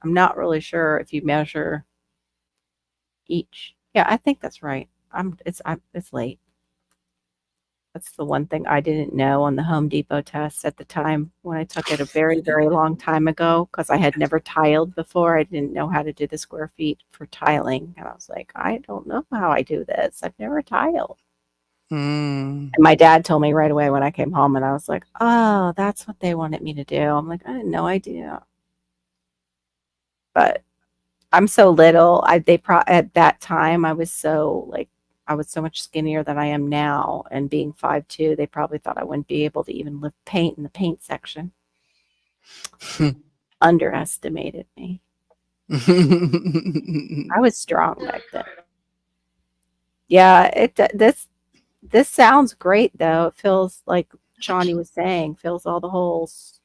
I'm not really sure if you measure each. Yeah, I think that's right. It's late. That's the one thing I didn't know on the Home Depot test at the time when I took it a very, very long time ago because I had never tiled before. I didn't know how to do the square feet for tiling. And I was like, I don't know how I do this. I've never tiled. Mm. And my dad told me right away when I came home, and I was like, oh, that's what they wanted me to do. I'm like, I had no idea. But I'm so little. At that time I was so much skinnier than I am now, and being 5'2", they probably thought I wouldn't be able to even lift paint in the paint section. Underestimated me. I was strong back then. Yeah, this sounds great though. It feels like Shawnee was saying, fills all the holes.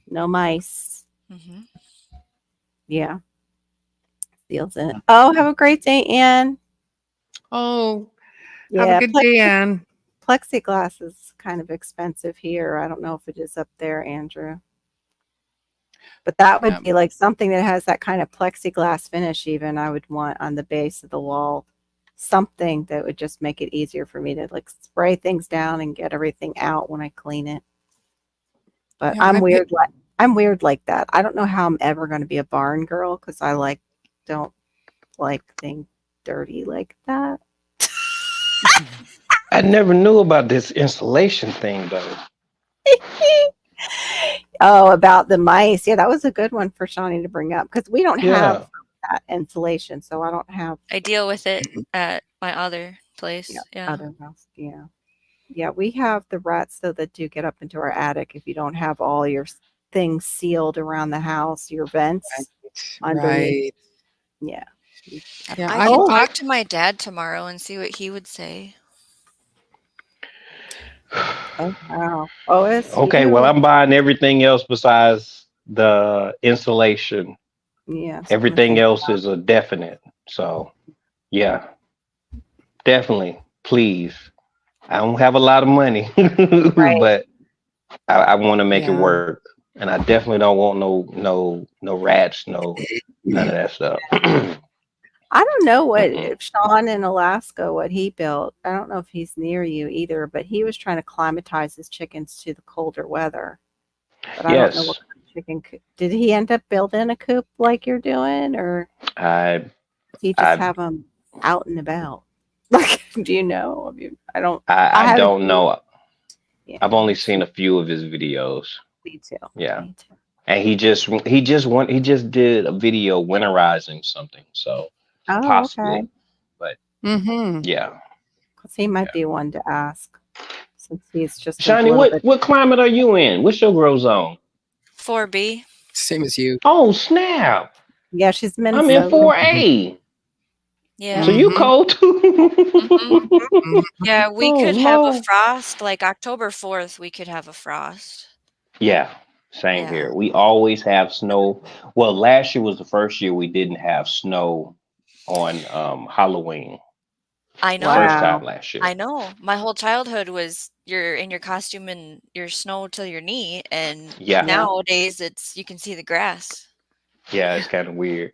No mice. Mm-hmm. Yeah. Seals in. Oh, have a great day, Ann. Oh, Yeah, have a good day, Ann. Plexiglass is kind of expensive here. I don't know if it is up there, Andrew. But that would be like something that has that kind of plexiglass finish even I would want on the base of the wall. Something that would just make it easier for me to like spray things down and get everything out when I clean it. But Yeah, I'm weird like that. I don't know how I'm ever going to be a barn girl because I don't like things dirty like that. I never knew about this insulation thing though. Oh, about the mice. Yeah, that was a good one for Shawnee to bring up because we don't Yeah. have that insulation, so I don't have I deal with it at my other place. Yeah. other house. Yeah. Yeah, we have the rats though that do get up into our attic if you don't have all your things sealed around the house, your vents underneath. Right. Yeah. Yeah, I can talk to my dad tomorrow and see what he would say. Oh wow. OSU. Okay, well, I'm buying everything else besides the insulation. Yeah. Everything else is a definite. So, yeah, definitely. Please. I don't have a lot of money, but I want to make it work. And I definitely don't want no rats, none of that stuff. I don't know if Sean in Alaska, what he built. I don't know if he's near you either, but he was trying to climatize his chickens to the colder weather. But I don't know what kind of chicken did he end up building a coop like you're doing, or did he just have them out and about? Like, do you know? I don't. I don't know. Yeah. I've only seen a few of his videos. Me too. Yeah. Me too. And he just did a video winterizing something. So possibly. Okay. But Mm-hmm. yeah. Because he might be one to ask, since he's just Shawnee, what climate are you in? What's your grow zone? 4B. Same as you. Oh snap! Yeah, she's I'm in 4A. Yeah. So you cold too? Yeah, we could have a frost. Like October 4th, we could have a frost. Yeah, same here. We always have snow. Well, last year was the first year we didn't have snow on Halloween. I know. First time last year. I know. My whole childhood was you're in your costume and your snow till your knee, and nowadays you can see the grass. Yeah, it's kind of weird.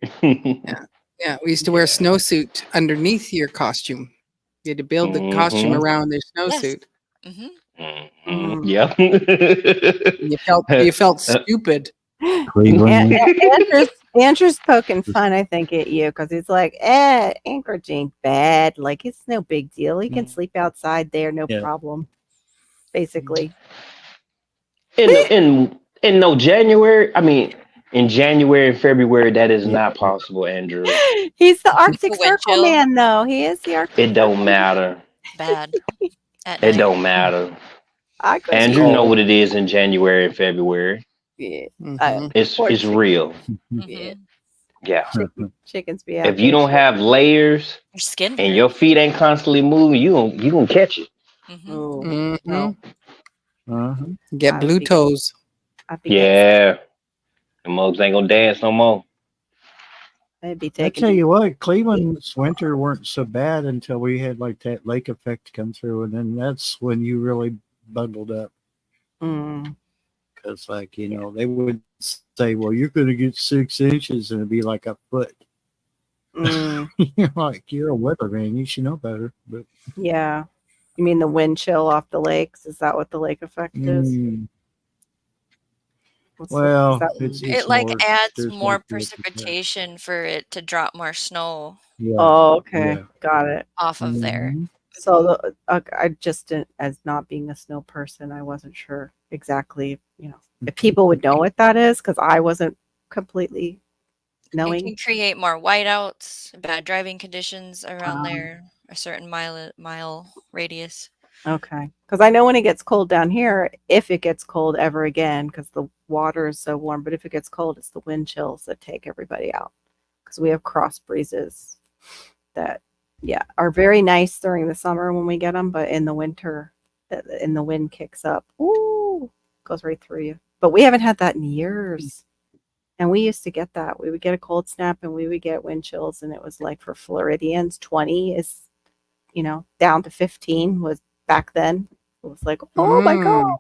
Yeah, we used to wear a snowsuit underneath your costume. You had to build the costume around their snowsuit. Yeah. You felt stupid. Andrew's poking fun, I think, at you because he's like, Anchorage ain't bad. Like, it's no big deal. He can sleep outside there, no problem. Basically. In no January, I mean, in January and February, that is not possible, Andrew. He's the Arctic Circle man, though. He is the Arctic. It don't matter. Bad. It don't matter. Andrew know what it is in January and February. Yeah. It's real. Yeah. Chickens be if you don't have layers and your feet ain't constantly moving, you gonna catch it. Get blue toes. Yeah. The mugs ain't gonna dance no more. They'd be I taking. tell you what, Cleveland's winter weren't so bad until we had like that lake effect come through, and then that's when you really bundled up. Mm, Because, like, you know, they would say, well, you're going to get 6 inches, and it'd be like a foot. mm, You're like, you're a weatherman. You should know better. But yeah. You mean the wind chill off the lakes? Is that what the lake effect is? Is well, that- it's It like more, adds there's more to it than that. precipitation for it to drop more snow Yeah. Oh, okay. Yeah. Got it. off of there. Mhm. So I just didn't, as not being a snow person, I wasn't sure exactly, if people would know what that is, because I wasn't completely It knowing. can create more whiteouts, bad driving conditions around Ah. there, a certain mile radius. Okay. Because I know when it gets cold down here, if it gets cold ever again, because the water is so warm, but if it gets cold, it's the wind chills that take everybody out. Because we have cross breezes that, are very nice during the summer when we get them, but in the winter, and the wind kicks up, ooh, goes right through you. But we haven't had that in years. And we used to get that. We would get a cold snap and we would get wind chills, and it was like for Floridians, 20 is, down to 15 was back then. It was like, oh my God,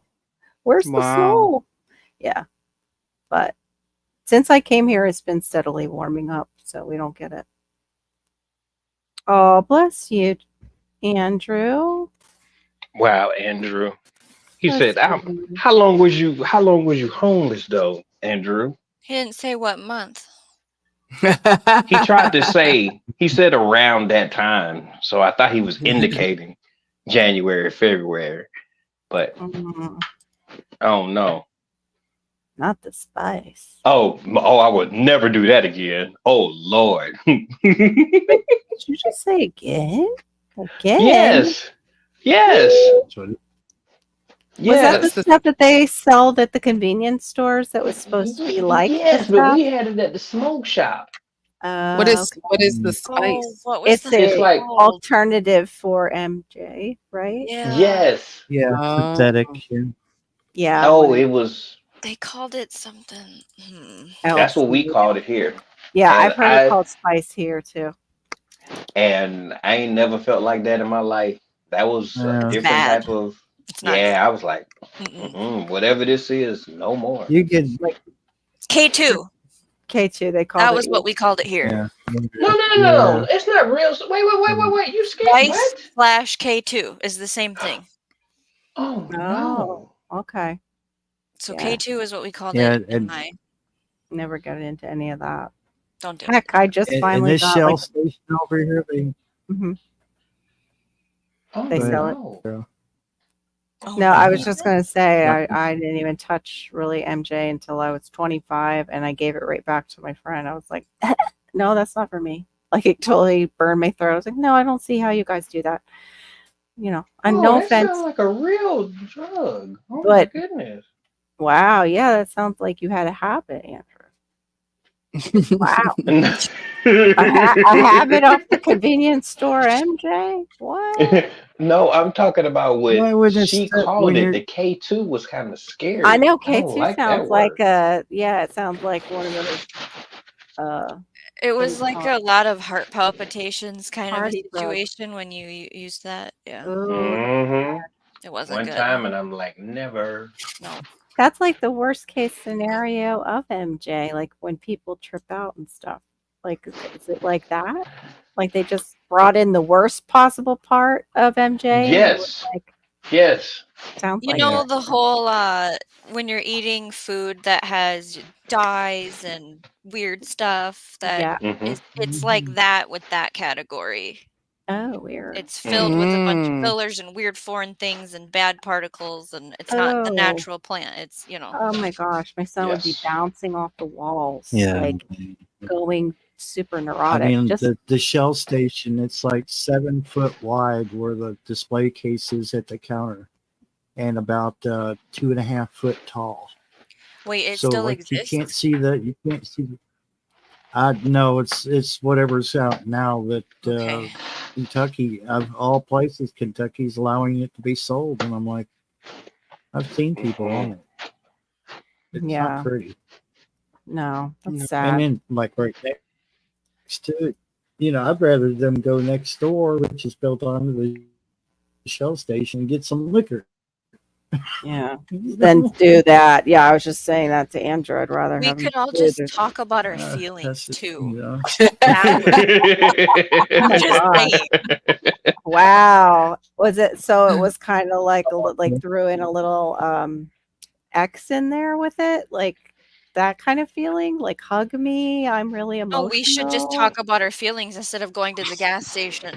where's the Wow. snow? Yeah. But since I came here, it's been steadily warming up, so we don't get it. Oh, bless you, Andrew. Wow, Andrew. He That's said, how long was you homeless though, Andrew? He didn't say what month. He tried to say, he said around that time. So I thought he was indicating January, February. But I don't know. Not the spice. Oh, I would never do that again. Oh Lord. Did you just say again? Again? Yes. Yes. Was that the stuff that they sell at the convenience stores that was supposed to be like Yes, the but stuff? we had it at the smoke shop. What is the spice? What was It's the a like- alternative for MJ, right? Yeah. Yes. Yeah, Oh. synthetic. Yeah. Yeah. Oh, it was. They called it something. That's what we called it here. Yeah, And I've heard it called spice here too. And I ain't never felt like that in my life. That was Yeah. a different bad. type of. It's not Yeah, I was like, Mm-mm. whatever this is, no more. You get, K2. K2, they called That it. was what we called it here. yeah. No. It's not real. Wait. You scared? Spice What? / K2 is the same thing. Oh, Oh, okay. So Yeah. K2 is what we called Yeah, it in and- my. Never got into any of that. Don't do it. Heck, I just in finally this got shell like, station over here, Oh, They sell it. no. Oh, no, I was no. just gonna say Yeah. I didn't even touch really MJ until I was 25, and I gave it right back to my friend. I was like, no, that's not for me. Like it totally burned my throat. I was like, no, I don't see how you guys do that. I'm no that offense. sounds like a real drug. Oh But- my goodness. Wow, yeah, that sounds like you had a habit, Andrew. Wow. I have it off the convenience store, MJ. What? No, I'm talking about Why what would it she start called when it. you're- The K2 was kind of scary. I know don't K2 like that sounds like word. it sounds like one of those It was What do you like call a lot of heart palpitations kind of a Party drug. situation when you used that. Yeah, ooh, Mhm. it wasn't One good. time, and I'm like, never. No. that's like the worst case scenario of MJ, like when people trip out and stuff. Like, is it like that? Like they just brought in the worst possible part of MJ? and it was Yes. like, Yes. sounds You like know it. the whole when you're eating food that has dyes and weird stuff that Yeah. Mhm. it's like that with that category. Oh, weird. It's filled with a bunch of Mm. fillers and weird foreign things and bad particles, and it's not the Oh. natural plant. It's Oh my gosh, my son would be Yes. bouncing off the walls, Yeah. like going super I neurotic. mean, Just the shell station, it's like 7 foot wide where the display case is at the counter, and about 2.5 foot tall. wait, it So still like you can't exists. see you can't see. No, it's whatever's out now that Okay. Kentucky, of all places, Kentucky's allowing it to be sold, and I'm like, I've seen people on it. It's Yeah. not pretty. no, that's No. sad. And then like right there, to it. I'd rather them go next door, which is built onto the Shell station, and get some liquor. Yeah. Then do that. Yeah, I was just saying that to Andrew. I'd rather We have him could all do just this. talk about our That's feelings just, too. Oh Just my saying. Wow. Was it so it was kind of like threw in a little X in there with it? Like that kind of feeling? Like hug me. I'm really Oh, we should just emotional. talk about our feelings instead of going to the gas station.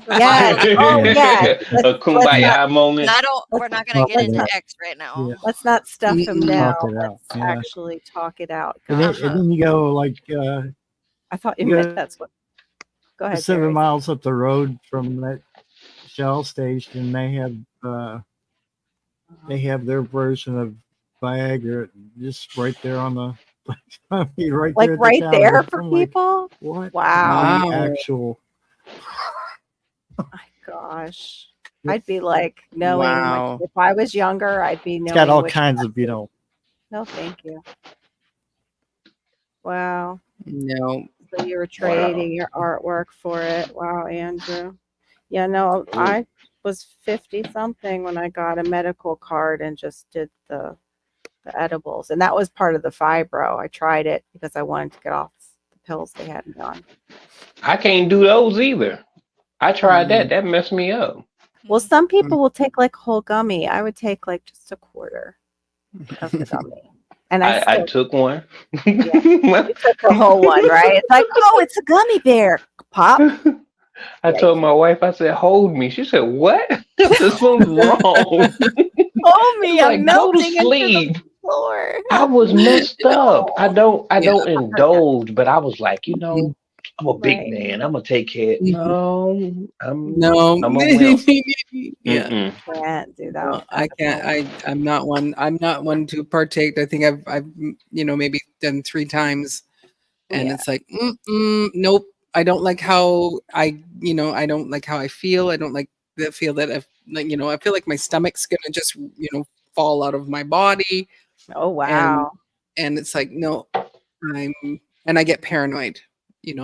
Yes. Oh yeah. A Let's kumbaya moment. We're not gonna talk get it into out. X right now. Yeah. let's not stuff him down. Talk it out. Let's Yeah. actually talk it out. And Gosh. then you go like I thought you you meant go that's what. Go ahead. 7 Jerry. miles up the road from that Shell station. They have their version of Viagra just right there on the right there Like at the right there counter. for I'm like, people? what? Wow. The actual. My gosh. I'd be like knowing Wow. like, if I was younger, I'd be knowing It's got all which kinds one. of No, thank you. Wow. No. So you were trading your artwork for it. Wow, Andrew. Yeah, no, I was 50 something when I got a medical card and just did the edibles. And that was part of the fibro. I tried it because I wanted to get off the pills they had me on. I can't do those either. I tried that. That messed me up. Well, some people will take like whole gummy. I would take like just a quarter of the gummy. And I took one. You took the whole one, right? It's like, oh, it's a gummy bear. Pop. I told my wife, I said, hold me. She said, what? Something's wrong. Hold me. I'm Like, go to melting into sleep. the floor. I was messed up. I don't indulge, but I was like, I'm a big man. I'm gonna take care. No, I'm overwhelmed. Yeah. Can't do that. No, I can't. I'm not one. I'm not one to partake. I think I've maybe done 3 times, and it's like, nope. I don't like how I don't like how I feel. I don't like the feel that I feel like my stomach's gonna just fall out of my body. Oh wow. And it's like, no, and I get paranoid.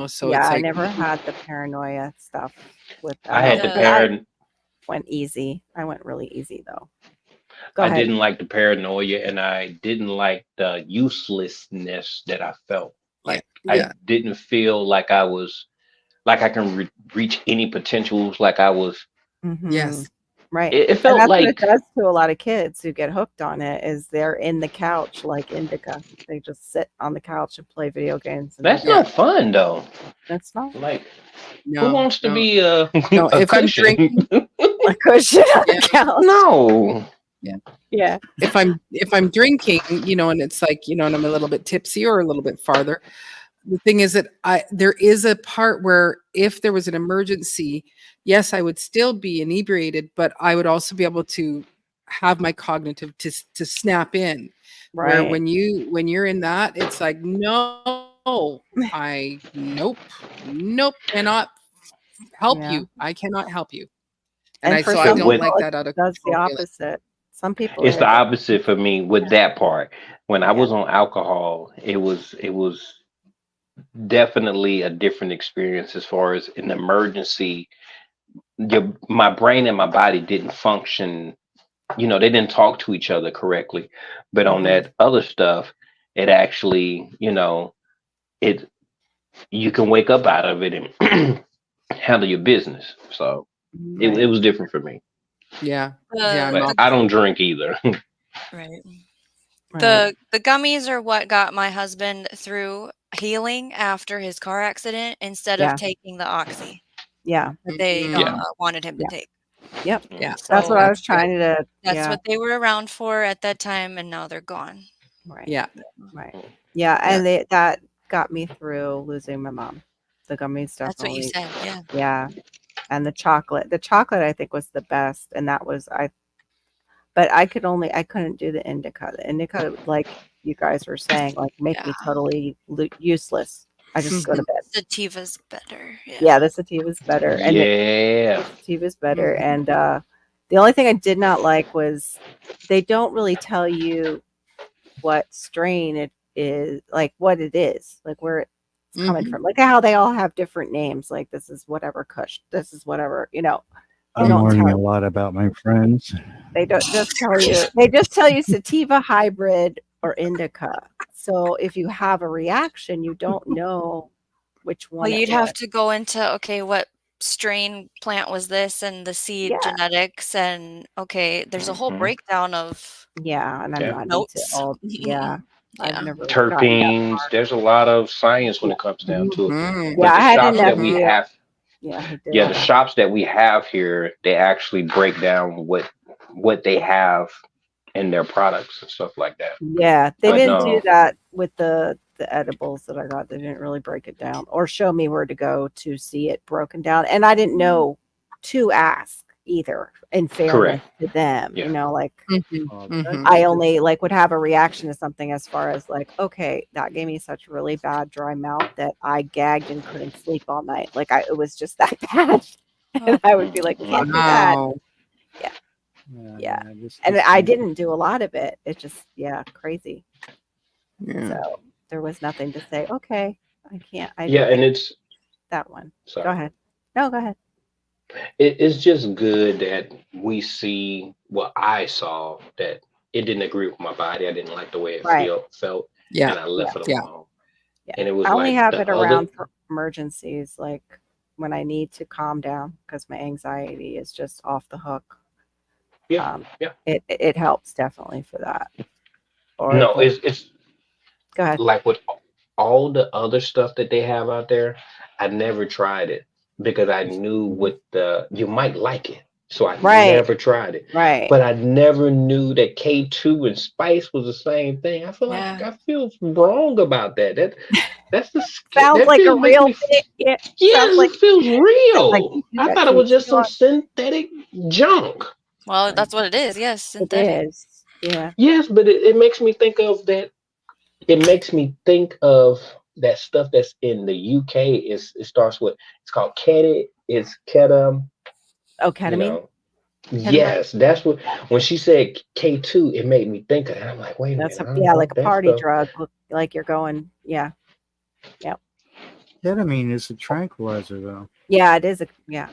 So yeah, it's like, I never had the paranoia stuff with that. I had the paranoia. Went easy. I went really easy though. I didn't like the paranoia, and I didn't like the uselessness that I felt. Like I didn't feel like I was, like I can reach any potentials. Like I was. Yes. Right. It felt and that's like what it does to a lot of kids who get hooked on it. Is they're in the couch like indica. They just sit on the couch and play video games. And that's not fun though. That's not like. No, who wants to be a if cushion? I'm drinking a cushion on the couch? No. Yeah. If I'm drinking, and it's like, and I'm a little bit tipsy or a little bit farther. The thing is that there is a part where if there was an emergency, yes, I would still be inebriated, but I would also be able to have my cognitive to snap in. Right. Where when you're in that, it's like, no, nope, cannot help you. I cannot help you. And I don't like that out of does the control. opposite. Some people It's the opposite for me with that part. When I was on alcohol, it was definitely a different experience as far as an emergency. My brain and my body didn't function, they didn't talk to each other correctly. But on that other stuff, it actually, you can wake up out of it and handle your business. So it was different for me. Yeah. But I don't drink either. Right. The gummies are what got my husband through healing after his car accident instead of taking the oxy. Yeah. That they wanted him to take. Yep. Yeah. So that's what I was trying to. That's what they were around for at that time, and now they're gone. Right. Yeah. Right. Yeah, and that got me through losing my mom. The gummies definitely. That's what you said. Yeah. Yeah. And the chocolate. The chocolate I think was the best, and that was but I couldn't do the indica. The indica, like you guys were saying, like make me totally useless. I just go to bed. Sativa's better. Yeah, the sativa's better. And the sativa's better. And the only thing I did not like was they don't really tell you what strain it is, like what it is, like where it's coming from. Like how they all have different names. Like this is whatever Kush. This is whatever, They I'm don't learning a tell lot about my friends. they don't just tell you. They just tell you sativa hybrid or indica. So if you have a reaction, you don't know which one. Well, it you'd have was. to go into, okay, what strain plant was this and the seed Yeah. genetics, and okay, there's a whole Mhm. breakdown of Yeah, and I'm Yeah. not into notes. all. Yeah, I've Yeah. never gotten that Terpenes. far. There's a lot of science when it comes down to it. Mhm. But Yeah, I the had a shops that we nephew. have, Yeah, he did. yeah, the shops that we have here, they actually break down what they have in their products and stuff like that. Yeah, they But didn't do no, that with the edibles that I got. They didn't really break it down or show me where to go to see it broken down. And I didn't know to ask either, in fairness correct. to them. Yeah. like Mhm. I only like would have a reaction to something as far as like, okay, that gave me such really bad dry mouth that I gagged and couldn't sleep all night. Like it was just that bad. And I would be like, can't do that. Wow. Yeah. Just And I didn't do a lot of it. It just, crazy. Yeah. So there was nothing to say, okay, I can't. Yeah, and it's that one. sorry. Go ahead. No, go ahead. It's just good that we see what I saw that it didn't agree with my body. I didn't like the way it Right. felt, Yeah. and I left it Yeah. alone. Yeah. And it was I only like have the it other. around for emergencies, like when I need to calm down because my anxiety is just off the hook. Yeah, yeah. It helps definitely for that. Or No, if it's go ahead. like with all the other stuff that they have out there. I never tried it because I knew what you might like it, so I Right. never tried it. Right. But I never knew that K2 and spice was the same thing. I feel like Yeah. I feel wrong about that. That's the Sounds that like a feels makes real me thing. Yeah. yes, Sounds like it feels real. like you I got thought it was just K2 some on. synthetic junk. Well, that's what it is. Yes, It synthetic. is. Yeah. Yes, but it makes me think of that. It makes me think of that stuff that's in the UK. It starts with it's called ketamine. It's ketamine. Oh, You ketamine. know. Ketamine. Yes, that's what. When she said K2, it made me think of that. I'm like, wait a That's minute. I don't like want a that party stuff. drug. Like you're going. Yeah. Yep. Ketamine is a tranquilizer, though. Yeah, it is. Yeah.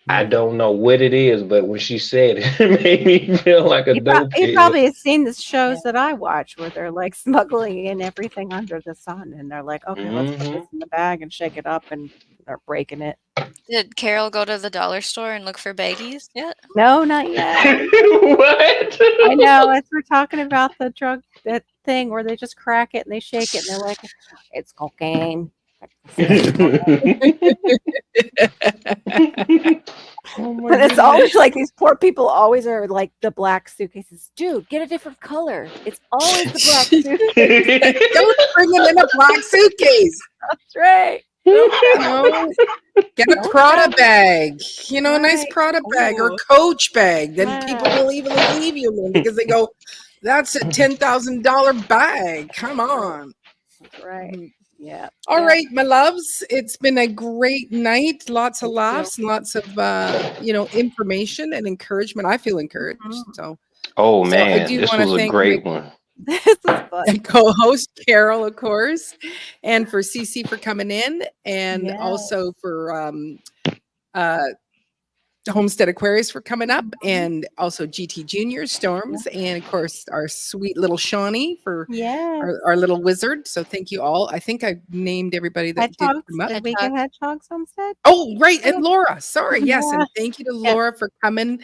I don't know what it is, but when she said it, it made me feel like a dope You kid. probably have seen the shows that I watch where they're like smuggling in everything under the sun, and they're like, okay, let's put this in the bag and shake it up, and they're breaking it. Did Carol go to the dollar store and look for baggies yet? No, not yet. What? I know. As we're talking about the drug, that thing where they just crack it and they shake it, and they're like, it's cocaine. Oh my But it's goodness. always like these poor people always are like the black suitcases. Dude, get a different color. It's always the black suitcase. Don't bring them in a black suitcase. That's right. You know, get a Prada bag, a nice Prada bag or Ooh. Coach bag. Then people will even leave you alone because they go, that's a $10,000 bag. Come on. That's right. Yeah. All right, my loves. It's been a great night. Lots of laughs and lots of information and encouragement. I feel encouraged. So Oh I man, do this want to was a thank great my one. This is fun. and co-host Carol, of course, and for Cece for coming in, and Yes. also for Homestead Aquarius for coming up, and also GT Junior Storms, and of course our sweet little Shawnee for Yeah. our little wizard. So thank you all. I think I named everybody that did Hedgehogs. come up. Did we get hedgehogs homestead? Oh, right. And Laura. Sorry. Yes. Yeah. And thank you to Yeah. Laura for coming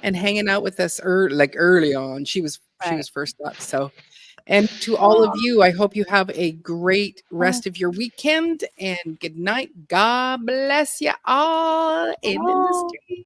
and hanging out with us early on. She was Right. first up. So, and to all of you, I hope you have a great rest of your weekend and good night. God bless you all in the street.